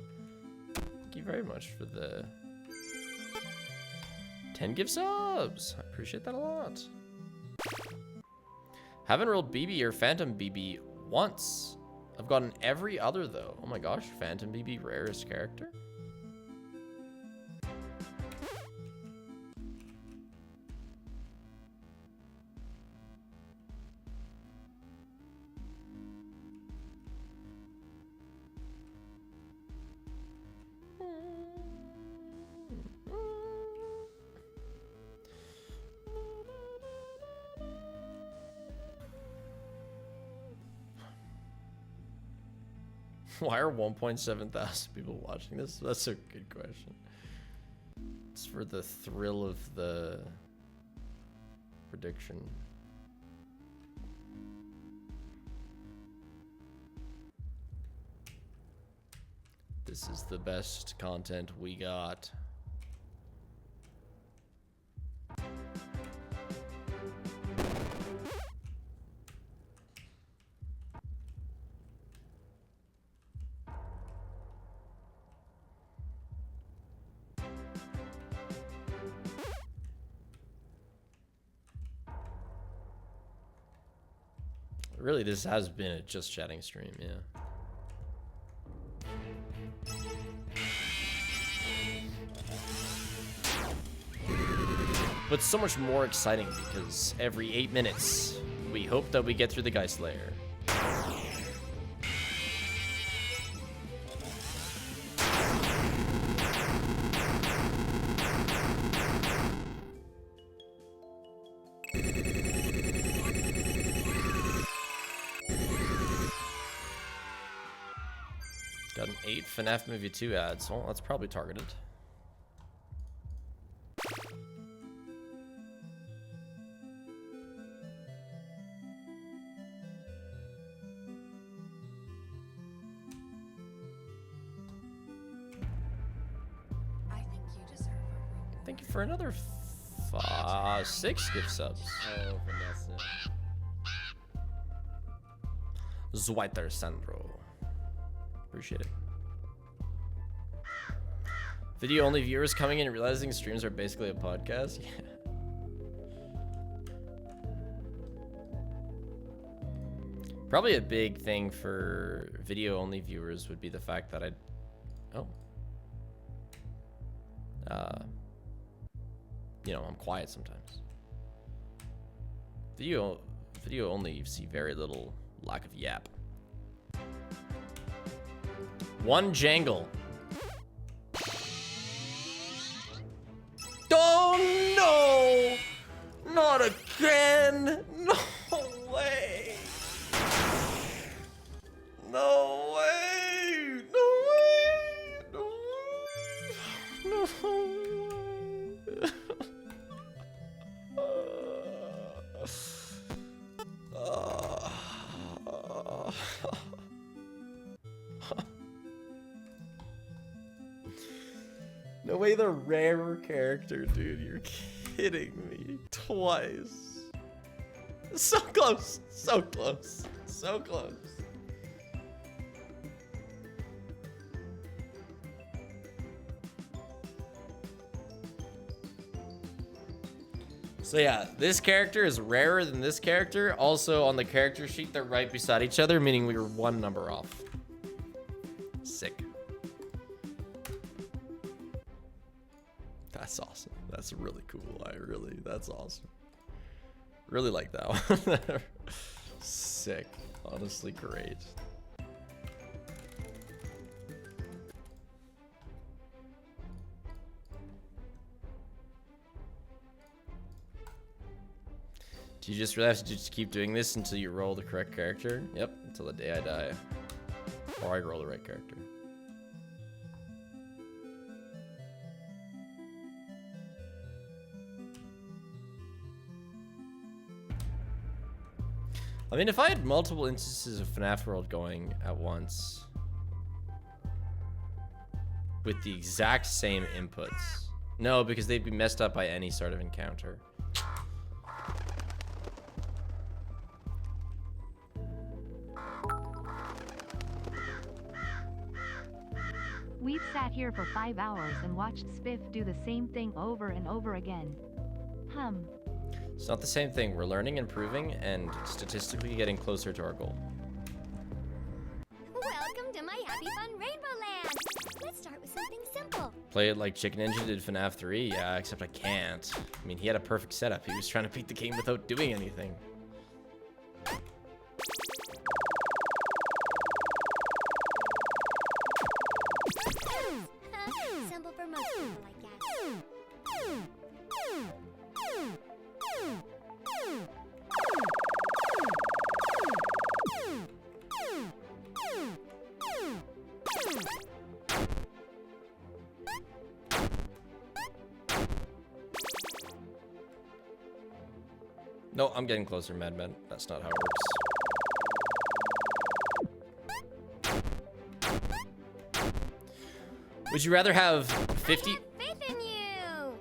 Thank you very much for the 10 gift subs. I appreciate that a lot. Haven't rolled BB or Phantom BB once. I've gotten every other though. Oh my gosh, Phantom BB rarest character. Why are 1.7 thousand people watching this? That's a good question. It's for the thrill of the prediction. This is the best content we got. Really, this has been a just chatting stream, yeah. But so much more exciting because every 8 minutes, we hope that we get through the Geist Layer. Got an 8 FNAF Movie 2 ads. Well, that's probably targeted. I think you deserve a reward. Thank you for another 6 gift subs. Oh, Vanessa. Zweiter Sandro. Appreciate it. Video only viewers coming in and realizing streams are basically a podcast. Yeah. Probably a big thing for video only viewers would be the fact that you know, I'm quiet sometimes. Video only, you see very little lack of yap. One jangle. Oh no! Not again! No way! No way! No way! No way! No way! No way, the rarer character, dude. You're kidding me. Twice. So close. So close. So close. So yeah, this character is rarer than this character. Also on the character sheet, they're right beside each other, meaning we were one number off. Sick. That's awesome. That's really cool. That's awesome. Really like that one. Sick. Honestly, great. Do you just really have to just keep doing this until you roll the correct character? Yep, until the day I die. Or I roll the right character. I mean, if I had multiple instances of FNAF World going at once with the exact same inputs. No, because they'd be messed up by any sort of encounter. We've sat here for 5 hours and watched Spiff do the same thing over and over again. It's not the same thing. We're learning, improving, and statistically getting closer to our goal. Welcome to my Happy Fun Rainbow Land. Let's start with something simple. Play it like Chicken Ninja did FNAF 3? Yeah, except I can't. I mean, he had a perfect setup. He was trying to beat the game without doing anything. Simple for most people, I guess. No, I'm getting closer, Madman. That's not how it works. Would you rather have 50? I have faith in you.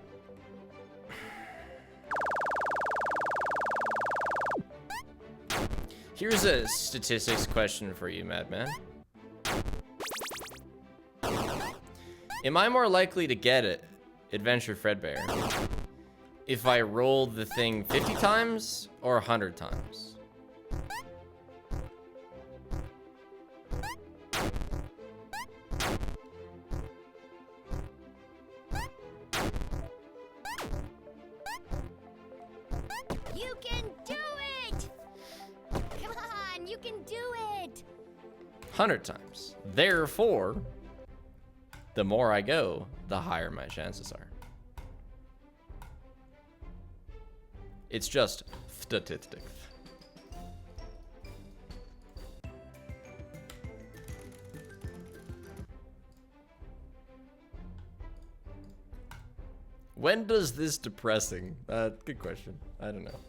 Here's a statistics question for you, Madman. Am I more likely to get it, Adventure Fredbear, if I roll the thing 50 times or 100 times? You can do it! Come on, you can do it! 100 times. Therefore, the more I go, the higher my chances are. It's just statistics. When does this depressing? Good question. I don't know.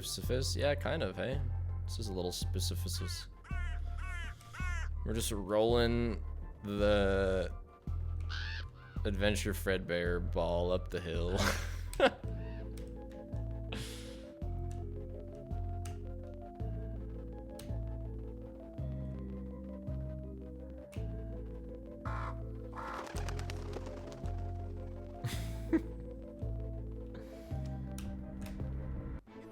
Spiffs? Yeah, kind of, hey? This is a little specificus. We're just rolling the Adventure Fredbear ball up the hill.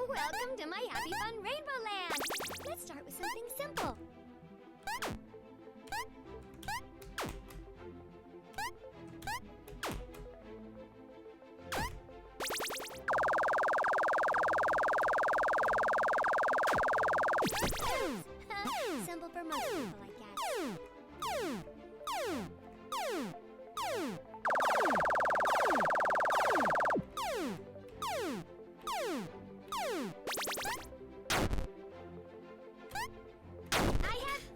Welcome to my Happy Fun Rainbow Land! Let's start with something simple. Simple for most people, I guess.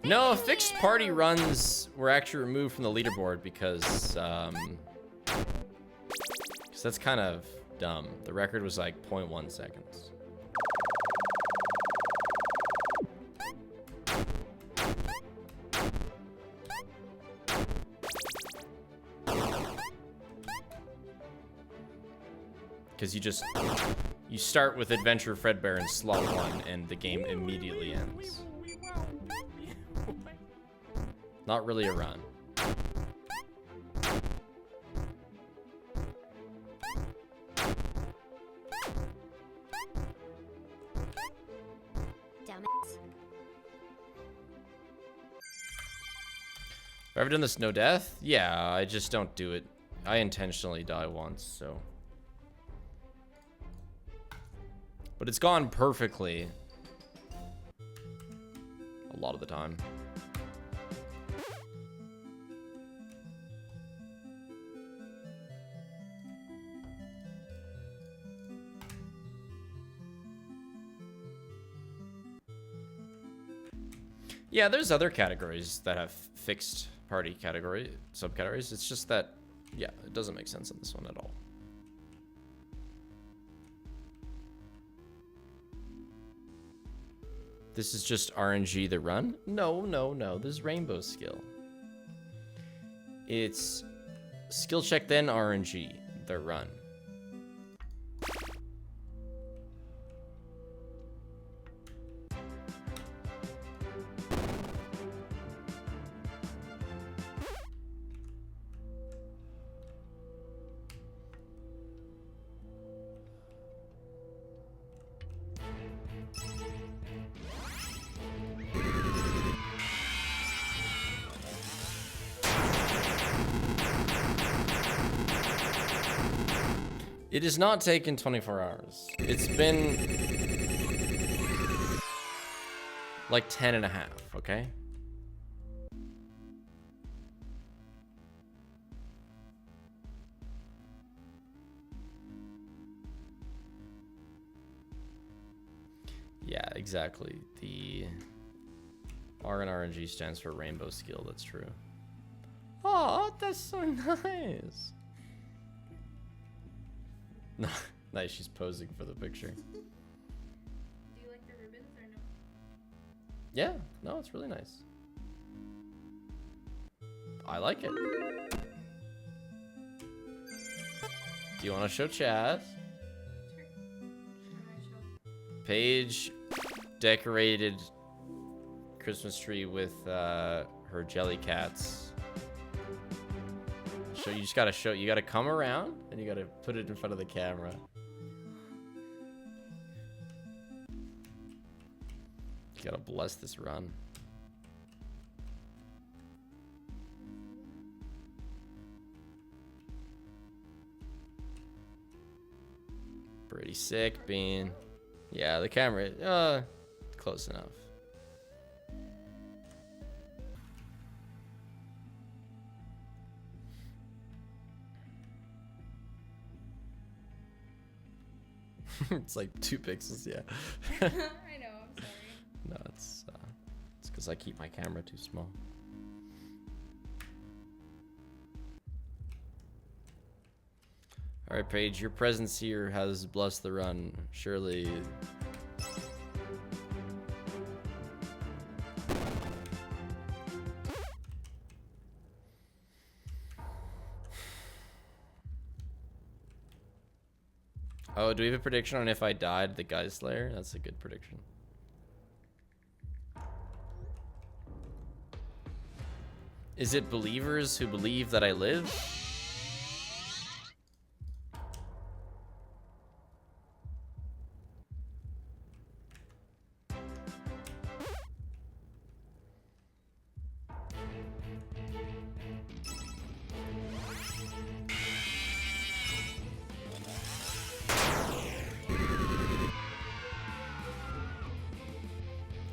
No, fixed party runs were actually removed from the leaderboard because that's kind of dumb. The record was like 0.1 seconds. Because you start with Adventure Fredbear in slot 1 and the game immediately ends. Not really a run. Damn it. Have I ever done this no death? Yeah, I just don't do it. I intentionally die once, so. But it's gone perfectly a lot of the time. Yeah, there's other categories that have fixed party category subcategories. It's just that, yeah, it doesn't make sense in this one at all. This is just RNG the run? No. This is rainbow skill. It's skill check then RNG the run. It has not taken 24 hours. It's been like 10 and a half, okay? Yeah, exactly. The R in RNG stands for rainbow skill, that's true. Oh, that's so nice. Nice, she's posing for the picture. Do you like the ribbons or no? Yeah, no, it's really nice. I like it. Do you want to show chat? Sure. What do I show? Paige decorated Christmas tree with her jelly cats. So you just gotta show. You gotta come around and you gotta put it in front of the camera. You gotta bless this run. Pretty sick, Bean. Yeah, the camera, close enough. It's like 2 pixels, yeah. I know, I'm sorry. No, it's because I keep my camera too small. All right, Paige, your presence here has blessed the run. Surely. Oh, do we have a prediction on if I died the Guy Slayer? That's a good prediction. Is it believers who believe that I live?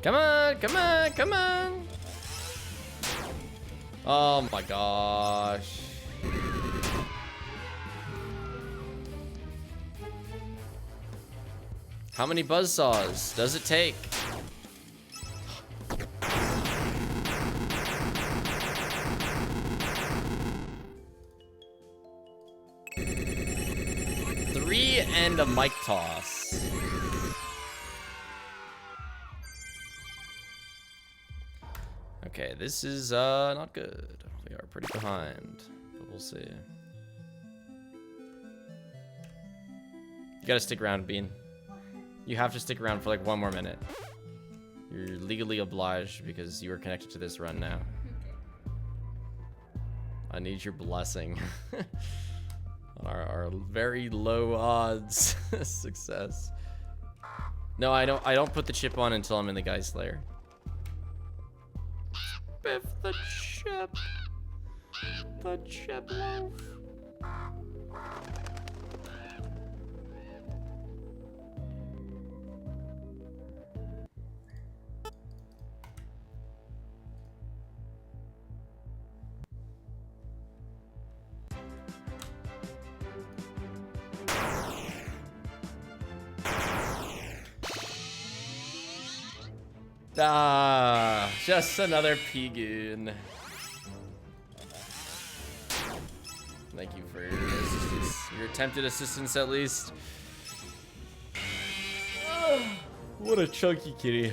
Come on, come on, come on. Oh my gosh. How many buzzsaws does it take? Three and a mic toss. Okay, this is not good. We are pretty behind, but we'll see. You gotta stick around, Bean. You have to stick around for like 1 more minute. You're legally obliged because you are connected to this run now. I need your blessing on our very low odds success. No, I don't put the chip on until I'm in the Guy Slayer. Biff the chip. The chip loaf. Ah, just another P-goon. Thank you for your assistance. Your attempted assistance, at least. What a chunky kitty.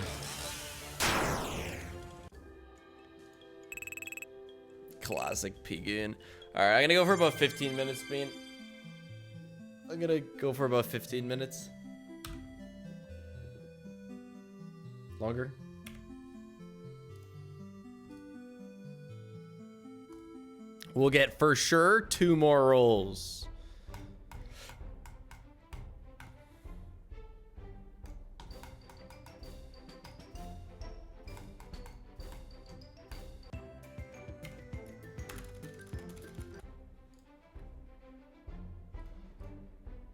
Classic P-goon. Alright, I'm gonna go for about 15 minutes, Bean. I'm gonna go for about 15 minutes. Longer? We'll get for sure 2 more rolls.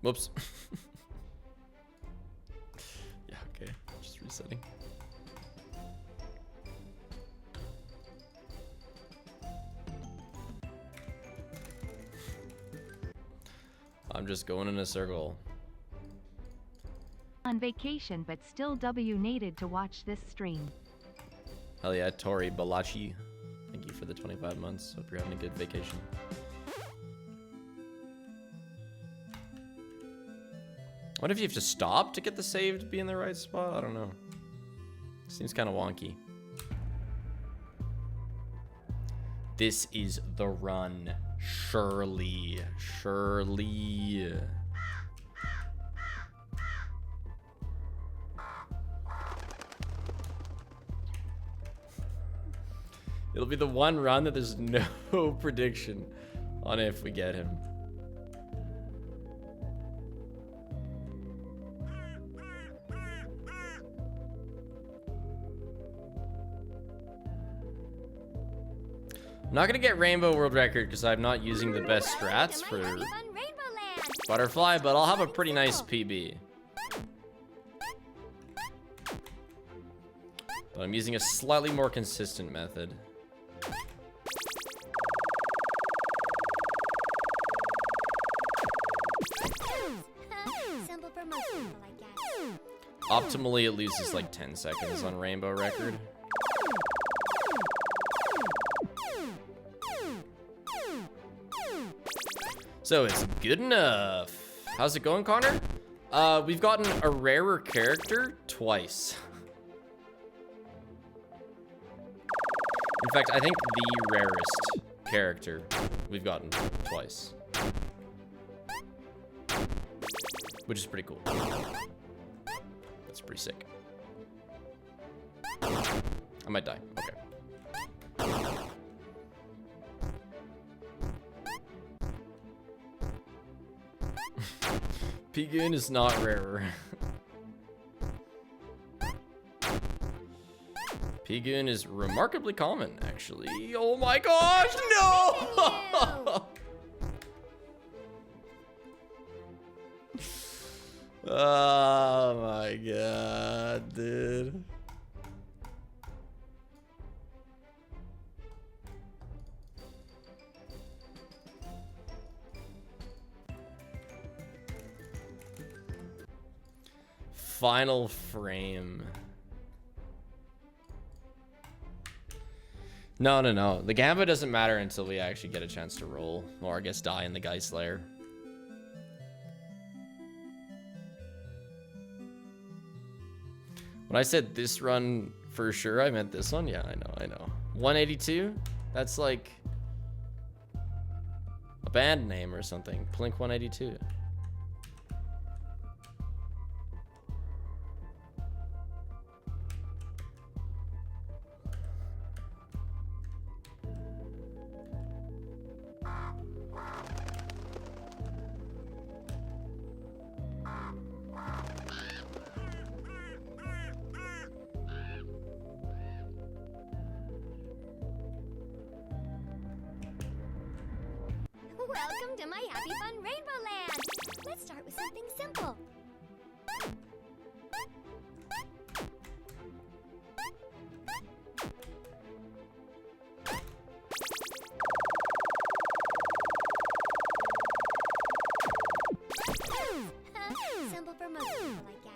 Whoops. Yeah, okay. Just resetting. I'm just going in a circle. On vacation but still W-nated to watch this stream. Hell yeah, Tori Balachi. Thank you for the 25 months. Hope you're having a good vacation. What if you have to stop to get the save to be in the right spot? I don't know. Seems kind of wonky. This is the run. Surely. Surely. It'll be the one run that there's no prediction On if we get him. I'm not gonna get Rainbow World Record because I'm not using the best strats for Butterfly, but I'll have a pretty nice PB. But I'm using a slightly more consistent method. Simple for most people, I guess. Optimally, it loses like 10 seconds on Rainbow Record. So it's good enough. How's it going, Connor? We've gotten a rarer character twice. In fact, I think the rarest character we've gotten twice. Which is pretty cool. That's pretty sick. I might die. Okay. Pigoon is not rarer. Pigoon is remarkably common, actually. Oh my gosh, no! Oh my god, dude. Final frame. No. The Gambit doesn't matter until we actually get a chance to roll. Or I guess die in the Geist Lair. When I said this run for sure, I meant this one. Yeah, I know. 182? That's like a band name or something. Blink 182. Welcome to my Happy Fun Rainbow Land. Let's start with something simple. Simple for most people, I guess.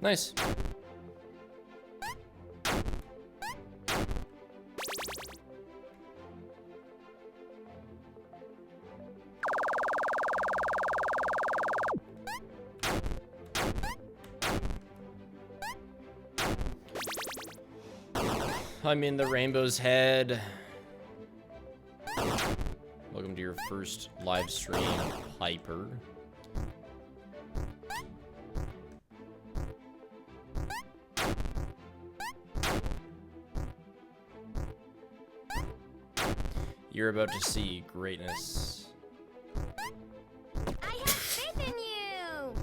Nice. I'm in the Rainbow's Head. Welcome to your first live stream, Piper. You're about to see greatness. I have faith in you.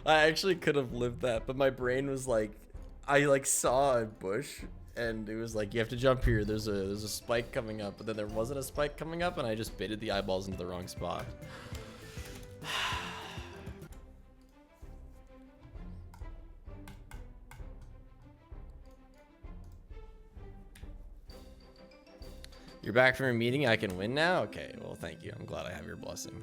I actually could have lived that, but my brain was like, I like saw a bush and it was like, you have to jump here. There's a spike coming up, but then there wasn't a spike coming up and I just baited the eyeballs into the wrong spot. You're back from your meeting. I can win now? Okay, well, thank you. I'm glad I have your blessing.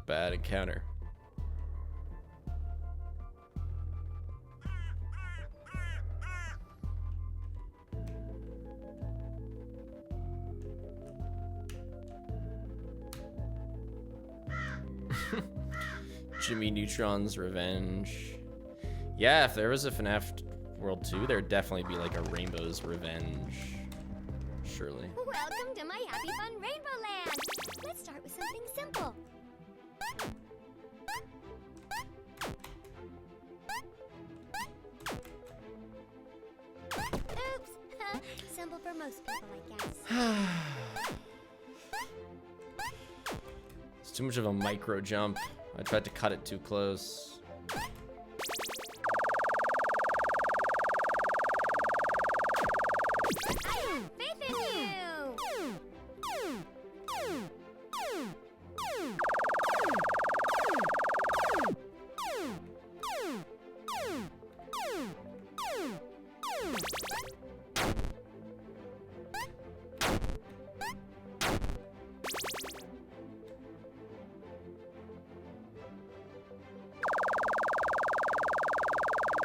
bad encounter. Jimmy Neutron's Revenge. Yeah, if there was a FNAF World 2, there'd definitely be like a Rainbow's Revenge. Surely. Welcome to my Happy Fun Rainbow Land. Let's start with something simple. Oops. Simple for most people, I guess. It's too much of a micro jump. I tried to cut it too close. I have faith in you.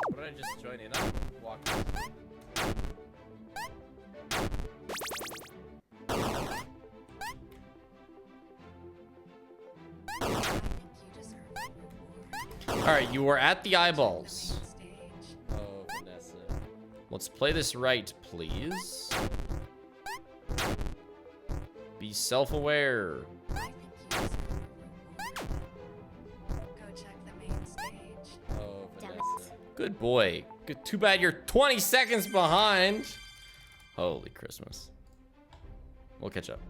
What did I just join in on? Walking. I think you deserve a reward. Alright, you were at the eyeballs. Stage. Oh, Vanessa. Let's play this right, please. Be self-aware. I think you deserve a reward. Go check the main stage. Oh, Vanessa. Good boy. Good. Too bad you're 20 seconds behind. Holy Christmas. We'll catch up.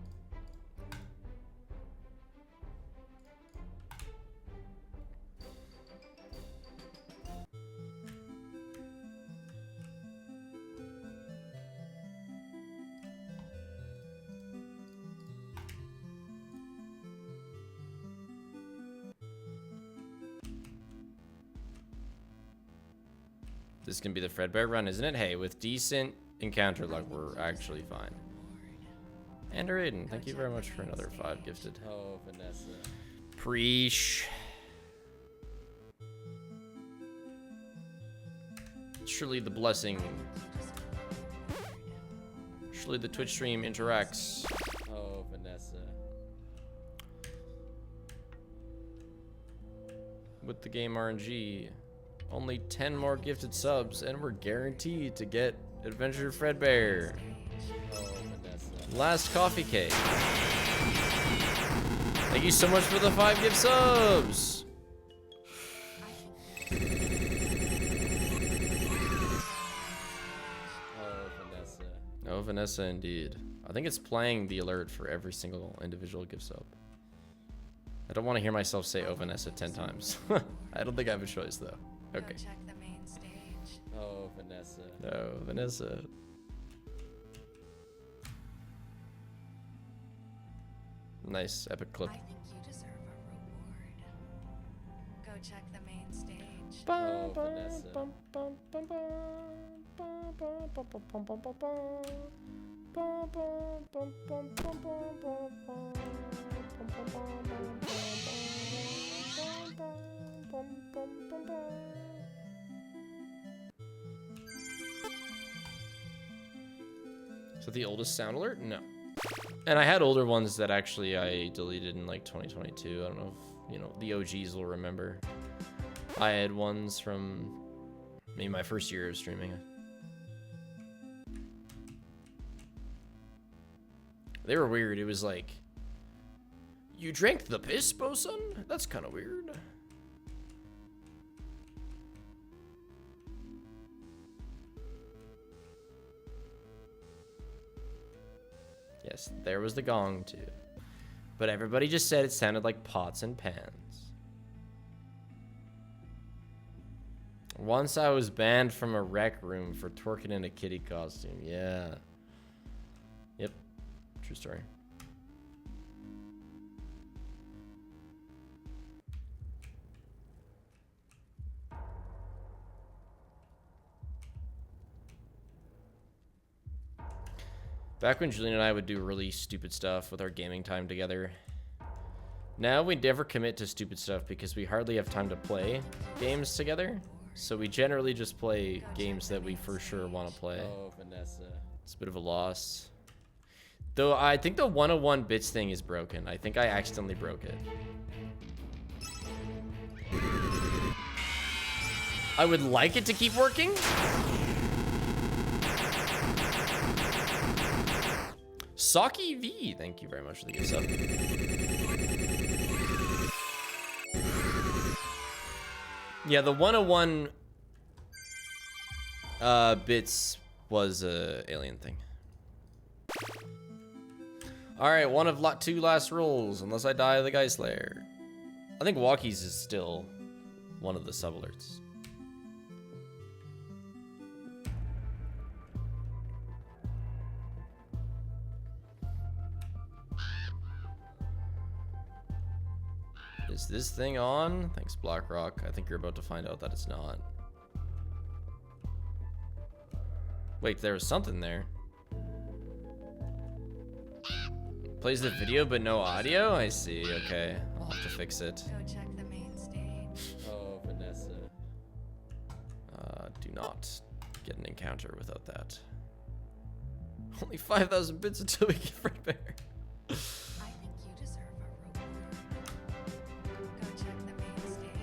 This can be the Fredbear run, isn't it? Hey, with decent encounter luck, we're actually fine. And Aiden, thank you very much for another 5 gifted. Oh, Vanessa. Preach. Surely the blessing. Surely the Twitch stream interacts. Oh, Vanessa. With the game RNG. Only 10 more gifted subs, and we're guaranteed to get Adventure Fredbear. Oh, Vanessa. Last coffee cake. Thank you so much for the 5 gift subs. Oh, Vanessa. Oh, Vanessa, indeed. I think it's playing the alert for every single individual gift sub. I don't want to hear myself say "Oh, Vanessa" 10 times. I don't think I have a choice, though. Okay. Go check the main stage. Oh, Vanessa. No, Vanessa. Nice epic clip. I think you deserve a reward. Go check the main stage. Oh, Vanessa. So the oldest sound alert? No. And I had older ones that actually I deleted in like 2022. I don't know if, you know, the OGs will remember. I had ones from maybe my first year of streaming. They were weird. It was like, you drank the piss, bosun? That's kind of weird. Yes, there was the gong too. But everybody just said it sounded like pots and pans. Once I was banned from a rec room for twerking in a kitty costume. Yeah. Yep. True story. Back when Julian and I would do really stupid stuff with our gaming time together. Now we never commit to stupid stuff because we hardly have time to play games together. So we generally just play games that we for sure want to play. Oh, Vanessa. It's a bit of a loss. Though I think the 101 bits thing is broken. I think I accidentally broke it. I would like it to keep working. Saki V, thank you very much for the gift sub. Yeah, the 101 bits was a alien thing. All right, one of two last rolls, unless I die of the Guy Slayer. I think Walkies is still one of the sub alerts. Is this thing on? Thanks, BlackRock. I think you're about to find out that it's not. Wait, there was something there. Plays the video but no audio? I see, okay. I'll have to fix it. Go check the main stage. Oh, Vanessa. Do not get an encounter without that. Only 5,000 bits until we get Fred Bear. I think you deserve a reward. Go check the main stage.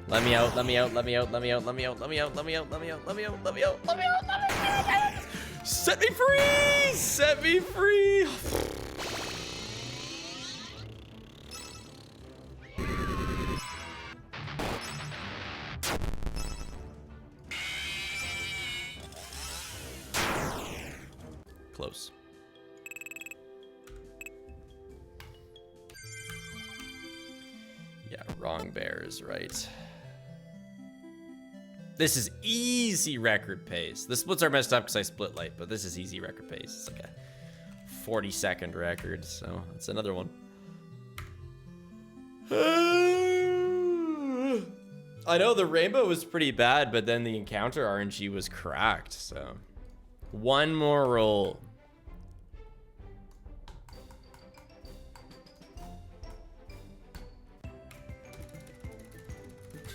Let me out, let me out, let me out, let me out, let me out, let me out, let me out, let me out, let me out, let me out, let me out, let me out. Set me free! Set me free! Close. Yeah, wrong bears, right? This is easy record pace. The splits are messed up because I split late, but this is easy record pace. It's like a 40-second record, so that's another one. I know the rainbow was pretty bad, but then the encounter RNG was cracked, so. One more roll.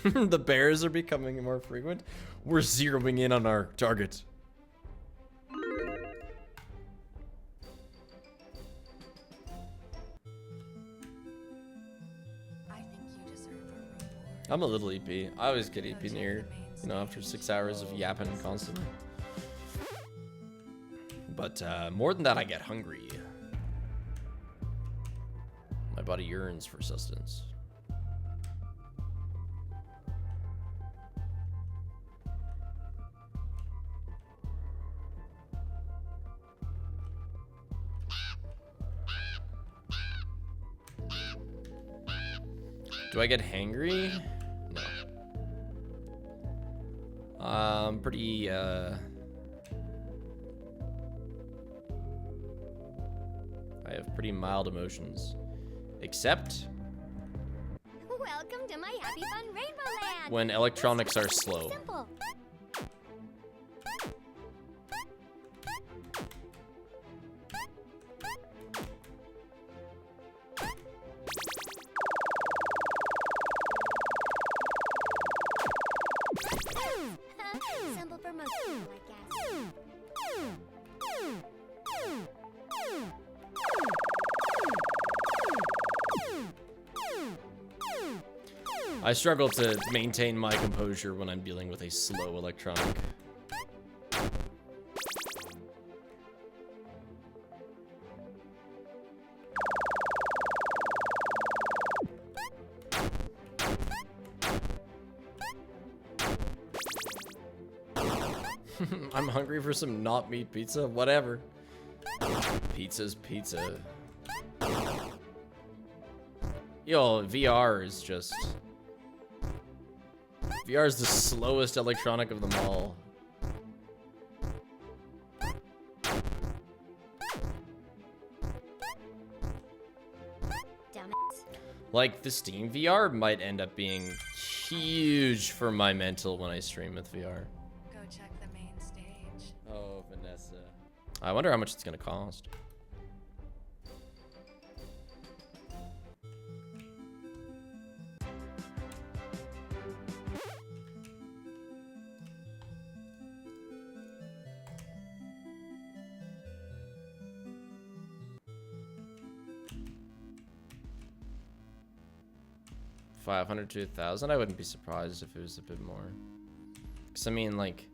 The bears are becoming more frequent. We're zeroing in on our target. I think you deserve a reward. I'm a little EP. I always get EP near, you know, after 6 hours of yapping constantly. But more than that, I get hungry. My body yearns for sustenance. Do I get hangry? No. I'm pretty, I have pretty mild emotions. Except Welcome to my Happy Fun Rainbow Land. when electronics are slow. Simple. Simple for most people, I guess. I struggle to maintain my composure when I'm dealing with a slow electronic. I'm hungry for some not meat pizza. Whatever. Pizza's pizza. Yo, VR is just... VR is the slowest electronic of them all. Damn it. Like, the Steam VR might end up being huge for my mental when I stream with VR. Go check the main stage. Oh, Vanessa. I wonder how much it's gonna cost. 500 to 1,000. I wouldn't be surprised if it was a bit more. Because, I mean, like,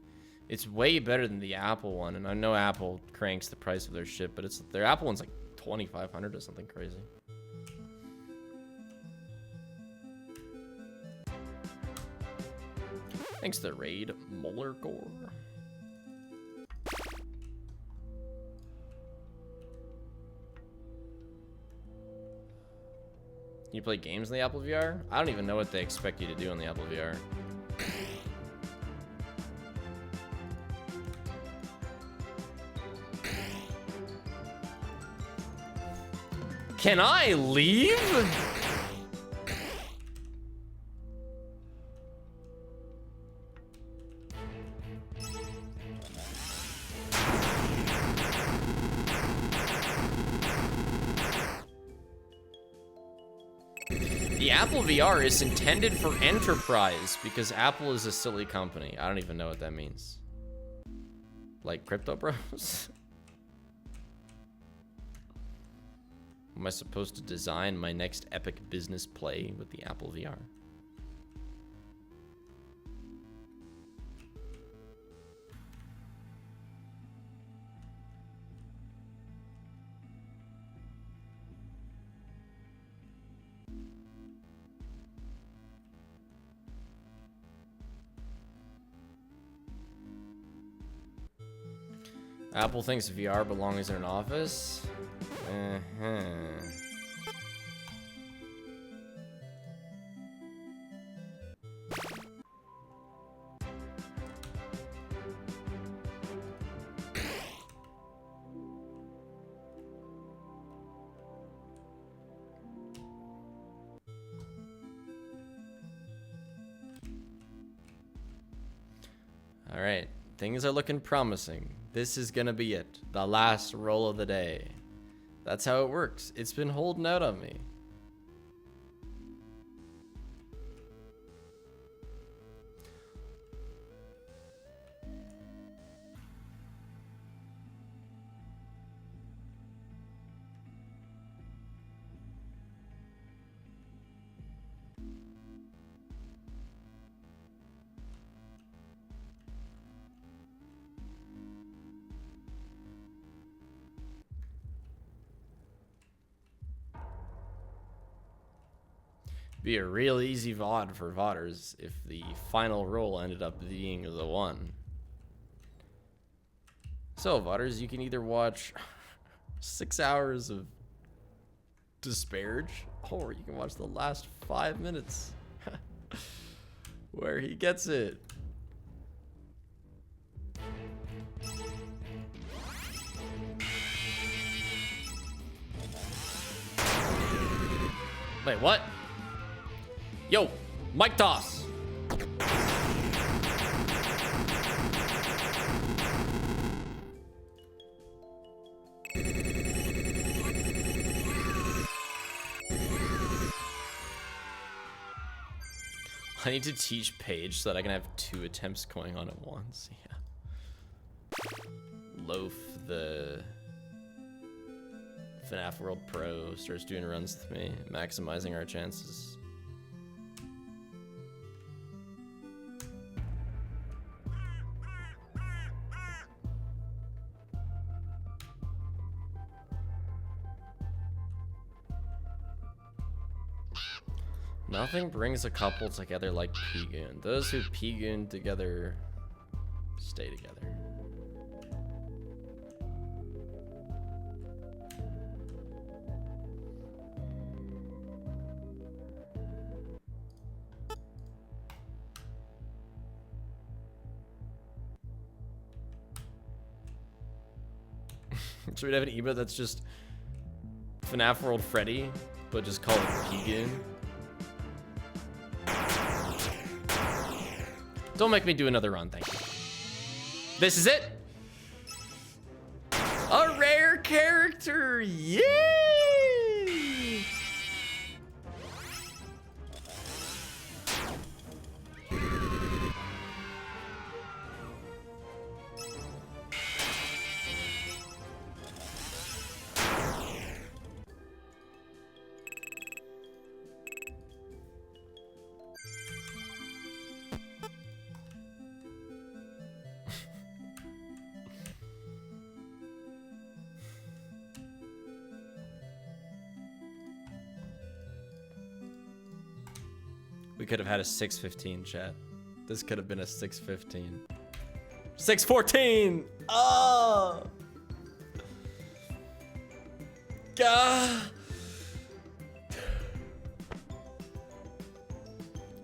it's way better than the Apple one. And I know Apple cranks the price of their shit, but their Apple one's like 2,500 or something crazy. Thanks to the raid, Molar Gore. You play games in the Apple VR? I don't even know what they expect you to do on the Apple VR. Can I leave? The Apple VR is intended for enterprise because Apple is a silly company. I don't even know what that means. Like Crypto Bros? Am I supposed to design my next epic business play with the Apple VR? Apple thinks VR belongs in an office? All right, things are looking promising. This is gonna be it. The last roll of the day. That's how it works. It's been holding out on me. Be a real easy VOD for VODers if the final roll ended up being the one. So, VODers, you can either watch 6 hours of disparage, or you can watch the last 5 minutes where he gets it. Wait, what? Yo, mic toss. I need to teach Paige so that I can have 2 attempts going on at once. Yeah. Loaf, the FNAF World Pro, starts doing runs with me, maximizing our chances. Nothing brings a couple together like P-Goon. Those who P-Goon together stay together. Should we have an emote that's just FNAF World Freddy, but just call it P-Goon? Don't make me do another run, thank you. This is it. A rare character, yay! We could have had a 6:15 chat. This could have been a 6:15. 6:14! Oh! God!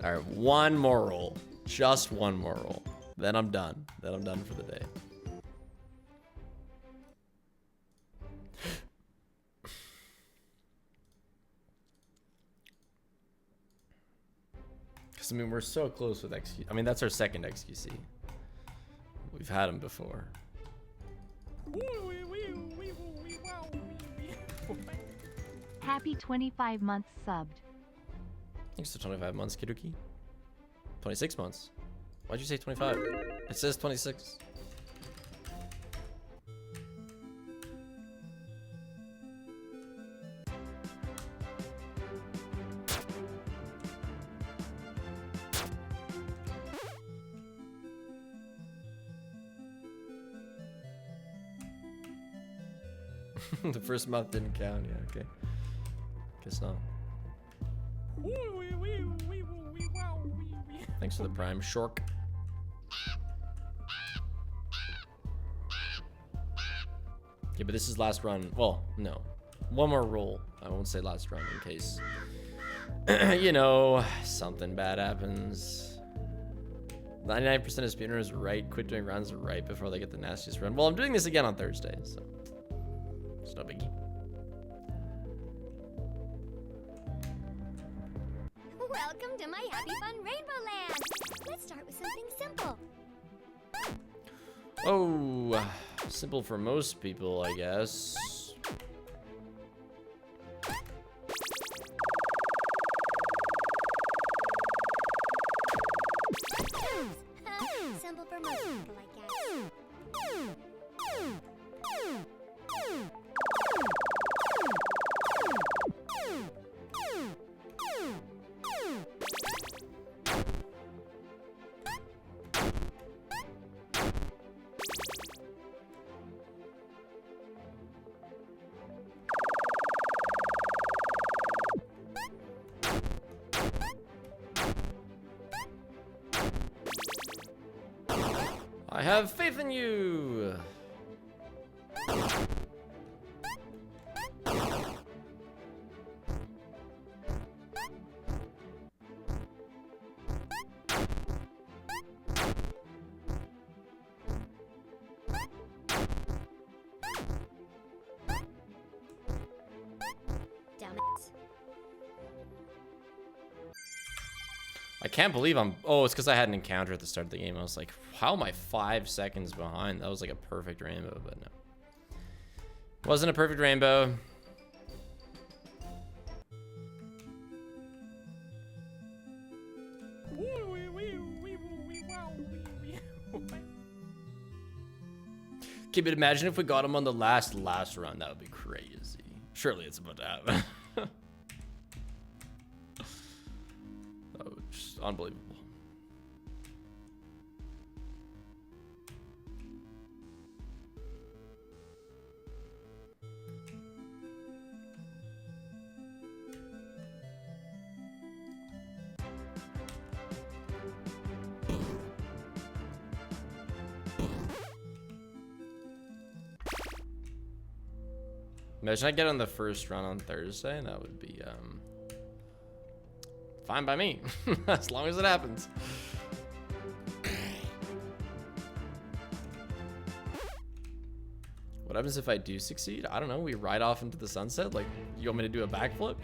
Alright, one more roll. Just one more roll. Then I'm done. Then I'm done for the day. Because, I mean, we're so close with XQ. I mean, that's our second XQC. We've had them before. Happy 25 months subbed. Thanks to 25 months, Kiduki. 26 months. Why'd you say 25? It says 26. The first month didn't count, yeah, okay. Guess not. Thanks for the prime, Shork. Okay, but this is last run. Well, no. One more roll. I won't say last run in case, you know, something bad happens. 99% of speedrunners quit doing runs right before they get the nastiest run. Well, I'm doing this again on Thursday, so it's no biggie. Welcome to my Happy Fun Rainbow Land. Let's start with something simple. Oh, simple for most people, I guess. Simple for most people, I guess. I have faith in you. Damn it. I can't believe I'm... Oh, it's because I had an encounter at the start of the game. I was like, how am I 5 seconds behind? That was like a perfect rainbow, but no. Wasn't a perfect rainbow. Okay, but imagine if we got him on the last run. That would be crazy. Surely it's about to happen. Oh, just unbelievable. Imagine I get on the first run on Thursday, that would be fine by me, as long as it happens. What happens if I do succeed? I don't know, we ride off into the sunset? Like, you want me to do a backflip?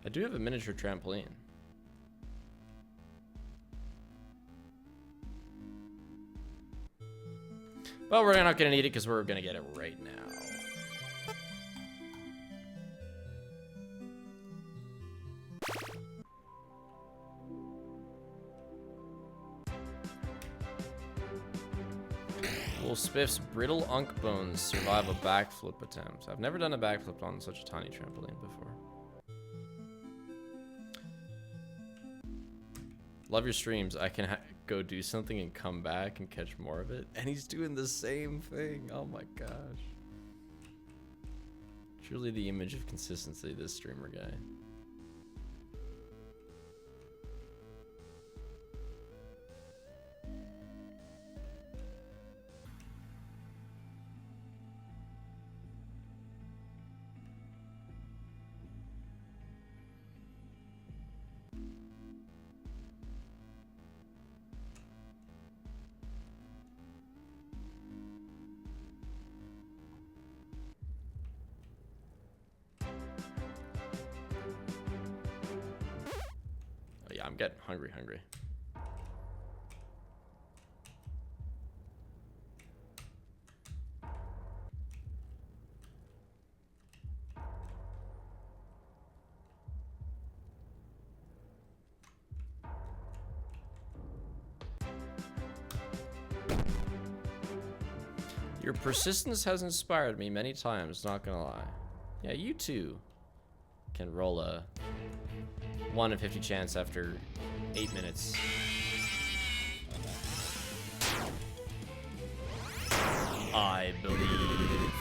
I do have a miniature trampoline. But we're not gonna need it because we're gonna get it right now. Will Spiff's brittle unk bones survive a backflip attempt? I've never done a backflip on such a tiny trampoline before. Love your streams. I can go do something and come back and catch more of it. And he's doing the same thing. Oh my gosh. Truly the image of consistency, this streamer guy. I'm getting hungry. Your persistence has inspired me many times, not gonna lie. Yeah, you too can roll a 1 in 50 chance after 8 minutes. I believe.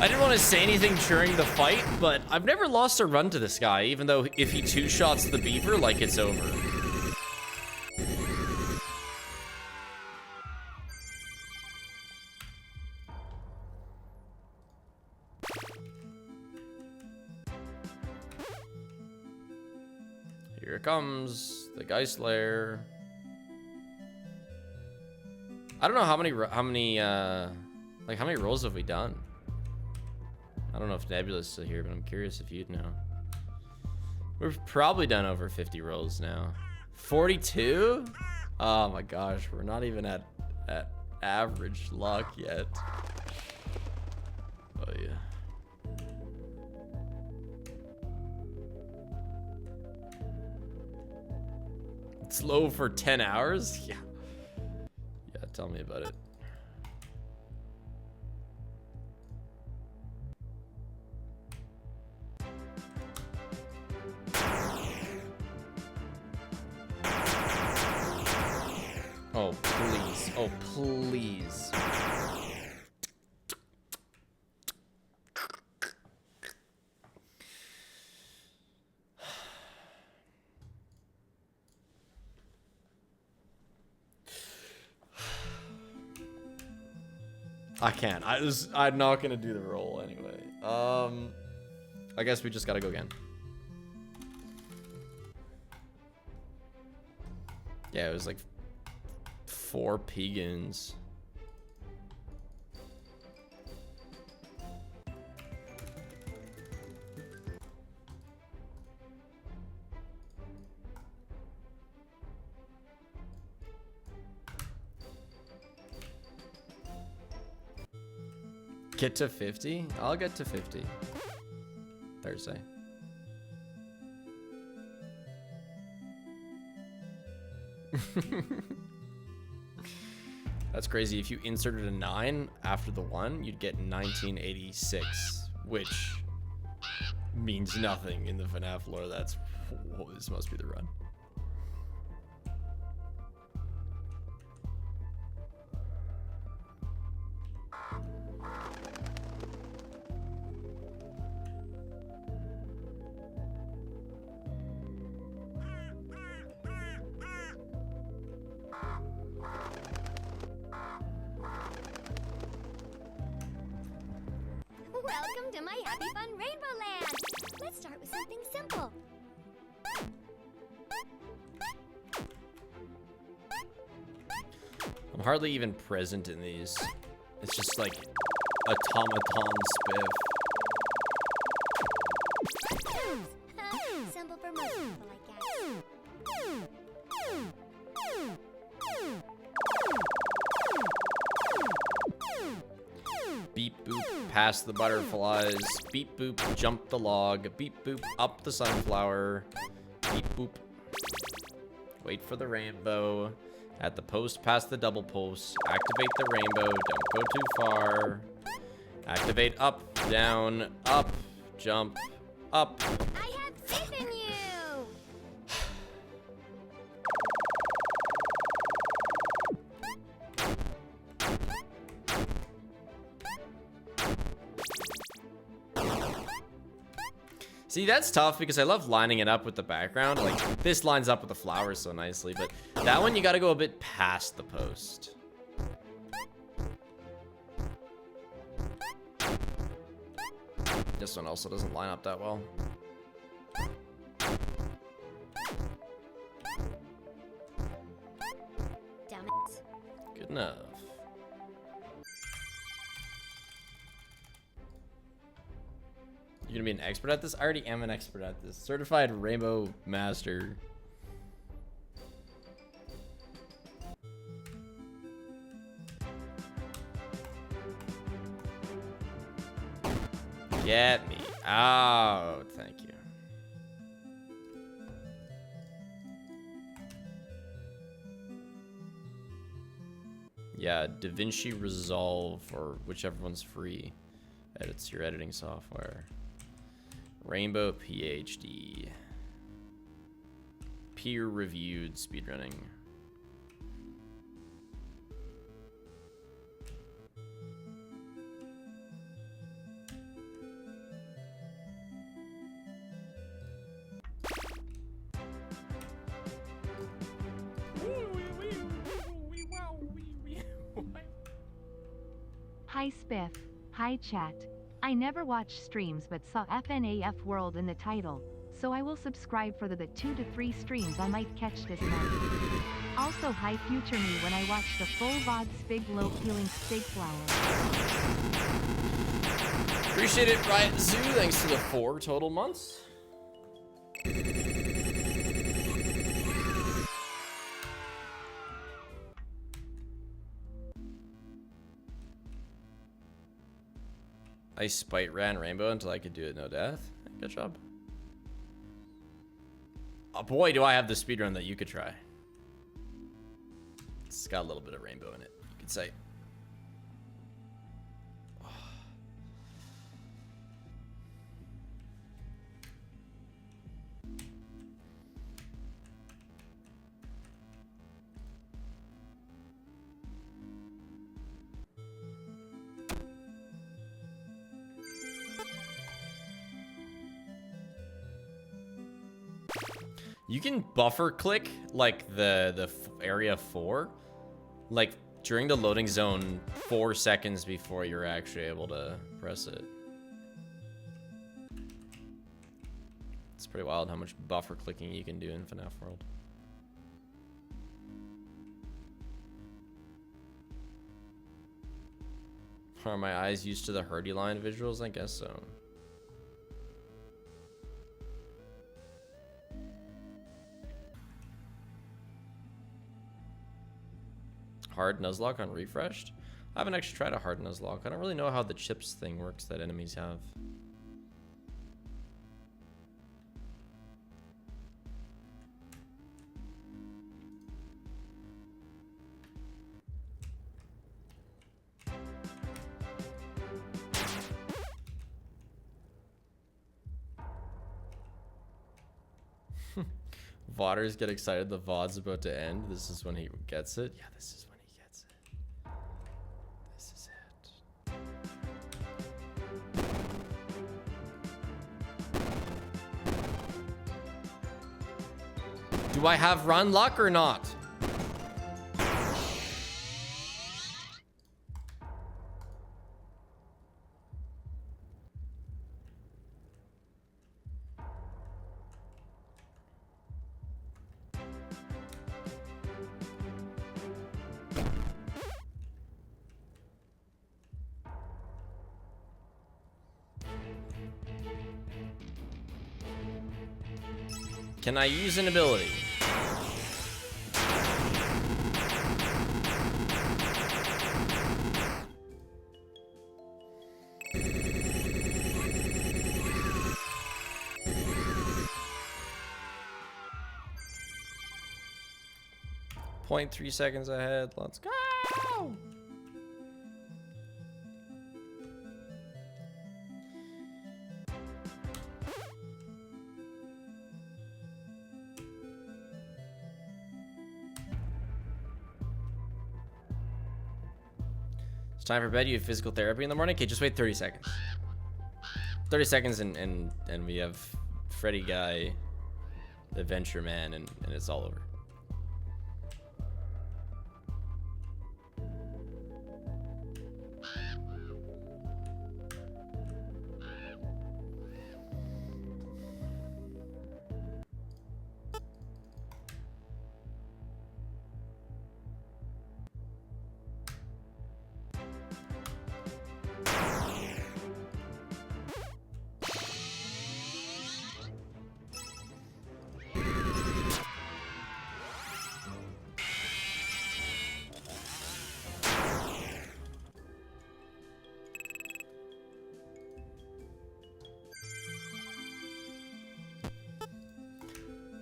I didn't want to say anything during the fight, but I've never lost a run to this guy, even though if he two-shots the beaver, like, it's over. Here comes the Geist Lair. I don't know how many rolls have we done? I don't know if Nebula's still here, but I'm curious if you'd know. We've probably done over 50 rolls now. 42? Oh my gosh, we're not even at average luck yet. Oh yeah. It's low for 10 hours? Yeah. Yeah, tell me about it. Oh, please. Oh, please. I can't. I'm not gonna do the roll anyway. I guess we just gotta go again. Yeah, it was like 4 pegans. Get to 50? I'll get to 50. Thursday. That's crazy. If you inserted a 9 after the 1, you'd get 1986, which means nothing in the FNAF lore. That's, this must be the run. Welcome to my Happy Fun Rainbow Land! Let's start with something simple. I'm hardly even present in these. It's just like automaton spiff. Oops. Simple for most people, I guess. Beep boop, past the butterflies. Beep boop, jump the log. Beep boop, up the sunflower. Beep boop. Wait for the rainbow. At the post, past the double post. Activate the rainbow, don't go too far. Activate up, down, up, jump, up. I have faith in you! See, that's tough because I love lining it up with the background. Like, this lines up with the flowers so nicely, but that one you gotta go a bit past the post. This one also doesn't line up that well. Damn it. Good enough. You're gonna be an expert at this? I already am an expert at this. Certified Rainbow Master. Get me out. Thank you. Yeah, DaVinci Resolve, or whichever one's free, edits your editing software. Rainbow PhD. Peer-reviewed speedrunning. Hi Spiff. Hi chat. I never watch streams but saw FNAF World in the title, so I will subscribe for the 2 to 3 streams I might catch this month. Also hi future me when I watch the full VOD Spig Low Peeling Spig Flower. Appreciate it, Riot Zoo. Thanks to the 4 total months. I spite ran Rainbow until I could do it no death. Good job. Oh boy, do I have the speedrun that you could try. It's got a little bit of Rainbow in it, you could say. You can buffer click like the area 4, like during the loading zone 4 seconds before you're actually able to press it. It's pretty wild how much buffer clicking you can do in FNAF World. Are my eyes used to the Herdy line visuals? I guess so. Hard Nuzlocke on refreshed? I haven't actually tried a hard Nuzlocke. I don't really know how the chips thing works that enemies have. Vodders get excited the VOD's about to end. This is when he gets it. Yeah, this is when he gets it. This is it. Do I have run luck or not? Can I use an ability? .3 seconds ahead. Let's go. It's time for bed. You have physical therapy in the morning. Okay, just wait 30 seconds. 30 seconds and we have Freddy Guy, Adventure Man, and it's all over.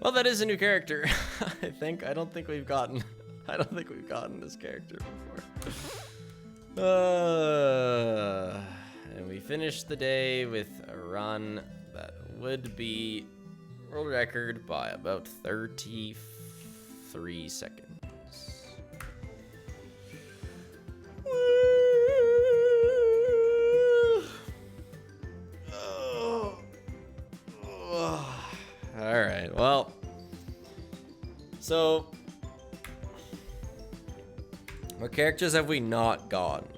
Well, that is a new character. I don't think we've gotten this character before. And we finished the day with a run that would be world record by about 33 seconds. All right, well, so what characters have we not gotten?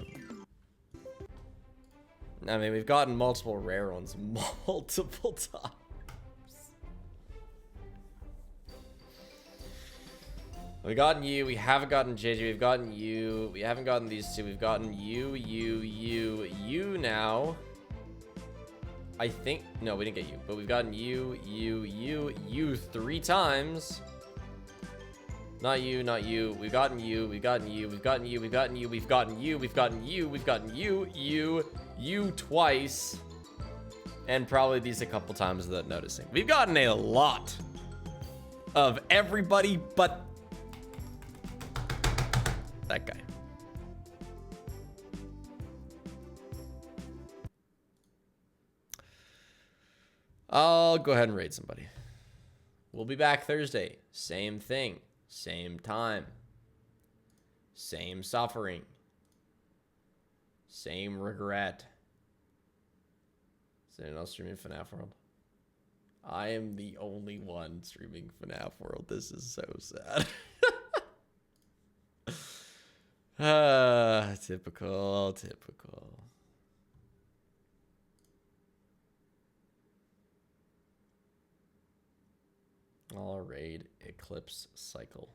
I mean, we've gotten multiple rare ones multiple times. We've gotten you, we haven't gotten JJ, we've gotten you, we haven't gotten these two, we've gotten you now. I think, no, we didn't get you, but we've gotten you 3 times. Not you. We've gotten you, we've gotten you, we've gotten you, we've gotten you, we've gotten you, we've gotten you, we've gotten you twice. And probably these a couple times without noticing. We've gotten a lot of everybody but that guy. I'll go ahead and raid somebody. We'll be back Thursday. Same thing. Same time. Same suffering. Same regret. Is anyone else streaming FNAF World? I am the only one streaming FNAF World. This is so sad. Typical. I'll raid Eclipse Cycle.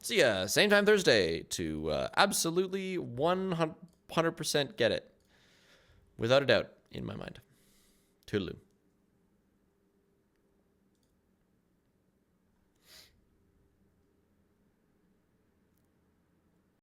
See ya, same time Thursday to absolutely 100% get it. Without a doubt, in my mind. Toodaloo.